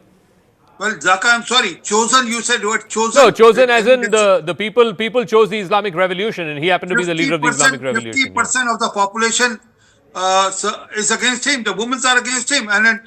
Well, Zaka, I'm sorry. Chosen, you said what? Chosen? No, chosen as in the people chose the Islamic Revolution, and he happened to be the leader of the Islamic Revolution. 50% of the population is against him. The women are against him. And then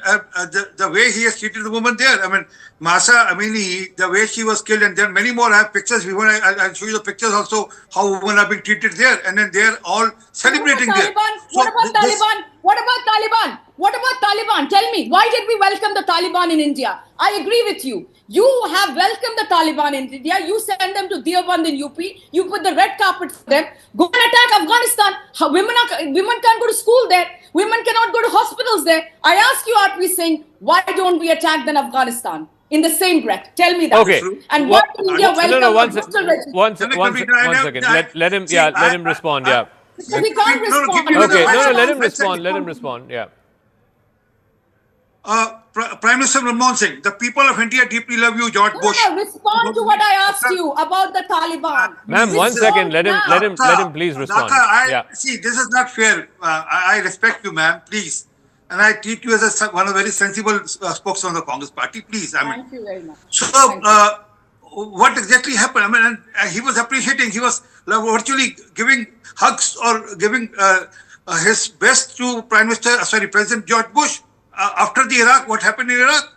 the way he has treated the woman there, I mean, Masa Amini, the way she was killed, and there are many more. I have pictures. I'll show you the pictures also, how women are being treated there. And then they're all celebrating there. What about Taliban? What about Taliban? What about Taliban? Tell me, why did we welcome the Taliban in India? I agree with you. You have welcomed the Taliban in India. You send them to Deoband in UP. You put the red carpet for them. Go and attack Afghanistan. Women can't go to school there. Women cannot go to hospitals there. I ask you, RP Singh, why don't we attack then Afghanistan? In the same breath. Tell me that. Okay. And why did India welcome one second. Let him respond. Yeah. So we can't respond. Okay. No, let him respond. Let him respond. Yeah. Prime Minister Manmohan Singh, the people of India deeply love you, George Bush. No, respond to what I asked you about the Taliban. Ma'am, 1 second. Let him please respond. See, this is not fair. I respect you, ma'am. Please. And I treat you as one of the very sensible spokesmen of the Congress Party. Please. Thank you very much. So, what exactly happened? I mean, he was appreciating. He was virtually giving hugs or giving his best to President George Bush. After the Iraq, what happened in Iraq?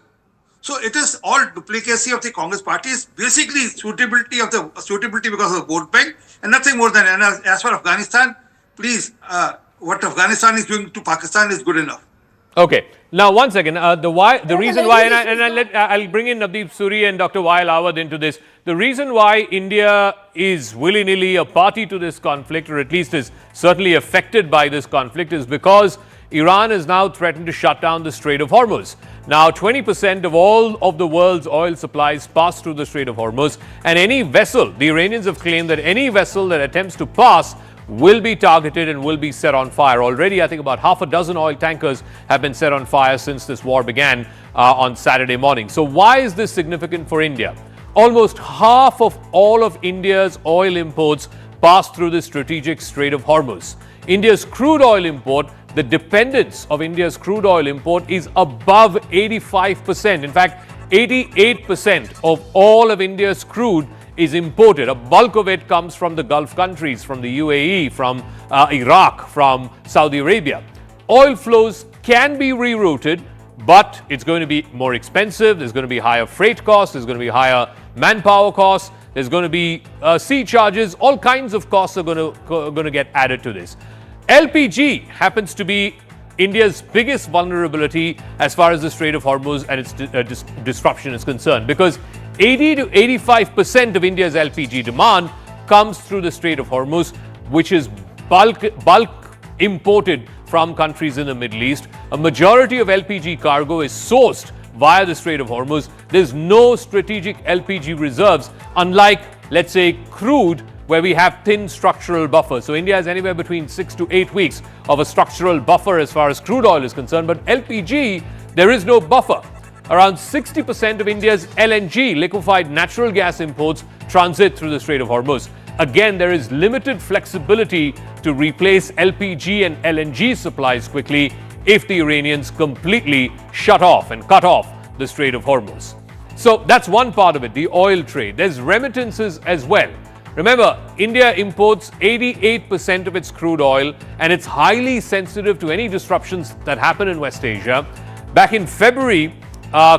So it is all duplicacy of the Congress Party. It's basically suitability because of the vote bank and nothing more than. And as for Afghanistan, please, what Afghanistan is doing to Pakistan is good enough. Okay. Now, 1 second. The reason why, I'll bring in Navdeep Suri and Dr. Wael Awad into this. The reason why India is willy-nilly a party to this conflict, or at least is certainly affected by this conflict, is because Iran has now threatened to shut down the Strait of Hormuz. Now, 20% of all of the world's oil supplies pass through the Strait of Hormuz, and any vessel, the Iranians have claimed that any vessel that attempts to pass will be targeted and will be set on fire. Already, I think about half a dozen oil tankers have been set on fire since this war began on Saturday morning. So why is this significant for India? Almost half of all of India's oil imports pass through the strategic Strait of Hormuz. India's crude oil import, the dependence of India's crude oil import is above 85%. In fact, 88% of all of India's crude is imported. A bulk of it comes from the Gulf countries, from the UAE, from Iraq, from Saudi Arabia. Oil flows can be rerouted, but it's going to be more expensive. There's going to be higher freight costs. There's going to be higher manpower costs. There's going to be sea charges. All kinds of costs are going to get added to this. LPG happens to be India's biggest vulnerability as far as the Strait of Hormuz and its disruption is concerned, because 80 to 85% of India's LPG demand comes through the Strait of Hormuz, which is bulk imported from countries in the Middle East. A majority of LPG cargo is sourced via the Strait of Hormuz. There's no strategic LPG reserves, unlike, let's say, crude, where we have thin structural buffers. So India has anywhere between 6 to 8 weeks of a structural buffer as far as crude oil is concerned. But LPG, there is no buffer. Around 60% of India's LNG, liquefied natural gas imports, transit through the Strait of Hormuz. Again, there is limited flexibility to replace LPG and LNG supplies quickly if the Iranians completely shut off and cut off the Strait of Hormuz. So that's one part of it, the oil trade. There's remittances as well. Remember, India imports 88% of its crude oil, and it's highly sensitive to any disruptions that happen in West Asia. Back in February,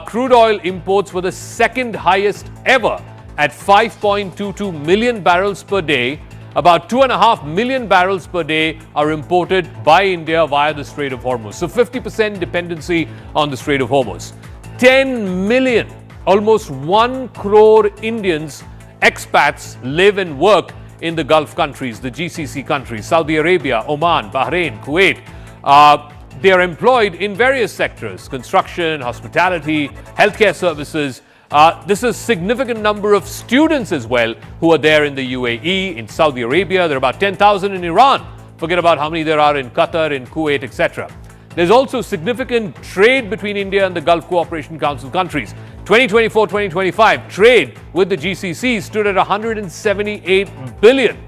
crude oil imports were the second highest ever at 5.22 million barrels per day. About 2.5 million barrels per day are imported by India via the Strait of Hormuz. So 50% dependency on the Strait of Hormuz. 10 million, almost 1 crore Indians, expats, live and work in the Gulf countries, the GCC countries, Saudi Arabia, Oman, Bahrain, Kuwait. They are employed in various sectors: construction, hospitality, healthcare services. This is a significant number of students as well who are there in the UAE, in Saudi Arabia. There are about 10,000 in Iran. Forget about how many there are in Qatar, in Kuwait, etc. There's also significant trade between India and the Gulf Cooperation Council countries. 2024-2025 trade with the GCC stood at 178 billion.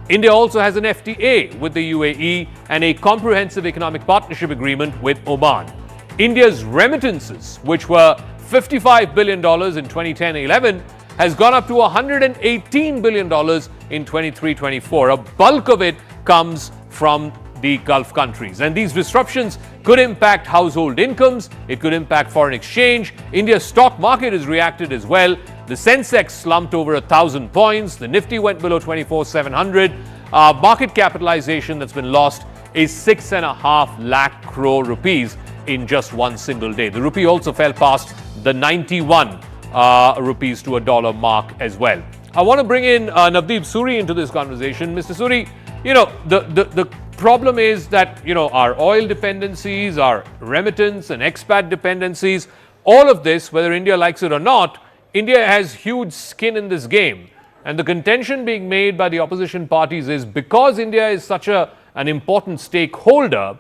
India also has an FTA with the UAE and a comprehensive economic partnership agreement with Oman. India's remittances, which were $55 billion in 2010-11 has gone up to $118 billion in 23-24. A bulk of it comes from the Gulf countries. And these disruptions could impact household incomes. It could impact foreign exchange. India's stock market has reacted as well. The Sensex slumped over 1,000 points. The Nifty went below 24,700. Market capitalization that's been lost is 6.5 lakh crore rupees in just one single day. The rupee also fell past the 91 rupees to a dollar mark as well. I want to bring in Navdeep Suri into this conversation. Mr. Suri, the problem is that, our oil dependencies, our remittance and expat dependencies, all of this, whether India likes it or not, India has huge skin in this game. And the contention being made by the opposition parties is because India is such an important stakeholder,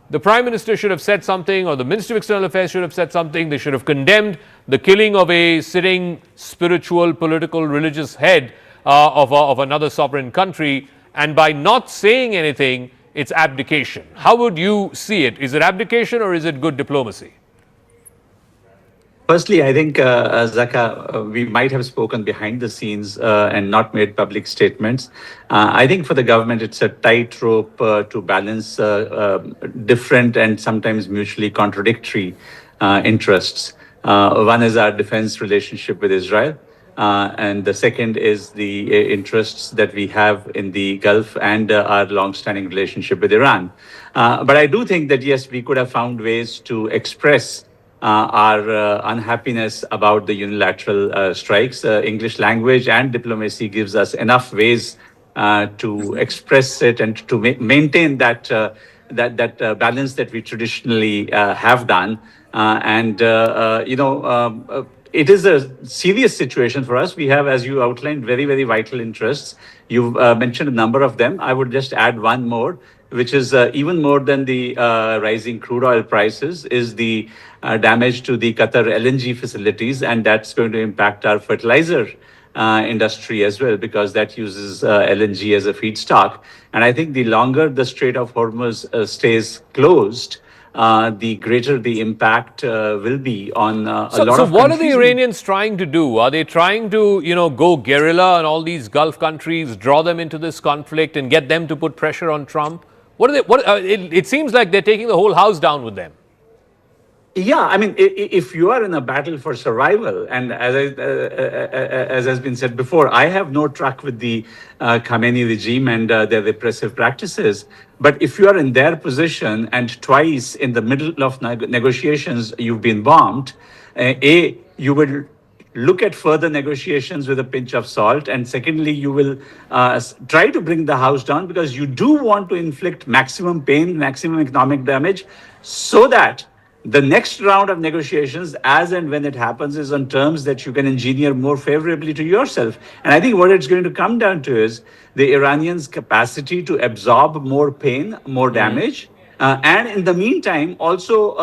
the Prime Minister should have said something, or the Minister of External Affairs should have said something. They should have condemned the killing of a sitting spiritual, political, religious head of another sovereign country. And by not saying anything, it's abdication. How would you see it? Is it abdication or is it good diplomacy? Firstly, I think, Zaka, we might have spoken behind the scenes and not made public statements. I think for the government, it's a tightrope to balance different and sometimes mutually contradictory interests. One is our defense relationship with Israel. And the second is the interests that we have in the Gulf and our long-standing relationship with Iran. But I do think that, yes, we could have found ways to express our unhappiness about the unilateral strikes. English language and diplomacy gives us enough ways to express it and to maintain that balance that we traditionally have done. It is a serious situation for us. We have, as you outlined, very, very vital interests. You've mentioned a number of them. I would just add one more, which is even more than the rising crude oil prices, is the damage to the Qatar LNG facilities, and that's going to impact our fertilizer industry as well, because that uses LNG as a feedstock. And I think the longer the Strait of Hormuz stays closed, the greater the impact will be on a lot of countries. So what are the Iranians trying to do? Are they trying to, go guerrilla on all these Gulf countries, draw them into this conflict and get them to put pressure on Trump? What are they? It seems like they're taking the whole house down with them. Yeah, I mean, if you are in a battle for survival, and as has been said before, I have no truck with the Khamenei regime and their repressive practices. But if you are in their position and twice in the middle of negotiations you've been bombed, you will look at further negotiations with a pinch of salt. And secondly, you will try to bring the house down because you do want to inflict maximum pain, maximum economic damage, so that the next round of negotiations, as and when it happens, is on terms that you can engineer more favorably to yourself. And I think what it's going to come down to is the Iranians' capacity to absorb more pain, more damage, and in the meantime, also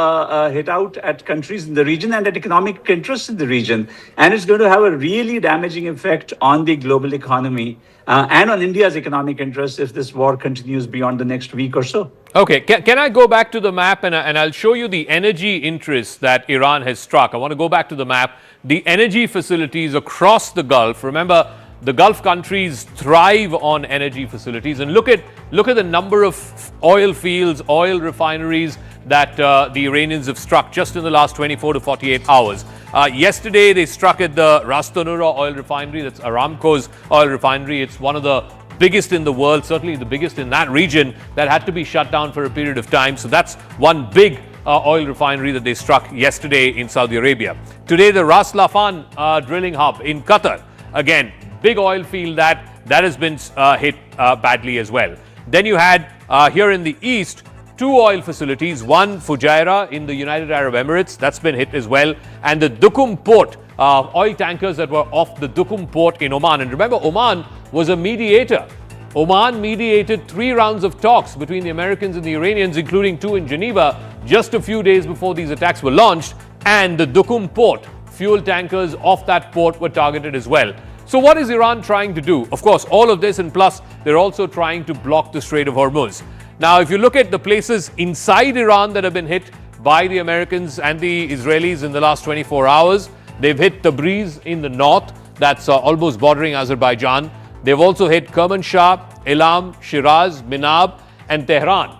hit out at countries in the region and at economic interests in the region. And it's going to have a really damaging effect on the global economy and on India's economic interests if this war continues beyond the next week or so. Okay, can I go back to the map and I'll show you the energy interests that Iran has struck. I want to go back to the map. The energy facilities across the Gulf. Remember, the Gulf countries thrive on energy facilities, and look at the number of oil fields, oil refineries that the Iranians have struck just in the last 24 to 48 hours. Yesterday, they struck at the Ras Tanura oil refinery. That's Aramco's oil refinery. It's one of the biggest in the world, certainly the biggest in that region, that had to be shut down for a period of time. So that's one big oil refinery that they struck yesterday in Saudi Arabia. Today, the Ras Laffan drilling hub in Qatar. Again, big oil field that has been hit badly as well. Then you had here in the east, two oil facilities, one Fujairah in the United Arab Emirates, that's been hit as well, and the Duqm port, oil tankers that were off the Duqm port in Oman. And remember, Oman was a mediator. Oman mediated 3 rounds of talks between the Americans and the Iranians, including 2 in Geneva, just a few days before these attacks were launched. And the Duqm port, fuel tankers off that port were targeted as well. So what is Iran trying to do? Of course, all of this, and plus they're also trying to block the Strait of Hormuz. Now, if you look at the places inside Iran that have been hit by the Americans and the Israelis in the last 24 hours. They've hit Tabriz in the north, that's almost bordering Azerbaijan. They've also hit Kermanshah, Elam, Shiraz, Minab, and Tehran.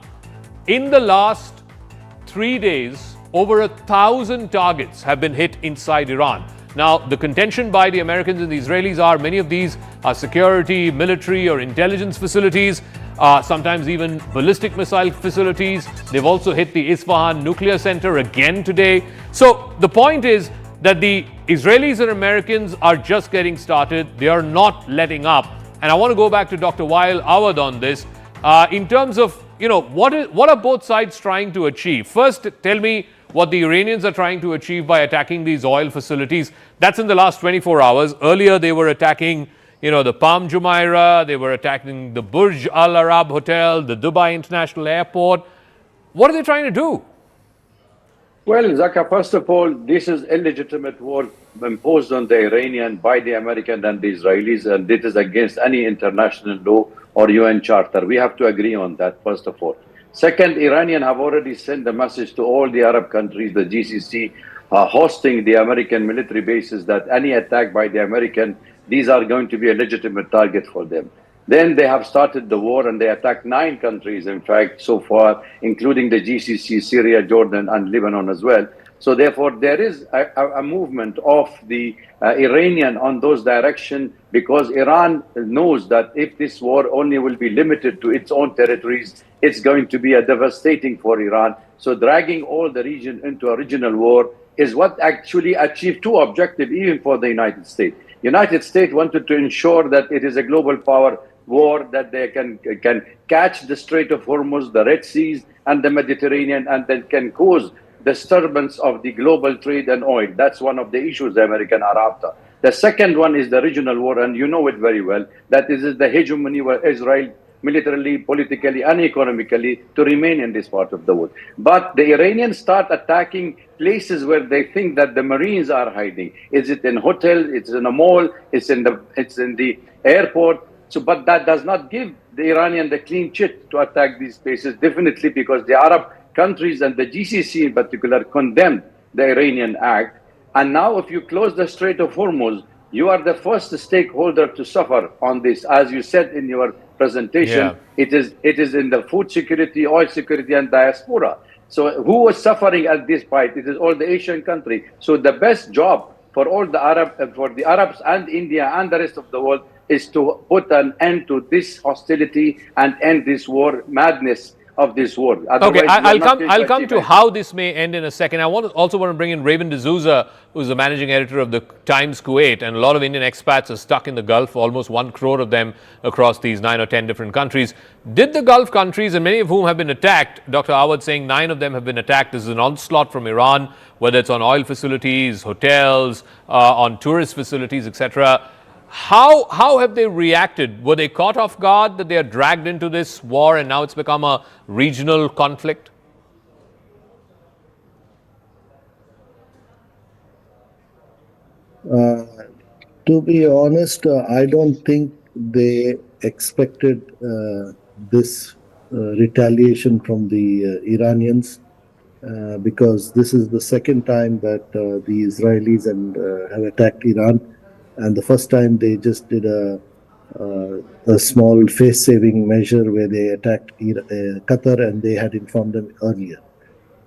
In the last 3 days, over 1,000 targets have been hit inside Iran. Now, the contention by the Americans and the Israelis are many of these are security, military, or intelligence facilities, sometimes even ballistic missile facilities. They've also hit the Isfahan nuclear center again today. So the point is that the Israelis and Americans are just getting started. They are not letting up. And I want to go back to Dr. Wael Awad on this. In terms of, what are both sides trying to achieve? First, tell me what the Iranians are trying to achieve by attacking these oil facilities. That's in the last 24 hours. Earlier, they were attacking, the Palm Jumeirah, they were attacking the Burj Al Arab Hotel, the Dubai International Airport. What are they trying to do? Well, Zaka, first of all, this is illegitimate war imposed on the Iranian by the Americans and the Israelis, and it is against any international law or UN charter. We have to agree on that, first of all. Second, Iranian have already sent a message to all the Arab countries, the GCC, hosting the American military bases, that any attack by the American, these are going to be a legitimate target for them. Then they have started the war and they attacked 9 countries, in fact, so far, including the GCC, Syria, Jordan, and Lebanon as well. So therefore, there is a movement of the Iranian on those directions, because Iran knows that if this war only will be limited to its own territories, it's going to be a devastating for Iran. So dragging all the region into a regional war is what actually achieved 2 objectives, even for the United States. United States wanted to ensure that it is a global power war, that they can catch the Strait of Hormuz, the Red Seas, and the Mediterranean, and then can cause disturbance of the global trade and oil. That's one of the issues the Americans are after. The second one is the regional war, and you know it very well, that is the hegemony where Israel militarily, politically, and economically to remain in this part of the world. But the Iranians start attacking places where they think that the Marines are hiding. Is it in hotel? It's in a mall? It's in the airport. So, but that does not give the Iranian the clean chit to attack these places, definitely, because the Arab countries and the GCC in particular condemned the Iranian act. And now if you close the Strait of Hormuz, you are the first stakeholder to suffer on this. As you said in your presentation, it is in the food security, oil security, and diaspora. So who was suffering at this point? It is all the Asian country. So the best job for all the Arabs and India and the rest of the world is to put an end to this hostility and end this war madness of this war. Otherwise, okay, I'll come to how this may end in a second. I also want to bring in Raven D'Souza, who's the managing editor of the Times Kuwait, and a lot of Indian expats are stuck in the Gulf, almost 1 crore of them across these 9 or 10 different countries. Did the Gulf countries, and many of whom have been attacked, Dr. Awad saying 9 of them have been attacked. This is an onslaught from Iran, whether it's on oil facilities, hotels, on tourist facilities, etc. How have they reacted? Were they caught off guard that they are dragged into this war and now it's become a regional conflict? To be honest, I don't think they expected this retaliation from the Iranians, because this is the second time that the Israelis have attacked Iran. And the first time they just did a small face-saving measure where they attacked Qatar, and they had informed them earlier.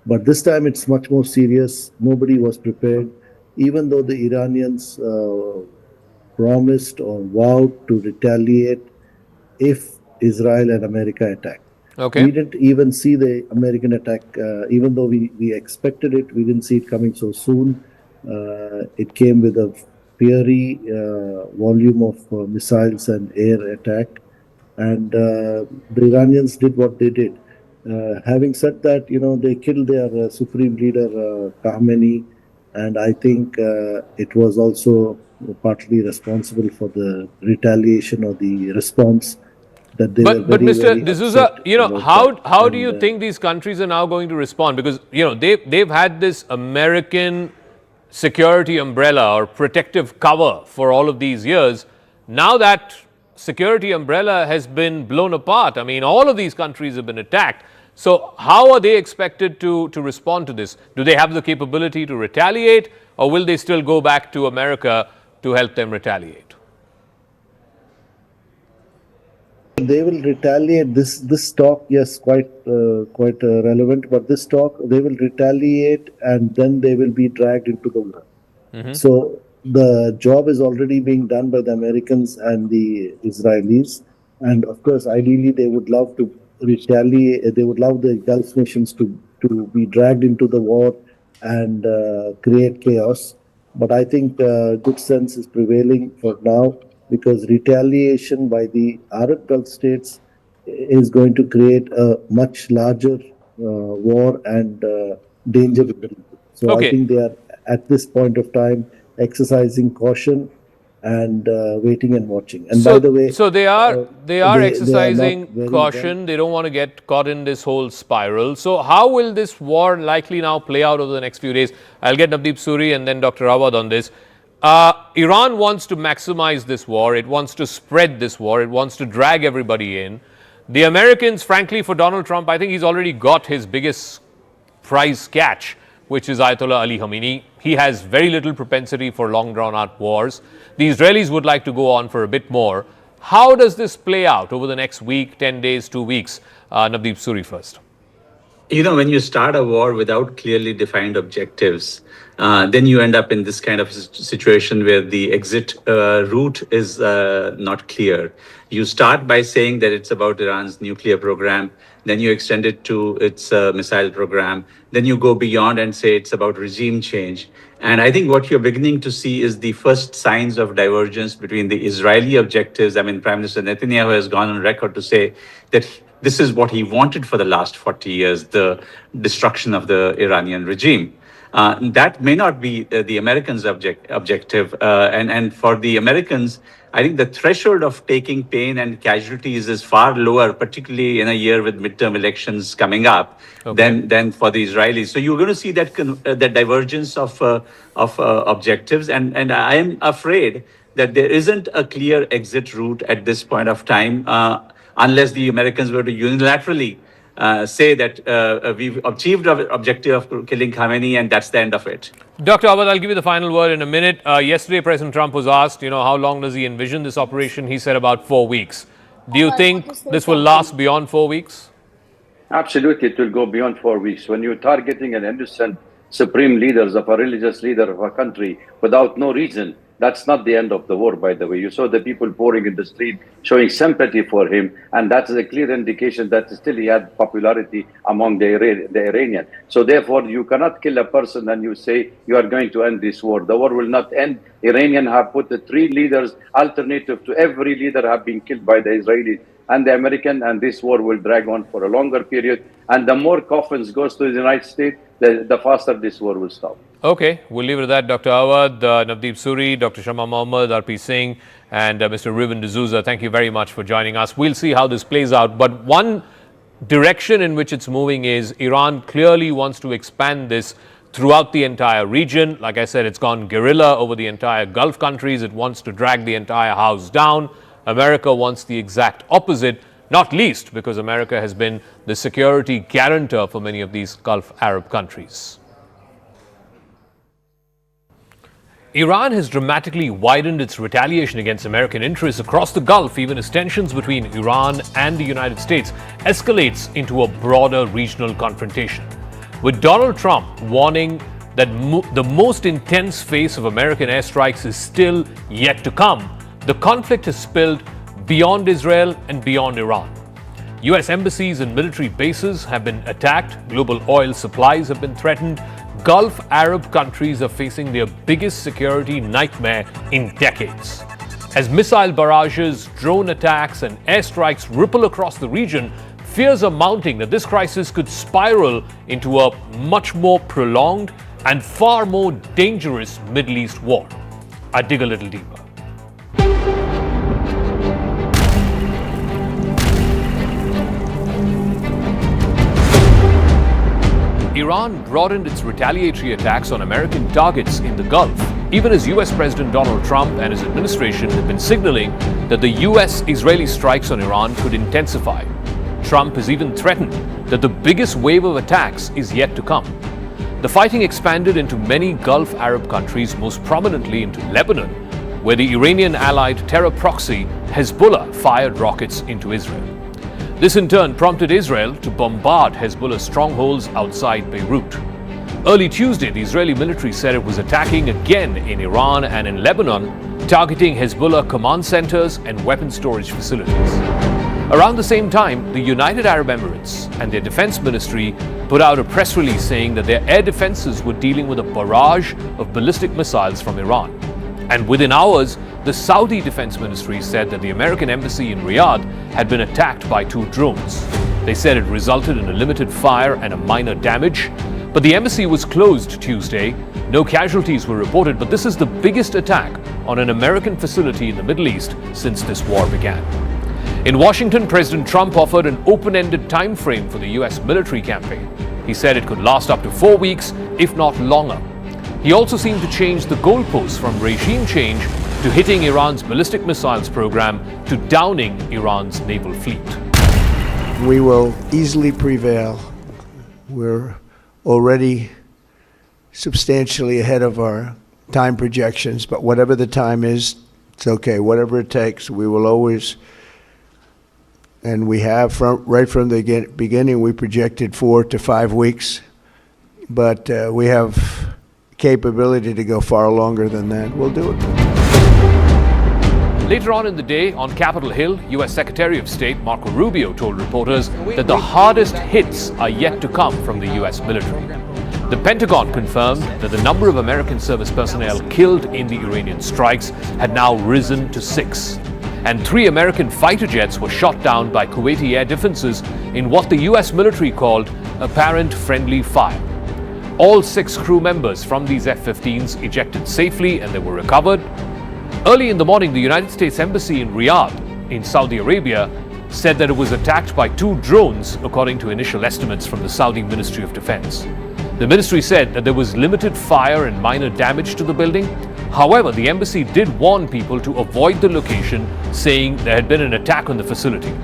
But this time it's much more serious. Nobody was prepared, even though the Iranians promised or vowed to retaliate if Israel and America attacked. Okay. We didn't even see the American attack, even though we expected it. We didn't see it coming so soon. It came with a fiery volume of missiles and air attack, and the Iranians did what they did. Having said that, they killed their supreme leader Khamenei, and I think it was also partly responsible for the retaliation or the response that they were But Mr. very D'Souza, upset how do you think these countries are now going to respond? Because they've had this American security umbrella or protective cover for all of these years. Now that security umbrella has been blown apart. I mean, all of these countries have been attacked. So how are they expected to respond to this? Do they have the capability to retaliate, or will they still go back to America to help them retaliate? They will retaliate. This talk, yes, quite relevant. But this talk, they will retaliate, and then they will be dragged into the war. So the job is already being done by the Americans and the Israelis, and of course, ideally, they would love to retaliate. They would love the Gulf nations to be dragged into the war and create chaos. But I think good sense is prevailing for now, because retaliation by the Arab Gulf states is going to create a much larger war and danger. So I think they are, at this point of time, exercising caution and waiting and watching. And by the way, so they are exercising caution. well. They don't want to get caught in this whole spiral. So how will this war likely now play out over the next few days? I'll get Navdeep Suri and then Dr. Awad on this. Iran wants to maximize this war. It wants to spread this war. It wants to drag everybody in. The Americans, frankly, for Donald Trump, I think he's already got his biggest prize catch, which is Ayatollah Ali Khamenei. He has very little propensity for long drawn-out wars. The Israelis would like to go on for a bit more. How does this play out over the next week, 10 days, 2 weeks? Navdeep Suri first. You know, when you start a war without clearly defined objectives, then you end up in this kind of situation where the exit route is not clear. You start by saying that it's about Iran's nuclear program, then you extend it to its missile program, then you go beyond and say it's about regime change. And I think what you're beginning to see is the first signs of divergence between the Israeli objectives. I mean, Prime Minister Netanyahu has gone on record to say that this is what he wanted for the last 40 years, the destruction of the Iranian regime. That may not be the Americans' objective. And for the Americans, I think the threshold of taking pain and casualties is far lower, particularly in a year with midterm elections coming up, than for the Israelis. So you're going to see that that divergence of objectives. And I am afraid that there isn't a clear exit route at this point of time, unless the Americans were to unilaterally say that we've achieved our objective of killing Khamenei and that's the end of it. Dr. Awad, I'll give you the final word in a minute. Yesterday, President Trump was asked, how long does he envision this operation? He said about 4 weeks. Do you think this will last beyond 4 weeks? Absolutely, it will go beyond 4 weeks. When you're targeting an innocent supreme leaders of a religious leader of a country without no reason, that's not the end of the war, by the way. You saw the people pouring in the street, showing sympathy for him, and that's a clear indication that still he had popularity among the Iranian. So therefore, you cannot kill a person and you say you are going to end this war. The war will not end. Iranian have put the 3 leaders, alternative to every leader, have been killed by the Israelis and the American, and this war will drag on for a longer period. And the more coffins goes to the United States, the faster this war will stop. Okay, we'll leave it at that. Dr. Awad, Navdeep Suri, Dr. Shama Mohammad, RP Singh, and Mr. Riven D'Souza, thank you very much for joining us. We'll see how this plays out. But one direction in which it's moving is Iran clearly wants to expand this throughout the entire region. Like I said, it's gone guerrilla over the entire Gulf countries. It wants to drag the entire house down. America wants the exact opposite, not least because America has been the security guarantor for many of these Gulf Arab countries. Iran has dramatically widened its retaliation against American interests across the Gulf, even as tensions between Iran and the United States escalates into a broader regional confrontation. With Donald Trump warning that the most intense phase of American airstrikes is still yet to come, the conflict has spilled beyond Israel and beyond Iran. US embassies and military bases have been attacked, global oil supplies have been threatened, Gulf Arab countries are facing their biggest security nightmare in decades. As missile barrages, drone attacks, and airstrikes ripple across the region, fears are mounting that this crisis could spiral into a much more prolonged and far more dangerous Middle East war. I dig a little deeper. Iran broadened its retaliatory attacks on American targets in the Gulf, even as US President Donald Trump and his administration have been signaling that the US-Israeli strikes on Iran could intensify. Trump has even threatened that the biggest wave of attacks is yet to come. The fighting expanded into many Gulf Arab countries, most prominently into Lebanon, where the Iranian-allied terror proxy Hezbollah fired rockets into Israel. This in turn prompted Israel to bombard Hezbollah strongholds outside Beirut. Early Tuesday, the Israeli military said it was attacking again in Iran and in Lebanon, targeting Hezbollah command centers and weapon storage facilities. Around the same time, the United Arab Emirates and their defense ministry put out a press release saying that their air defenses were dealing with a barrage of ballistic missiles from Iran. And within hours, the Saudi Defense Ministry said that the American embassy in Riyadh had been attacked by 2 drones. They said it resulted in a limited fire and a minor damage, but the embassy was closed Tuesday. No casualties were reported, but this is the biggest attack on an American facility in the Middle East since this war began. In Washington, President Trump offered an open-ended time frame for the U.S. military campaign. He said it could last up to 4 weeks, if not longer. He also seemed to change the goalposts from regime change to hitting Iran's ballistic missiles program to downing Iran's naval fleet. We will easily prevail. We're already substantially ahead of our time projections, but whatever the time is, it's okay. Whatever it takes, we will always, and we have right from the beginning, we projected 4 to 5 weeks, but we have capability to go far longer than that. We'll do it. Later on in the day, on Capitol Hill, U.S. Secretary of State Marco Rubio told reporters that the hardest hits are yet to come from the U.S. military. The Pentagon confirmed that the number of American service personnel killed in the Iranian strikes had now risen to 6. And 3 American fighter jets were shot down by Kuwaiti air defenses in what the U.S. military called apparent friendly fire. All 6 crew members from these F-15s ejected safely and they were recovered. Early in the morning, the United States Embassy in Riyadh, in Saudi Arabia, said that it was attacked by 2 drones, according to initial estimates from the Saudi Ministry of Defense. The ministry said that there was limited fire and minor damage to the building. However, the embassy did warn people to avoid the location, saying there had been an attack on the facility.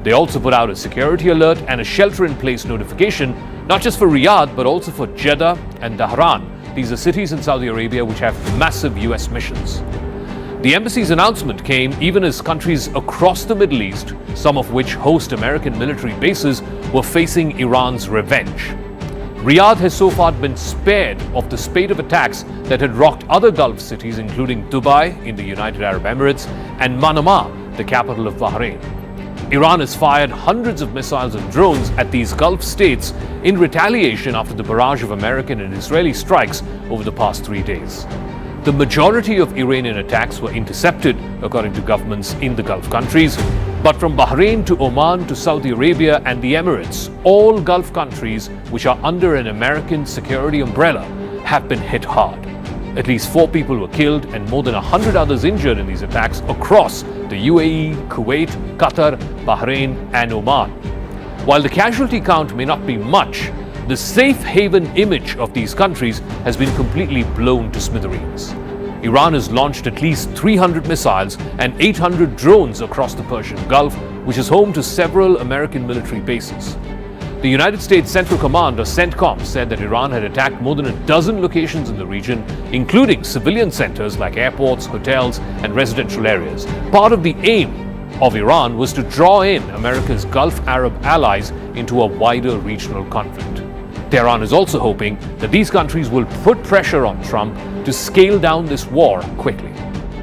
They also put out a security alert and a shelter-in-place notification, not just for Riyadh, but also for Jeddah and Tehran. These are cities in Saudi Arabia which have massive US missions. The embassy's announcement came even as countries across the Middle East, some of which host American military bases, were facing Iran's revenge. Riyadh has so far been spared of the spate of attacks that had rocked other Gulf cities, including Dubai in the United Arab Emirates and Manama, the capital of Bahrain. Iran has fired hundreds of missiles and drones at these Gulf states in retaliation after the barrage of American and Israeli strikes over the past 3 days. The majority of Iranian attacks were intercepted, according to governments in the Gulf countries. But from Bahrain to Oman to Saudi Arabia and the Emirates, all Gulf countries which are under an American security umbrella have been hit hard. At least 4 people were killed and more than 100 others injured in these attacks across the UAE, Kuwait, Qatar, Bahrain and Oman. While the casualty count may not be much, the safe haven image of these countries has been completely blown to smithereens. Iran has launched at least 300 missiles and 800 drones across the Persian Gulf, which is home to several American military bases. The United States Central Command, or CENTCOM, said that Iran had attacked more than a dozen locations in the region, including civilian centers like airports, hotels, and residential areas. Part of the aim of Iran was to draw in America's Gulf Arab allies into a wider regional conflict. Tehran is also hoping that these countries will put pressure on Trump to scale down this war quickly.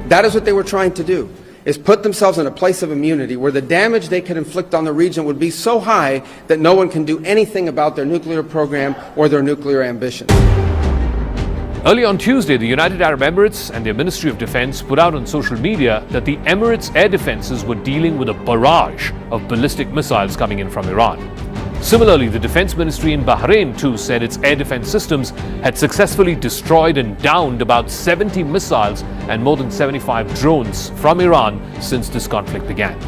That is what they were trying to do, is put themselves in a place of immunity where the damage they could inflict on the region would be so high that no one can do anything about their nuclear program or their nuclear ambitions. Early on Tuesday, the United Arab Emirates and their Ministry of Defense put out on social media that the Emirates' air defenses were dealing with a barrage of ballistic missiles coming in from Iran. Similarly, the Defense Ministry in Bahrain too said its air defense systems had successfully destroyed and downed about 70 missiles and more than 75 drones from Iran since this conflict began.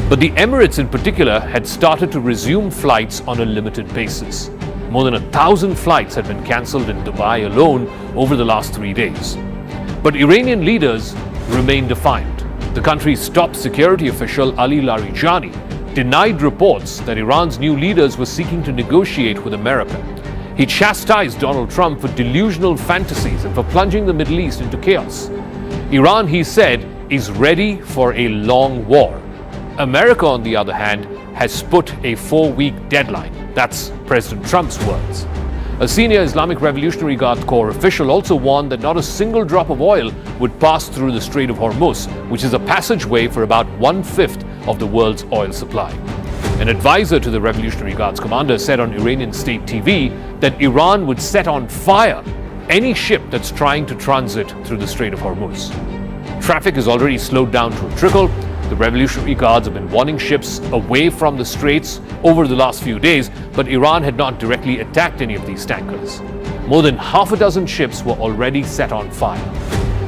But the Emirates in particular had started to resume flights on a limited basis. More than 1,000 flights had been cancelled in Dubai alone over the last 3 days. But Iranian leaders remain defiant. The country's top security official, Ali Larijani, denied reports that Iran's new leaders were seeking to negotiate with America. He chastised Donald Trump for delusional fantasies and for plunging the Middle East into chaos. Iran, he said, is ready for a long war. America, on the other hand, has put a 4-week deadline. That's President Trump's words. A senior Islamic Revolutionary Guard Corps official also warned that not a single drop of oil would pass through the Strait of Hormuz, which is a passageway for about 1/5 of the world's oil supply. An advisor to the Revolutionary Guards commander said on Iranian state TV that Iran would set on fire any ship that's trying to transit through the Strait of Hormuz. Traffic has already slowed down to a trickle. The Revolutionary Guards have been warning ships away from the straits over the last few days, but Iran had not directly attacked any of these tankers. More than half a dozen ships were already set on fire.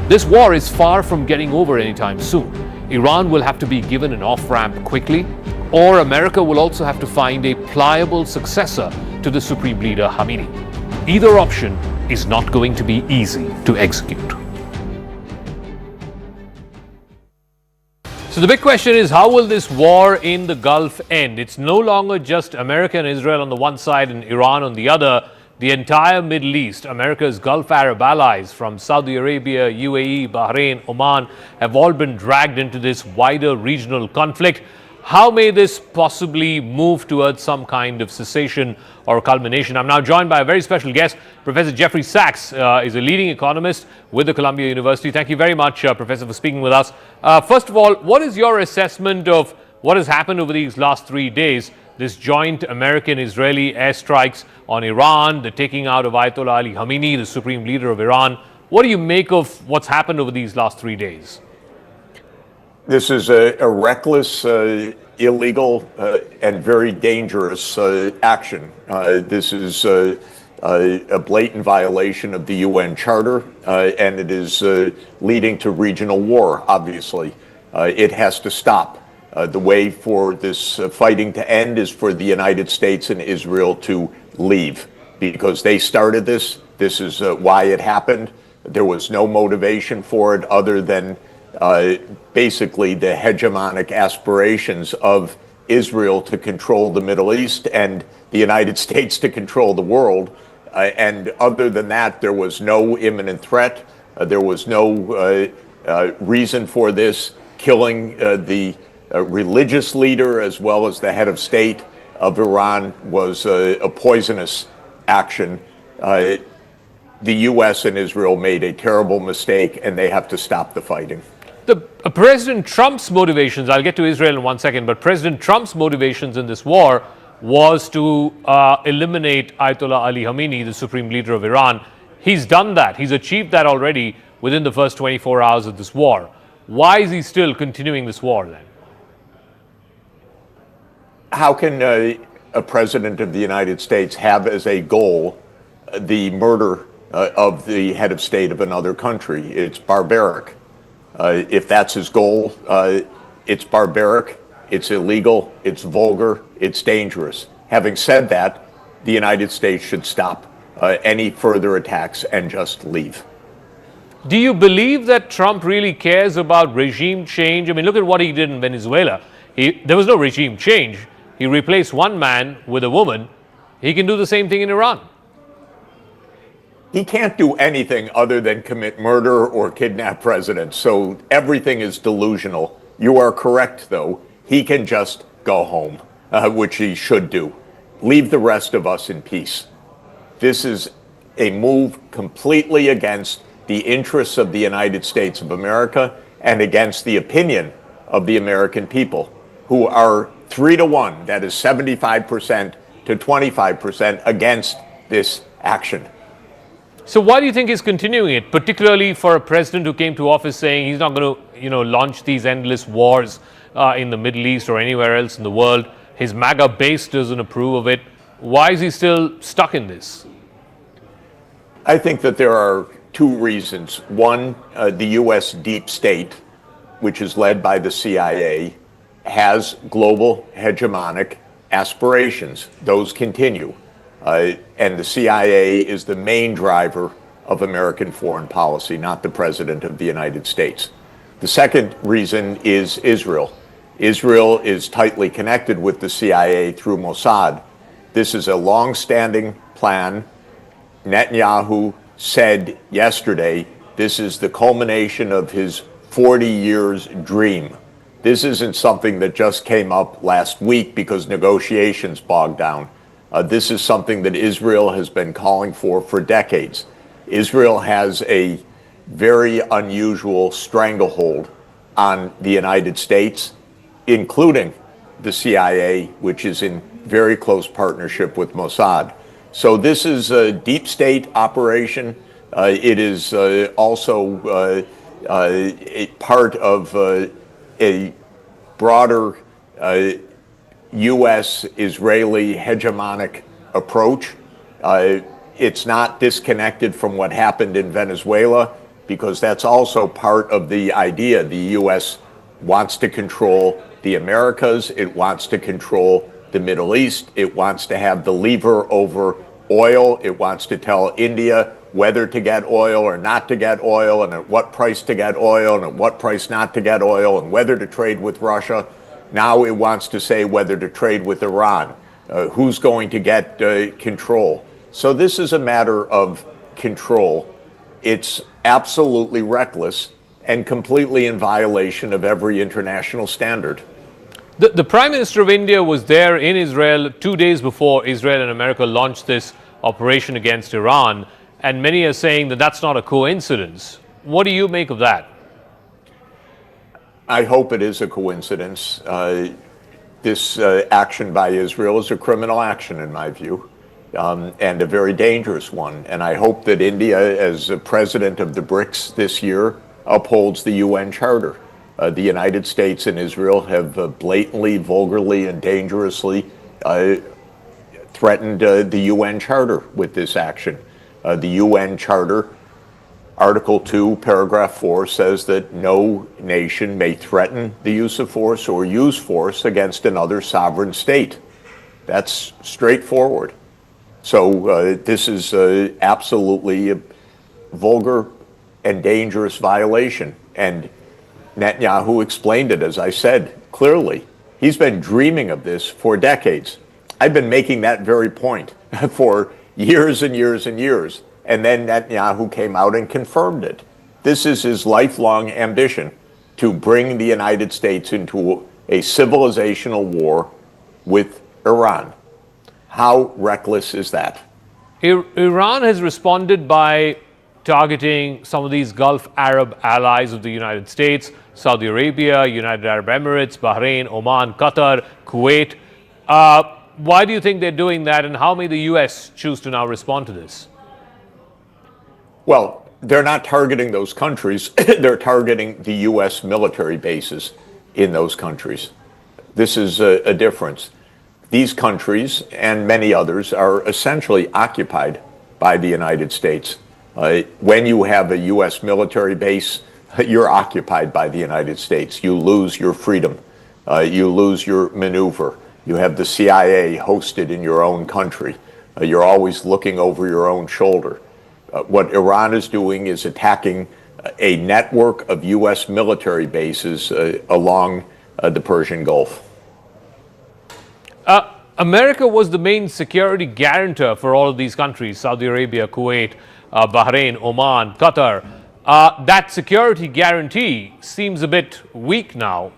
This war is far from getting over anytime soon. Iran will have to be given an off-ramp quickly, or America will also have to find a pliable successor to the Supreme Leader Khamenei. Either option is not going to be easy to execute. So the big question is, how will this war in the Gulf end? It's no longer just America and Israel on the one side and Iran on the other. The entire Middle East, America's Gulf Arab allies from Saudi Arabia, UAE, Bahrain, Oman have all been dragged into this wider regional conflict. How may this possibly move towards some kind of cessation or culmination? I'm now joined by a very special guest. Professor Jeffrey Sachs is a leading economist with the Columbia University. Thank you very much, Professor, for speaking with us. First of all, what is your assessment of what has happened over these last 3 days? This joint American-Israeli airstrikes on Iran, the taking out of Ayatollah Ali Khamenei, the supreme leader of Iran. What do you make of what's happened over these last 3 days? This is a reckless, illegal, and very dangerous action. This is a blatant violation of the UN Charter, and it is leading to regional war, obviously. It has to stop. The way for this fighting to end is for the United States and Israel to leave, because they started this. This is why it happened. There was no motivation for it other than basically the hegemonic aspirations of Israel to control the Middle East and the United States to control the world. And other than that, there was no imminent threat. There was no reason for this. Killing the religious leader as well as the head of state of Iran was a poisonous action. The U.S. and Israel made a terrible mistake, and they have to stop the fighting. President Trump's motivations, I'll get to Israel in 1 second, but President Trump's motivations in this war was to eliminate Ayatollah Ali Khamenei, the supreme leader of Iran. He's done that. He's achieved that already within the first 24 hours of this war. Why is he still continuing this war then? How can a president of the United States have as a goal the murder of the head of state of another country? It's barbaric. If that's his goal, it's barbaric, it's illegal, it's vulgar, it's dangerous. Having said that, the United States should stop any further attacks and just leave. Do you believe that Trump really cares about regime change? I mean, look at what he did in Venezuela. There was no regime change. He replaced one man with a woman. He can do the same thing in Iran. He can't do anything other than commit murder or kidnap presidents, so everything is delusional. You are correct, though. He can just go home, which he should do. Leave the rest of us in peace. This is a move completely against the interests of the United States of America and against the opinion of the American people, who are 3-1, that is 75% to 25% against this action. So why do you think he's continuing it, particularly for a president who came to office saying he's not going to, launch these endless wars in the Middle East or anywhere else in the world? His MAGA base doesn't approve of it. Why is he still stuck in this? I think that there are two reasons. One, the U.S. deep state, which is led by the CIA, has global hegemonic aspirations. Those continue. And the CIA is the main driver of American foreign policy, not the President of the United States. The second reason is Israel. Israel is tightly connected with the CIA through Mossad. This is a long-standing plan. Netanyahu said yesterday this is the culmination of his 40 years dream. This isn't something that just came up last week because negotiations bogged down. This is something that Israel has been calling for decades. Israel has a very unusual stranglehold on the United States, including the CIA, which is in very close partnership with Mossad. So this is a deep state operation. It is also a part of a broader U.S.-Israeli hegemonic approach. It's not disconnected from what happened in Venezuela, because that's also part of the idea. The U.S. wants to control the Americas. It wants to control the Middle East. It wants to have the lever over oil. It wants to tell India whether to get oil or not to get oil, and at what price to get oil, and at what price not to get oil, and whether to trade with Russia. Now it wants to say whether to trade with Iran. Who's going to get control? So this is a matter of control. It's absolutely reckless and completely in violation of every international standard. The Prime Minister of India was there in Israel 2 days before Israel and America launched this operation against Iran, and many are saying that that's not a coincidence. What do you make of that? I hope it is a coincidence. This action by Israel is a criminal action, in my view, and a very dangerous one. And I hope that India, as president of the BRICS this year, upholds the UN Charter. The United States and Israel have blatantly, vulgarly, and dangerously threatened the UN Charter with this action. The UN Charter, Article 2, Paragraph 4, says that no nation may threaten the use of force or use force against another sovereign state. That's straightforward. So this is absolutely a vulgar and dangerous violation. And Netanyahu explained it, as I said, clearly. He's been dreaming of this for decades. I've been making that very point for years and years and years. And then Netanyahu came out and confirmed it. This is his lifelong ambition, to bring the United States into a civilizational war with Iran. How reckless is that? Iran has responded by targeting some of these Gulf Arab allies of the United States, Saudi Arabia, United Arab Emirates, Bahrain, Oman, Qatar, Kuwait. Why do you think they're doing that, and how may the U.S. choose to now respond to this? Well, they're not targeting those countries. They're targeting the U.S. military bases in those countries. This is a difference. These countries and many others are essentially occupied by the United States. When you have a U.S. military base, you're occupied by the United States. You lose your freedom. You lose your maneuver. You have the CIA hosted in your own country. You're always looking over your own shoulder. What Iran is doing is attacking a network of U.S. military bases along the Persian Gulf. America was the main security guarantor for all of these countries, Saudi Arabia, Kuwait, Bahrain, Oman, Qatar. That security guarantee seems a bit weak now,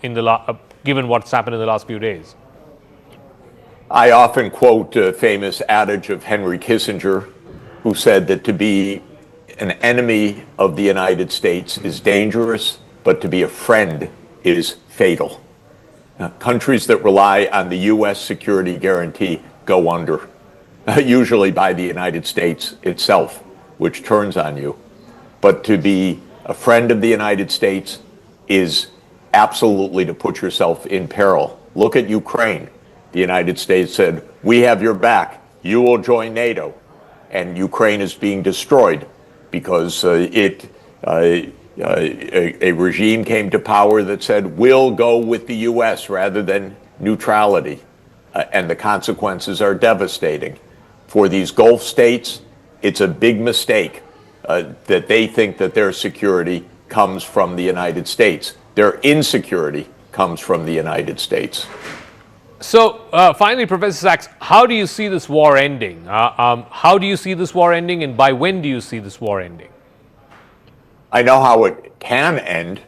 given what's happened in the last few days. I often quote a famous adage of Henry Kissinger, who said that to be an enemy of the United States is dangerous, but to be a friend is fatal. Countries that rely on the U.S. security guarantee go under, usually by the United States itself, which turns on you. But to be a friend of the United States is absolutely to put yourself in peril. Look at Ukraine. The United States said, "We have your back. You will join NATO." And Ukraine is being destroyed because a regime came to power that said, "We'll go with the U.S. rather than neutrality." And the consequences are devastating. For these Gulf states, it's a big mistake that they think that their security comes from the United States. Their insecurity comes from the United States. So, finally, Professor Sachs, how do you see this war ending? How do you see this war ending, and by when do you see this war ending? I know how it can end,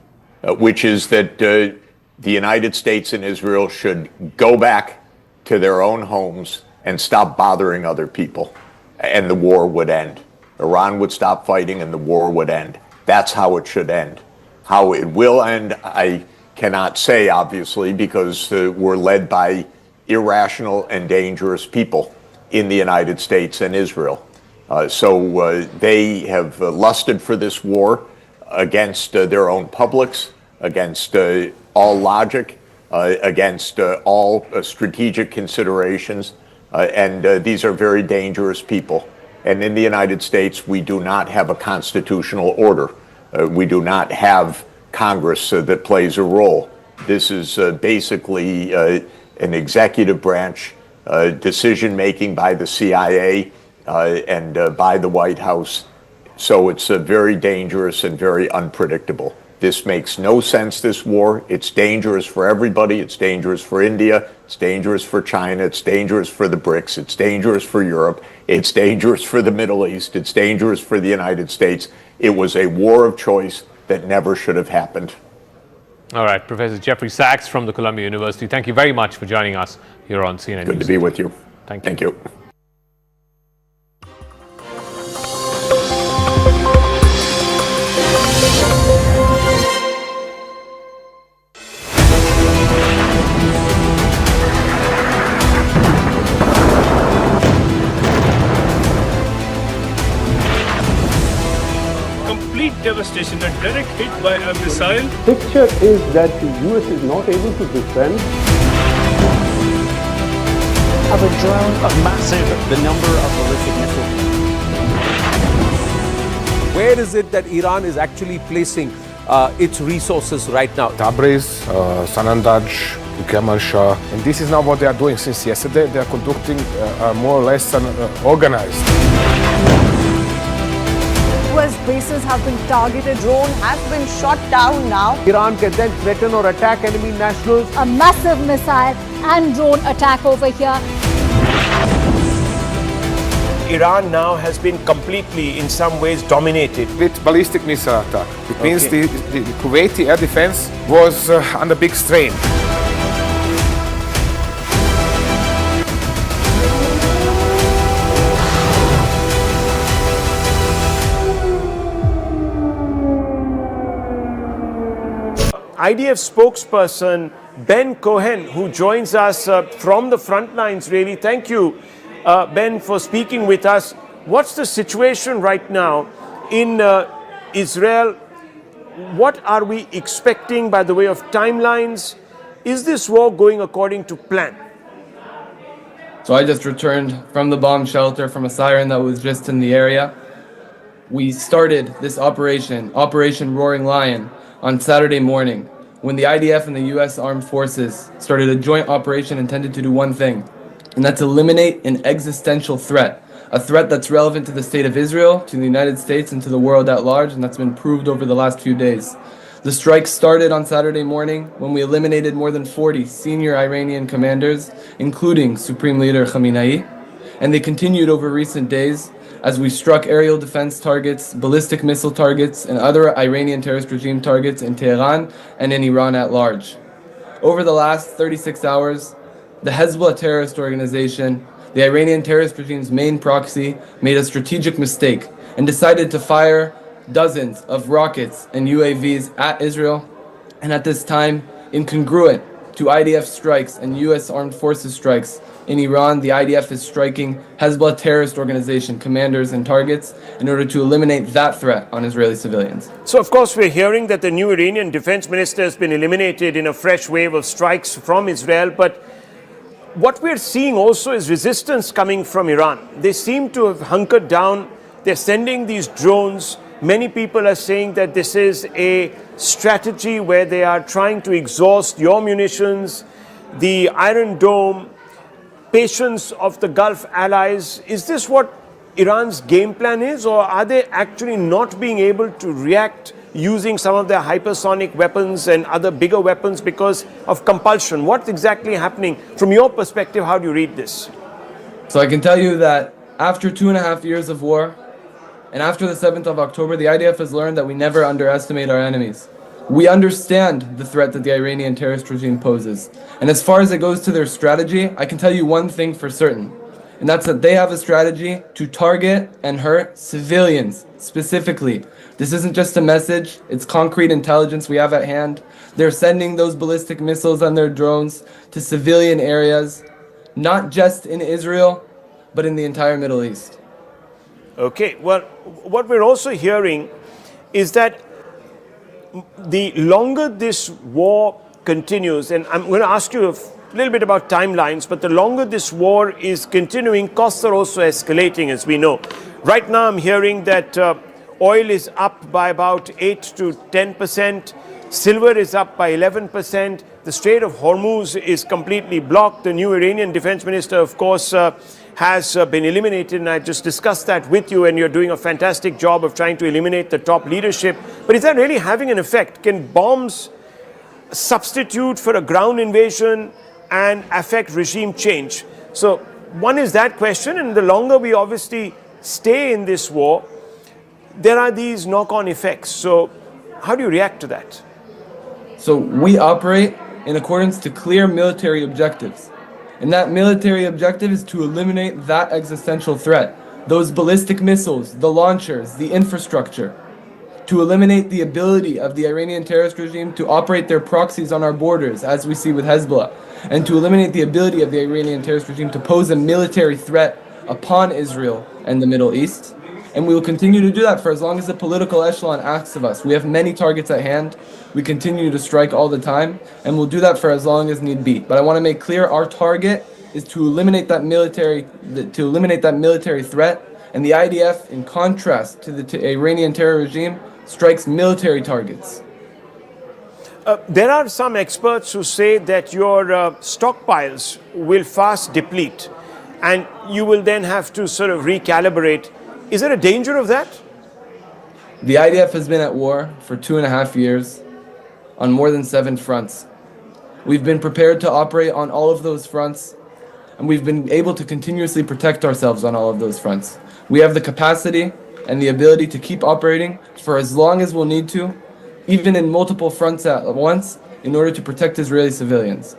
which is that the United States and Israel should go back to their own homes and stop bothering other people, and the war would end. Iran would stop fighting and the war would end. That's how it should end. How it will end, I cannot say, obviously, because we're led by irrational and dangerous people in the United States and Israel. So they have lusted for this war against their own publics, against all logic, against all strategic considerations, and these are very dangerous people. And in the United States, we do not have a constitutional order. We do not have Congress that plays a role. This is basically an executive branch decision-making by the CIA and by the White House. So it's very dangerous and very unpredictable. This makes no sense, this war. It's dangerous for everybody. It's dangerous for India. It's dangerous for China. It's dangerous for the BRICS. It's dangerous for Europe. It's dangerous for the Middle East. It's dangerous for the United States. It was a war of choice that never should have happened. All right, Professor Jeffrey Sachs from the Columbia University, thank you very much for joining us here on CNN Good News. to be with you. Thank you. Thank you. Devastation, a direct hit by a missile. Picture is that the US is not able to defend. Of a drone of massive, the number of ballistic missiles. Where is it that Iran is actually placing its resources right now? Tabriz, Sanandaj, Kermanshah, and this is now what they are doing since yesterday. They are conducting more or less an organized. US bases have been targeted. Drone has been shot down now. Iran can then threaten or attack enemy nationals. A massive missile and drone attack over here. Iran now has been completely, in some ways, dominated. With ballistic missile attack. It means the Kuwaiti air defense was under big strain. IDF spokesperson Ben Cohen, who joins us from the front lines, really. Thank you, Ben, for speaking with us. What's the situation right now in Israel? What are we expecting by the way of timelines? Is this war going according to plan? So I just returned from the bomb shelter from a siren that was just in the area. We started this Operation Roaring Lion, on Saturday morning, when the IDF and the U.S. Armed Forces started a joint operation intended to do one thing, and that's eliminate an existential threat, a threat that's relevant to the state of Israel, to the United States, and to the world at large, and that's been proved over the last few days. The strike started on Saturday morning when we eliminated more than 40 senior Iranian commanders, including Supreme Leader Khamenei, and they continued over recent days as we struck aerial defense targets, ballistic missile targets, and other Iranian terrorist regime targets in Tehran and in Iran at large. Over the last 36 hours, the Hezbollah terrorist organization, the Iranian terrorist regime's main proxy, made a strategic mistake and decided to fire dozens of rockets and UAVs at Israel, and at this time, incongruent to IDF strikes and US Armed Forces strikes in Iran, the IDF is striking Hezbollah terrorist organization commanders and targets in order to eliminate that threat on Israeli civilians. So, of course, we're hearing that the new Iranian defense minister has been eliminated in a fresh wave of strikes from Israel. But what we're seeing also is resistance coming from Iran. They seem to have hunkered down. They're sending these drones. Many people are saying that this is a strategy where they are trying to exhaust your munitions, the Iron Dome, patience of the Gulf allies. Is this what Iran's game plan is, or are they actually not being able to react using some of their hypersonic weapons and other bigger weapons because of compulsion. What's exactly happening? From your perspective, how do you read this? So I can tell you that after 2.5 years of war, and after the 7th of October, the IDF has learned that we never underestimate our enemies. We understand the threat that the Iranian terrorist regime poses. And as far as it goes to their strategy, I can tell you one thing for certain. And that's that they have a strategy to target and hurt civilians, specifically. This isn't just a message, it's concrete intelligence we have at hand. They're sending those ballistic missiles on their drones to civilian areas, not just in Israel, but in the entire Middle East. Okay, well, what we're also hearing is that the longer this war continues, and I'm going to ask you a little bit about timelines, but the longer this war is continuing, costs are also escalating, as we know. Right now, I'm hearing that oil is up by about 8 to 10%, silver is up by 11%, the Strait of Hormuz is completely blocked. The new Iranian defense minister, of course, has been eliminated, and I just discussed that with you, and you're doing a fantastic job of trying to eliminate the top leadership. But is that really having an effect? Can bombs substitute for a ground invasion and affect regime change? So one is that question, and the longer we obviously stay in this war, there are these knock-on effects. So how do you react to that? So we operate in accordance to clear military objectives. And that military objective is to eliminate that existential threat. Those ballistic missiles, the launchers, the infrastructure. To eliminate the ability of the Iranian terrorist regime to operate their proxies on our borders, as we see with Hezbollah. And to eliminate the ability of the Iranian terrorist regime to pose a military threat upon Israel and the Middle East. And we will continue to do that for as long as the political echelon asks of us. We have many targets at hand. We continue to strike all the time, and we'll do that for as long as need be. But I want to make clear our target is to eliminate that military threat. And the IDF, in contrast to the Iranian terror regime, strikes military targets. There are some experts who say that your stockpiles will fast deplete, and you will then have to sort of recalibrate. Is there a danger of that? The IDF has been at war for 2.5 years on more than 7 fronts. We've been prepared to operate on all of those fronts, and we've been able to continuously protect ourselves on all of those fronts. We have the capacity and the ability to keep operating for as long as we'll need to, even in multiple fronts at once, in order to protect Israeli civilians.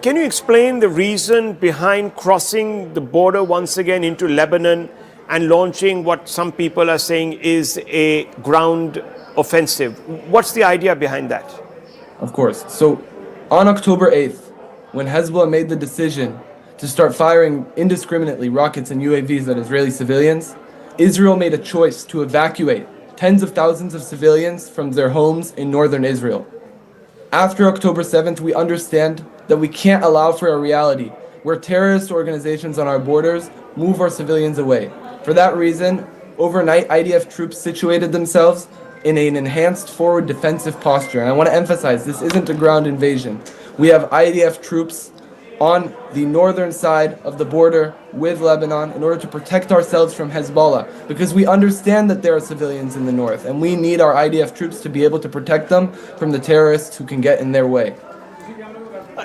Can you explain the reason behind crossing the border once again into Lebanon and launching what some people are saying is a ground offensive? What's the idea behind that? Of course. So on October 8th, when Hezbollah made the decision to start firing indiscriminately rockets and UAVs at Israeli civilians, Israel made a choice to evacuate tens of thousands of civilians from their homes in northern Israel. After October 7th, we understand that we can't allow for a reality where terrorist organizations on our borders move our civilians away. For that reason, overnight IDF troops situated themselves in an enhanced forward defensive posture. And I want to emphasize, this isn't a ground invasion. We have IDF troops on the northern side of the border with Lebanon in order to protect ourselves from Hezbollah, because we understand that there are civilians in the north, and we need our IDF troops to be able to protect them from the terrorists who can get in their way.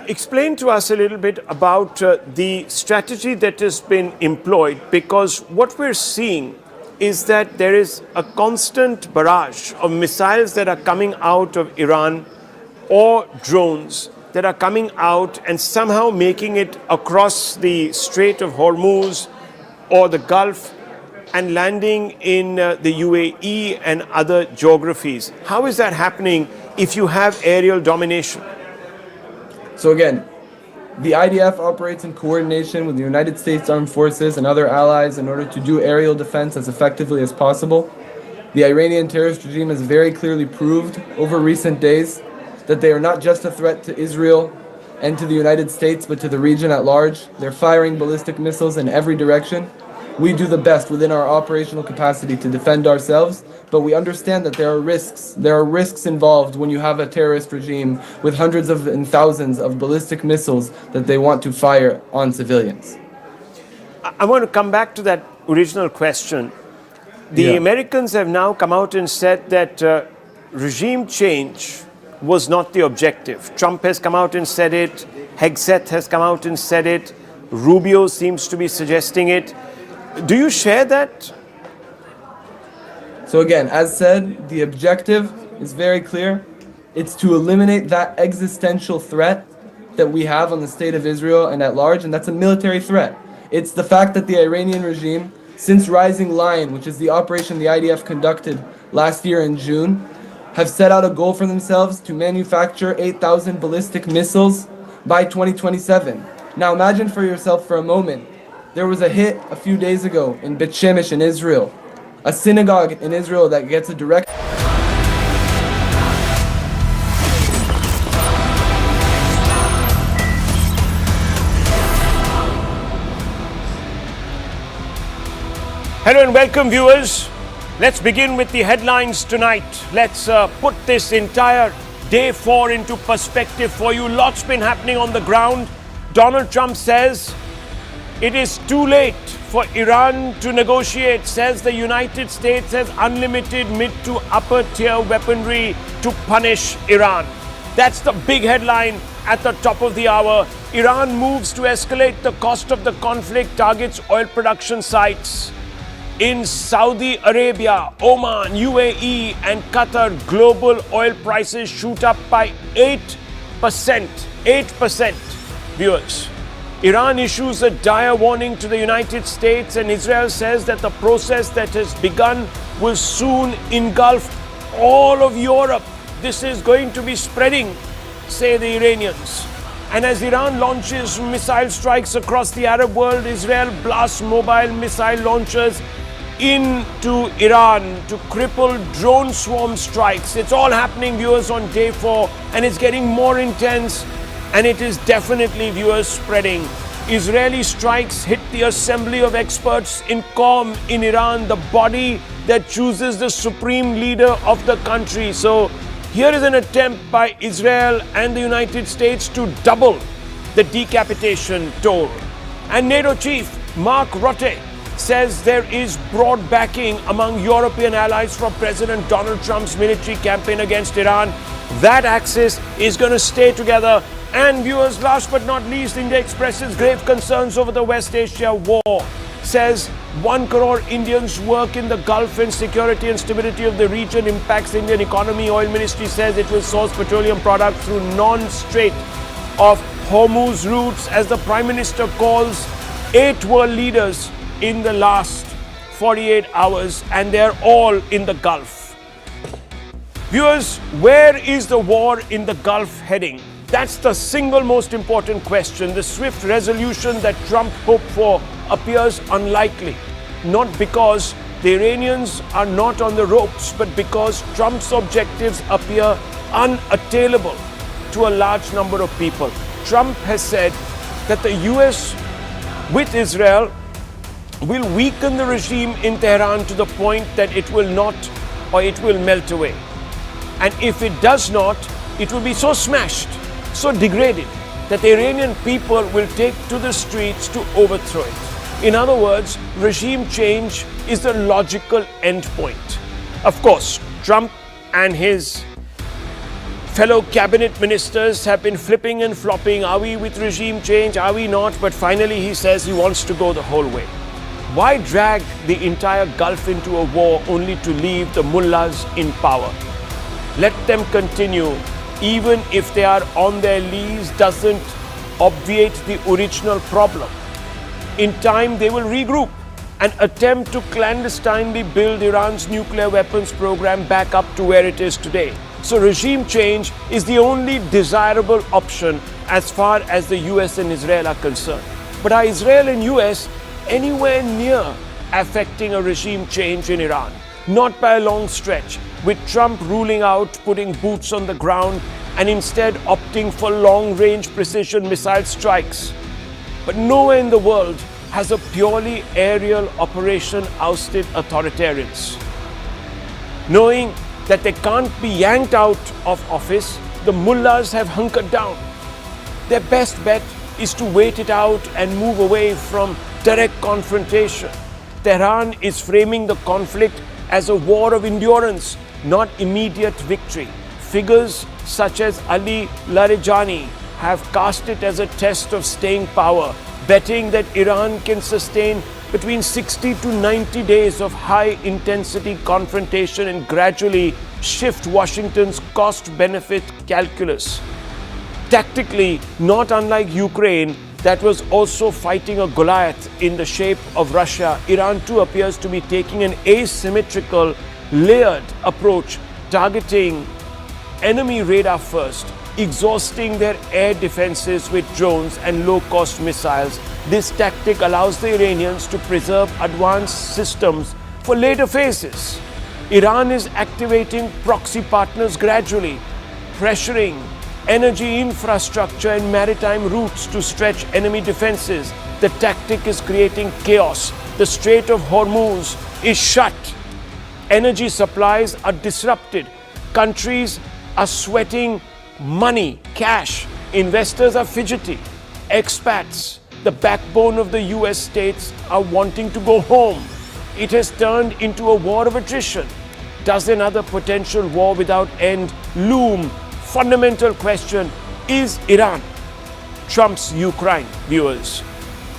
Explain to us a little bit about the strategy that has been employed, because what we're seeing is that there is a constant barrage of missiles that are coming out of Iran or drones that are coming out and somehow making it across the Strait of Hormuz or the Gulf and landing in the UAE and other geographies. How is that happening if you have aerial domination? So again, the IDF operates in coordination with the United States Armed Forces and other allies in order to do aerial defense as effectively as possible. The Iranian terrorist regime has very clearly proved over recent days that they are not just a threat to Israel and to the United States, but to the region at large. They're firing ballistic missiles in every direction. We do the best within our operational capacity to defend ourselves, but we understand that there are risks. There are risks involved when you have a terrorist regime with hundreds of and thousands of ballistic missiles that they want to fire on civilians. I want to come back to that original question. the Americans have now come out and said that regime change was not the objective. Trump has come out and said it. Hegseth has come out and said it. Rubio seems to be suggesting it. Do you share that? So again, as said, the objective is very clear. It's to eliminate that existential threat that we have on the state of Israel and at large, and that's a military threat. It's the fact that the Iranian regime, since Rising Lion, which is the operation the IDF conducted last year in June, have set out a goal for themselves to manufacture 8,000 ballistic missiles by 2027. Now imagine for yourself for a moment, there was a hit a few days ago in Bet Shemesh in Israel, a synagogue in Israel that gets a direct... Hello and welcome, viewers. Let's begin with the headlines tonight. Let's put this entire day 4 into perspective for you. Lots been happening on the ground. Donald Trump says it is too late for Iran to negotiate, says the United States has unlimited mid to upper tier weaponry to punish Iran. That's the big headline at the top of the hour. Iran moves to escalate the cost of the conflict, targets oil production sites. In Saudi Arabia, Oman, UAE and Qatar, global oil prices shoot up by 8%. 8%, viewers. Iran issues a dire warning to the United States, and Israel says that the process that has begun will soon engulf all of Europe. This is going to be spreading, say the Iranians. And as Iran launches missile strikes across the Arab world, Israel blasts mobile missile launchers into Iran to cripple drone swarm strikes. It's all happening, viewers, on day 4, and it's getting more intense, and it is definitely, viewers, spreading. Israeli strikes hit the assembly of experts in Qom in Iran, the body that chooses the supreme leader of the country. So here is an attempt by Israel and the United States to double the decapitation toll. And NATO chief Mark Rutte says there is broad backing among European allies for President Donald Trump's military campaign against Iran. That axis is going to stay together. And viewers, last but not least, India expresses grave concerns over the West Asia war. Says 1 crore Indians work in the Gulf, and security and stability of the region impacts the Indian economy. Oil Ministry says it will source petroleum products through non-Strait of Hormuz routes, as the Prime Minister calls 8 world leaders in the last 48 hours, and they're all in the Gulf. Viewers, where is the war in the Gulf heading? That's the single most important question. The swift resolution that Trump hoped for appears unlikely, not because the Iranians are not on the ropes, but because Trump's objectives appear unattainable to a large number of people. Trump has said that the US with Israel will weaken the regime in Tehran to the point that it will not, or it will melt away. And if it does not, it will be so smashed, so degraded, that the Iranian people will take to the streets to overthrow it. In other words, regime change is the logical endpoint. Of course, Trump and his fellow cabinet ministers have been flipping and flopping. Are we with regime change? Are we not? But finally he says he wants to go the whole way. Why drag the entire Gulf into a war only to leave the mullahs in power? Let them continue, even if they are on their lease, doesn't obviate the original problem. In time, they will regroup and attempt to clandestinely build Iran's nuclear weapons program back up to where it is today. So regime change is the only desirable option as far as the US and Israel are concerned. But are Israel and US anywhere near affecting a regime change in Iran? Not by a long stretch, with Trump ruling out putting boots on the ground and instead opting for long-range precision missile strikes. But nowhere in the world has a purely aerial operation ousted authoritarians. Knowing that they can't be yanked out of office, the mullahs have hunkered down. Their best bet is to wait it out and move away from direct confrontation. Tehran is framing the conflict as a war of endurance, not immediate victory. Figures such as Ali Larijani have cast it as a test of staying power, betting that Iran can sustain between 60 to 90 days of high-intensity confrontation and gradually shift Washington's cost-benefit calculus. Tactically, not unlike Ukraine, that was also fighting a Goliath in the shape of Russia, Iran too appears to be taking an asymmetrical, layered approach, targeting enemy radar first, exhausting their air defenses with drones and low-cost missiles. This tactic allows the Iranians to preserve advanced systems for later phases. Iran is activating proxy partners gradually, pressuring energy infrastructure and maritime routes to stretch enemy defenses. The tactic is creating chaos. The Strait of Hormuz is shut. Energy supplies are disrupted. Countries are sweating money, cash. Investors are fidgety. Expats, the backbone of the US states, are wanting to go home. It has turned into a war of attrition. Does another potential war without end loom? Fundamental question, is Iran Trump's Ukraine, viewers?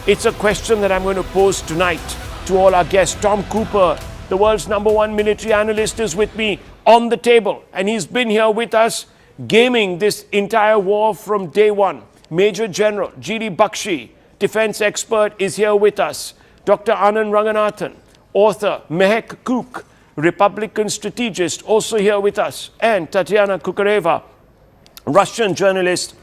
It's a question that I'm going to pose tonight to all our guests. Tom Cooper, the world's #1 military analyst, is with me on the table, and he's been here with us gaming this entire war from day one. Major General G.D. Bakshi, defense expert, is here with us. Dr. Anand Ranganathan, author. Mehek Cook, Republican strategist, also here with us. And Tatiana Kukareva, Russian journalist,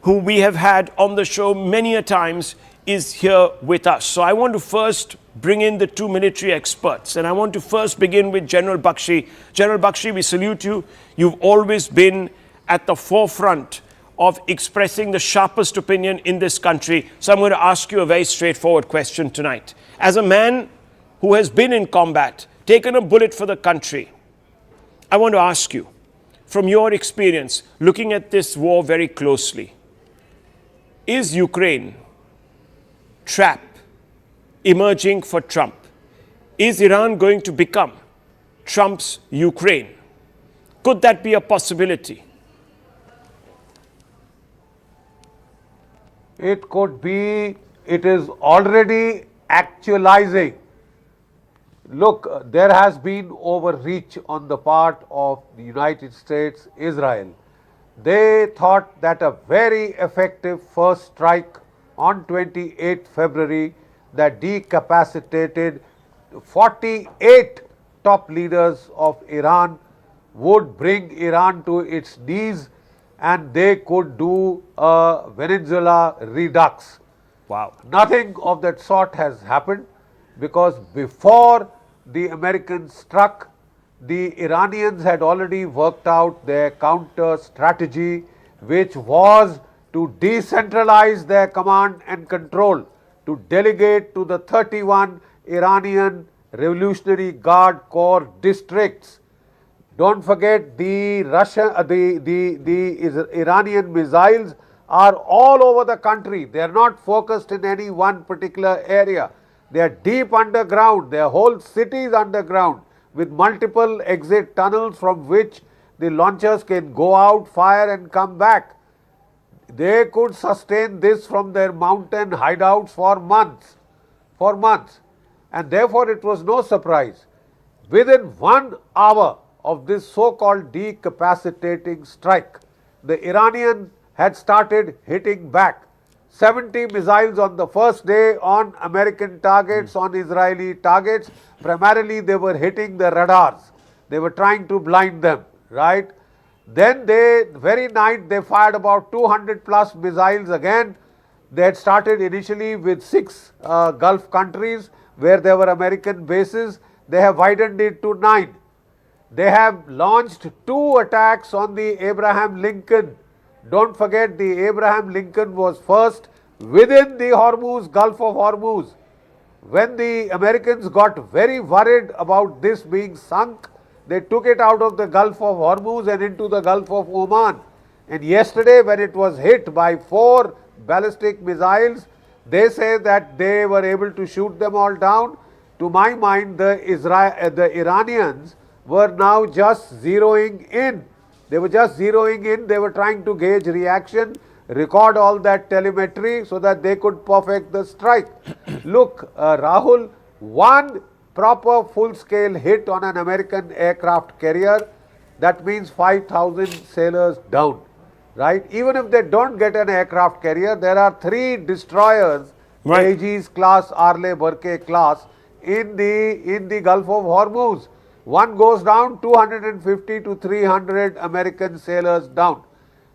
who we have had on the show many a times, is here with us. So I want to first bring in the two military experts, and I want to first begin with General Bakshi. General Bakshi, we salute you. You've always been at the forefront of expressing the sharpest opinion in this country. So I'm going to ask you a very straightforward question tonight. As a man who has been in combat, taken a bullet for the country, I want to ask you, from your experience, looking at this war very closely, is Ukraine trap emerging for Trump? Is Iran going to become Trump's Ukraine? Could that be a possibility? It could be, it is already actualizing. Look, there has been overreach on the part of the United States, Israel. They thought that a very effective first strike on 28 February that decapacitated 48 top leaders of Iran would bring Iran to its knees, and they could do a Venezuela redux. Wow. Nothing of that sort has happened, because before the Americans struck, the Iranians had already worked out their counter strategy, which was to decentralize their command and control, to delegate to the 31 Iranian Revolutionary Guard Corps districts. Don't forget, the Iranian missiles are all over the country. They are not focused in any one particular area. They are deep underground. Their whole cities underground, with multiple exit tunnels from which the launchers can go out, fire and come back. They could sustain this from their mountain hideouts for months. And therefore it was no surprise. Within 1 hour of this so-called decapacitating strike, the Iranian had started hitting back. 70 missiles on the first day on American targets, on Israeli targets. Primarily they were hitting the radars. They were trying to blind them, right? Then very night they fired about 200 plus missiles again. They had started initially with 6 Gulf countries where there were American bases. They have widened it to 9. They have launched 2 attacks on the Abraham Lincoln. Don't forget, the Abraham Lincoln was first within the Hormuz, Gulf of Hormuz. When the Americans got very worried about this being sunk, they took it out of the Gulf of Hormuz and into the Gulf of Oman. And yesterday, when it was hit by 4 ballistic missiles, they say that they were able to shoot them all down. to my mind, the Iranians were now just zeroing in. They were just zeroing in. They were trying to gauge reaction, record all that telemetry so that they could perfect the strike. Look, Rahul, one proper full-scale hit on an American aircraft carrier, that means 5,000 sailors down, right? Even if they don't get an aircraft carrier, there are 3 destroyers, Aegis class, Arleigh Burke class, in the Gulf of Hormuz. One goes down, 250 to 300 American sailors down.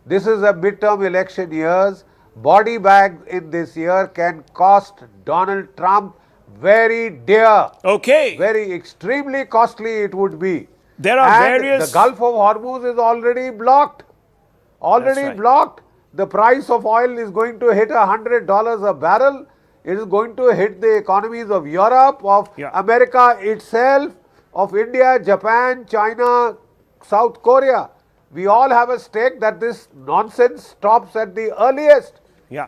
This is a midterm election years. Body bags in this year can cost Donald Trump very dear. Okay. Very extremely costly it would be. There are various... The Gulf of Hormuz is already blocked. Already blocked. The price of oil is going to hit $100 a barrel. It is going to hit the economies of Europe, of America itself, of India, Japan, China, South Korea. We all have a stake that this nonsense stops at the earliest. Yeah.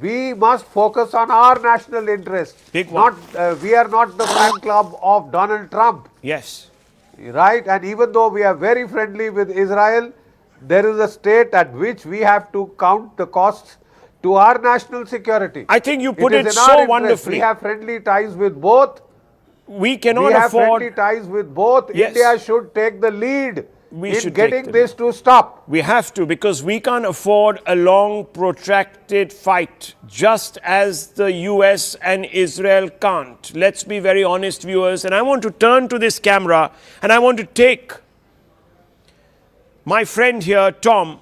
We must focus on our national interest. Big one. We are not the fan club of Donald Trump. Yes. Right? And even though we are very friendly with Israel, there is a state at which we have to count the costs to our national security. I think you put it so wonderfully. We have friendly ties with both. We cannot afford... We have afford... friendly ties with both. Yes. India should take the lead in getting take this to stop. We have to, because we can't afford a long, protracted fight, just as the US and Israel can't. Let's be very honest, viewers. And I want to turn to this camera and I want to take my friend here, Tom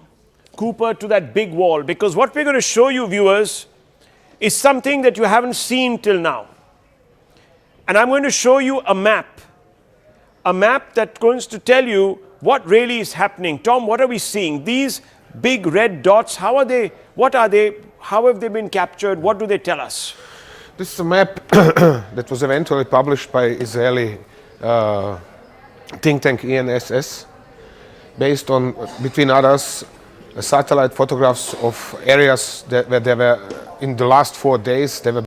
Cooper, to that big wall, because what we're going to show you, viewers, is something that you haven't seen till now. And I'm going to show you a map that's going to tell you what really is happening. Tom, what are we seeing? These big red dots, how are they, what are they, how have they been captured, what do they tell us? This is a map that was eventually published by Israeli think tank ENSS, based on, between others, satellite photographs of areas where there were, in the last 4 days, there were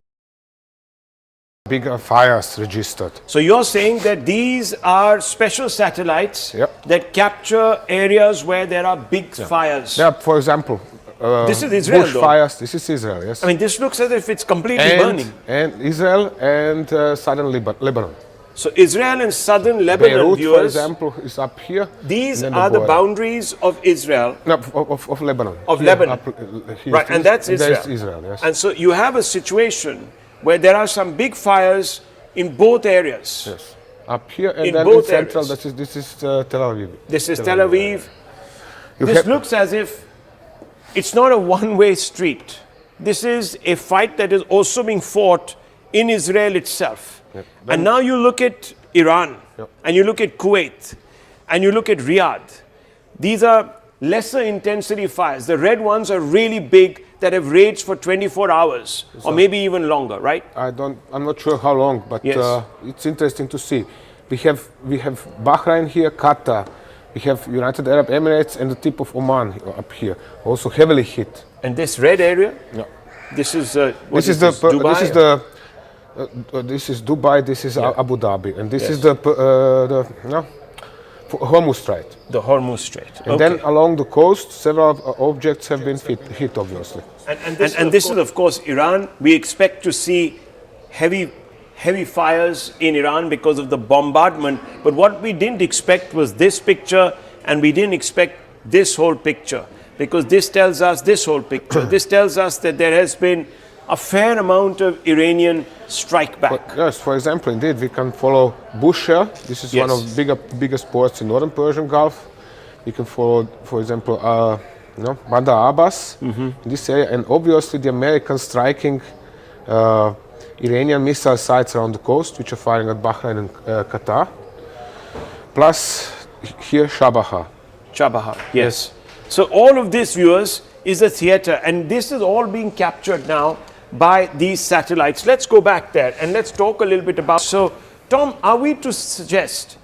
bigger fires registered. So you're saying that these are special satellites that capture areas where there are big fires? Yeah, for example, this is Israel, bush fires. This is Israel, yes. I mean, this looks as if it's completely burning. And Israel and southern Lebanon. So Israel and southern Lebanon, Beirut, viewers, for example, is up here. These are the boundaries of Israel. No, of Lebanon. Of here, Lebanon. Right, and that's Israel. That's Israel, yes. And so you have a situation where there are some big fires in both areas. Yes. Up here and in then both in central, areas. this is Tel Aviv. This is Tel Aviv. This looks as if it's not a one-way street. This is a fight that is also being fought in Israel itself. Yep. And now you look at Iran, and you look at Kuwait, and you look at Riyadh. These are lesser intensity fires. The red ones are really big, that have raged for 24 hours, or maybe even longer, right? I'm not sure how long, but yes. It's interesting to see. We have Bahrain here, Qatar, we have United Arab Emirates and the tip of Oman up here, also heavily hit. And this red area? Yeah. This is Dubai. This is Dubai. This is Abu Dhabi, and this is the Hormuz Strait. The Hormuz Strait. And then along the coast, several objects have been hit, obviously. And this is, of course, Iran. We expect to see heavy fires in Iran because of the bombardment. But what we didn't expect was this picture, and we didn't expect this whole picture, because this tells us this whole picture. This tells us that there has been a fair amount of Iranian strike back. Yes, for example, indeed, we can follow Bushehr. This is one of the biggest ports in northern Persian Gulf. We can follow, for example, Bandar Abbas in this area, and obviously the Americans striking Iranian missile sites around the coast, which are firing at Bahrain and Qatar. Plus here Chabahar. Yes. So all of this, viewers, is a theater, and this is all being captured now by these satellites. Let's go back there and let's talk a little bit about. So, Tom, are we to suggest,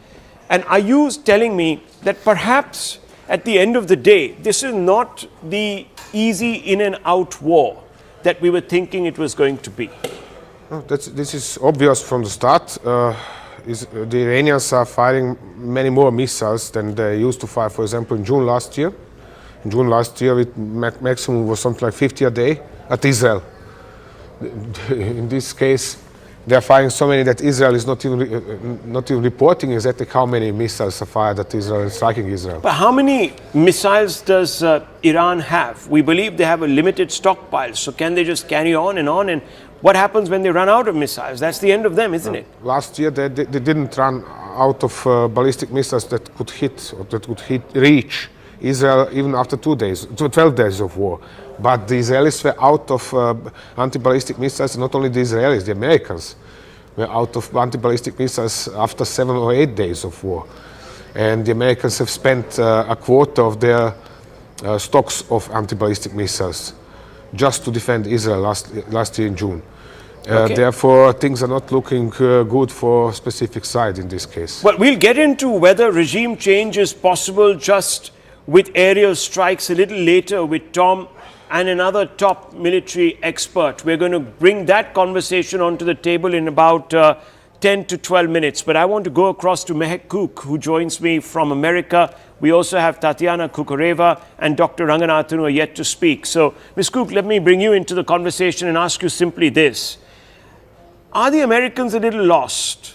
and are you telling me that perhaps at the end of the day, this is not the easy in and out war that we were thinking it was going to be? This is obvious from the start. The Iranians are firing many more missiles than they used to fire, for example, in June last year. In June last year, maximum was something like 50 a day at Israel. In this case, they are firing so many that Israel is not even reporting exactly how many missiles are fired at Israel and striking Israel. But how many missiles does Iran have? We believe they have a limited stockpile. So can they just carry on? And what happens when they run out of missiles? That's the end of them, isn't it? Last year, they didn't run out of ballistic missiles that could hit or that could reach Israel even after 12 days of war. But the Israelis were out of anti-ballistic missiles, not only the Israelis, the Americans were out of anti-ballistic missiles after 7 or 8 days of war. And the Americans have spent a quarter of their stocks of anti-ballistic missiles just to defend Israel last year in June. Therefore, things are not looking good for a specific side in this case. Well, we'll get into whether regime change is possible just with aerial strikes a little later with Tom and another top military expert. We're going to bring that conversation onto the table in about 10 to 12 minutes. But I want to go across to Mehek Cook, who joins me from America. We also have Tatiana Kukureva and Dr. Ranganathan, who are yet to speak. So, Ms. Cook, let me bring you into the conversation and ask you simply this. Are the Americans a little lost?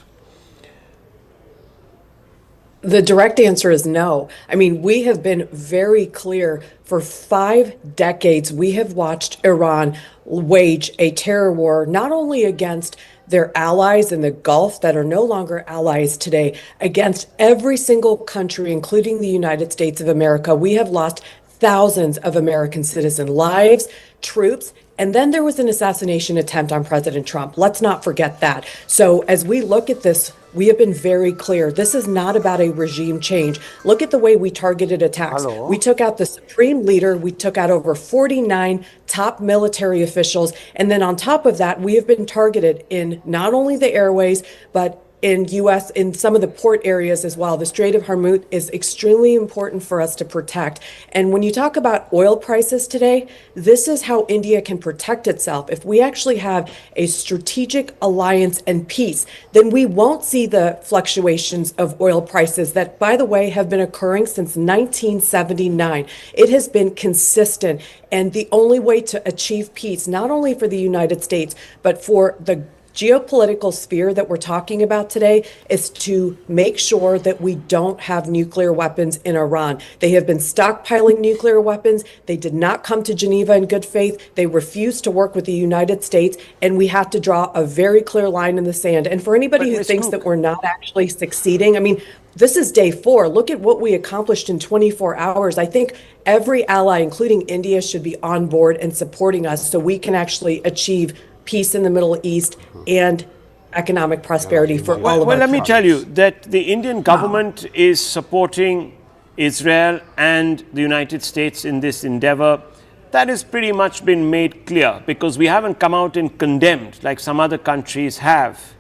The direct answer is no. I mean, we have been very clear. For 5 decades, we have watched Iran wage a terror war, not only against their allies in the Gulf that are no longer allies today, against every single country, including the United States of America. We have lost thousands of American citizen lives, troops, and then there was an assassination attempt on President Trump. Let's not forget that. So as we look at this, we have been very clear. This is not about a regime change. Look at the way we targeted attacks. Hello. We took out the supreme leader. We took out over 49 top military officials. And then on top of that, we have been targeted in not only the airways, but in U.S., in some of the port areas as well. The Strait of Hormuz is extremely important for us to protect. And when you talk about oil prices today, this is how India can protect itself. If we actually have a strategic alliance and peace, then we won't see the fluctuations of oil prices that, by the way, have been occurring since 1979. It has been consistent. And the only way to achieve peace, not only for the United States, but for the geopolitical sphere that we're talking about today, is to make sure that we don't have nuclear weapons in Iran. They have been stockpiling nuclear weapons. They did not come to Geneva in good faith. They refused to work with the United States, and we have to draw a very clear line in the sand. And for anybody who thinks that we're not actually succeeding, I mean, this is day 4. Look at what we accomplished in 24 hours. I think every ally, including India, should be on board and supporting us so we can actually achieve peace in the Middle East and economic prosperity for all of us. Well, let me tell you that the Indian government is supporting Israel and the United States in this endeavor. That has pretty much been made clear because we haven't come out and condemned, like some other countries have,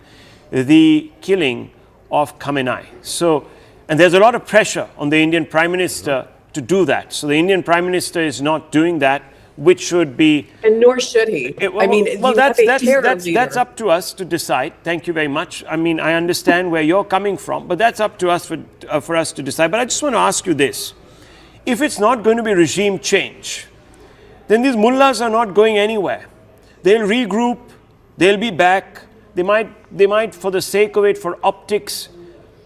the killing of Khamenei. So, and there's a lot of pressure on the Indian Prime Minister to do that. So the Indian Prime Minister is not doing that, which should be, and nor should he. That's up to us to decide. Thank you very much. I mean, I understand where you're coming from, but that's up to us for us to decide. But I just want to ask you this: if it's not going to be regime change, then these mullahs are not going anywhere. They'll regroup. They'll be back. They might, for the sake of it, for optics,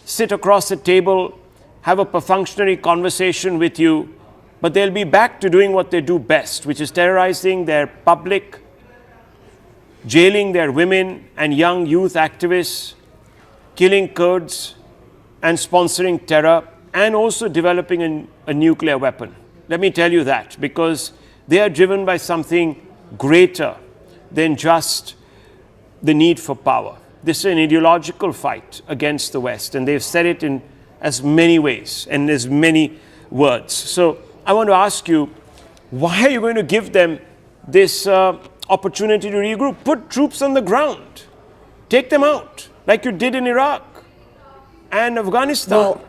sit across the table, have a perfunctory conversation with you. But they'll be back to doing what they do best, which is terrorizing their public, jailing their women and young youth activists, killing Kurds, and sponsoring terror, and also developing a nuclear weapon. Let me tell you that, because they are driven by something greater than just the need for power. This is an ideological fight against the West, and they've said it in as many ways and as many words. So I want to ask you, why are you going to give them this opportunity to regroup? Put troops on the ground. Take them out, like you did in Iraq and Afghanistan.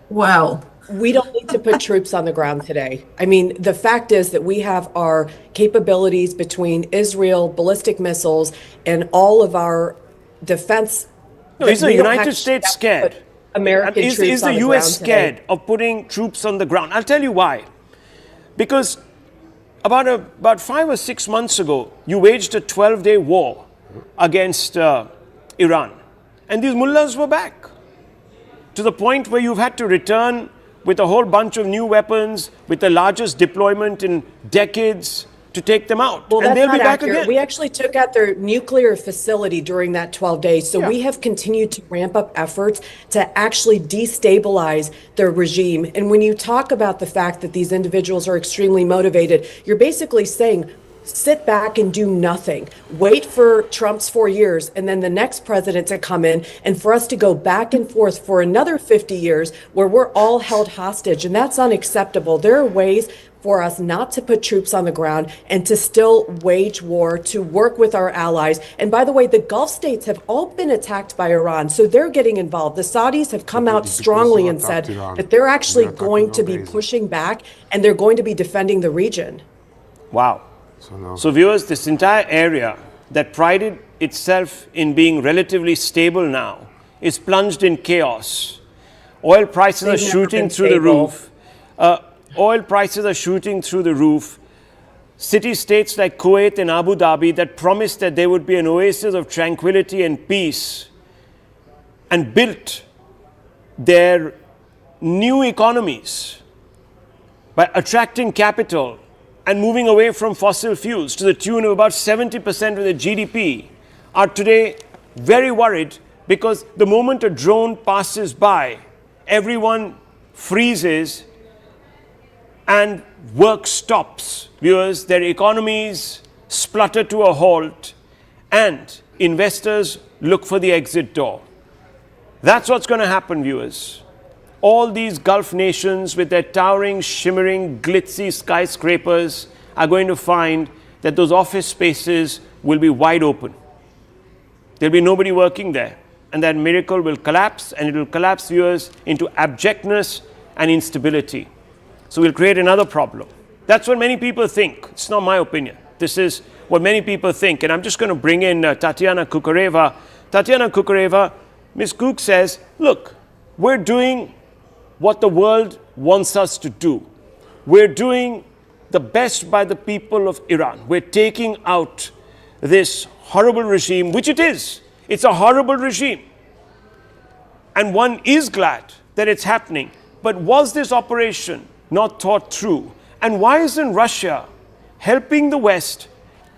Well, We don't need to put troops on the ground today. I mean, the fact is that we have our capabilities between Israel, ballistic missiles, and all of our defense. No, is the United States scared? American Is troops the on the US ground scared today. of putting troops on the ground? I'll tell you why. Because about 5 or 6 months ago, you waged a 12-day war against Iran. And these mullahs were back to the point where you've had to return with a whole bunch of new weapons, with the largest deployment in decades, to take them out. Well, and that's they'll not be back accurate. again. We actually took out their nuclear facility during that 12 days. So we have continued to ramp up efforts to actually destabilize their regime. And when you talk about the fact that these individuals are extremely motivated, you're basically saying, sit back and do nothing. Wait for Trump's 4 years and then the next president to come in, and for us to go back and forth for another 50 years where we're all held hostage. And that's unacceptable. There are ways for us not to put troops on the ground and to still wage war, to work with our allies. And by the way, the Gulf states have all been attacked by Iran, so they're getting involved. The Saudis have come out strongly and said that they're actually going to be pushing back and they're going to be defending the region. Wow. So viewers, this entire area that prided itself in being relatively stable now is plunged in chaos. Oil prices are shooting through the roof. Oil prices are shooting through the roof. City-states like Kuwait and Abu Dhabi that promised that there would be an oasis of tranquility and peace and built their new economies by attracting capital and moving away from fossil fuels to the tune of about 70% of their GDP, are today very worried because the moment a drone passes by, everyone freezes and work stops. Viewers, their economies splutter to a halt and investors look for the exit door. That's what's going to happen, viewers. All these Gulf nations with their towering, shimmering, glitzy skyscrapers are going to find that those office spaces will be wide open. There'll be nobody working there. And that miracle will collapse, and it will collapse, viewers, into abjectness and instability. So we'll create another problem. That's what many people think. It's not my opinion. This is what many people think. And I'm just going to bring in Tatiana Kukureva. Tatiana Kukureva, Ms. Kuk says, look, we're doing what the world wants us to do. We're doing the best by the people of Iran. We're taking out this horrible regime, which it is. It's a horrible regime. And one is glad that it's happening. But was this operation not thought through? And why isn't Russia helping the West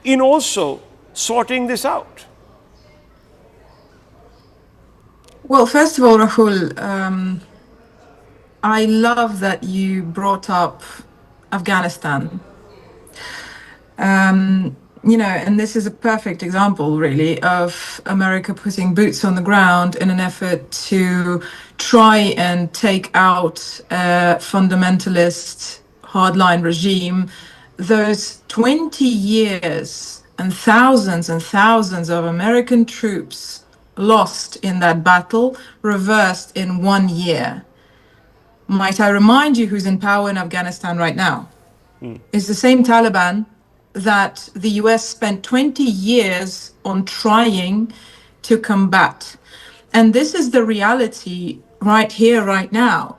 in also sorting this out? Well, first of all, Rahul, I love that you brought up Afghanistan. And this is a perfect example, really, of America putting boots on the ground in an effort to try and take out a fundamentalist hardline regime. Those 20 years and thousands of American troops lost in that battle, reversed in 1 year. Might I remind you who's in power in Afghanistan right now? It's the same Taliban that the US spent 20 years on trying to combat. And this is the reality right here, right now.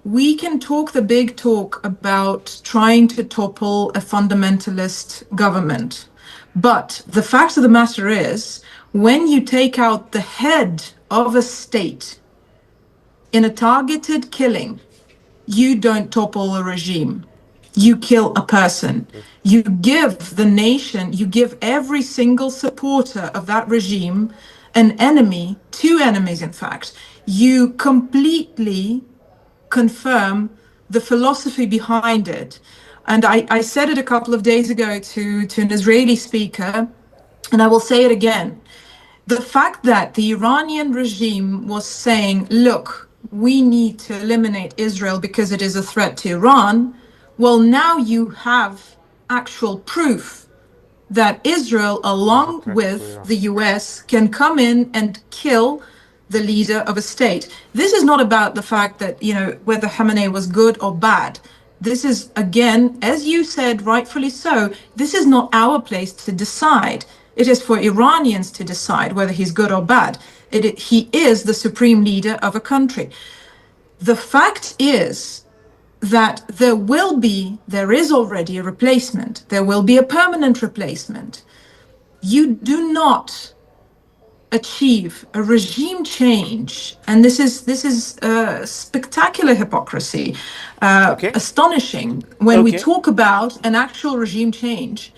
We can talk the big talk about trying to topple a fundamentalist government. But the fact of the matter is, when you take out the head of a state in a targeted killing, you don't topple a regime. You kill a person. You give the nation, you give every single supporter of that regime an enemy, two enemies in fact. You completely confirm the philosophy behind it. And I said it a couple of days ago to an Israeli speaker, and I will say it again. The fact that the Iranian regime was saying, look, we need to eliminate Israel because it is a threat to Iran, well, now you have actual proof that Israel, along with the US, can come in and kill the leader of a state. This is not about the fact that, whether Khamenei was good or bad. This is, again, as you said, rightfully so, this is not our place to decide. It is for Iranians to decide whether he's good or bad. He is the supreme leader of a country. The fact is that there is already a replacement. There will be a permanent replacement. You do not achieve a regime change, and this is spectacular hypocrisy, astonishing when we talk about an actual regime change.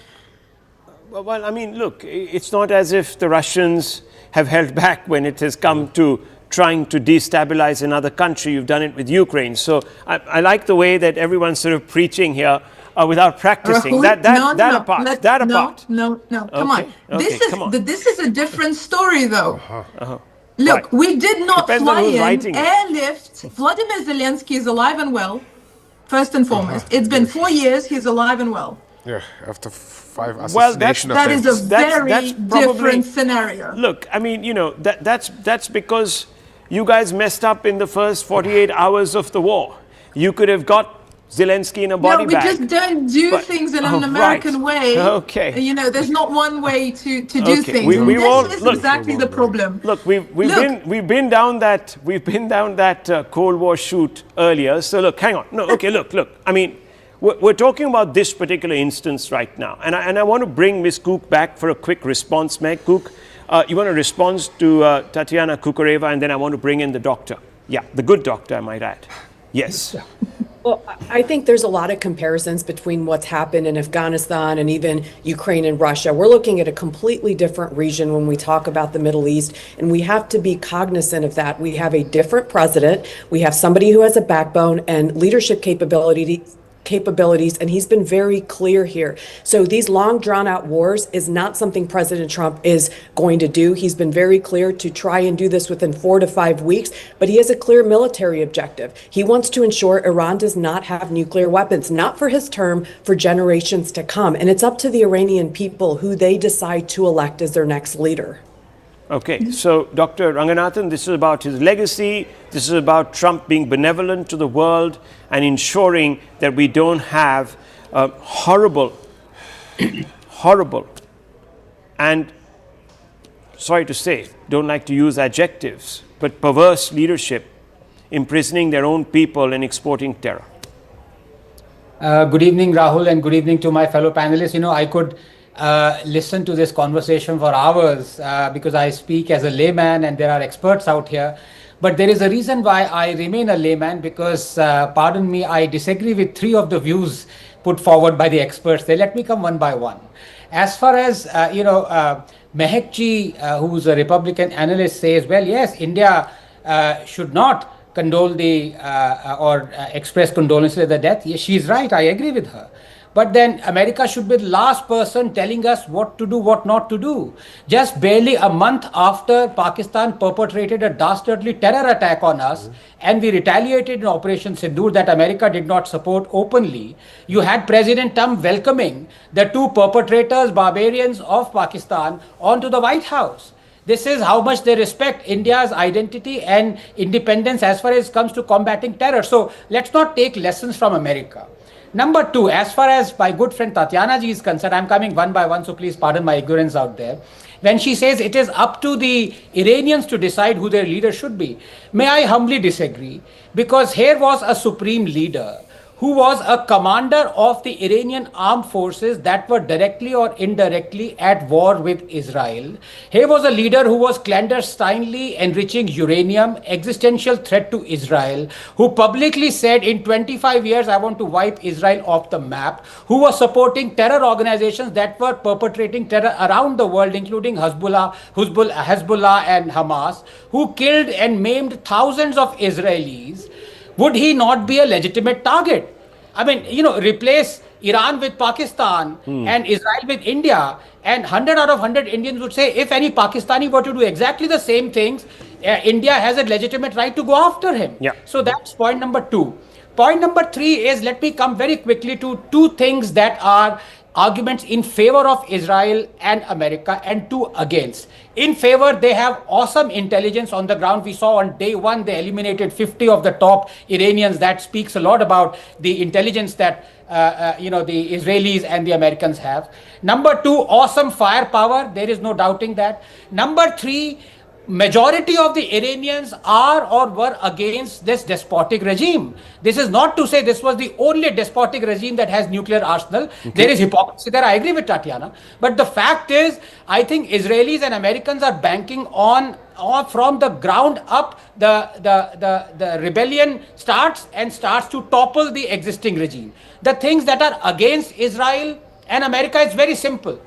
Well, I mean, look, it's not as if the Russians have held back when it has come to trying to destabilize another country. You've done it with Ukraine. So I like the way that everyone's sort of preaching here without practicing. Rahul, That apart. No, come on. This is a different story, though. Look, Right. we did not Depends fly on who's in, writing it. airlift. Vladimir Zelensky is alive and well, first and foremost. It's been 4 years, he's alive and well. Yeah, after 5 Well, assassination That is attempts. a very probably different scenario. Look, I mean, that's because you guys messed up in the first 48 hours of the war. You could have got Zelensky in a body we bag. just don't do things in an American way. Okay. There's not one way to do things. This is exactly the problem. Look, we've been down that Cold War chute earlier. So look, hang on. No, okay, look. I mean, we're talking about this particular instance right now, and I want to bring Ms. Cook back for a quick response. Meg Cook, you want to respond to Tatiana Kukureva, and then I want to bring in the doctor. Yeah, the good doctor, I might add. Yes. Well, I think there's a lot of comparisons between what's happened in Afghanistan and even Ukraine and Russia. We're looking at a completely different region when we talk about the Middle East, and we have to be cognizant of that. We have a different president. We have somebody who has a backbone and leadership capabilities, and he's been very clear here. So these long drawn out wars is not something President Trump is going to do. He's been very clear to try and do this within 4 to 5 weeks, but he has a clear military objective. He wants to ensure Iran does not have nuclear weapons, not for his term, for generations to come. And it's up to the Iranian people who they decide to elect as their next leader. Okay, so Dr. Ranganathan, this is about his legacy. This is about Trump being benevolent to the world and ensuring that we don't have horrible, and sorry to say, don't like to use adjectives, but perverse leadership imprisoning their own people and exporting terror. Good evening, Rahul, and good evening to my fellow panelists. I could listen to this conversation for hours because I speak as a layman and there are experts out here. But there is a reason why I remain a layman because, pardon me, I disagree with 3 of the views put forward by the experts. Let me come one by one. As far as, Mehek ji, who's a Republican analyst, says, well, yes, India should not condole or express condolences at the death. Yes, she's right. I agree with her. But then America should be the last person telling us what to do, what not to do. Just barely a month after Pakistan perpetrated a dastardly terror attack on us and we retaliated in Operation Sindoor that America did not support openly, you had President Trump welcoming the 2 perpetrators, barbarians of Pakistan onto the White House. This is how much they respect India's identity and independence as far as comes to combating terror. So let's not take lessons from America. Number 2, as far as my good friend Tatiana ji is concerned, I'm coming one by one, so please pardon my ignorance out there. When she says it is up to the Iranians to decide who their leader should be, may I humbly disagree, because here was a supreme leader who was a commander of the Iranian armed forces that were directly or indirectly at war with Israel. He was a leader who was clandestinely enriching uranium, existential threat to Israel, who publicly said in 25 years, I want to wipe Israel off the map, who was supporting terror organizations that were perpetrating terror around the world, including Hezbollah and Hamas, who killed and maimed thousands of Israelis. Would he not be a legitimate target? I mean, replace Iran with Pakistan and Israel with India, and 100 out of 100 Indians would say if any Pakistani were to do exactly the same things, India has a legitimate right to go after him. Yeah. So that's point number 2. Point number 3 is, let me come very quickly to 2 things that are arguments in favor of Israel and America and 2 against. In favor, they have awesome intelligence on the ground. We saw on day 1, they eliminated 50 of the top Iranians. That speaks a lot about the intelligence that the Israelis and the Americans have. Number 2, awesome firepower. There is no doubting that. Number 3, majority of the Iranians are or were against this despotic regime. This is not to say this was the only despotic regime that has nuclear arsenal. Okay. There is hypocrisy there. I agree with Tatiana. But the fact is, I think Israelis and Americans are banking on from the ground up. The rebellion starts to topple the existing regime. The things that are against Israel and America is very simple.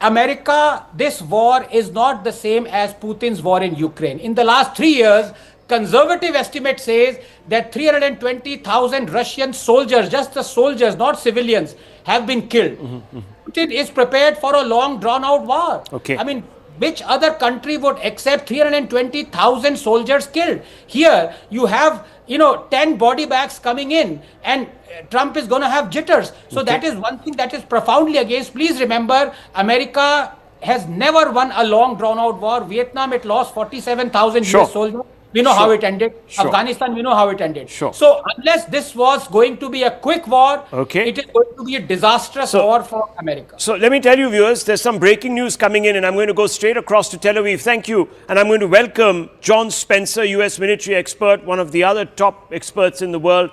America, this war is not the same as Putin's war in Ukraine. In the last 3 years, conservative estimate says that 320,000 Russian soldiers, just the soldiers, not civilians, have been killed. Putin is prepared for a long, drawn-out war. Okay. I mean, which other country would accept 320,000 soldiers killed? Here, you have 10 body bags coming in, and Trump is going to have jitters. So that is one thing that is profoundly against. Please remember, America has never won a long drawn-out war. Vietnam, it lost 47,000 US soldiers. We know how it ended. Afghanistan, we know how it ended. So unless this was going to be a quick war, it is going to be a disastrous war for America. So let me tell you, viewers, there's some breaking news coming in, and I'm going to go straight across to Tel Aviv. Thank you. And I'm going to welcome John Spencer, U.S. military expert, one of the other top experts in the world.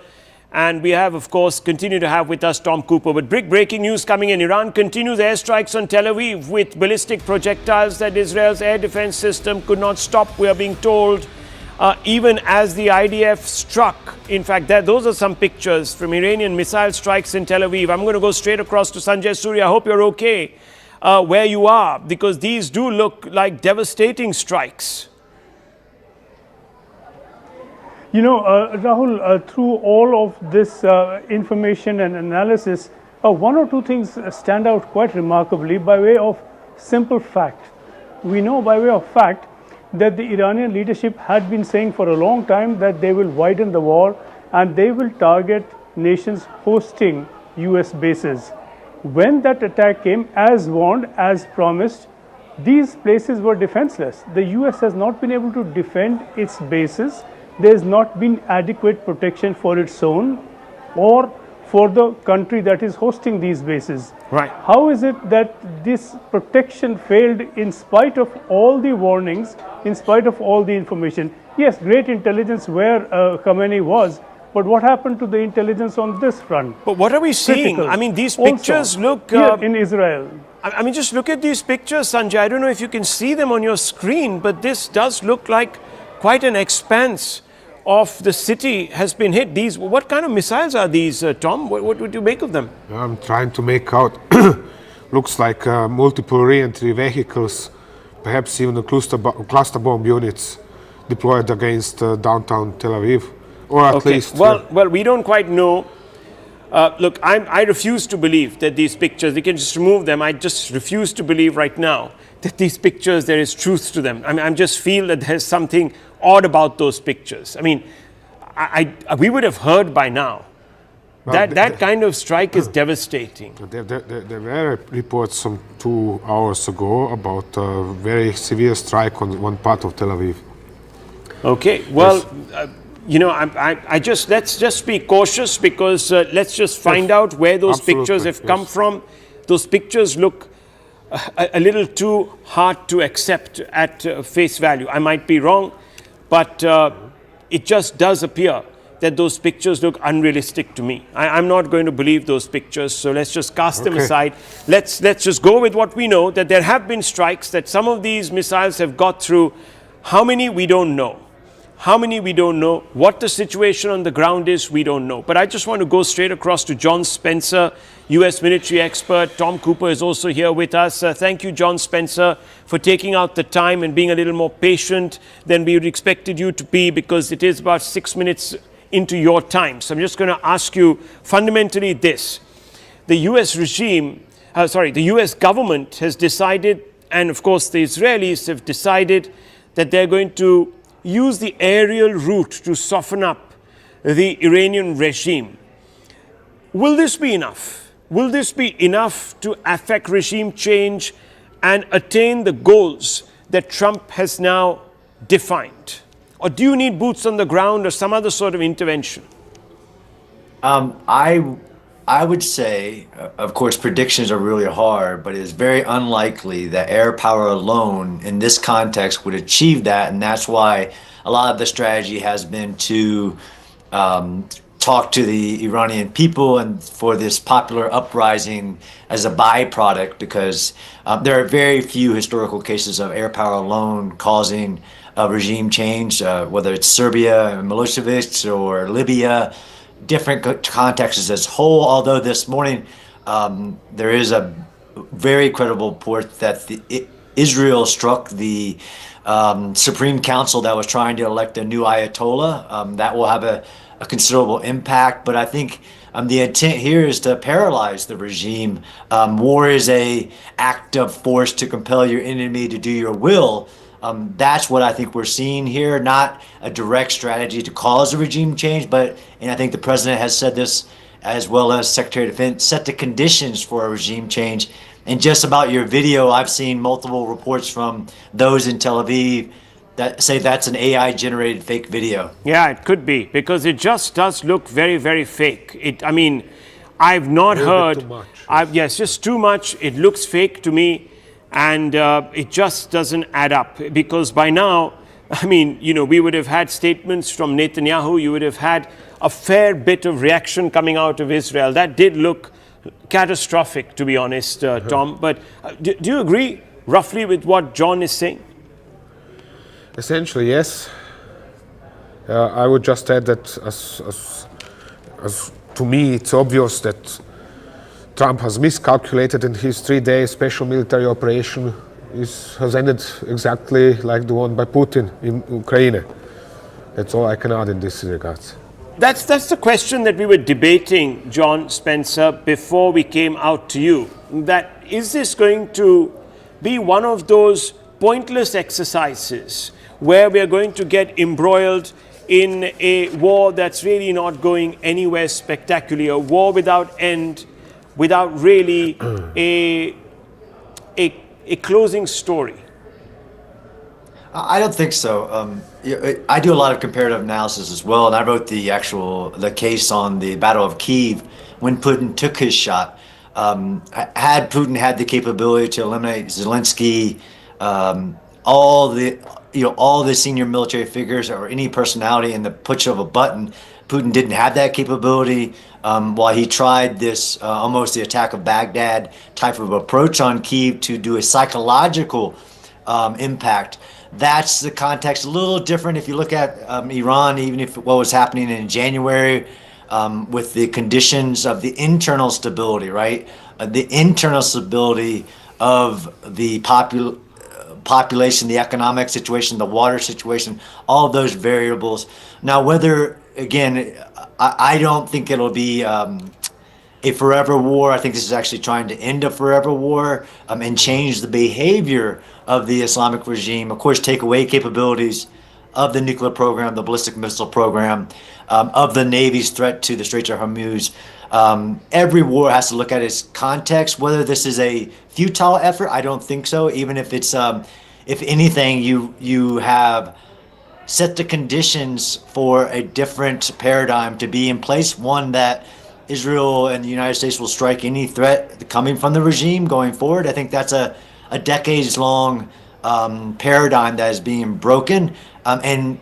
And we have, of course, continue to have with us Tom Cooper. But big breaking news coming in. Iran continues airstrikes on Tel Aviv with ballistic projectiles that Israel's air defense system could not stop, we are being told. Even as the IDF struck. In fact, those are some pictures from Iranian missile strikes in Tel Aviv. I'm going to go straight across to Sanjay Surya. I hope you're okay where you are, because these do look like devastating strikes. Rahul, through all of this information and analysis, 1 or 2 things stand out quite remarkably by way of simple fact. We know by way of fact that the Iranian leadership had been saying for a long time that they will widen the war and they will target nations hosting US bases. When that attack came, as warned, as promised, these places were defenseless. The US has not been able to defend its bases. There has not been adequate protection for its own or for the country that is hosting these bases. Right. How is it that this protection failed in spite of all the warnings, in spite of all the information? Yes, great intelligence where Khamenei was, but what happened to the intelligence on this front? But what are we seeing? Critical. I mean, these pictures also, look... here in Israel. I mean, just look at these pictures, Sanjay. I don't know if you can see them on your screen, but this does look like quite an expanse of the city has been hit. These, what kind of missiles are these, Tom? What would you make of them? I'm trying to make out. Looks like multiple re-entry vehicles, perhaps even the cluster bomb units deployed against downtown Tel Aviv, or at least. Well, we don't quite know. Look, I refuse to believe that these pictures, we can just remove them. I just refuse to believe right now that these pictures, there is truth to them. I mean, I just feel that there's something odd about those pictures. I mean, we would have heard by now. That kind of strike is devastating. There were reports some 2 hours ago about a very severe strike on one part of Tel Aviv. Okay, well, let's just be cautious, because let's just find out where those pictures have come from. Those pictures look a little too hard to accept at face value. I might be wrong, but it just does appear that those pictures look unrealistic to me. I'm not going to believe those pictures, so let's just cast them aside. Let's just go with what we know, that there have been strikes, that some of these missiles have got through. How many, we don't know. How many, we don't know. What the situation on the ground is, we don't know. But I just want to go straight across to John Spencer, U.S. military expert. Tom Cooper is also here with us. Thank you, John Spencer, for taking out the time and being a little more patient than we would expected you to be, because it is about 6 minutes into your time. So I'm just going to ask you fundamentally this. The U.S. the U.S. government has decided, and of course the Israelis have decided, that they're going to use the aerial route to soften up the Iranian regime. Will this be enough? will this be enough to affect regime change and attain the goals that Trump has now defined? Or do you need boots on the ground or some other sort of intervention? I would say, of course, predictions are really hard, but it's very unlikely that air power alone in this context would achieve that. And that's why a lot of the strategy has been to talk to the Iranian people and for this popular uprising as a byproduct, because there are very few historical cases of air power alone causing a regime change, whether it's Serbia, Milosevic, or Libya, different contexts as whole. Although this morning there is a very credible report that Israel struck the Supreme Council that was trying to elect a new Ayatollah. That will have a considerable impact. But I think the intent here is to paralyze the regime. War is a act of force to compel your enemy to do your will. That's what I think we're seeing here, not a direct strategy to cause a regime change, and I think the president has said this, as well as Secretary of Defense, set the conditions for a regime change. And just about your video, I've seen multiple reports from those in Tel Aviv that say that's an AI-generated fake video. Yeah, it could be, because it just does look very, very fake. I've not heard. Too much. Yes, just too much. It looks fake to me. And it just doesn't add up, because by now, we would have had statements from Netanyahu. You would have had a fair bit of reaction coming out of Israel. That did look catastrophic, to be honest, Tom. But do you agree roughly with what John is saying? Essentially, yes. I would just add that as to me, it's obvious that Trump has miscalculated, and his 3-day special military operation has ended exactly like the one by Putin in Ukraine. That's all I can add in this regard. That's the question that we were debating, John Spencer, before we came out to you. That is this going to be one of those pointless exercises where we are going to get embroiled in a war that's really not going anywhere spectacular, a war without end, without really a closing story? I don't think so. I do a lot of comparative analysis as well, and I wrote the case on the Battle of Kyiv when Putin took his shot. Had Putin had the capability to eliminate Zelensky, all the senior military figures or any personality in the push of a button, Putin didn't have that capability. While he tried this almost the attack of Baghdad type of approach on Kyiv to do a psychological impact. That's the context. A little different if you look at Iran, even if what was happening in January with the conditions of the internal stability, right? The internal stability of the population, the economic situation, the water situation, all of those variables. Now, whether, again, I don't think it'll be a forever war. I think this is actually trying to end a forever war and change the behavior of the Islamic regime. Of course, take away capabilities of the nuclear program, the ballistic missile program, of the Navy's threat to the Straits of Hormuz. Every war has to look at its context. Whether this is a futile effort, I don't think so. Even if it's, if anything, you have set the conditions for a different paradigm to be in place, one that Israel and the United States will strike any threat coming from the regime going forward. I think that's a decades-long paradigm that is being broken, and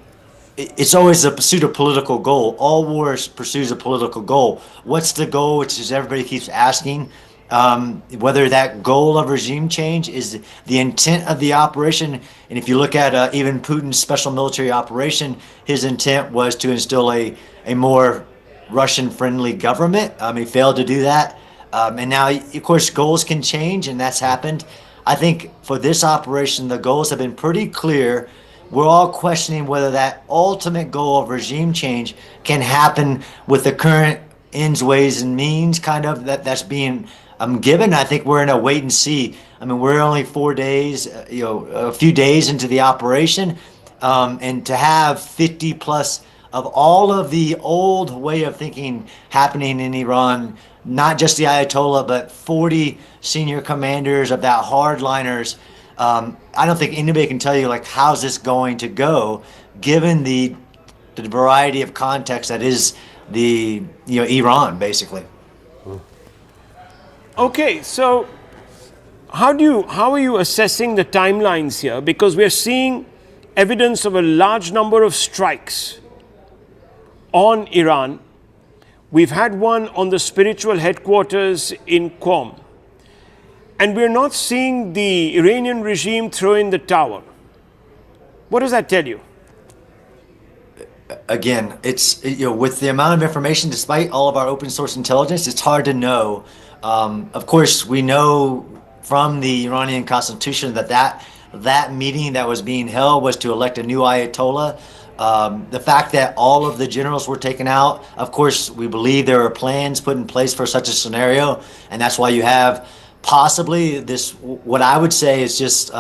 it's always a pursuit of political goal. All wars pursues a political goal. What's the goal, which is everybody keeps asking, whether that goal of regime change is the intent of the operation. And if you look at even Putin's special military operation, his intent was to instill a more Russian-friendly government. He failed to do that. And now, of course, goals can change, and that's happened. I think for this operation, the goals have been pretty clear. We're all questioning whether that ultimate goal of regime change can happen with the current ends, ways, and means kind of that's being given. I think we're in a wait and see. We're only 4 days, a few days into the operation, and to have 50 plus of all of the old way of thinking happening in Iran not just the Ayatollah, but 40 senior commanders of that hardliners. I don't think anybody can tell you like how's this going to go, given the variety of context that is Iran basically. Okay, so how are you assessing the timelines here? Because we're seeing evidence of a large number of strikes on Iran. We've had one on the spiritual headquarters in Qom. And we're not seeing the Iranian regime throw in the towel. What does that tell you? Again, it's with the amount of information, despite all of our open source intelligence, it's hard to know. Of course, we know from the Iranian constitution that meeting that was being held was to elect a new Ayatollah. The fact that all of the generals were taken out, of course, we believe there are plans put in place for such a scenario, and that's why you have possibly this, what I would say is just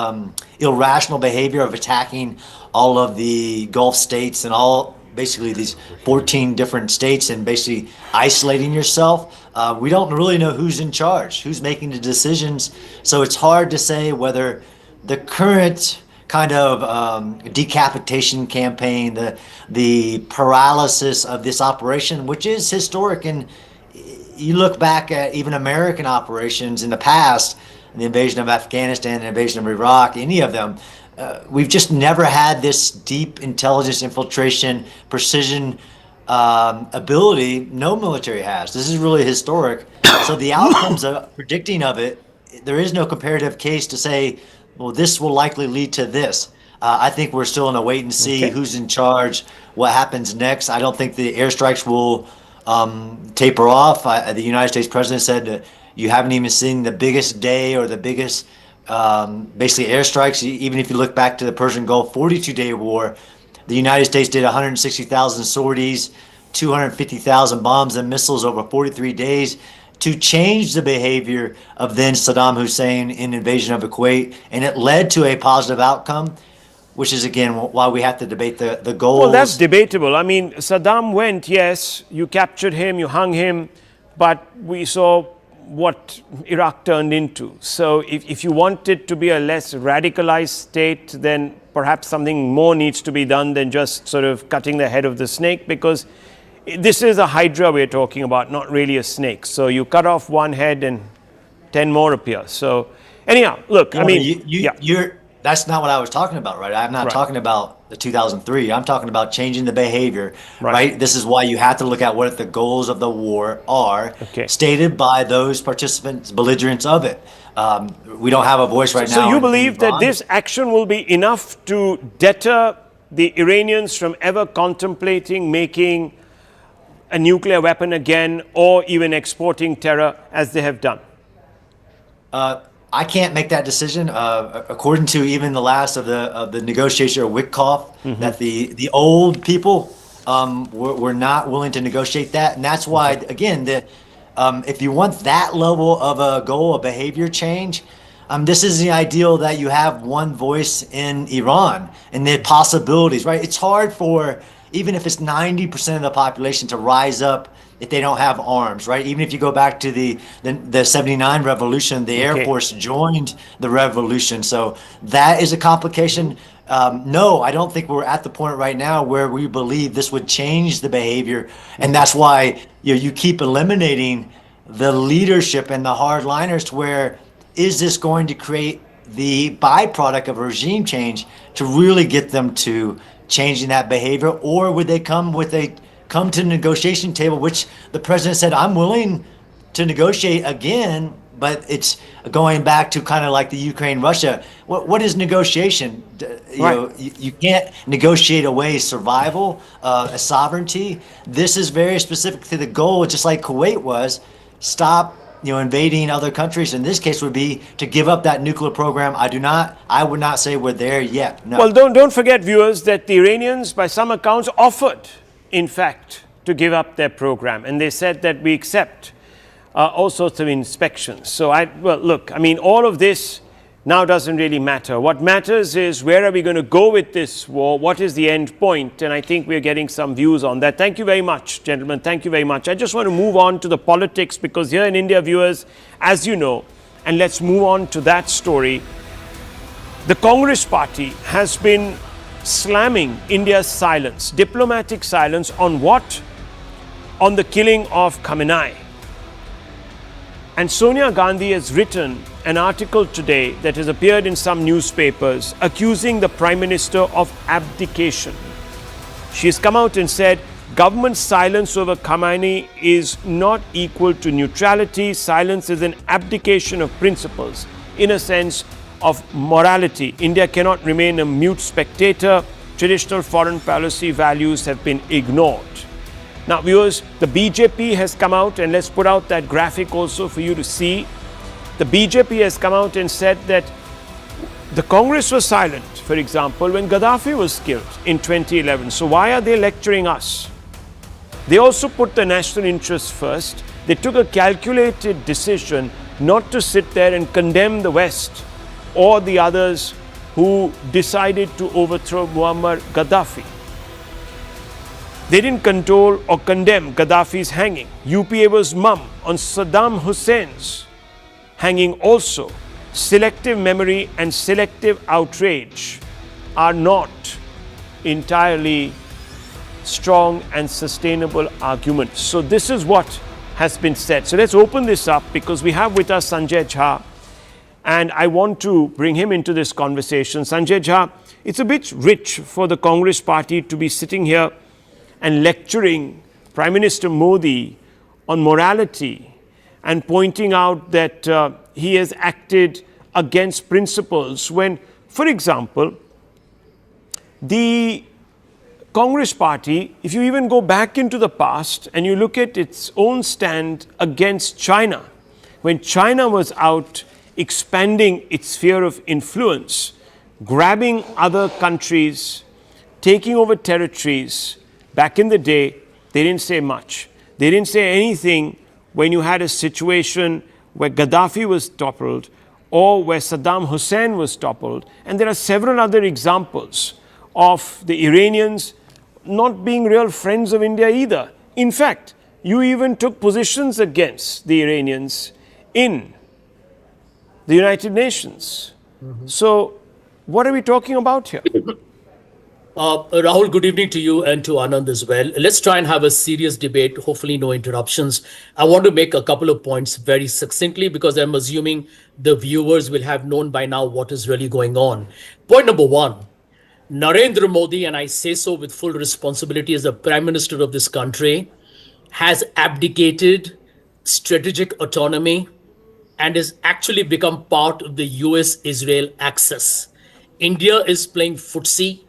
irrational behavior of attacking all of the Gulf states and all basically these 14 different states and basically isolating yourself. We don't really know who's in charge, who's making the decisions. So it's hard to say whether the current kind of decapitation campaign, the paralysis of this operation, which is historic. And you look back at even American operations in the past, the invasion of Afghanistan, the invasion of Iraq, any of them, we've just never had this deep intelligence infiltration, precision ability no military has. This is really historic. So the outcomes of predicting of it, there is no comparative case to say, well, this will likely lead to this. I think we're still in a wait and see who's in charge, what happens next. I don't think the airstrikes will taper off. The United States president said that you haven't even seen the biggest day or the biggest basically airstrikes. Even if you look back to the Persian Gulf 42-day war, the United States did 160,000 sorties, 250,000 bombs and missiles over 43 days to change the behavior of then Saddam Hussein in invasion of Kuwait. And it led to a positive outcome, which is, again, why we have to debate the goals. Well, that's debatable. I mean, Saddam went, yes, you captured him, you hung him, but we saw what Iraq turned into. So if you want it to be a less radicalized state, then perhaps something more needs to be done than just sort of cutting the head of the snake, because this is a hydra we're talking about, not really a snake. So you cut off one head and 10 more appear. So anyhow, look, I mean, that's not what I was talking about, right? I'm not talking about the 2003. I'm talking about changing the behavior, right? This is why you have to look at what the goals of the war are, stated by those participants, belligerents of it. We don't have a voice right now. So you believe that this action will be enough to deter the Iranians from ever contemplating making a nuclear weapon again, or even exporting terror as they have done? I can't make that decision. According to even the last of the negotiator Witkoff, that the old people were not willing to negotiate that, and that's why again if you want that level of a goal, a behavior change, this is the ideal that you have one voice in Iran and the possibilities. Right? It's hard for even if it's 90% of the population to rise up if they don't have arms, right? Even if you go back to the 79 revolution, the Air Force joined the revolution. So that is a complication. No, I don't think we're at the point right now where we believe this would change the behavior. And that's why you keep eliminating the leadership and the hardliners to where is this going to create the byproduct of a regime change to really get them to changing that behavior, or would they come to the negotiation table, which the president said, I'm willing to negotiate again, but it's going back to kind of like the Ukraine-Russia. What is negotiation? You can't negotiate away survival, sovereignty. This is very specific to the goal, just like Kuwait was. Stop invading other countries. In this case would be to give up that nuclear program. I would not say we're there yet. No. Well, don't forget, viewers, that the Iranians, by some accounts, offered, in fact, to give up their program. And they said that we accept all sorts of inspections. So, look, I mean, all of this now doesn't really matter. What matters is where are we going to go with this war? What is the end point? And I think we're getting some views on that. Thank you very much, gentlemen. Thank you very much. I just want to move on to the politics because here in India, viewers, as you know, and let's move on to that story. The Congress party has been slamming India's silence, diplomatic silence on what? On the killing of Khamenei. And Sonia Gandhi has written an article today that has appeared in some newspapers accusing the Prime Minister of abdication. She has come out and said, government silence over Khamenei is not equal to neutrality. Silence is an abdication of principles, in a sense of morality. India cannot remain a mute spectator. Traditional foreign policy values have been ignored. Now, viewers, the BJP has come out, and let's put out that graphic also for you to see. The BJP has come out and said that the Congress was silent, for example, when Gaddafi was killed in 2011. So why are they lecturing us? They also put the national interest first. They took a calculated decision not to sit there and condemn the West or the others who decided to overthrow Muammar Gaddafi. They didn't condole or condemn Gaddafi's hanging. UPA was mum on Saddam Hussein's hanging also. Selective memory and selective outrage are not entirely strong and sustainable arguments. So this is what has been said. So let's open this up because we have with us Sanjay Jha, and I want to bring him into this conversation. Sanjay Jha, it's a bit rich for the Congress party to be sitting here and lecturing Prime Minister Modi on morality and pointing out that he has acted against principles when, for example, the Congress party, if you even go back into the past and you look at its own stand against China, when China was out expanding its sphere of influence, grabbing other countries, taking over territories, back in the day, they didn't say much. They didn't say anything when you had a situation where Gaddafi was toppled or where Saddam Hussein was toppled. And there are several other examples of the Iranians not being real friends of India either. In fact, you even took positions against the Iranians in the United Nations. So what are we talking about here? Rahul, good evening to you and to Anand as well. Let's try and have a serious debate, hopefully no interruptions. I want to make a couple of points very succinctly because I'm assuming the viewers will have known by now what is really going on. Point number one, Narendra Modi, and I say so with full responsibility as the Prime Minister of this country, has abdicated strategic autonomy and has actually become part of the US-Israel axis. India is playing footsie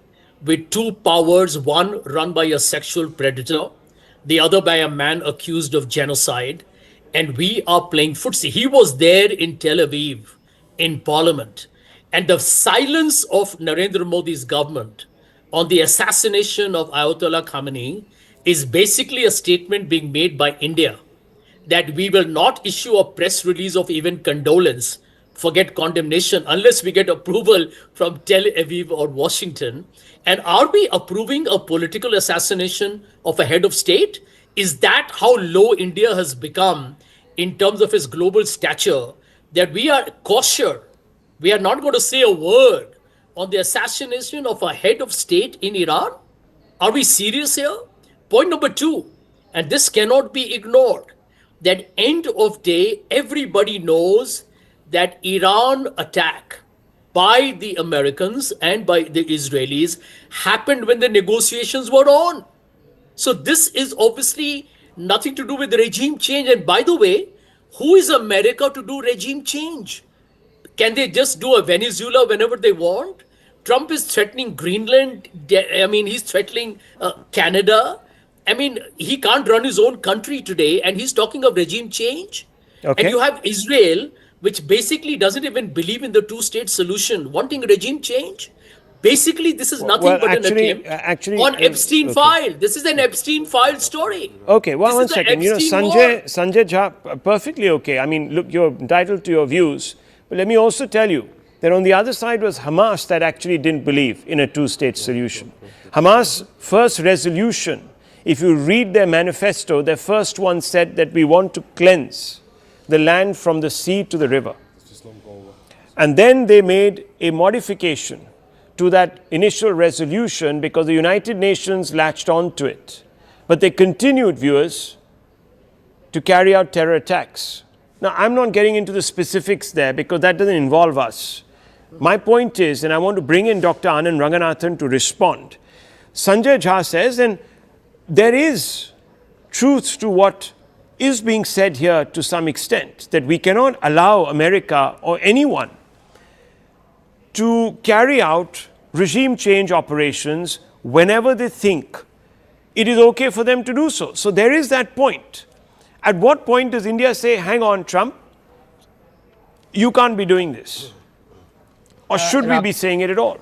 with two powers, one run by a sexual predator, the other by a man accused of genocide, and we are playing footsie. He was there in Tel Aviv, in Parliament, and the silence of Narendra Modi's government on the assassination of Ayatollah Khamenei is basically a statement being made by India that we will not issue a press release of even condolence, forget condemnation, unless we get approval from Tel Aviv or Washington. And are we approving a political assassination of a head of state? Is that how low India has become in terms of its global stature, that we are cautious? We are not going to say a word on the assassination of a head of state in Iran? Are we serious here? Point number two, and this cannot be ignored, that end of day, everybody knows that Iran attack by the Americans and by the Israelis happened when the negotiations were on. So this is obviously nothing to do with the regime change. And by the way, who is America to do regime change? Can they just do a Venezuela whenever they want? Trump is threatening Greenland. I mean, he's threatening Canada. I mean, he can't run his own country today, and he's talking of regime change. Okay. And you have Israel, which basically doesn't even believe in the two-state solution, wanting regime change. Basically, this is nothing but an attempt on Epstein file. This is an Epstein file story. Okay, well, one second. You know, Sanjay Jha, perfectly okay. I mean, look, you're entitled to your views. But let me also tell you Then on the other side was Hamas that actually didn't believe in a two-state solution. Hamas' first resolution, if you read their manifesto, their first one said that we want to cleanse the land from the sea to the river. And then they made a modification to that initial resolution because the United Nations latched onto it. But they continued, viewers, to carry out terror attacks. Now, I'm not getting into the specifics there because that doesn't involve us. My point is, and I want to bring in Dr. Anand Ranganathan to respond. Sanjay Jha says, and there is truth to what is being said here to some extent, that we cannot allow America or anyone to carry out regime change operations whenever they think it is okay for them to do so. So there is that point. At what point does India say, hang on, Trump, you can't be doing this? Or should we be saying it at all?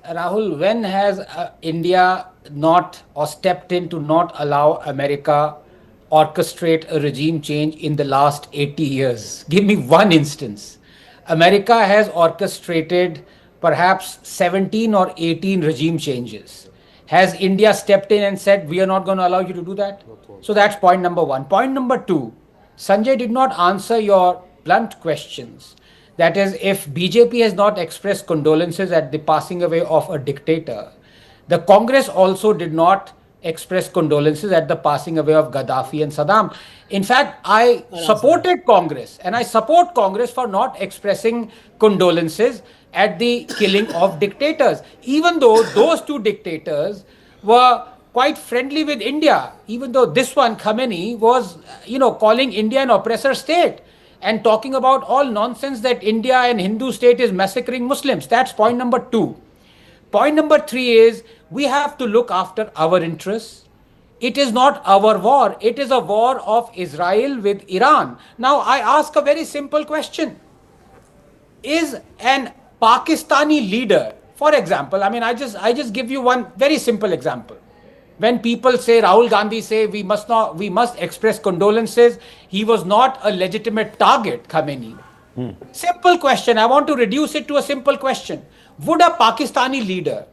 Rahul, when has India not or stepped in to not allow America orchestrate a regime change in the last 80 years? Give me one instance. America has orchestrated perhaps 17 or 18 regime changes. Has India stepped in and said, we are not going to allow you to do that? So that's point number one. Point number two, Sanjay did not answer your blunt questions. That is, if BJP has not expressed condolences at the passing away of a dictator, the Congress also did not express condolences at the passing away of Gaddafi and Saddam. In fact, I supported Congress and I support Congress for not expressing condolences at the killing of dictators, even though those two dictators were quite friendly with India, even though this one, Khamenei, was, calling India an oppressor state and talking about all nonsense that India and Hindu state is massacring Muslims. That's point number two. Point number three is we have to look after our interests. It is not our war. It is a war of Israel with Iran. Now, I ask a very simple question. Is an Pakistani leader, for example, I just give you one very simple example. When people say, Rahul Gandhi say we must express condolences, he was not a legitimate target, Khamenei. Simple question. I want to reduce it to a simple question. Would a Pakistani leader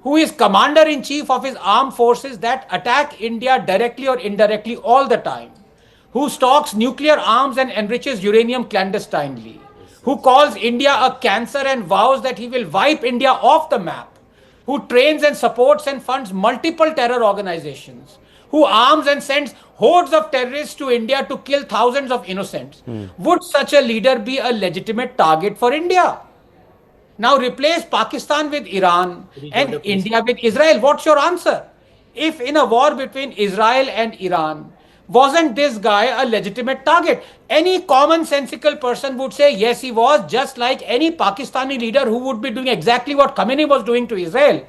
who is commander-in-chief of his armed forces that attack India directly or indirectly all the time, who stocks nuclear arms and enriches uranium clandestinely, who calls India a cancer and vows that he will wipe India off the map, who trains and supports and funds multiple terror organizations, who arms and sends hordes of terrorists to India to kill thousands of innocents. Would such a leader be a legitimate target for India? Now replace Pakistan with Iran and India with Israel. What's your answer? If in a war between Israel and Iran, wasn't this guy a legitimate target? Any commonsensical person would say, yes, he was, just like any Pakistani leader who would be doing exactly what Khamenei was doing to Israel.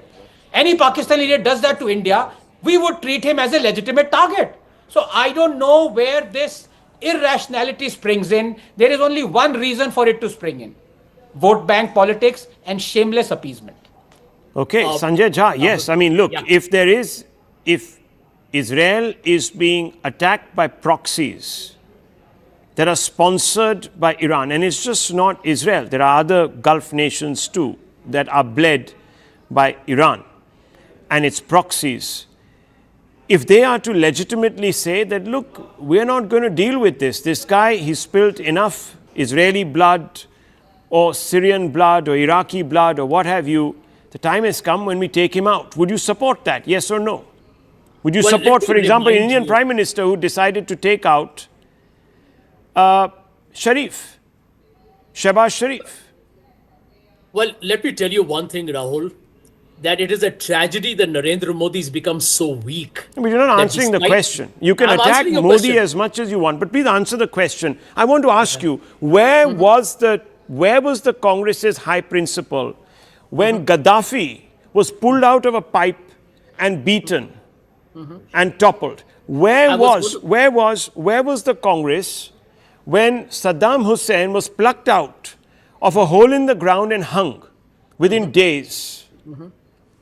Any Pakistani leader does that to India, we would treat him as a legitimate target. So I don't know where this irrationality springs in. There is only one reason for it to spring in. Vote bank politics and shameless appeasement. Okay, Sanjay Jha, yes. Look, if Israel is being attacked by proxies that are sponsored by Iran, and it's just not Israel, there are other Gulf nations too that are bled by Iran and its proxies. If they are to legitimately say that, look, we're not going to deal with this. This guy, he spilled enough Israeli blood or Syrian blood or Iraqi blood or what have you. The time has come when we take him out. Would you support that? Yes or no? Would you support, for example, an Indian Prime Minister who decided to take out Shehbaz Sharif? Well, let me tell you one thing, Rahul, that it is a tragedy that Narendra Modi has become so weak. But you're not answering the question. You can attack Modi as much as you want, but please answer the question. I want to ask you, where was the Congress's high principle when Gaddafi was pulled out of a pipe and beaten and toppled? Where was the Congress when Saddam Hussein was plucked out of a hole in the ground and hung within days?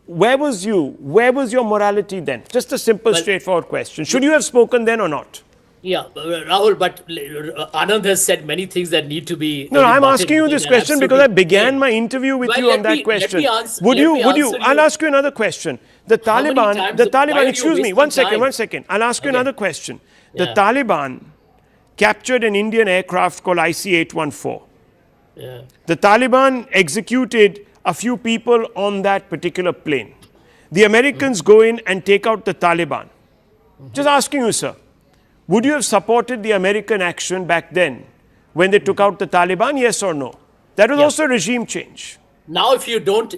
Where was you? Where was your morality then? Just a simple, straightforward question. Should you have spoken then or not? Yeah, Rahul, but Anand has said many things that need to be. No, I'm debated asking you this within question an because I absolute began way. my interview with Well, you let on that me- question. let me answer- Would let you? me Would you? answer I'll you. ask you another question. The How many Taliban. times- The why Taliban. are you Excuse me. wasting One second. time? One second. I'll ask you Okay. another question. The Yeah. Taliban captured an Indian aircraft called IC-814. Yeah. The Taliban executed a few people on that particular plane. The Americans go in and take out the Taliban. Just asking you, sir, would you have supported the American action back then when they took out the Taliban? Yes or no? That was also regime change. Now, if you don't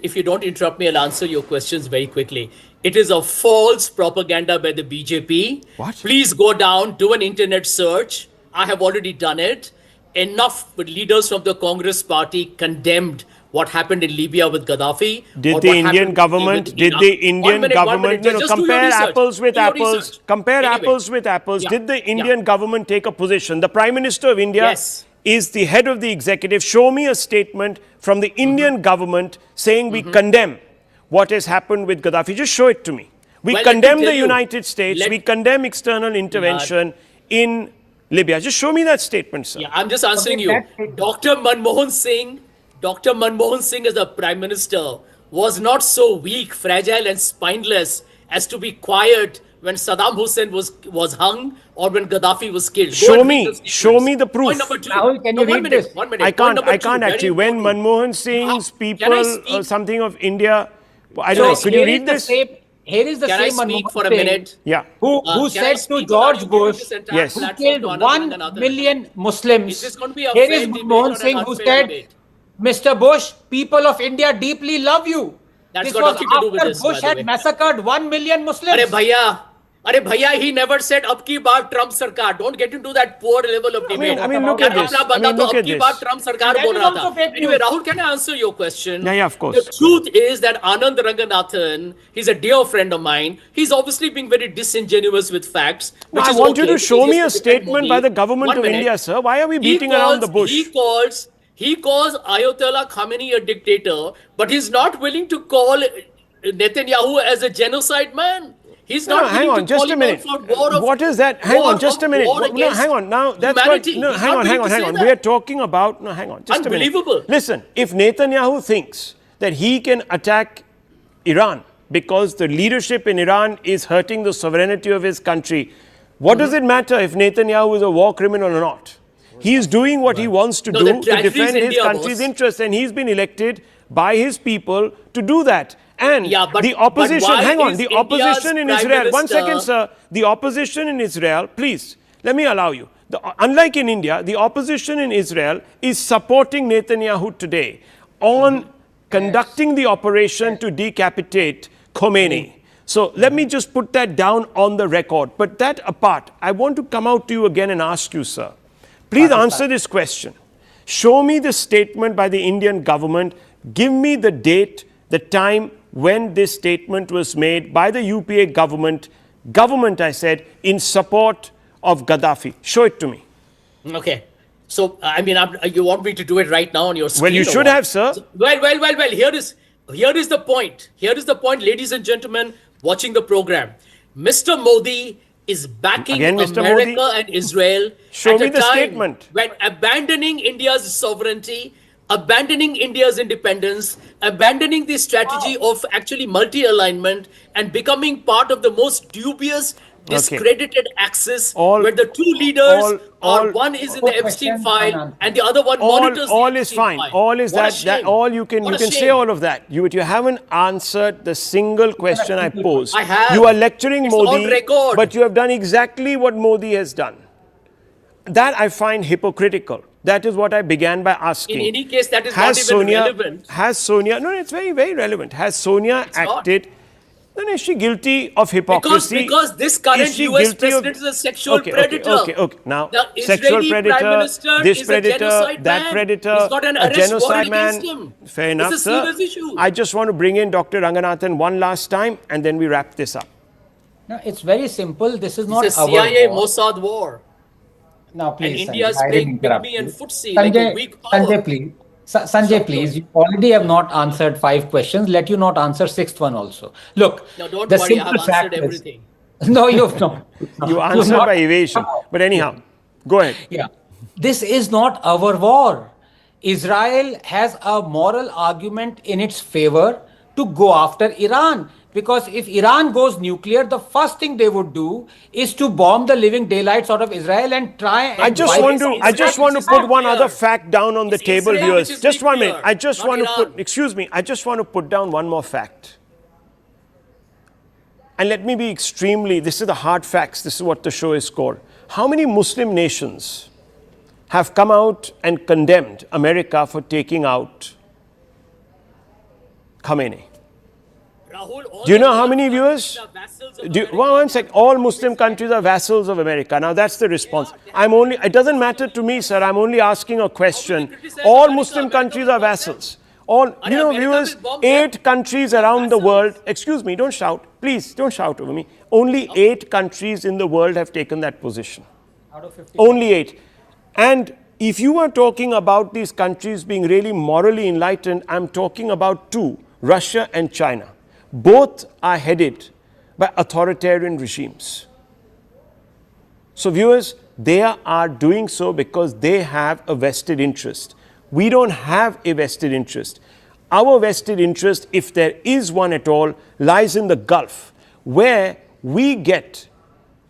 interrupt me, I'll answer your questions very quickly. It is a false propaganda by the BJP. What? Please go down, do an internet search. I have already done it. Enough leaders from the Congress party condemned what happened in Libya with Gaddafi. Did or the what Indian happened government, with did Iraq. the 1 Indian minute, 1 government, minute. Just do your compare research. apples with Do your apples, research. compare Anyway. apples with apples. Yeah. Did the Yeah. Indian government take a position? The Prime Minister of India Yes. is the head of the executive. Show me a statement from the Indian government saying we condemn what has happened with Gaddafi. Just show it to me. We Well, let me condemn tell the you. United States. We condemn external intervention in Libya. Just show me that statement, sir. Yeah, I'm just answering you. Dr. Manmohan Singh as a prime minister was not so weak, fragile and spineless as to be quiet when Saddam Hussein was hung or when Gaddafi was killed. Go Show and read the show me the Point proof. number two. Rahul, can No, you one read minute, this? 1 minute. I Point can't. number I two, can't very actually. When important. Manmohan Singh's people, speak? something of India, I So don't know. Could you here read is the this? same- Here is the Can I same speak Manmohan for a Singh minute? Yeah. who Can I said to speak George without you giving Bush, this entire Yes. who platform killed to Anand 1 Ranganathan? million Muslims. Is this going to be a Here fair is debate Manmohan or an Singh who unfair said, debate? Mr. Bush, people of India deeply love you. That's This got was nothing to do with after this, Bush by the had way. massacred 1 million Muslims. Arey bhaiya, he never said ab ki baar Trump sarkar. Don't get into that poor level of debate. I mean, look at this. Apna I banda mean, to look ab at ki this. baar Trump sarkar That bol is raha also tha. fake Anyway, news. Rahul, can I answer your question? Yeah, of course. The truth is that Anand Ranganathan, he's a dear friend of mine. He's obviously being very disingenuous with facts. No, Which I is want you okay, to show because he me a has to defend statement Modi. by the government 1 of minute. India, sir. Why are we He beating around the bush? He calls Ayatollah Khamenei a dictator, but he's not willing to call Netanyahu as a genocide man. He's No, not no, hang willing on, to just call a him minute. out for war of What is that? Hang war on, just of- a minute. war No, against hang on. Now that's humanity. got, no. He's Hang not on, hang willing on, to hang say on. that. We are talking about. No, hang on, just a minute. Unbelievable. Listen, if Netanyahu thinks that he can attack Iran because the leadership in Iran is hurting the sovereignty of his country, what does it matter if Netanyahu is a war criminal or not? He is doing what he wants to No, the do to tragedy is defend his India, country's boss. interests, and he's been elected by his people to do that. And Yeah, but- the opposition, but why hang on, is the India's opposition in Prime Israel, one Minister- second, sir, the opposition in Israel, please, let me allow you. Unlike in India, the opposition in Israel is supporting Netanyahu today on conducting the operation to decapitate Khomeini. So let me just put that down on the record. But that apart, I want to come out to you again and ask you, sir, please answer this question. Show me the statement by the Indian government. Give me the date, the time when this statement was made by the UPA government, I said, in support of Gaddafi. Show it to me. Okay. So, I mean, you want me to do it right now on your screen? Well, you or should what? have, sir. Well. Here is the point. Here is the point, ladies and gentlemen, watching the program. Mr. Modi is backing Again, Mr. America Modi? and Israel Show at me a the time statement. when abandoning India's sovereignty, abandoning India's independence, abandoning the strategy of actually multi-alignment, and becoming part of the most dubious, discredited axis where the two leaders are one is in the Epstein file and the other one monitors all the is Epstein fine. file. All is What a that shame. all you can What a say shame. all of that. You haven't answered the single question I posed. I have. You are lecturing It's Modi, on record. but you have done exactly what Modi has done. That I find hypocritical. That is what I began by asking. In any case, that is not even relevant. Has Sonia? No, it's very, very relevant. Has Sonia acted? Then is she guilty of hypocrisy? Because this current Is she US guilty of- president is a sexual predator. Okay. Now, The sexual Israeli predator, Prime Minister this is a predator, genocide that man. predator, He's got an a arrest genocide warrant man. against him. Fair enough, It's a sir. serious issue. I just want to bring in Dr. Ranganathan one last time, and then we wrap this up. No, it's very simple. This is not It's a our CIA war. Mossad war. Now, please, And India is Sanjay, I playing didn't interrupt pygmy and you. footsie like a weak power. Sanjay, please. Sanjay, please. You already have not answered 5 questions. Let you not answer 6th one also. Look, No, don't the worry. I simple have fact answered is, everything. No, you've not. You answered by evasion. But anyhow, go ahead. Yeah. This is not our war. Israel has a moral argument in its favor to go after Iran. Because if Iran goes nuclear, the first thing they would do is to bomb the living daylights out of Israel and try and I just want to put one other fact down on the table, viewers. Just 1 minute. I just want to put down one more fact. And let me be this is the hard facts. This is what the show is called. How many Muslim nations have come out and condemned America for taking out Khamenei? Do you know how many, viewers? One sec. All Muslim countries are vassals of America. Now that's the response. It doesn't matter to me, sir. I'm only asking a question. All Muslim countries are vassals. Viewers, 8 countries around the world, excuse me, don't shout. Please, don't shout over me. Only 8 countries in the world have taken that position. Out of 50. Only 8. And if you are talking about these countries being really morally enlightened, I'm talking about 2, Russia and China. Both are headed by authoritarian regimes. So viewers, they are doing so because they have a vested interest. We don't have a vested interest. Our vested interest, if there is one at all, lies in the Gulf, where we get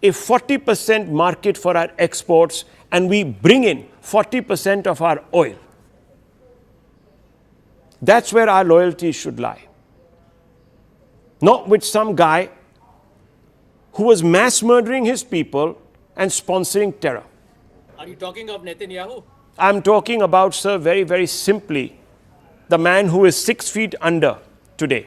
a 40% market for our exports and we bring in 40% of our oil. That's where our loyalty should lie. Not with some guy who was mass murdering his people and sponsoring terror. Are you talking of Netanyahu? I'm talking about, sir, very, very simply, the man who is 6 feet under today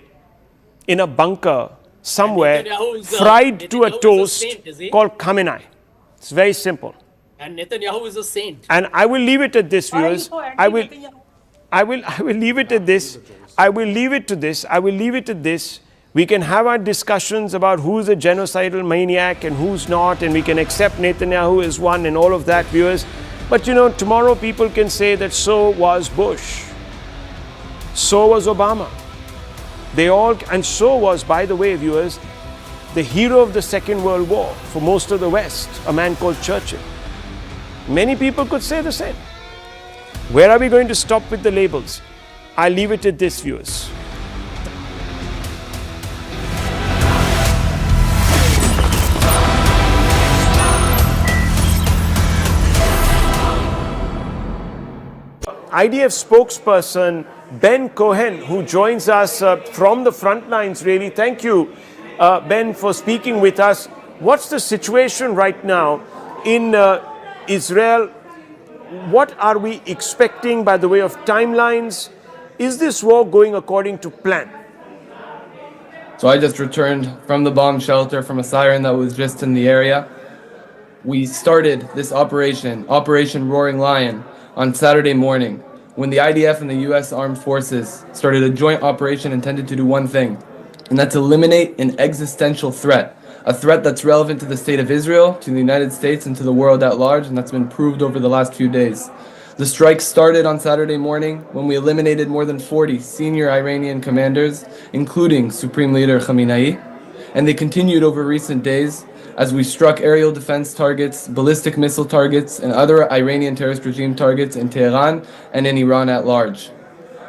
in a bunker somewhere, fried to a toast called Khamenei. It's very simple. And Netanyahu is a saint. And I will leave it at this, viewers. I will leave it at this. I will leave it to this. We can have our discussions about who's a genocidal maniac and who's not, and we can accept Netanyahu as one and all of that, viewers. But tomorrow people can say that so was Bush, so was Obama. And so was, by the way, viewers, the hero of the Second World War for most of the West, a man called Churchill. Many people could say the same. Where are we going to stop with the labels? I'll leave it at this, viewers. IDF spokesperson Ben Cohen, who joins us from the front lines, really. Thank you, Ben, for speaking with us. What's the situation right now in Israel? What are we expecting by the way of timelines? Is this war going according to plan? So I just returned from the bomb shelter from a siren that was just in the area. We started this Operation Roaring Lion, on Saturday morning, when the IDF and the U.S. Armed Forces started a joint operation intended to do one thing, and that's eliminate an existential threat, a threat that's relevant to the state of Israel, to the United States, and to the world at large, and that's been proved over the last few days. The strike started on Saturday morning when we eliminated more than 40 senior Iranian commanders, including Supreme Leader Khamenei, and they continued over recent days as we struck aerial defense targets, ballistic missile targets, and other Iranian terrorist regime targets in Tehran and in Iran at large.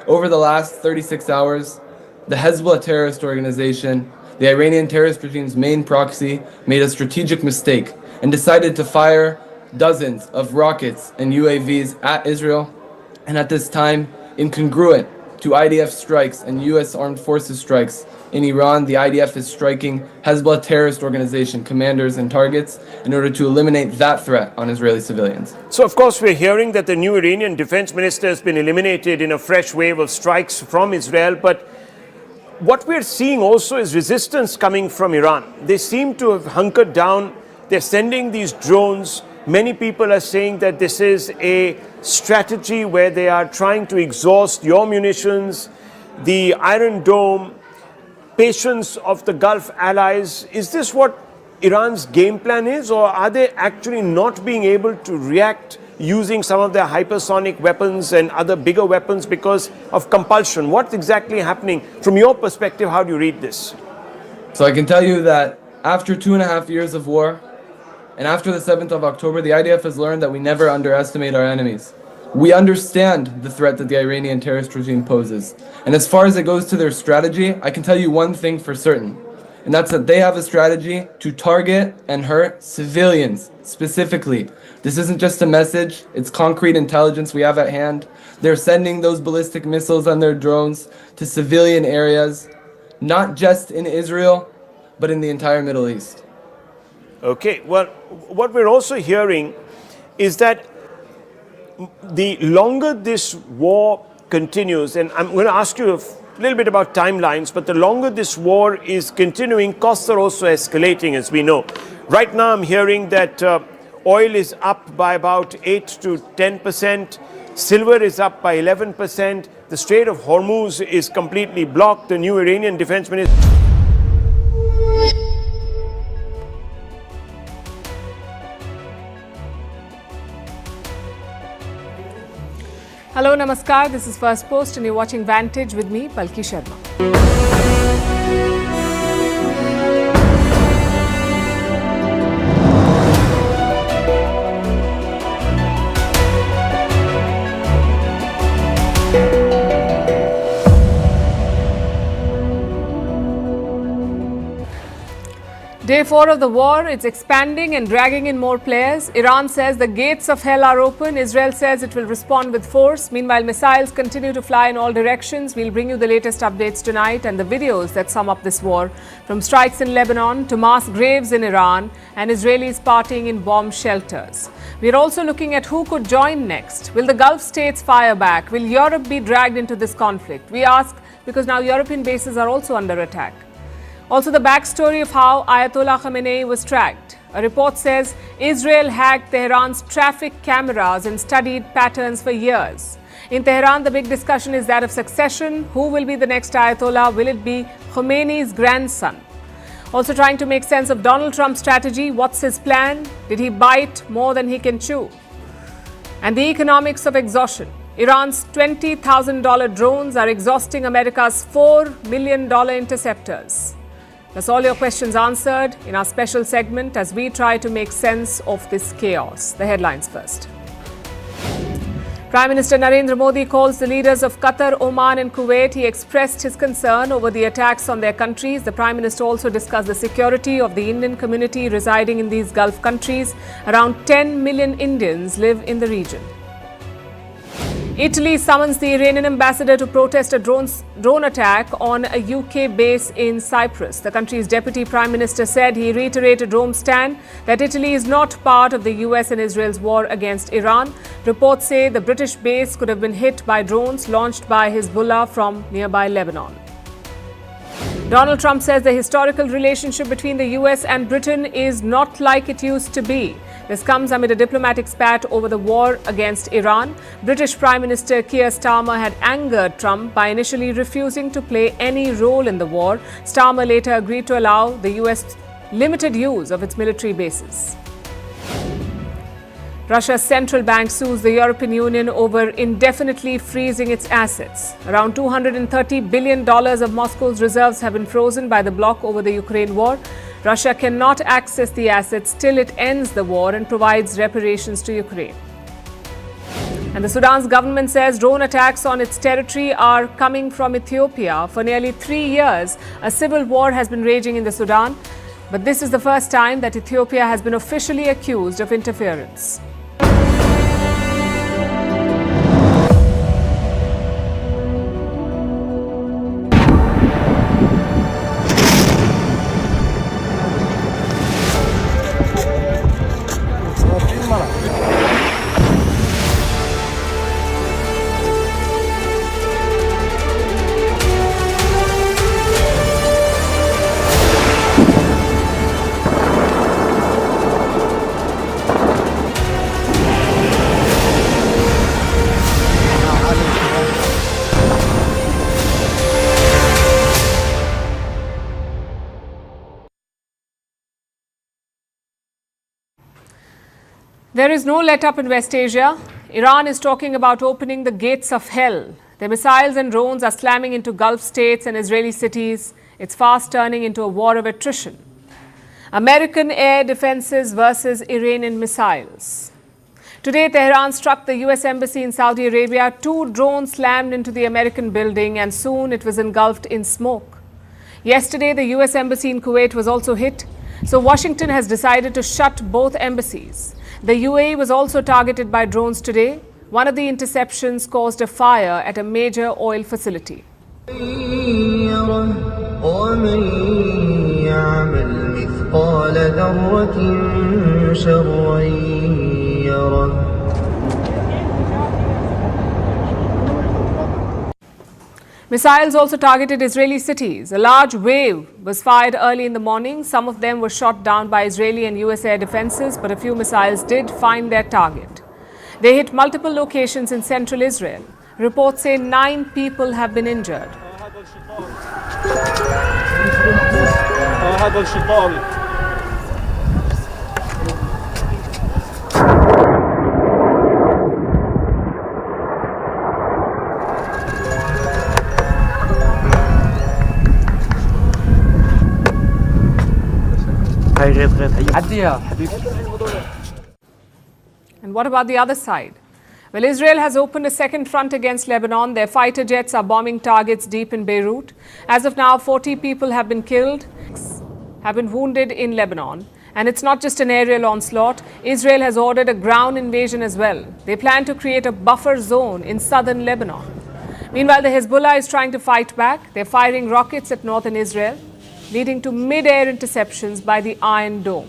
Over the last 36 hours, the Hezbollah terrorist organization, the Iranian terrorist regime's main proxy, made a strategic mistake and decided to fire dozens of rockets and UAVs at Israel, and at this time, incongruent to IDF strikes and U.S. Armed Forces strikes in Iran, the IDF is striking Hezbollah terrorist organization commanders and targets in order to eliminate that threat on Israeli civilians. So, of course, we're hearing that the new Iranian defense minister has been eliminated in a fresh wave of strikes from Israel. But what we're seeing also is resistance coming from Iran. They seem to have hunkered down. They're sending these drones. Many people are saying that this is a strategy where they are trying to exhaust your munitions, the Iron Dome, patience of the Gulf allies. Is this what Iran's game plan is, or are they actually not being able to react using some of their hypersonic weapons and other bigger weapons because of compulsion? What's exactly happening? From your perspective, how do you read this? So I can tell you that After 2.5 years of war, and after the 7th of October, the IDF has learned that we never underestimate our enemies. We understand the threat that the Iranian terrorist regime poses. And as far as it goes to their strategy, I can tell you one thing for certain, and that's that they have a strategy to target and hurt civilians specifically. This isn't just a message, it's concrete intelligence we have at hand. They're sending those ballistic missiles on their drones to civilian areas, not just in Israel, but in the entire Middle East. Okay, well, what we're also hearing is that the longer this war continues, and I'm going to ask you a little bit about timelines, but the longer this war is continuing, costs are also escalating, as we know. Right now, I'm hearing that oil is up by about 8 to 10%, silver is up by 11%, the Strait of Hormuz is completely blocked, the new Iranian defense minister. Hello, Namaskar. This is First Post and you're watching Vantage with me, Palki Sharma. Day 4 of the war, it's expanding and dragging in more players. Iran says the gates of hell are open. Israel says it will respond with force. Meanwhile, missiles continue to fly in all directions. We'll bring you the latest updates tonight and the videos that sum up this war. From strikes in Lebanon to mass graves in Iran and Israelis partying in bomb shelters. We're also looking at who could join next. Will the Gulf states fire back? Will Europe be dragged into this conflict? We ask because now European bases are also under attack. Also, the backstory of how Ayatollah Khamenei was tracked. A report says Israel hacked Tehran's traffic cameras and studied patterns for years. In Tehran, the big discussion is that of succession. Who will be the next Ayatollah? Will it be Khomeini's grandson? Also trying to make sense of Donald Trump's strategy. What's his plan? Did he bite more than he can chew? And the economics of exhaustion. Iran's $20,000 drones are exhausting America's $4 million interceptors. That's all your questions answered in our special segment as we try to make sense of this chaos. The headlines first. Prime Minister Narendra Modi calls the leaders of Qatar, Oman and Kuwait. He expressed his concern over the attacks on their countries. The Prime Minister also discussed the security of the Indian community residing in these Gulf countries. Around 10 million Indians live in the region. Italy summons the Iranian ambassador to protest a drone attack on a UK base in Cyprus. The country's deputy prime minister said he reiterated Rome's stand that Italy is not part of the US and Israel's war against Iran. Reports say the British base could have been hit by drones launched by Hezbollah from nearby Lebanon. Donald Trump says the historical relationship between the US and Britain is not like it used to be. This comes amid a diplomatic spat over the war against Iran. British Prime Minister Keir Starmer had angered Trump by initially refusing to play any role in the war. Starmer later agreed to allow the US limited use of its military bases. Russia's central bank sues the European Union over indefinitely freezing its assets. Around $230 billion of Moscow's reserves have been frozen by the bloc over the Ukraine war. Russia cannot access the assets till it ends the war and provides reparations to Ukraine. And the Sudan's government says drone attacks on its territory are coming from Ethiopia. For nearly 3 years, a civil war has been raging in the Sudan. But this is the first time that Ethiopia has been officially accused of interference. There is no let-up in West Asia. Iran is talking about opening the gates of hell. Their missiles and drones are slamming into Gulf states and Israeli cities. It's fast turning into a war of attrition. American air defenses versus Iranian missiles. Today, Tehran struck the US embassy in Saudi Arabia. 2 drones slammed into the American building and soon it was engulfed in smoke. Yesterday, the US embassy in Kuwait was also hit. So Washington has decided to shut both embassies. The UAE was also targeted by drones today. One of the interceptions caused a fire at a major oil facility. Missiles also targeted Israeli cities. A large wave was fired early in the morning. Some of them were shot down by Israeli and US air defenses, but a few missiles did find their target. They hit multiple locations in central Israel. Reports say 9 people have been injured. And what about the other side? Well, Israel has opened a second front against Lebanon. Their fighter jets are bombing targets deep in Beirut. As of now, 40 people have been killed, have been wounded in Lebanon. And it's not just an aerial onslaught. Israel has ordered a ground invasion as well. They plan to create a buffer zone in southern Lebanon. Meanwhile, the Hezbollah is trying to fight back. They're firing rockets at northern Israel, leading to mid-air interceptions by the Iron Dome.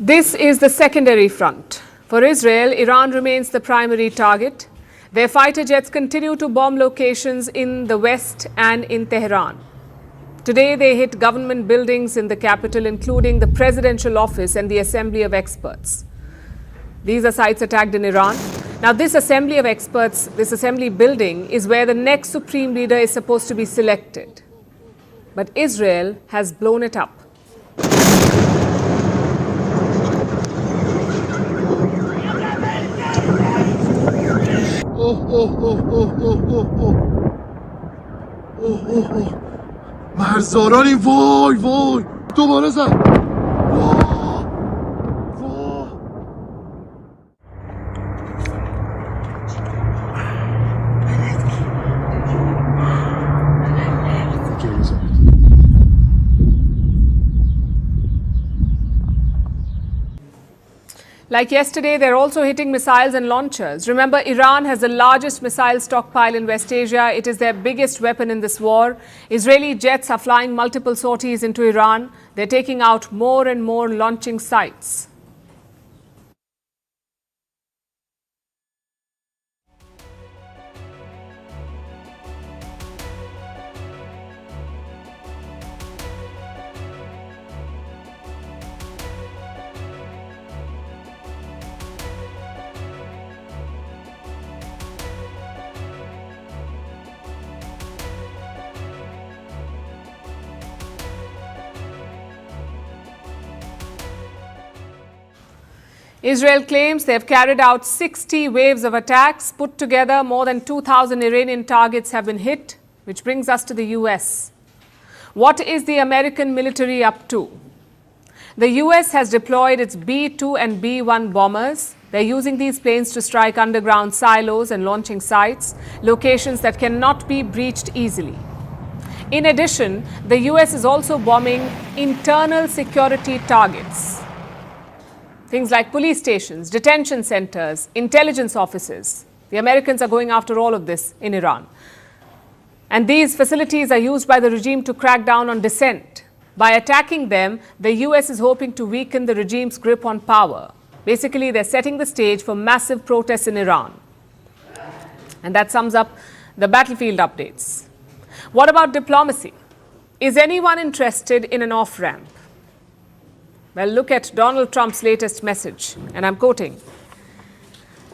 This is the secondary front. For Israel, Iran remains the primary target. Their fighter jets continue to bomb locations in the west and in Tehran. Today, they hit government buildings in the capital, including the presidential office and the Assembly of Experts. These are sites attacked in Iran. Now, this Assembly of Experts, this assembly building, is where the next supreme leader is supposed to be selected. But Israel has blown it up. مرزارانی وای وای دوباره زد Like yesterday, they're also hitting missiles and launchers. Remember, Iran has the largest missile stockpile in West Asia. It is their biggest weapon in this war. Israeli jets are flying multiple sorties into Iran. They're taking out more and more launching sites. Israel claims they have carried out 60 waves of attacks. Put together, more than 2,000 Iranian targets have been hit, which brings us to the US. What is the American military up to? The US has deployed its B-2 and B-1 bombers. They're using these planes to strike underground silos and launching sites, locations that cannot be breached easily. In addition, the US is also bombing internal security targets. Things like police stations, detention centers, intelligence offices. The Americans are going after all of this in Iran. And these facilities are used by the regime to crack down on dissent. By attacking them, the US is hoping to weaken the regime's grip on power. Basically, they're setting the stage for massive protests in Iran. And that sums up the battlefield updates. What about diplomacy? Is anyone interested in an off-ramp? Well, look at Donald Trump's latest message, and I'm quoting.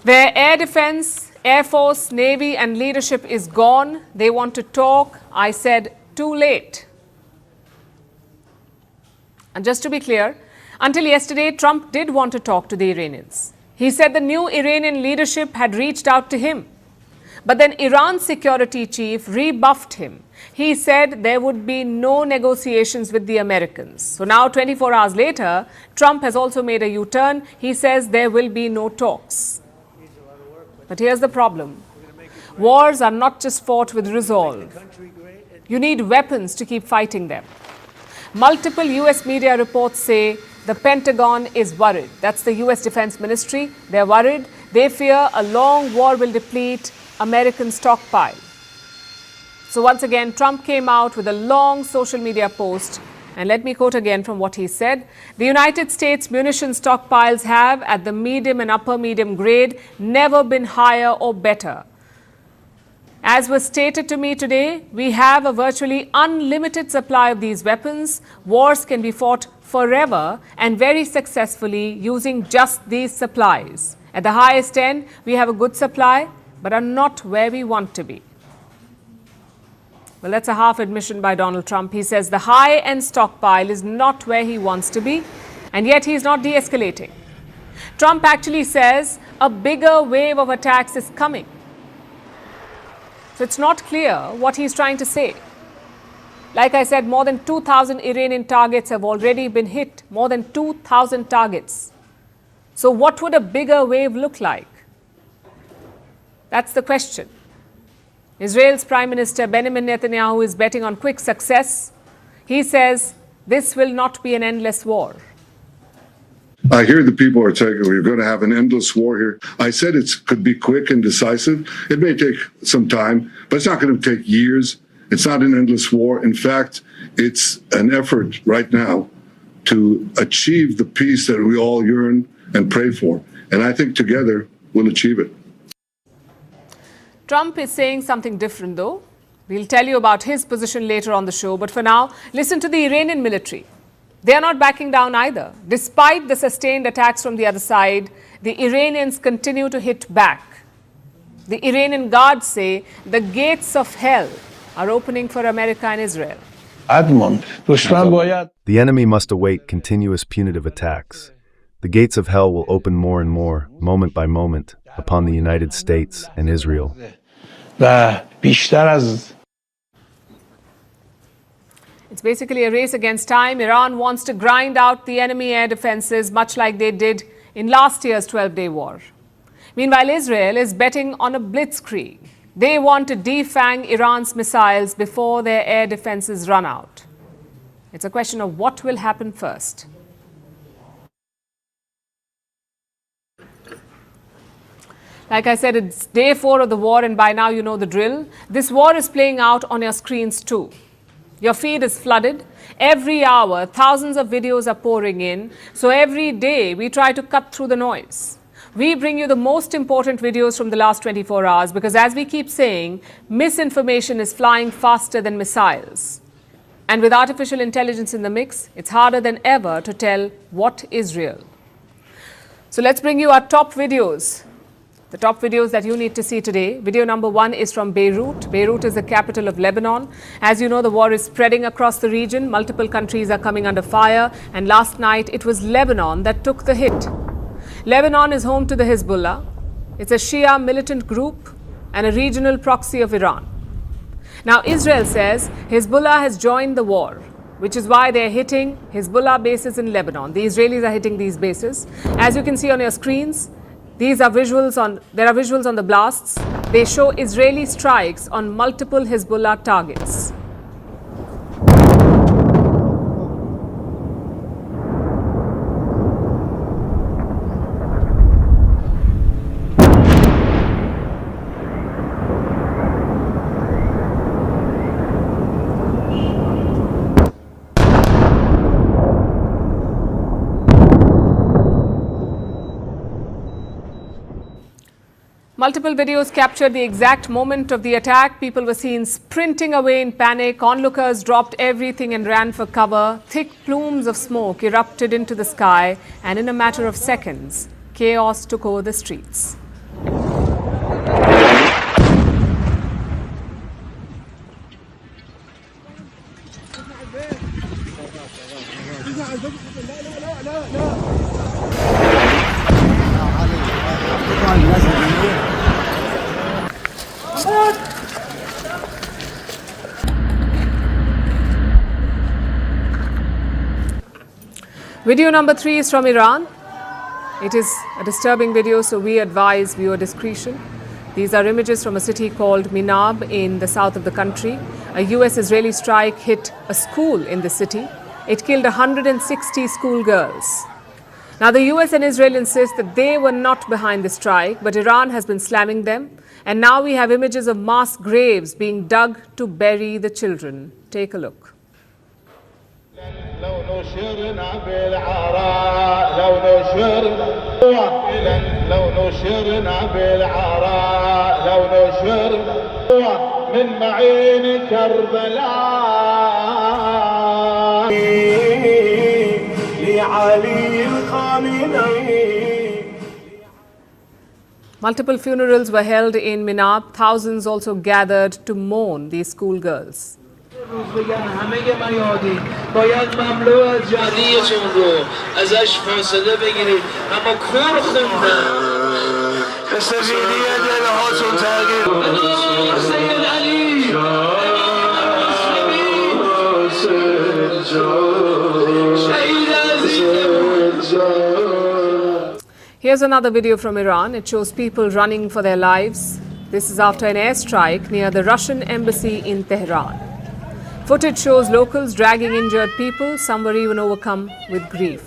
Their air defense, Air Force, Navy, and leadership is gone. They want to talk. I said, too late. And just to be clear, until yesterday, Trump did want to talk to the Iranians. He said the new Iranian leadership had reached out to him. But then Iran's security chief rebuffed him. He said there would be no negotiations with the Americans. So now, 24 hours later, Trump has also made a U-turn. He says there will be no talks. But here's the problem. Wars are not just fought with resolve. You need weapons to keep fighting them. Multiple US media reports say the Pentagon is worried. That's the US Defense Ministry. They're worried. They fear a long war will deplete American stockpile. So once again, Trump came out with a long social media post. And let me quote again from what he said. The United States munition stockpiles have, at the medium and upper medium grade, never been higher or better. As was stated to me today, we have a virtually unlimited supply of these weapons. Wars can be fought forever and very successfully using just these supplies. At the highest end, we have a good supply, but are not where we want to be. Well, that's a half admission by Donald Trump. He says the high-end stockpile is not where he wants to be, and yet he's not de-escalating. Trump actually says a bigger wave of attacks is coming. So it's not clear what he's trying to say. Like I said, more than 2,000 Iranian targets have already been hit. More than 2,000 targets. So what would a bigger wave look like? That's the question. Israel's Prime Minister Benjamin Netanyahu is betting on quick success. He says this will not be an endless war. I hear the people are saying we're going to have an endless war here. I said it could be quick and decisive. It may take some time, but it's not going to take years. It's not an endless war. In fact, it's an effort right now to achieve the peace that we all yearn and pray for. And I think together we'll achieve it. Trump is saying something different, though. We'll tell you about his position later on the show. But for now, listen to the Iranian military. They are not backing down either. Despite the sustained attacks from the other side, the Iranians continue to hit back. The Iranian guards say the gates of hell are opening for America and Israel. The enemy must await continuous punitive attacks. The gates of hell will open more and more, moment by moment, upon the United States and Israel. It's basically a race against time. Iran wants to grind out the enemy air defenses, much like they did in last year's 12-day war. Meanwhile, Israel is betting on a blitzkrieg. They want to defang Iran's missiles before their air defenses run out. It's a question of what will happen first. Like I said, it's day 4 of the war, and by now you know the drill. This war is playing out on your screens too. Your feed is flooded. Every hour, thousands of videos are pouring in. So every day, we try to cut through the noise. We bring you the most important videos from the last 24 hours because, as we keep saying, misinformation is flying faster than missiles. And with artificial intelligence in the mix, it's harder than ever to tell what is real. So let's bring you our top videos. The top videos that you need to see today. Video number 1 is from Beirut. Beirut is the capital of Lebanon. As you know, the war is spreading across the region. Multiple countries are coming under fire. And last night, it was Lebanon that took the hit. Lebanon is home to the Hezbollah. It's a Shia militant group and a regional proxy of Iran. Now, Israel says Hezbollah has joined the war, which is why they're hitting Hezbollah bases in Lebanon. The Israelis are hitting these bases. As you can see on your screens, there are visuals on the blasts. They show Israeli strikes on multiple Hezbollah targets. Multiple videos captured the exact moment of the attack. People were seen sprinting away in panic. Onlookers dropped everything and ran for cover. Thick plumes of smoke erupted into the sky, and in a matter of seconds, chaos took over the streets. Video number 3 is from Iran. It is a disturbing video, so we advise viewer discretion. These are images from a city called Minab in the south of the country. A US-Israeli strike hit a school in the city. It killed 160 schoolgirls. Now, the US and Israel insist that they were not behind the strike, but Iran has been slamming them. And now we have images of mass graves being dug to bury the children. Take a look. لو نشرنا بالعراء لو نشرنا بالعراء لو نشرنا من معين كربلاء لعلي الخامنئي. Multiple funerals were held in Minab. Thousands also gathered to mourn these schoolgirls. روز بگن همه میادین باید مملو از جریتون رو ازش فاصله بگیرید اما کور خوندن به سفیدی دلهاتون تغییر سید علی شهید عزیز. Here's another video from Iran. It shows people running for their lives. This is after an airstrike near the Russian embassy in Tehran. Footage shows locals dragging injured people. Some were even overcome with grief.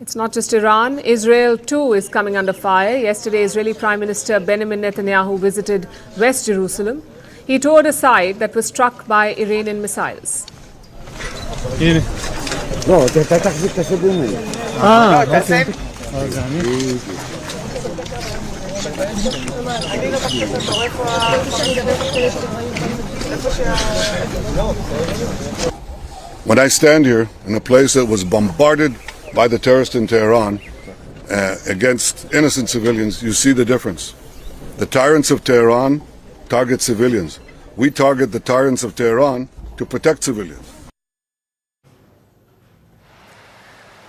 It's not just Iran. Israel too is coming under fire. Yesterday, Israeli Prime Minister Benjamin Netanyahu visited West Jerusalem. He toured a site that was struck by Iranian missiles. When I stand here in a place that was bombarded by the terrorists in Tehran against innocent civilians, you see the difference. The tyrants of Tehran target civilians. We target the tyrants of Tehran to protect civilians.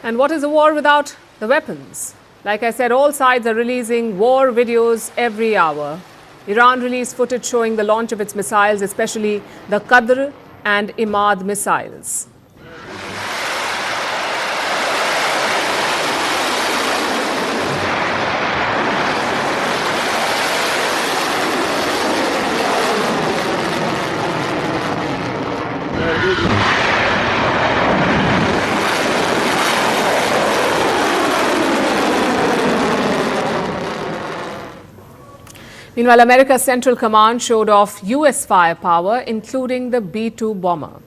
And what is a war without the weapons? Like I said, all sides are releasing war videos every hour. Iran released footage showing the launch of its missiles, especially the Qadr and Imad missiles. Meanwhile, America's Central Command showed off US firepower, including the B-2 bomber.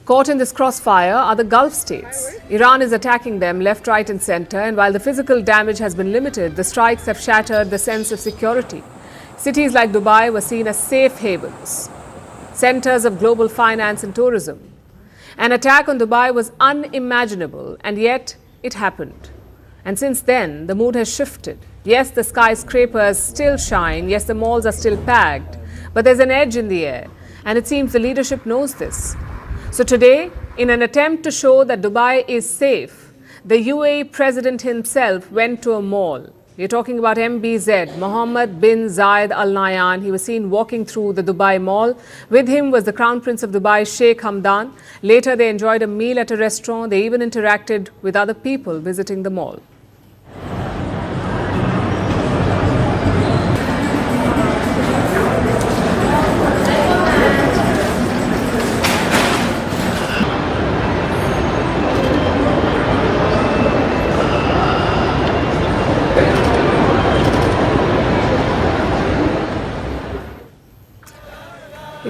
Caught in this crossfire are the Gulf states. Iran is attacking them left, right and center, and while the physical damage has been limited, the strikes have shattered the sense of security. Cities like Dubai were seen as safe havens, centers of global finance and tourism. An attack on Dubai was unimaginable, and yet it happened. And since then, the mood has shifted. Yes, the skyscrapers still shine. Yes, the malls are still packed. But there's an edge in the air, and it seems the leadership knows this. So today, in an attempt to show that Dubai is safe, the UAE president himself went to a mall. We're talking about MBZ, Mohammed bin Zayed Al Nahyan. He was seen walking through the Dubai Mall. With him was the Crown Prince of Dubai, Sheikh Hamdan. Later, they enjoyed a meal at a restaurant. They even interacted with other people visiting the mall.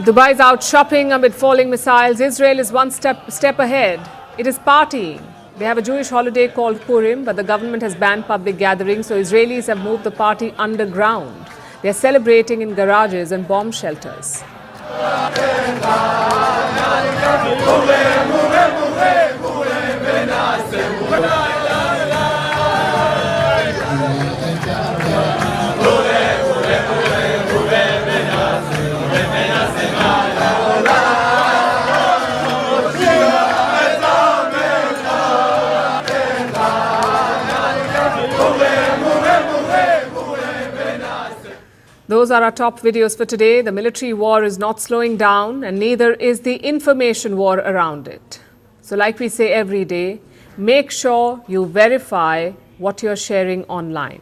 Dubai is out shopping amid falling missiles. Israel is one step ahead. It is partying They have a Jewish holiday called Purim, but the government has banned public gatherings, so Israelis have moved the party underground. They are celebrating in garages and bomb shelters. Those are our top videos for today. The military war is not slowing down, and neither is the information war around it. So like we say every day, make sure you verify what you're sharing online.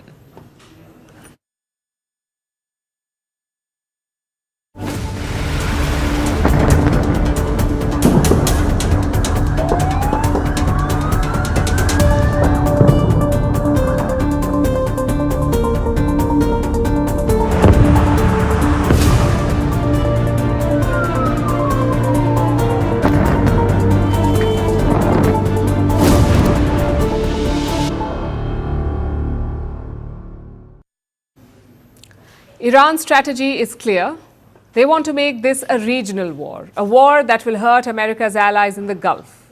Iran's strategy is clear. They want to make this a regional war, a war that will hurt America's allies in the Gulf,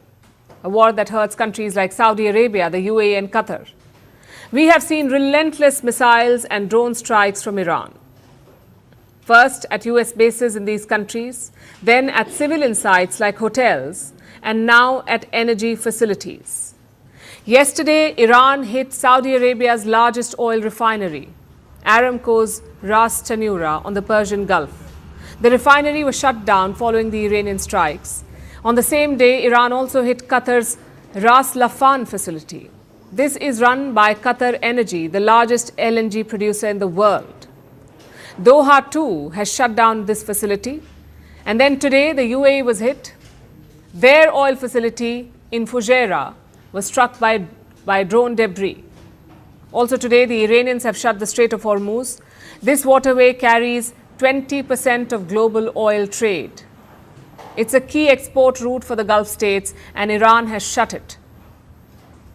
a war that hurts countries like Saudi Arabia, the UAE and Qatar. We have seen relentless missiles and drone strikes from Iran. First at US bases in these countries, then at civilian sites like hotels, and now at energy facilities. Yesterday, Iran hit Saudi Arabia's largest oil refinery, Aramco's Ras Tanura on the Persian Gulf. The refinery was shut down following the Iranian strikes. On the same day, Iran also hit Qatar's Ras Laffan facility. This is run by Qatar Energy, the largest LNG producer in the world. Doha too has shut down this facility. And then today the UAE was hit. Their oil facility in Fujairah was struck by drone debris. Also today, the Iranians have shut the Strait of Hormuz. This waterway carries 20% of global oil trade. It's a key export route for the Gulf states, and Iran has shut it.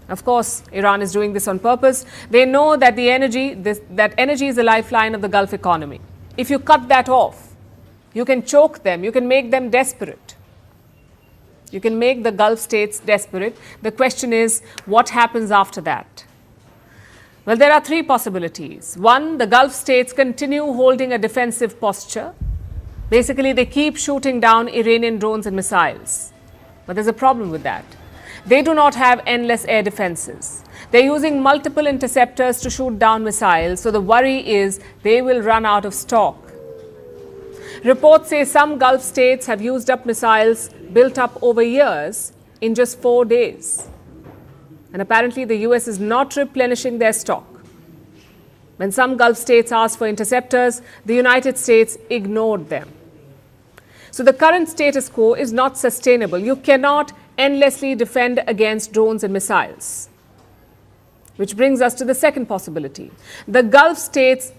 Of course, Iran is doing this on purpose. They know that that energy is the lifeline of the Gulf economy. If you cut that off, you can choke them, you can make them desperate. You can make the Gulf states desperate. The question is, what happens after that? Well, there are three possibilities. One, the Gulf states continue holding a defensive posture. Basically, they keep shooting down Iranian drones and missiles. But there's a problem with that. They do not have endless air defenses. They're using multiple interceptors to shoot down missiles, so the worry is they will run out of stock. Reports say some Gulf states have used up missiles built up over years in just 4 days. And apparently the US is not replenishing their stock. When some Gulf states asked for interceptors, the United States ignored them. So the current status quo is not sustainable. You cannot endlessly defend against drones and missiles. Which brings us to the second possibility. The Gulf states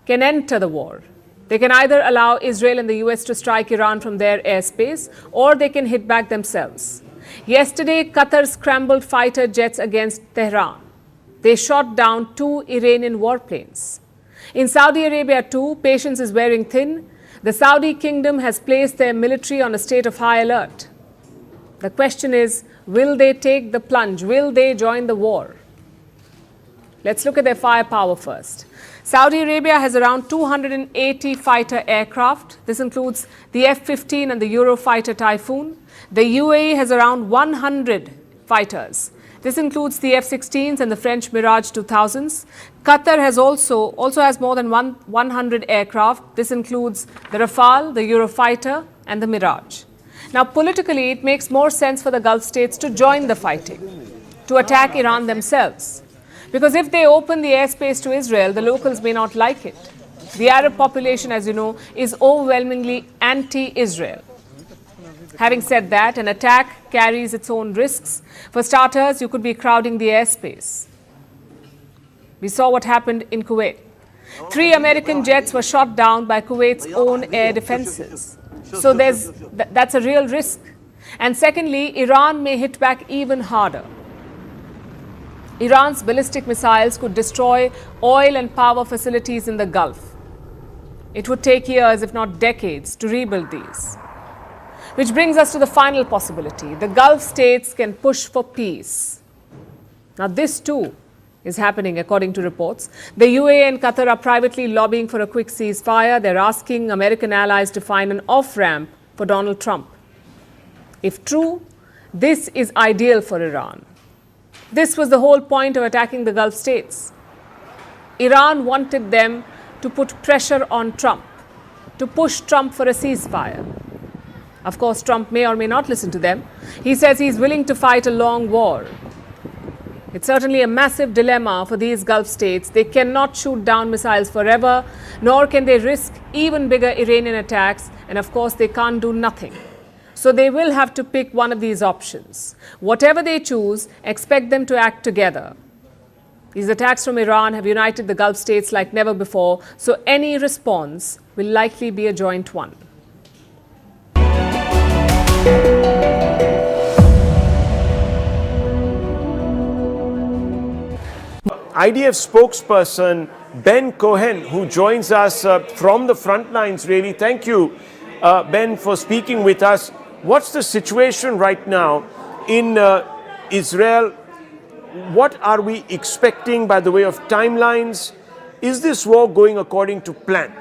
can enter the war. They can either allow Israel and the US to strike Iran from their airspace, or they can hit back themselves. Yesterday, Qatar scrambled fighter jets against Tehran. They shot down 2 Iranian warplanes. In Saudi Arabia too, patience is wearing thin. The Saudi kingdom has placed their military on a state of high alert. The question is, will they take the plunge? Will they join the war? Let's look at their firepower first. Saudi Arabia has around 280 fighter aircraft. This includes the F-15 and the Eurofighter Typhoon. The UAE has around 100 fighters. This includes the F-16s and the French Mirage 2000s. Qatar has also has more than 100 aircraft. This includes the Rafale, the Eurofighter, and the Mirage. Now, politically, it makes more sense for the Gulf states to join the fighting, to attack Iran themselves. Because if they open the airspace to Israel, the locals may not like it. The Arab population, as you know, is overwhelmingly anti-Israel. Having said that, an attack carries its own risks. For starters, you could be crowding the airspace. We saw what happened in Kuwait. 3 American jets were shot down by Kuwait's own air defenses. So that's a real risk. And secondly, Iran may hit back even harder. Iran's ballistic missiles could destroy oil and power facilities in the Gulf. It would take years, if not decades, to rebuild these. Which brings us to the final possibility. The Gulf states can push for peace. Now, this too is happening according to reports. The UAE and Qatar are privately lobbying for a quick ceasefire. They're asking American allies to find an off-ramp for Donald Trump. If true, this is ideal for Iran. This was the whole point of attacking the Gulf states. Iran wanted them to put pressure on Trump, to push Trump for a ceasefire. Of course, Trump may or may not listen to them. He says he's willing to fight a long war. It's certainly a massive dilemma for these Gulf states. They cannot shoot down missiles forever, nor can they risk even bigger Iranian attacks. And of course, they can't do nothing. So they will have to pick one of these options. Whatever they choose, expect them to act together. These attacks from Iran have united the Gulf states like never before, so any response will likely be a joint one. IDF spokesperson Ben Cohen, who joins us from the front lines, really. Thank you, Ben, for speaking with us. What's the situation right now in Israel? What are we expecting by the way of timelines? Is this war going according to plan?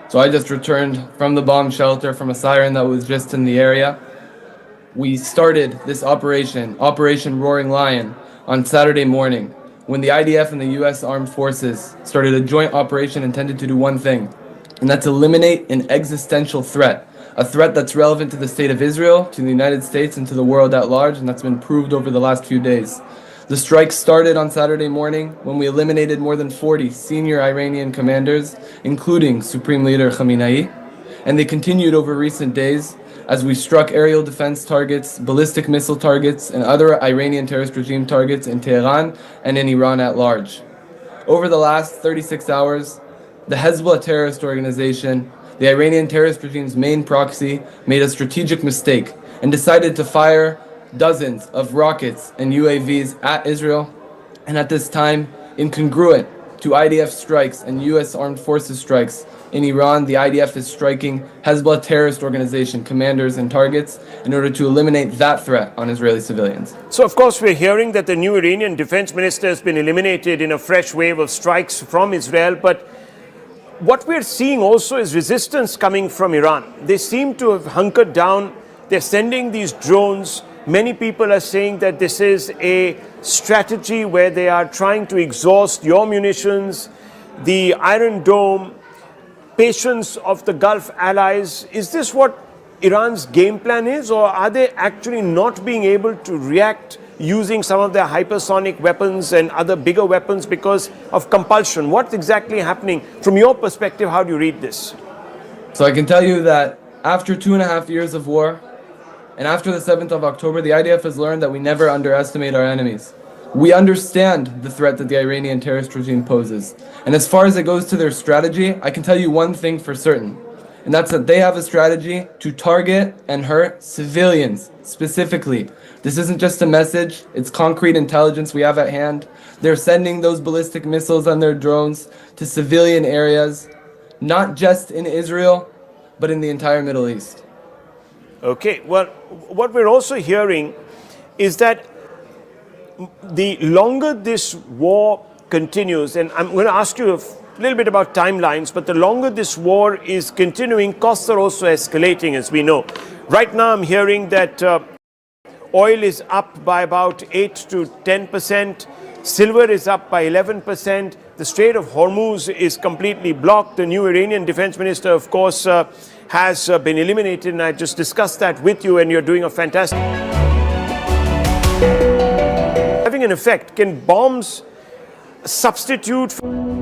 So I just returned from the bomb shelter from a siren that was just in the area. We started this Operation Roaring Lion, on Saturday morning, when the IDF and the U.S. Armed Forces started a joint operation intended to do one thing, and that's eliminate an existential threat, a threat that's relevant to the state of Israel, to the United States, and to the world at large, and that's been proved over the last few days. The strike started on Saturday morning when we eliminated more than 40 senior Iranian commanders, including Supreme Leader Khamenei, and they continued over recent days as we struck aerial defense targets, ballistic missile targets, and other Iranian terrorist regime targets in Tehran and in Iran at large. Over the last 36 hours, the Hezbollah terrorist organization, the Iranian terrorist regime's main proxy, made a strategic mistake and decided to fire dozens of rockets and UAVs at Israel, and at this time, incongruent to IDF strikes and U.S. Armed Forces strikes in Iran, the IDF is striking Hezbollah terrorist organization commanders and targets in order to eliminate that threat on Israeli civilians. So, of course, we're hearing that the new Iranian defense minister has been eliminated in a fresh wave of strikes from Israel. But what we're seeing also is resistance coming from Iran. They seem to have hunkered down. They're sending these drones. Many people are saying that this is a strategy where they are trying to exhaust your munitions, the Iron Dome, patience of the Gulf allies. Is this what Iran's game plan is, or are they actually not being able to react using some of their hypersonic weapons and other bigger weapons because of compulsion? What's exactly happening? From your perspective, how do you read this? So I can tell you that after 2.5 years of war, and after the 7th of October, the IDF has learned that we never underestimate our enemies. We understand the threat that the Iranian terrorist regime poses. And as far as it goes to their strategy, I can tell you one thing for certain, and that's that they have a strategy to target and hurt civilians specifically. This isn't just a message, it's concrete intelligence we have at hand. They're sending those ballistic missiles on their drones to civilian areas, not just in Israel, but in the entire Middle East. Okay, well, what we're also hearing is that the longer this war continues, and I'm going to ask you a little bit about timelines, but the longer this war is continuing, costs are also escalating, as we know. Right now, I'm hearing that oil is up by about 8 to 10%, silver is up by 11%, the Strait of Hormuz is completely blocked. The new Iranian defense minister, of course, has been eliminated, and I just discussed that with you, and you're doing a fantastic... Having an effect, can bombs substitute for...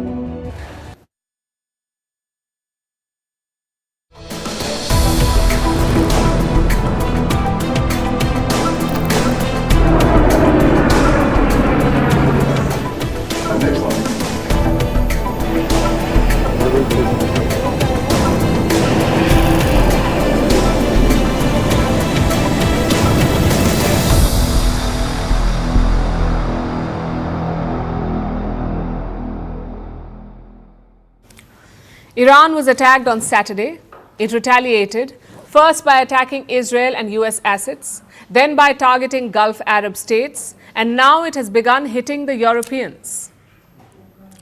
Iran was attacked on Saturday. It retaliated, first by attacking Israel and US assets, then by targeting Gulf Arab states, and now it has begun hitting the Europeans.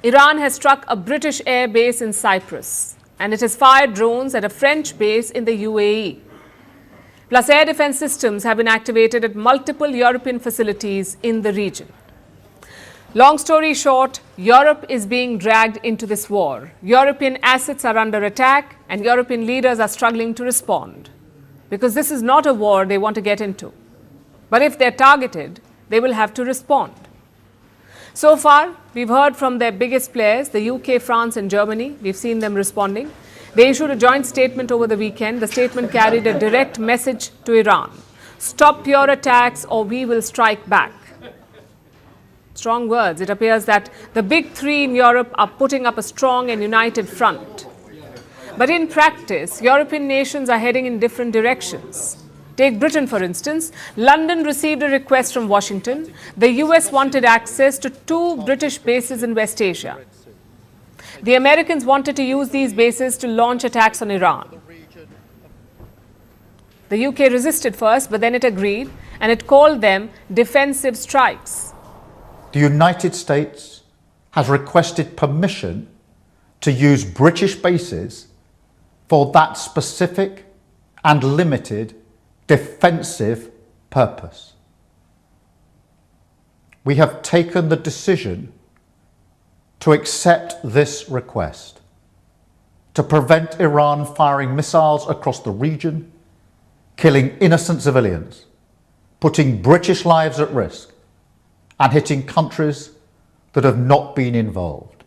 Iran has struck a British air base in Cyprus, and it has fired drones at a French base in the UAE. Plus, air defense systems have been activated at multiple European facilities in the region. Long story short, Europe is being dragged into this war. European assets are under attack, and European leaders are struggling to respond. Because this is not a war they want to get into. But if they're targeted, they will have to respond. So far, we've heard from their biggest players, the UK, France, and Germany. We've seen them responding. They issued a joint statement over the weekend. The statement carried a direct message to Iran. Stop your attacks or we will strike back. Strong words. It appears that the big three in Europe are putting up a strong and united front. But in practice, European nations are heading in different directions. Take Britain, for instance. London received a request from Washington. The US wanted access to 2 British bases in West Asia. The Americans wanted to use these bases to launch attacks on Iran. The UK resisted first, but then it agreed, and it called them defensive strikes. The United States has requested permission to use British bases for that specific and limited defensive purpose. We have taken the decision to accept this request to prevent Iran firing missiles across the region, killing innocent civilians, putting British lives at risk, and hitting countries that have not been involved.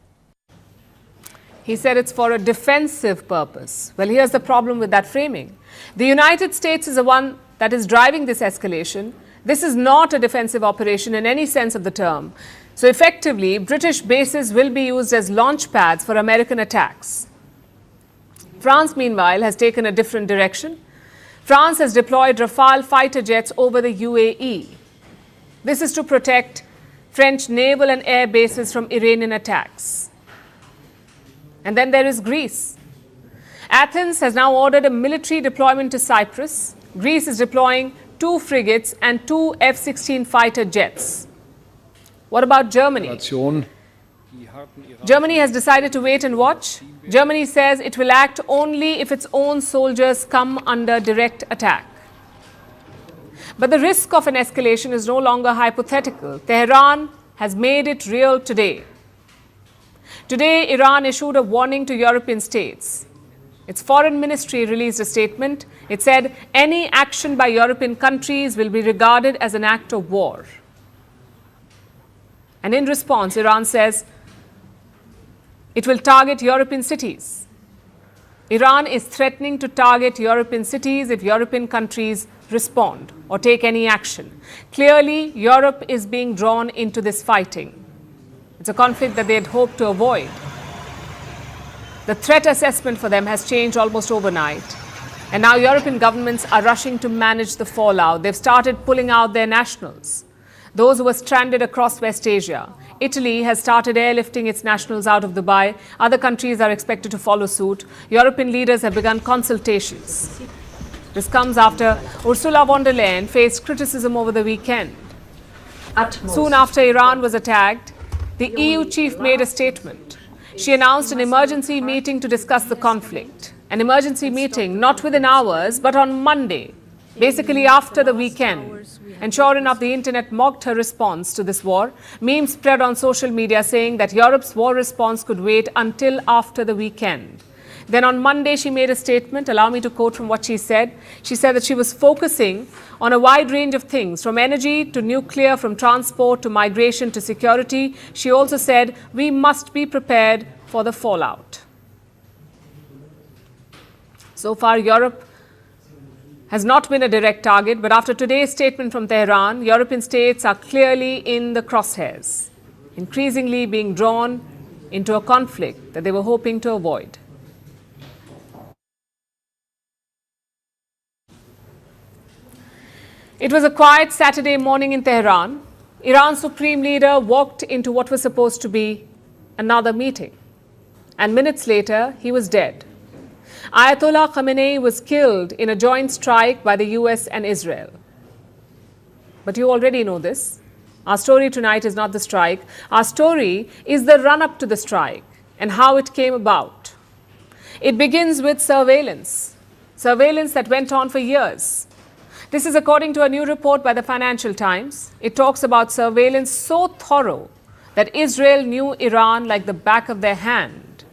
He said it's for a defensive purpose. Well, here's the problem with that framing. The United States is the one that is driving this escalation. This is not a defensive operation in any sense of the term. So effectively, British bases will be used as launch pads for American attacks. France, meanwhile, has taken a different direction. France has deployed Rafale fighter jets over the UAE. This is to protect French naval and air bases from Iranian attacks. And then there is Greece. Athens has now ordered a military deployment to Cyprus. Greece is deploying 2 frigates and 2 F-16 fighter jets. What about Germany? Germany has decided to wait and watch. Germany says it will act only if its own soldiers come under direct attack. But the risk of an escalation is no longer hypothetical. Tehran has made it real today. Today, Iran issued a warning to European states. Its foreign ministry released a statement. It said any action by European countries will be regarded as an act of war. And in response, Iran says it will target European cities. Iran is threatening to target European cities if European countries respond or take any action. Clearly, Europe is being drawn into this fighting. It's a conflict that they had hoped to avoid. The threat assessment for them has changed almost overnight. And now European governments are rushing to manage the fallout. They've started pulling out their nationals, those who were stranded across West Asia. Italy has started airlifting its nationals out of Dubai. Other countries are expected to follow suit. European leaders have begun consultations. This comes after Ursula von der Leyen faced criticism over the weekend. Soon after Iran was attacked, the EU chief made a statement. She announced an emergency meeting to discuss the conflict. An emergency meeting not within hours, but on Monday, basically after the weekend. And sure enough, the internet mocked her response to this war. Memes spread on social media saying that Europe's war response could wait until after the weekend. Then on Monday, she made a statement. Allow me to quote from what she said. She said that she was focusing on a wide range of things, from energy to nuclear, from transport to migration to security. She also said, we must be prepared for the fallout. So far, Europe has not been a direct target, but after today's statement from Tehran, European states are clearly in the crosshairs, increasingly being drawn into a conflict that they were hoping to avoid. It was a quiet Saturday morning in Tehran. Iran's supreme leader walked into what was supposed to be another meeting. and minutes later, he was dead. Ayatollah Khamenei was killed in a joint strike by the US and Israel. But you already know this. Our story tonight is not the strike. Our story is the run-up to the strike and how it came about. It begins with surveillance that went on for years. This is according to a new report by the Financial Times. It talks about surveillance so thorough that Israel knew Iran like the back of their hand.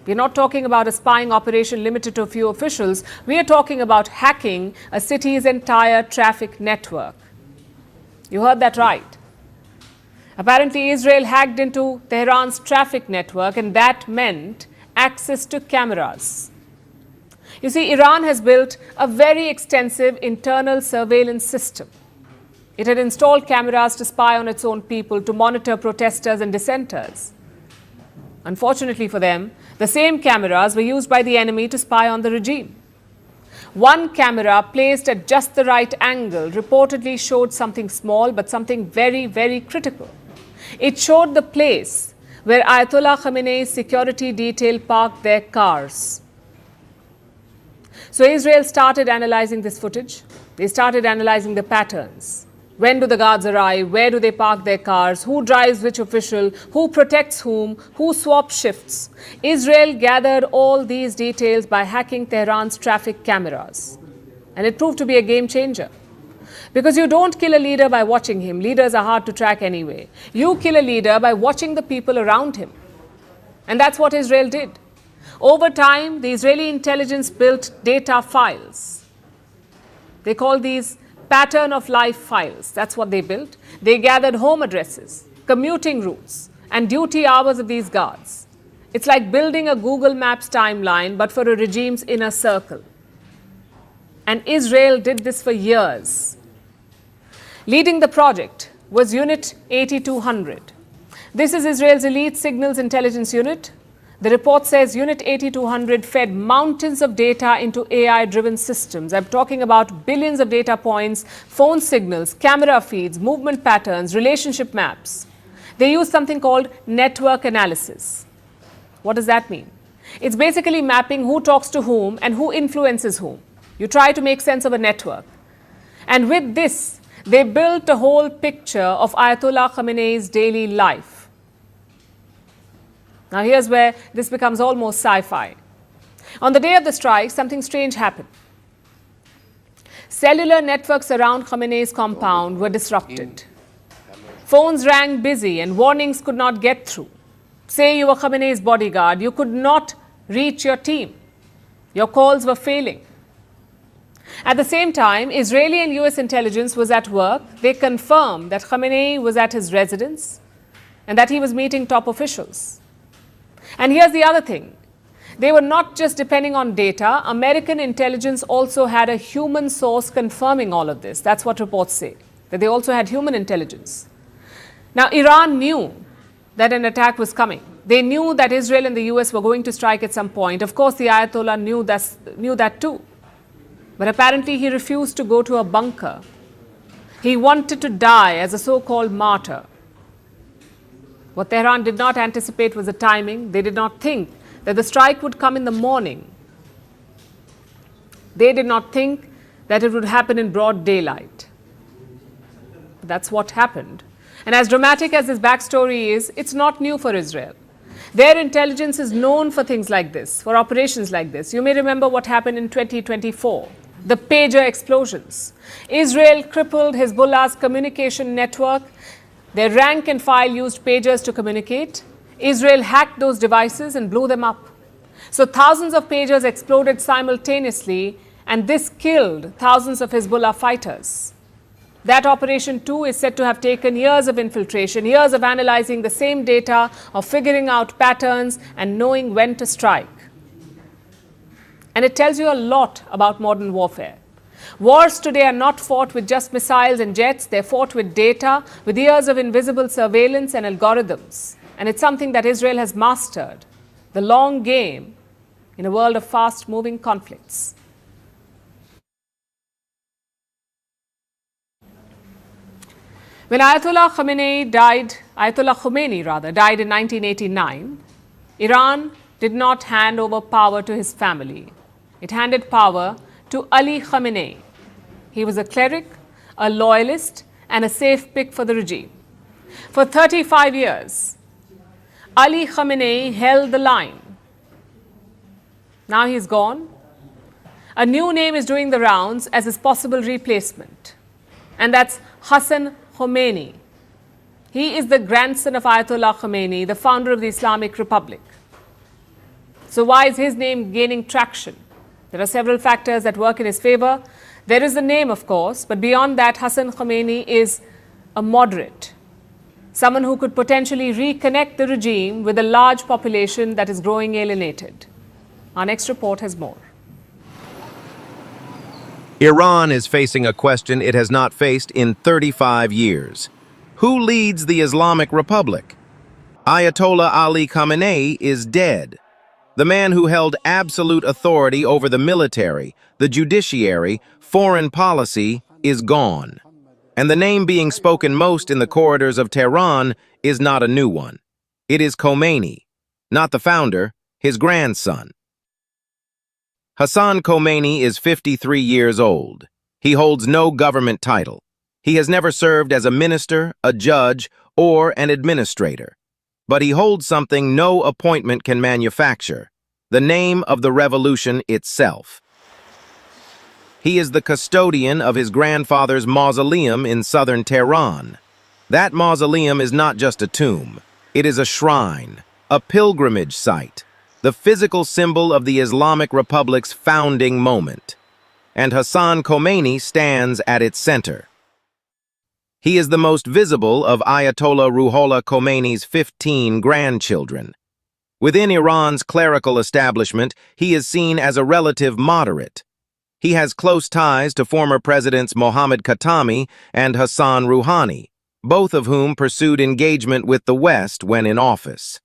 We're not talking about a spying operation limited to a few officials. We are talking about hacking a city's entire traffic network. You heard that right. Apparently, Israel hacked into Tehran's traffic network, and that meant access to cameras. You see, Iran has built a very extensive internal surveillance system. It had installed cameras to spy on its own people, to monitor protesters and dissenters. Unfortunately for them, the same cameras were used by the enemy to spy on the regime. One camera placed at just the right angle reportedly showed something small, but something very, very critical. It showed the place where Ayatollah Khamenei's security detail parked their cars. So Israel started analyzing this footage. They started analyzing the patterns. When do the guards arrive? Where do they park their cars? Who drives which official? Who protects whom? Who swaps shifts? Israel gathered all these details by hacking Tehran's traffic cameras. And it proved to be a game changer. Because you don't kill a leader by watching him. Leaders are hard to track anyway. You kill a leader by watching the people around him. And that's what Israel did. Over time, the Israeli intelligence built data files. They call these pattern of life files. That's what they built. They gathered home addresses, commuting routes, and duty hours of these guards. It's like building a Google Maps timeline, but for a regime's inner circle. And Israel did this for years. Leading the project was Unit 8200. This is Israel's elite signals intelligence unit. The report says Unit 8200 fed mountains of data into AI-driven systems. I'm talking about billions of data points, phone signals, camera feeds, movement patterns, relationship maps. They use something called network analysis. What does that mean? It's basically mapping who talks to whom and who influences whom. You try to make sense of a network. And with this, they built a whole picture of Ayatollah Khamenei's daily life. Now here's where this becomes almost sci-fi. On the day of the strike, something strange happened. Cellular networks around Khamenei's compound were disrupted. Phones rang busy and warnings could not get through. Say you were Khamenei's bodyguard, you could not reach your team. Your calls were failing. At the same time, Israeli and US intelligence was at work. They confirmed that Khamenei was at his residence and that he was meeting top officials. And here's the other thing. They were not just depending on data. American intelligence also had a human source confirming all of this. That's what reports say, that they also had human intelligence. Now, Iran knew that an attack was coming. They knew that Israel and the US were going to strike at some point. Of course, the Ayatollah knew that too. But apparently, he refused to go to a bunker. He wanted to die as a so-called martyr. What Tehran did not anticipate was the timing. They did not think that the strike would come in the morning. They did not think that it would happen in broad daylight. But that's what happened. And as dramatic as this backstory is, it's not new for Israel. Their intelligence is known for things like this, for operations like this. You may remember what happened in 2024, the pager explosions. Israel crippled Hezbollah's communication network. Their rank and file used pagers to communicate. Israel hacked those devices and blew them up. So thousands of pagers exploded simultaneously, and this killed thousands of Hezbollah fighters. That operation too is said to have taken years of infiltration, years of analyzing the same data, of figuring out patterns and knowing when to strike. And it tells you a lot about modern warfare. Wars today are not fought with just missiles and jets. They're fought with data, with years of invisible surveillance and algorithms. And it's something that Israel has mastered, the long game in a world of fast-moving conflicts. When Ayatollah Khomeini died in 1989, Iran did not hand over power to his family. It handed power to Ali Khamenei. He was a cleric, a loyalist, and a safe pick for the regime. For 35 years, Ali Khamenei held the line. Now he's gone. A new name is doing the rounds as his possible replacement, and that's Hassan Khomeini. He is the grandson of Ayatollah Khomeini, the founder of the Islamic Republic. So why is his name gaining traction? There are several factors that work in his favor. There is the name, of course, but beyond that, Hassan Khomeini is a moderate, someone who could potentially reconnect the regime with a large population that is growing alienated. Our next report has more. Iran is facing a question it has not faced in 35 years. Who leads the Islamic Republic? Ayatollah Ali Khamenei is dead. The man who held absolute authority over the military, the judiciary, foreign policy is gone. And the name being spoken most in the corridors of Tehran is not a new one. It is Khomeini, not the founder, his grandson. Hassan Khomeini is 53 years old. He holds no government title. He has never served as a minister, a judge, or an administrator. But he holds something no appointment can manufacture, the name of the revolution itself. He is the custodian of his grandfather's mausoleum in southern Tehran. That mausoleum is not just a tomb. It is a shrine, a pilgrimage site, the physical symbol of the Islamic Republic's founding moment. And Hassan Khomeini stands at its center. He is the most visible of Ayatollah Ruhollah Khomeini's 15 grandchildren. Within Iran's clerical establishment, he is seen as a relative moderate. He has close ties to former presidents Mohammad Khatami and Hassan Rouhani, both of whom pursued engagement with the West when in office.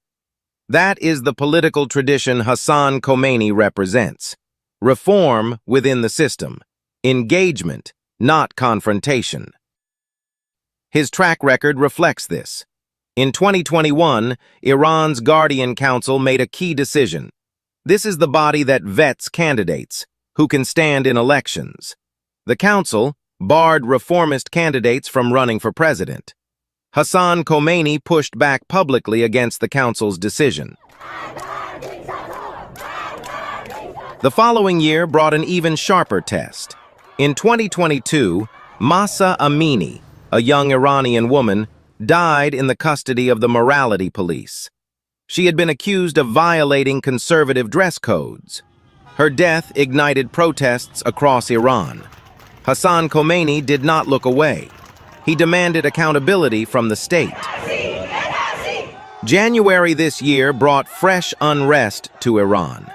That is the political tradition Hassan Khomeini represents. Reform within the system. Engagement, not confrontation. His track record reflects this. In 2021, Iran's Guardian Council made a key decision. This is the body that vets candidates who can stand in elections. The council barred reformist candidates from running for president. Hassan Khomeini pushed back publicly against the council's decision. The following year brought an even sharper test. In 2022, Mahsa Amini, a young Iranian woman, died in the custody of the morality police. She had been accused of violating conservative dress codes. Her death ignited protests across Iran. Hassan Khomeini did not look away. He demanded accountability from the state. January this year brought fresh unrest to Iran.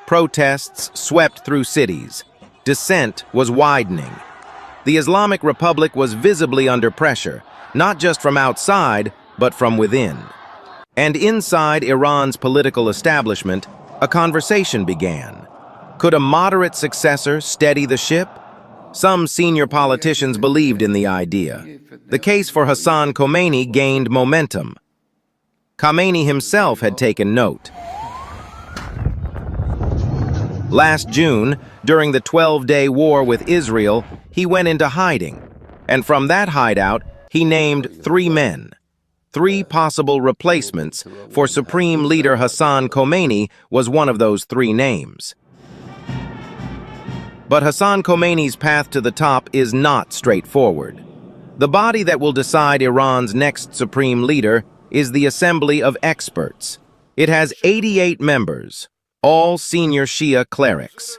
Protests swept through cities. Dissent was widening. The Islamic Republic was visibly under pressure, not just from outside, but from within. And inside Iran's political establishment, a conversation began. Could a moderate successor steady the ship? Some senior politicians believed in the idea. The case for Hassan Khomeini gained momentum. Khomeini himself had taken note. Last June, during the 12-day war with Israel, he went into hiding. And from that hideout, he named 3 men. 3 possible replacements for Supreme Leader Hassan Khomeini was one of those 3 names. But Hassan Khomeini's path to the top is not straightforward. The body that will decide Iran's next supreme leader is the Assembly of Experts. It has 88 members, all senior Shia clerics.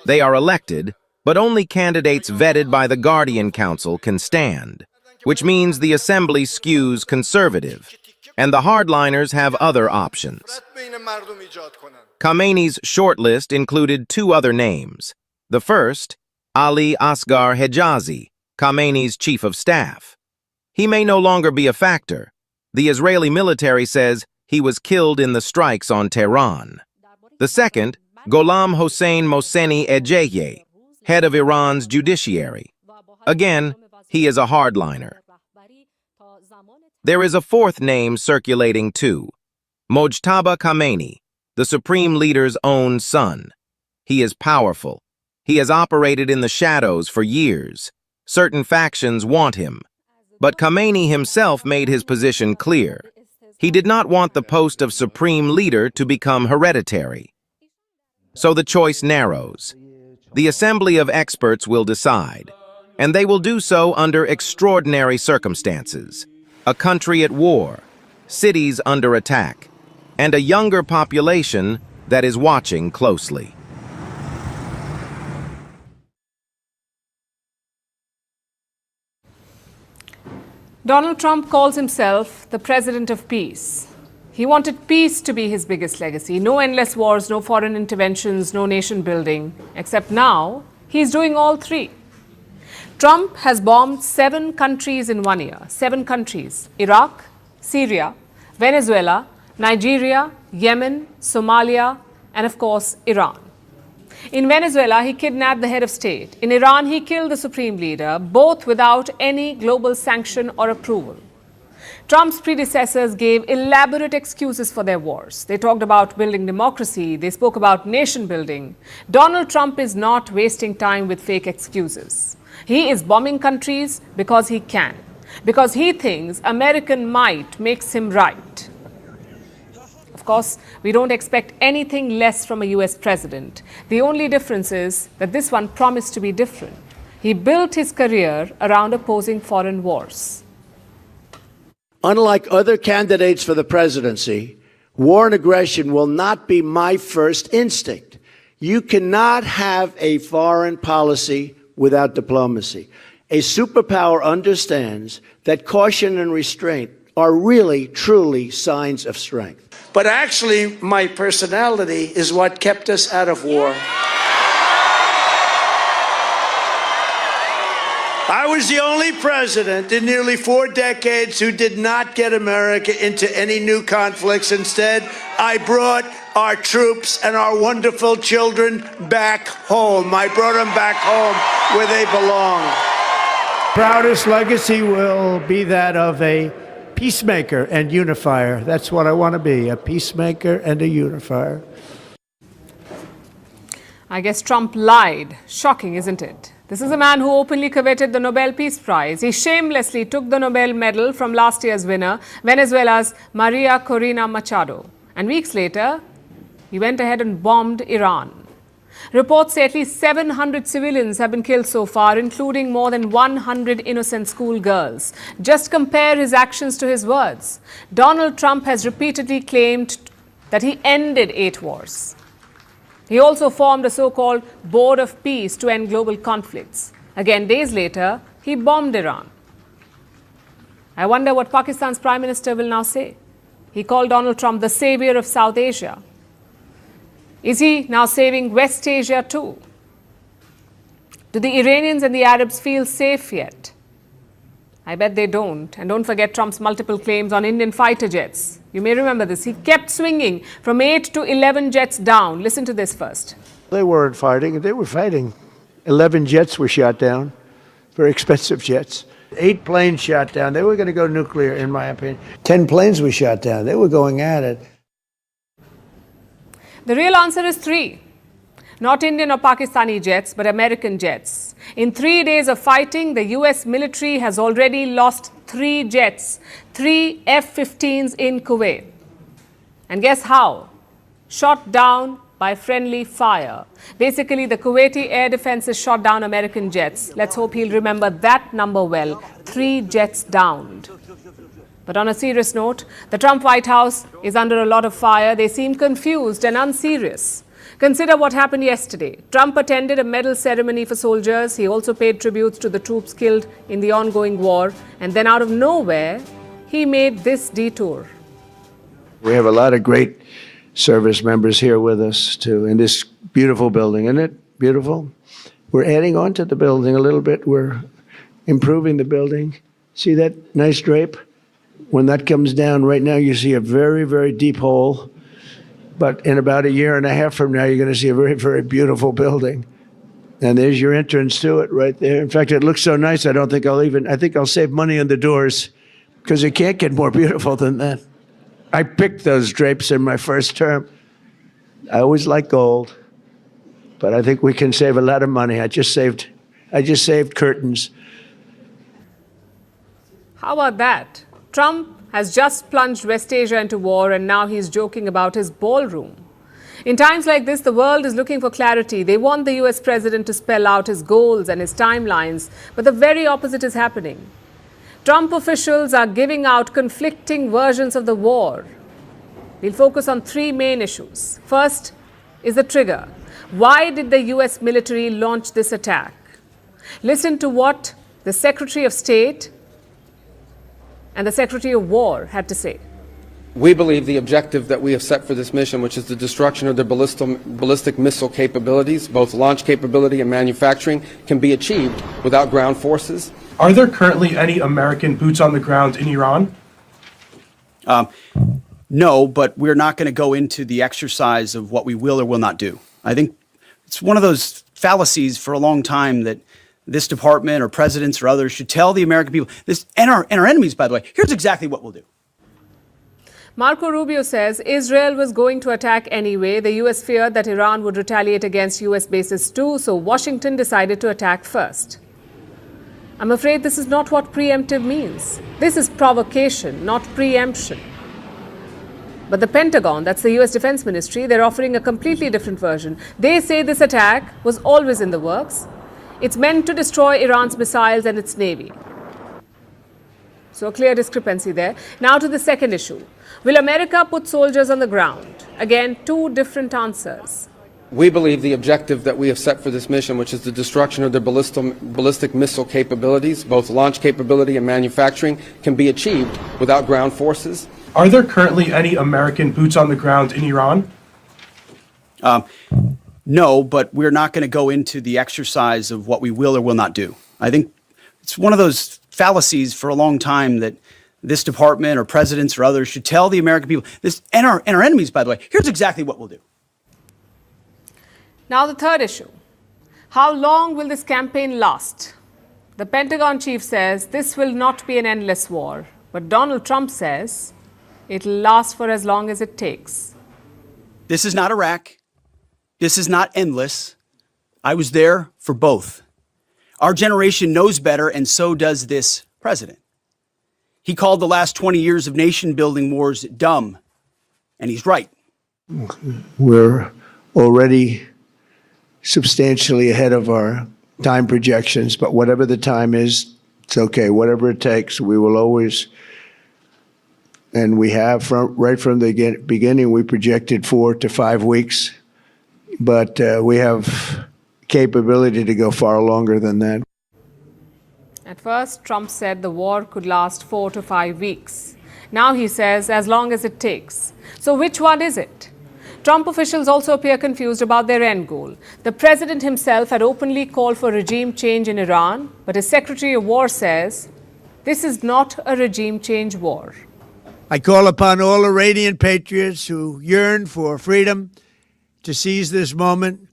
They are elected, but only candidates vetted by the Guardian Council can stand, which means the assembly skews conservative, and the hardliners have other options. Khomeini's shortlist included 2 other names. The first, Ali Asghar Hejazi, Khomeini's chief of staff. He may no longer be a factor. The Israeli military says he was killed in the strikes on Tehran. The second, Gholam Hossein Mohseni Ejeye, head of Iran's judiciary. Again, he is a hardliner. There is a 4th name circulating too, Mojtaba Khamenei, the supreme leader's own son. He is powerful. He has operated in the shadows for years. Certain factions want him. But Khamenei himself made his position clear. He did not want the post of supreme leader to become hereditary. So the choice narrows. The assembly of experts will decide, and they will do so under extraordinary circumstances. A country at war, cities under attack, and a younger population that is watching closely. Donald Trump calls himself the president of peace. He wanted peace to be his biggest legacy. No endless wars, no foreign interventions, no nation building. Except now, he's doing all three. Trump has bombed 7 countries in 1 year. 7 countries: Iraq, Syria, Venezuela, Nigeria, Yemen, Somalia, and of course, Iran. In Venezuela, he kidnapped the head of state. In Iran, he killed the supreme leader, both without any global sanction or approval. Trump's predecessors gave elaborate excuses for their wars. They talked about building democracy. They spoke about nation building. Donald Trump is not wasting time with fake excuses. He is bombing countries because he can, because he thinks American might makes him right. Of course, we don't expect anything less from a US president. The only difference is that this one promised to be different. He built his career around opposing foreign wars. Unlike other candidates for the presidency, war and aggression will not be my first instinct. You cannot have a foreign policy without diplomacy. A superpower understands that caution and restraint are really, truly signs of strength. But actually, my personality is what kept us out of war. I was the only president in nearly 4 decades who did not get America into any new conflicts. Instead, I brought our troops and our wonderful children back home. I brought them back home where they belong. Proudest legacy will be that of a peacemaker and unifier. That's what I want to be, a peacemaker and a unifier. I guess Trump lied. Shocking, isn't it? This is a man who openly coveted the Nobel Peace Prize. He shamelessly took the Nobel medal from last year's winner, Venezuela's Maria Corina Machado. And weeks later, he went ahead and bombed Iran. Reports say at least 700 civilians have been killed so far, including more than 100 innocent schoolgirls. Just compare his actions to his words. Donald Trump has repeatedly claimed that he ended 8 wars. He also formed a so-called Board of Peace to end global conflicts. Again, days later, he bombed Iran. I wonder what Pakistan's Prime Minister will now say. He called Donald Trump the savior of South Asia. Is he now saving West Asia too? Do the Iranians and the Arabs feel safe yet? I bet they don't. And don't forget Trump's multiple claims on Indian fighter jets. You may remember this. He kept swinging from 8 to 11 jets down. Listen to this first. They weren't fighting. They were fighting. 11 jets were shot down. Very expensive jets. 8 planes shot down. They were going to go nuclear, in my opinion. 10 planes were shot down. They were going at it. The real answer is 3. Not Indian or Pakistani jets, but American jets. In 3 days of fighting, the US military has already lost 3 jets, 3 F-15s in Kuwait. And guess how? Shot down by friendly fire. Basically, the Kuwaiti air defenses shot down American jets. Let's hope he'll remember that number well. 3 jets downed. But on a serious note, the Trump White House is under a lot of fire. They seem confused and unserious. Consider what happened yesterday. Trump attended a medal ceremony for soldiers. He also paid tributes to the troops killed in the ongoing war. And then out of nowhere, he made this detour. We have a lot of great service members here with us, too, in this beautiful building. Isn't it beautiful? We're adding on to the building a little bit. We're improving the building. See that nice drape? When that comes down right now, you see a very, very deep hole. But in about 1.5 years from now, you're going to see a very, very beautiful building. And there's your entrance to it right there. In fact, it looks so nice, I think I'll save money on the doors because it can't get more beautiful than that. I picked those drapes in my first term. I always like gold, but I think we can save a lot of money. I just saved curtains. How about that? Trump has just plunged West Asia into war, and now he's joking about his ballroom. In times like this, the world is looking for clarity. They want the US president to spell out his goals and his timelines, but the very opposite is happening. Trump officials are giving out conflicting versions of the war. We'll focus on three main issues. First is the trigger. Why did the US military launch this attack? Listen to what the Secretary of State and the Secretary of War had to say. We believe the objective that we have set for this mission, which is the destruction of their ballistic missile capabilities, both launch capability and manufacturing, can be achieved without ground forces. Are there currently any American boots on the ground in Iran? No, but we're not going to go into the exercise of what we will or will not do. I think it's one of those fallacies for a long time that this department or presidents or others should tell the American people, this, and our enemies, by the way, here's exactly what we'll do. Marco Rubio says Israel was going to attack anyway. The US feared that Iran would retaliate against US bases too, so Washington decided to attack first. I'm afraid this is not what preemptive means. This is provocation, not preemption. But the Pentagon, that's the US Defense Ministry, they're offering a completely different version. They say this attack was always in the works. It's meant to destroy Iran's missiles and its navy. So a clear discrepancy there. Now to the second issue. Will America put soldiers on the ground? Again, two different answers. We believe the objective that we have set for this mission, which is the destruction of their ballistic missile capabilities, both launch capability and manufacturing, can be achieved without ground forces. Are there currently any American boots on the ground in Iran? No, but we're not going to go into the exercise of what we will or will not do. I think it's one of those fallacies for a long time that this department or presidents or others should tell the American people, this, and our enemies, by the way, here's exactly what we'll do. Now the third issue. How long will this campaign last? The Pentagon chief says this will not be an endless war, but Donald Trump says it'll last for as long as it takes. This is not Iraq. This is not endless. I was there for both. Our generation knows better, and so does this president. He called the last 20 years of nation-building wars dumb, and he's right. We're already substantially ahead of our time projections, but whatever the time is, it's okay. Whatever it takes, we will always, and we have right from the beginning, we projected 4 to 5 weeks, but we have capability to go far longer than that. At first, Trump said the war could last 4 to 5 weeks. Now he says as long as it takes. So which one is it? Trump officials also appear confused about their end goal. The president himself had openly called for regime change in Iran, but his Secretary of War says this is not a regime change war. I call upon all Iranian patriots who yearn for freedom to seize this moment,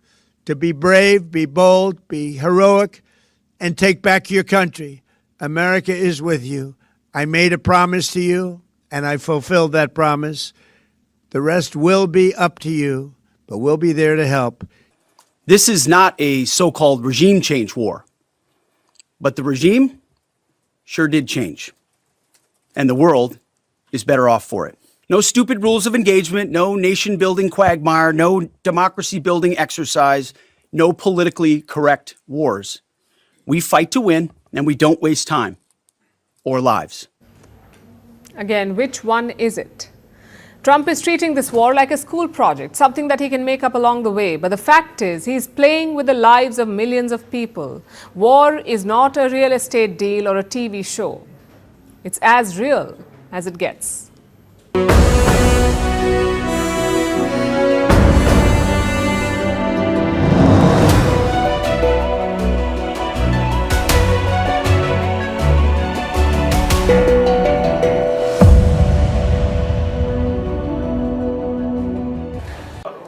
to be brave, be bold, be heroic, and take back your country. America is with you. I made a promise to you, and I fulfilled that promise. The rest will be up to you, but we'll be there to help. This is not a so-called regime change war, but the regime sure did change, and the world is better off for it. No stupid rules of engagement, no nation-building quagmire, no democracy-building exercise, no politically correct wars. We fight to win, and we don't waste time or lives. Again, which one is it? Trump is treating this war like a school project, something that he can make up along the way. But the fact is, he's playing with the lives of millions of people. War is not a real estate deal or a TV show. It's as real as it gets.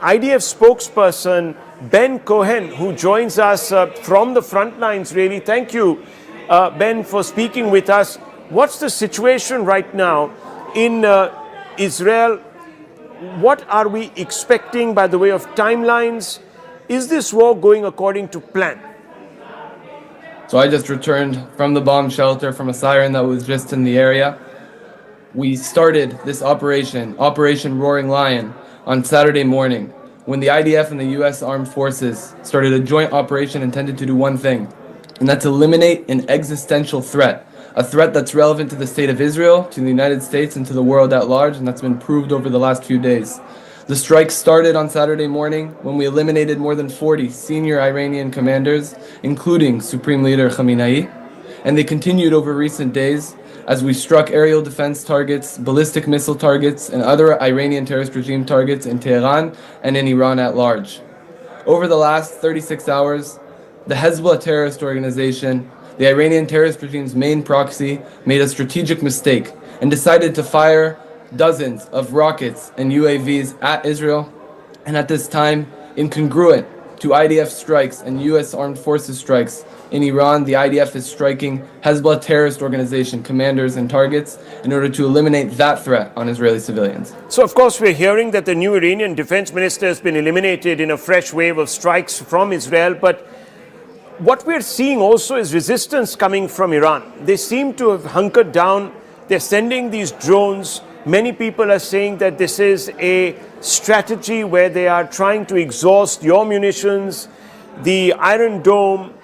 IDF spokesperson Ben Cohen, who joins us from the front lines, really. Thank you, Ben, for speaking with us. What's the situation right now in Israel. What are we expecting by the way of timelines? Is this war going according to plan? So I just returned from the bomb shelter from a siren that was just in the area. We started this Operation Roaring Lion, on Saturday morning when the IDF and the U.S. Armed Forces started a joint operation intended to do one thing, and that's eliminate an existential threat, a threat that's relevant to the state of Israel, to the United States, and to the world at large, and that's been proved over the last few days. The strike started on Saturday morning when we eliminated more than 40 senior Iranian commanders, including Supreme Leader Khamenei, and they continued over recent days as we struck aerial defense targets, ballistic missile targets, and other Iranian terrorist regime targets in Tehran and in Iran at large. Over the last 36 hours, the Hezbollah terrorist organization, the Iranian terrorist regime's main proxy, made a strategic mistake and decided to fire dozens of rockets and UAVs at Israel, and at this time, incongruent to IDF strikes and US Armed Forces strikes in Iran, the IDF is striking Hezbollah terrorist organization commanders and targets in order to eliminate that threat on Israeli civilians. So, of course, we're hearing that the new Iranian defense minister has been eliminated in a fresh wave of strikes from Israel. But what we're seeing also is resistance coming from Iran. They seem to have hunkered down. They're sending these drones. Many people are saying that this is a strategy where they are trying to exhaust your munitions, the Iron Dome,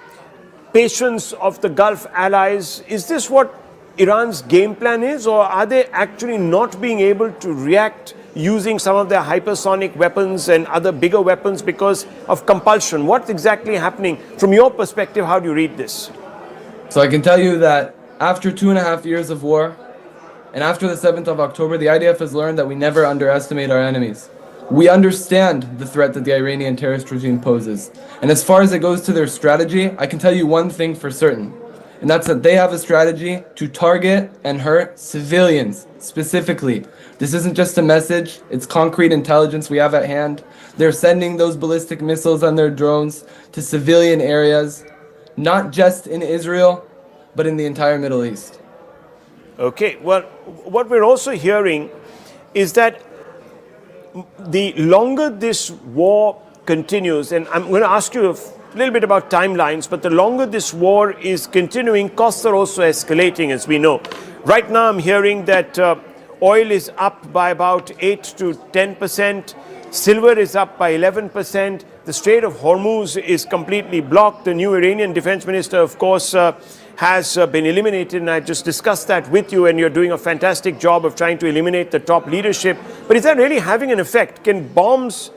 patience of the Gulf allies. Is this what Iran's game plan is, or are they actually not being able to react using some of their hypersonic weapons and other bigger weapons because of compulsion? What's exactly happening? From your perspective, how do you read this? So I can tell you that after 2.5 years of war, and after the 7th of October, the IDF has learned that we never underestimate our enemies. We understand the threat that the Iranian terrorist regime poses. And as far as it goes to their strategy, I can tell you one thing for certain, and that's that they have a strategy to target and hurt civilians specifically. This isn't just a message, it's concrete intelligence we have at hand. They're sending those ballistic missiles on their drones to civilian areas, not just in Israel, but in the entire Middle East. Okay, well, what we're also hearing is that the longer this war continues, and I'm going to ask you a little bit about timelines, but the longer this war is continuing, costs are also escalating, as we know. Right now, I'm hearing that oil is up by about 8 to 10%, silver is up by 11%, the Strait of Hormuz is completely blocked. The new Iranian defense minister, of course, has been eliminated, and I just discussed that with you, and you're doing a fantastic job of trying to eliminate the top leadership. But is that really having an effect? Can bombs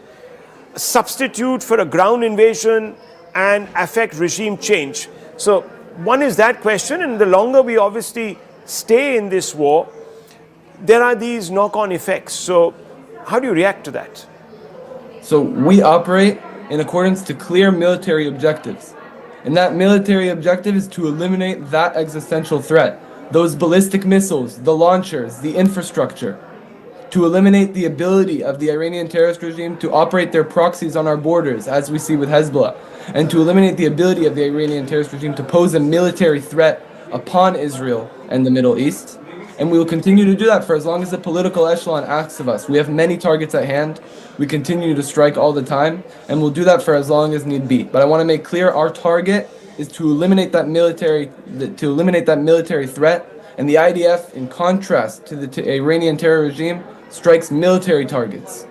substitute for a ground invasion and affect regime change? So one is that question, and the longer we obviously stay in this war, there are these knock-on effects. So how do you react to that? So we operate in accordance to clear military objectives. And that military objective is to eliminate that existential threat, those ballistic missiles, the launchers, the infrastructure, to eliminate the ability of the Iranian terrorist regime to operate their proxies on our borders, as we see with Hezbollah, and to eliminate the ability of the Iranian terrorist regime to pose a military threat upon Israel and the Middle East. And we will continue to do that for as long as the political echelon asks of us. We have many targets at hand. We continue to strike all the time, and we'll do that for as long as need be. But I want to make clear our target is to eliminate that military threat. And the IDF, in contrast to the Iranian terror regime, strikes military targets.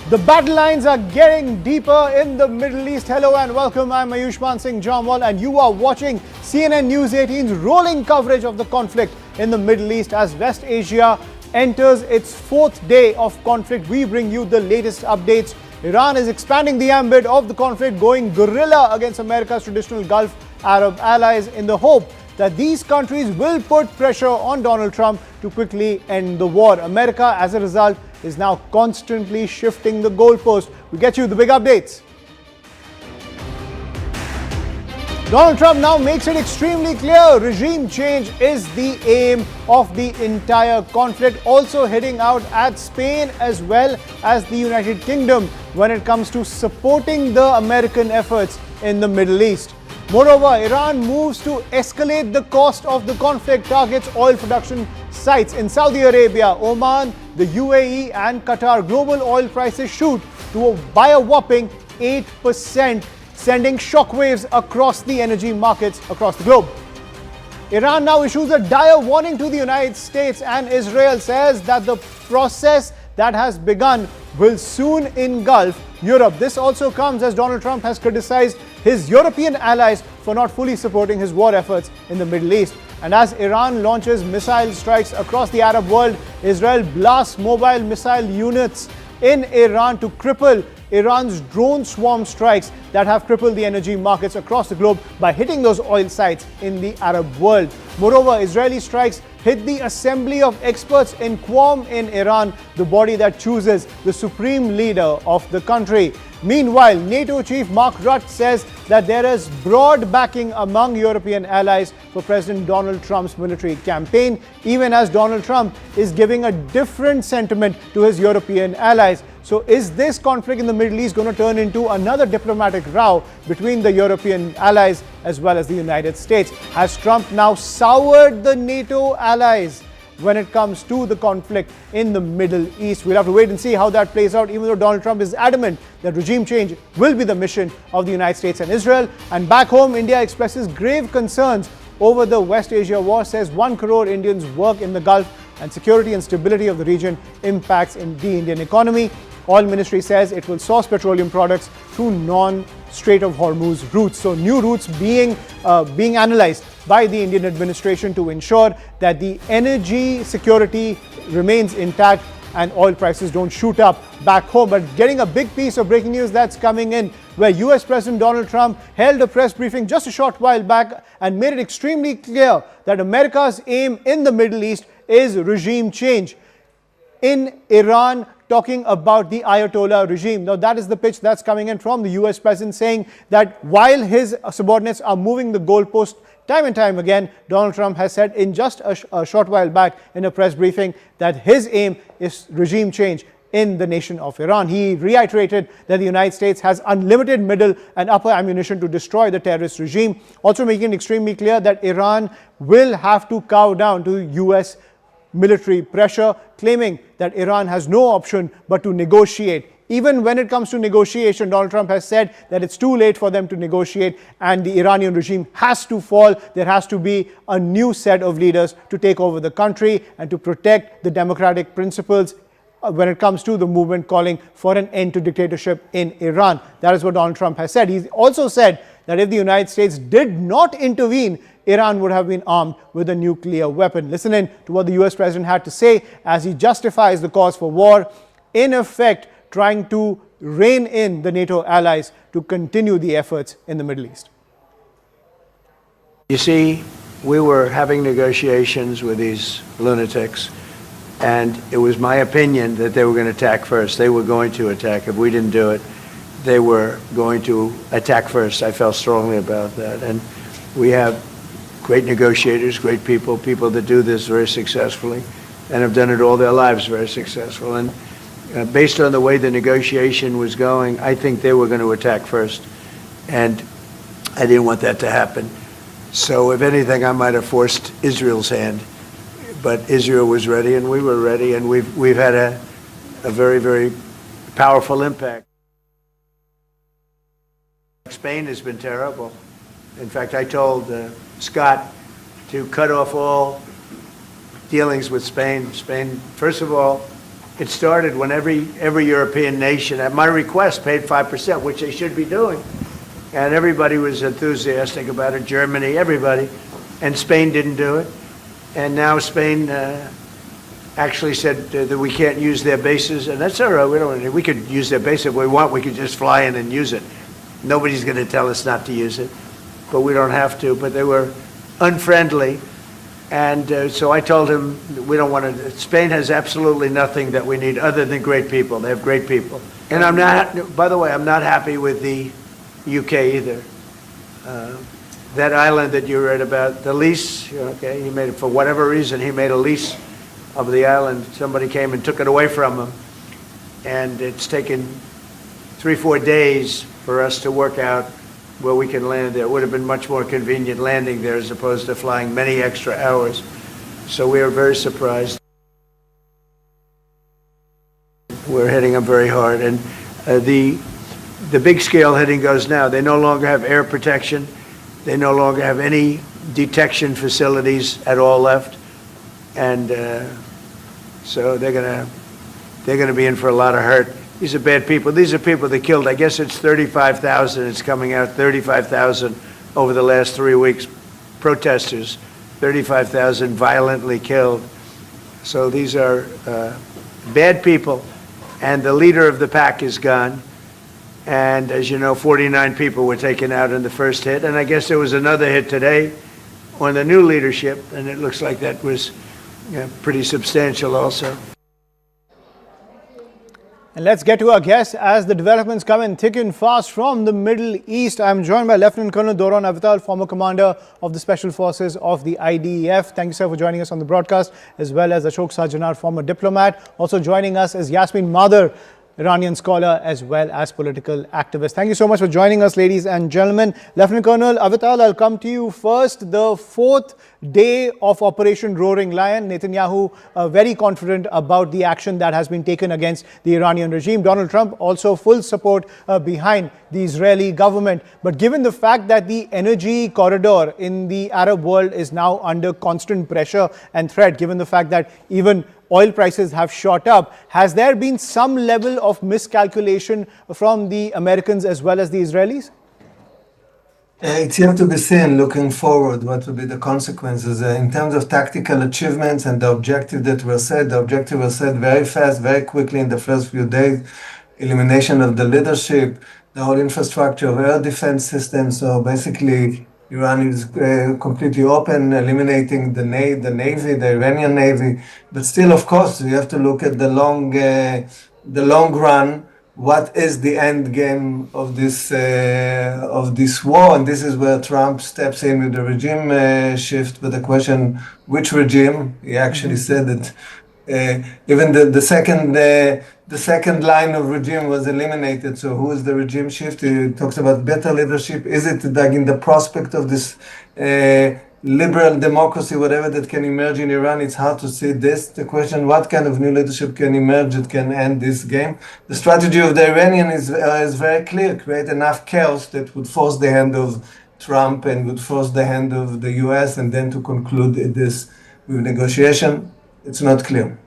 The battle lines are getting deeper in the Middle East. Hello and welcome. I'm Ayushman Singh Jamwal, and you are watching CNN News 18's rolling coverage of the conflict in the Middle East. As West Asia enters its 4th day of conflict, we bring you the latest updates. Iran is expanding the ambit of the conflict, going guerrilla against America's traditional Gulf Arab allies in the hope that these countries will put pressure on Donald Trump to quickly end the war. America, as a result, is now constantly shifting the goalpost. We get you the big updates. Donald Trump now makes it extremely clear regime change is the aim of the entire conflict, also hitting out at Spain as well as the United Kingdom when it comes to supporting the American efforts in the Middle East. Moreover, Iran moves to escalate the cost of the conflict, targets oil production sites in Saudi Arabia, Oman, the UAE and Qatar. Global oil prices shoot by a whopping 8%, sending shockwaves across the energy markets across the globe. Iran now issues a dire warning to the United States, and Israel says that the process that has begun will soon engulf Europe. This also comes as Donald Trump has criticized his European allies for not fully supporting his war efforts in the Middle East. And as Iran launches missile strikes across the Arab world, Israel blasts mobile missile units in Iran to cripple Iran's drone swarm strikes that have crippled the energy markets across the globe by hitting those oil sites in the Arab world. Moreover, Israeli strikes hit the assembly of experts in Qom in Iran, the body that chooses the supreme leader of the country. Meanwhile, NATO chief Mark Rutte says that there is broad backing among European allies for President Donald Trump's military campaign, even as Donald Trump is giving a different sentiment to his European allies. So is this conflict in the Middle East going to turn into another diplomatic row between the European allies as well as the United States? Has Trump now soured the NATO allies when it comes to the conflict in the Middle East? We'll have to wait and see how that plays out, even though Donald Trump is adamant that regime change will be the mission of the United States and Israel. And back home, India expresses grave concerns over the West Asia war, says 1 crore Indians work in the Gulf and security and stability of the region impacts in the Indian economy. Oil Ministry says it will source petroleum products through non-Strait of Hormuz routes. So new routes being analyzed by the Indian administration to ensure that the energy security remains intact and oil prices don't shoot up back home. But getting a big piece of breaking news that's coming in, where US President Donald Trump held a press briefing just a short while back and made it extremely clear that America's aim in the Middle East is regime change. In Iran, talking about the Ayatollah regime. Now, that is the pitch that's coming in from the US president, saying that while his subordinates are moving the goalpost time and time again, Donald Trump has said in just a short while back in a press briefing that his aim is regime change in the nation of Iran. He reiterated that the United States has unlimited middle and upper ammunition to destroy the terrorist regime, also making it extremely clear that Iran will have to cow down to US military pressure, claiming that Iran has no option but to negotiate. Even when it comes to negotiation, Donald Trump has said that it's too late for them to negotiate and the Iranian regime has to fall. There has to be a new set of leaders to take over the country and to protect the democratic principles when it comes to the movement calling for an end to dictatorship in Iran. That is what Donald Trump has said. He's also said that if the United States did not intervene, Iran would have been armed with a nuclear weapon. Listen in to what the US president had to say as he justifies the cause for war, in effect trying to rein in the NATO allies to continue the efforts in the Middle East. You see, we were having negotiations with these lunatics, and it was my opinion that they were going to attack first. They were going to attack. If we didn't do it, they were going to attack first. I felt strongly about that. And we have great negotiators, great people that do this very successfully and have done it all their lives very successful. And based on the way the negotiation was going, I think they were going to attack first. And I didn't want that to happen. So if anything, I might have forced Israel's hand. But Israel was ready and we were ready, and we've had a very, very powerful impact. Spain has been terrible. In fact, I told Scott to cut off all dealings with Spain. Spain, first of all, it started when every European nation, at my request, paid 5%, which they should be doing. And everybody was enthusiastic about it, Germany, everybody. And Spain didn't do it. And now Spain actually said that we can't use their bases, and that's all right. We could use their base if we want. We could just fly in and use it. Nobody's going to tell us not to use it, but we don't have to. But they were unfriendly, and so I told him we don't want to. Spain has absolutely nothing that we need other than great people. They have great people, and I'm not. By the way, I'm not happy with the UK either. that island that you read about, the lease, okay, he made it for whatever reason, he made a lease of the island. Somebody came and took it away from him. And it's taken 3-4 days for us to work out where we can land there. It would have been much more convenient landing there as opposed to flying many extra hours. So we are very surprised. We're hitting them very hard. And the big scale hitting goes now. They no longer have air protection. They no longer have any detection facilities at all left. And so they're going to be in for a lot of hurt. These are bad people. These are people that killed. I guess it's 35,000. It's coming out 35,000 over the last 3 weeks. Protesters, 35,000 violently killed. So these are bad people. And the leader of the pack is gone. And as you know, 49 people were taken out in the first hit. And I guess there was another hit today on the new leadership. And it looks like that was pretty substantial also. And let's get to our guests as the developments come in thick and fast from the Middle East. I'm joined by Lieutenant Colonel Doron Avital, former commander of the Special Forces of the IDF. Thank you, sir, for joining us on the broadcast, as well as Ashok Sajjanar, former diplomat. Also joining us is Yasmin Madar, Iranian scholar as well as political activist. Thank you so much for joining us, ladies and gentlemen. Lieutenant Colonel Avital, I'll come to you first. The fourth day of Operation Roaring Lion, Netanyahu very confident about the action that has been taken against the Iranian regime. Donald Trump also full support behind the Israeli government. But given the fact that the energy corridor in the Arab world is now under constant pressure and threat, given the fact that even oil prices have shot up, has there been some level of miscalculation from the Americans as well as the Israelis? It's yet to be seen, looking forward, what will be the consequences. In terms of tactical achievements and the objective that were set, the objective was set very fast, very quickly in the first few days. Elimination of the leadership, the whole infrastructure of air defense systems. So basically, Iran is completely open, eliminating the Navy, the Iranian Navy. But still, of course, we have to look at the long run. What is the end game of this war? And this is where Trump steps in with the regime shift. But the question, which regime? He actually said that even the second line of regime was eliminated. So who is the regime shift? He talks about better leadership. Is it like in the prospect of this liberal democracy, whatever that can emerge in Iran? It's hard to see this. The question, what kind of new leadership can emerge that can end this game? The strategy of the Iranian is very clear. Create enough chaos that would force the hand of Trump and would force the hand of the US, and then to conclude this with negotiation. It's not clear.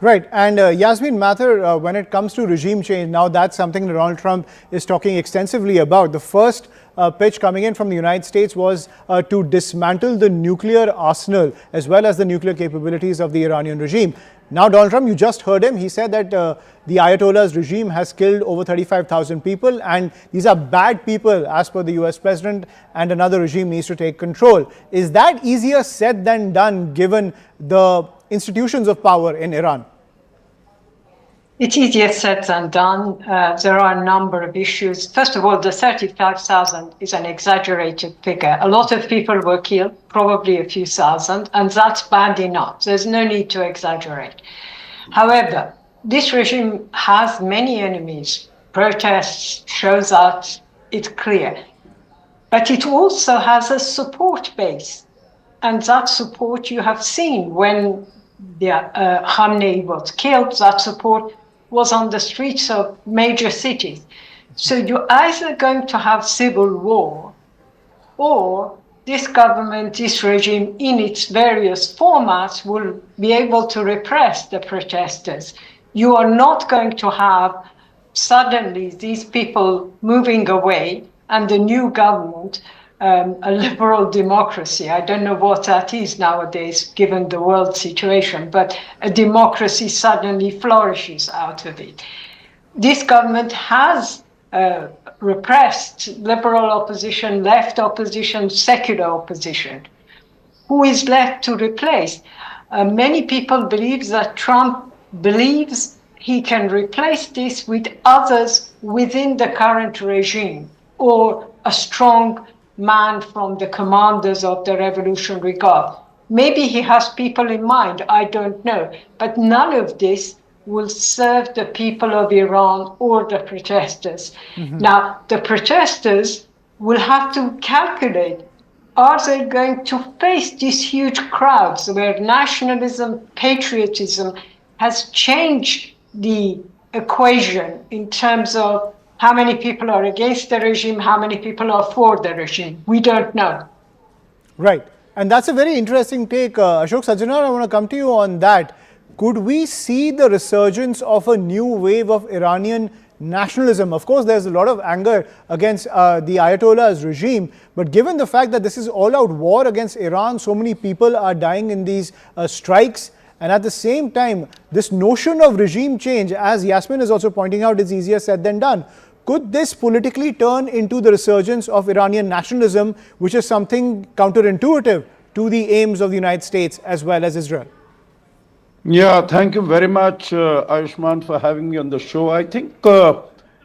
Right. And Yasmin Mathur, when it comes to regime change, now that's something that Donald Trump is talking extensively about. The first pitch coming in from the United States was to dismantle the nuclear arsenal as well as the nuclear capabilities of the Iranian regime. Now, Donald Trump, you just heard him. He said that the Ayatollah's regime has killed over 35,000 people, and these are bad people as per the US president, and another regime needs to take control. Is that easier said than done given the institutions of power in Iran? It's easier said than done. There are a number of issues. First of all, the 35,000 is an exaggerated figure. A lot of people were killed, probably a few thousand, and that's bad enough. There's no need to exaggerate. However, this regime has many enemies. Protests show that, it's clear. But it also has a support base. And that support you have seen when Khamenei was killed, that support was on the streets of major cities. So you're either going to have civil war, or this government, this regime in its various formats will be able to repress the protesters. You are not going to have suddenly these people moving away and the new government, a liberal democracy. I don't know what that is nowadays, given the world situation, but a democracy suddenly flourishes out of it. This government has repressed liberal opposition, left opposition, secular opposition. Who is left to replace? Many people believe that Trump believes he can replace this with others within the current regime, or a strong man from the commanders of the Revolutionary Guard. Maybe he has people in mind, I don't know. But none of this will serve the people of Iran or the protesters. Now, the protesters will have to calculate, are they going to face these huge crowds where nationalism, patriotism has changed the equation in terms of how many people are against the regime, how many people are for the regime? We don't know. Right. And that's a very interesting take. Ashok Sajjanar, I want to come to you on that. Could we see the resurgence of a new wave of Iranian nationalism? Of course, there's a lot of anger against the Ayatollah's regime, but given the fact that this is all-out war against Iran, so many people are dying in these strikes, and at the same time, this notion of regime change, as Yasmin is also pointing out, is easier said than done. Could this politically turn into the resurgence of Iranian nationalism, which is something counterintuitive to the aims of the United States as well as Israel? Yeah, thank you very much, Ayushman, for having me on the show. I think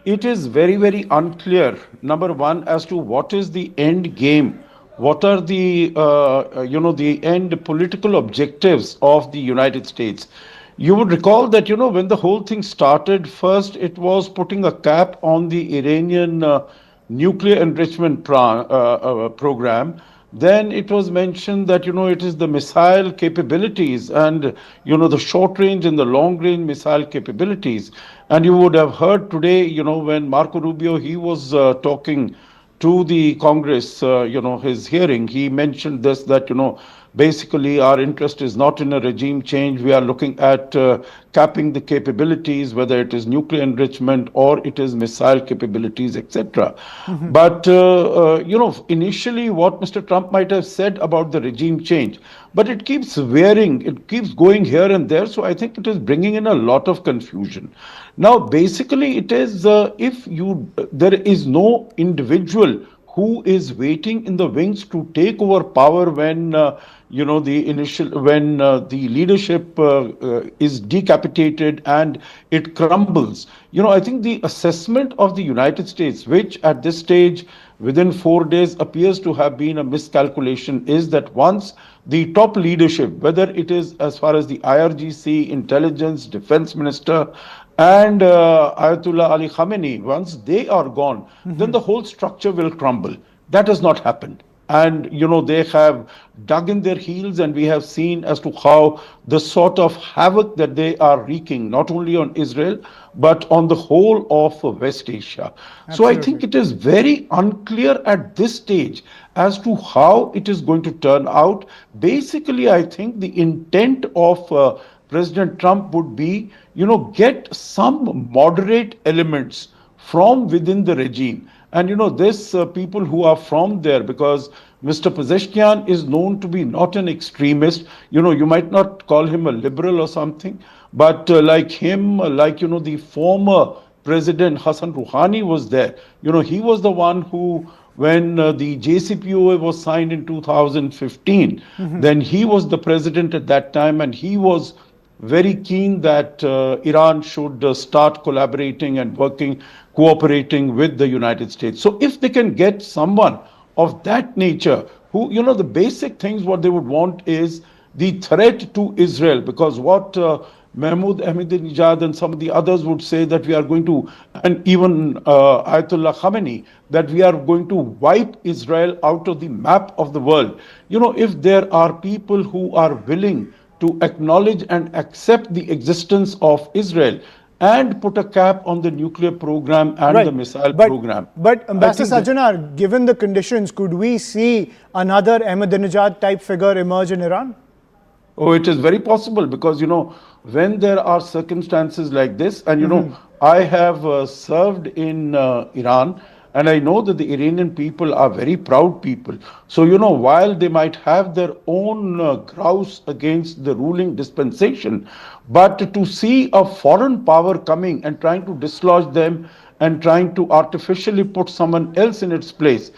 it is very, very unclear, number one, as to what is the end game. What are the, the end political objectives of the United States? You would recall that, when the whole thing started, first it was putting a cap on the Iranian nuclear enrichment program. Then it was mentioned that, it is the missile capabilities and, the short range and the long range missile capabilities. And you would have heard today, when Marco Rubio, he was talking to the Congress, his hearing, he mentioned this, that, basically our interest is not in a regime change. We are looking at capping the capabilities, whether it is nuclear enrichment or it is missile capabilities, etc. But, initially what Mr. Trump might have said about the regime change, but it keeps varying, it keeps going here and there. So I think it is bringing in a lot of confusion. Now, basically it is, there is no individual who is waiting in the wings to take over power when the leadership is decapitated and it crumbles. I think the assessment of the United States, which at this stage within 4 days appears to have been a miscalculation, is that once the top leadership, whether it is as far as the IRGC, intelligence, defense minister, and Ayatollah Ali Khamenei, once they are gone, then the whole structure will crumble. That has not happened. And, they have dug in their heels, and we have seen as to how the sort of havoc that they are wreaking, not only on Israel, but on the whole of West Asia. Absolutely. So I think it is very unclear at this stage as to how it is going to turn out. Basically, I think the intent of President Trump would be, get some moderate elements from within the regime. And, this people who are from there, because Mr. Pezeshkian is known to be not an extremist. You might not call him a liberal or something, but like him, the former President Hassan Rouhani was there. He was the one who, when the JCPOA was signed in 2015, then he was the president at that time, and he was very keen that Iran should start collaborating and cooperating with the United States. So if they can get someone of that nature, who, the basic things what they would want is the threat to Israel, because what Mahmoud Ahmadinejad and some of the others would say that we are going to, and even Ayatollah Khamenei, that we are going to wipe Israel out of the map of the world. If there are people who are willing to acknowledge and accept the existence of Israel and put a cap on the nuclear program and the missile program. But Ambassador Sajjanar, given the conditions, could we see another Ahmadinejad type figure emerge in Iran? Oh, it is very possible, because, when there are circumstances like this, and, I have served in Iran, and I know that the Iranian people are very proud people. So, while they might have their own grouse against the ruling dispensation, but to see a foreign power coming and trying to dislodge them and trying to artificially put someone else in its place,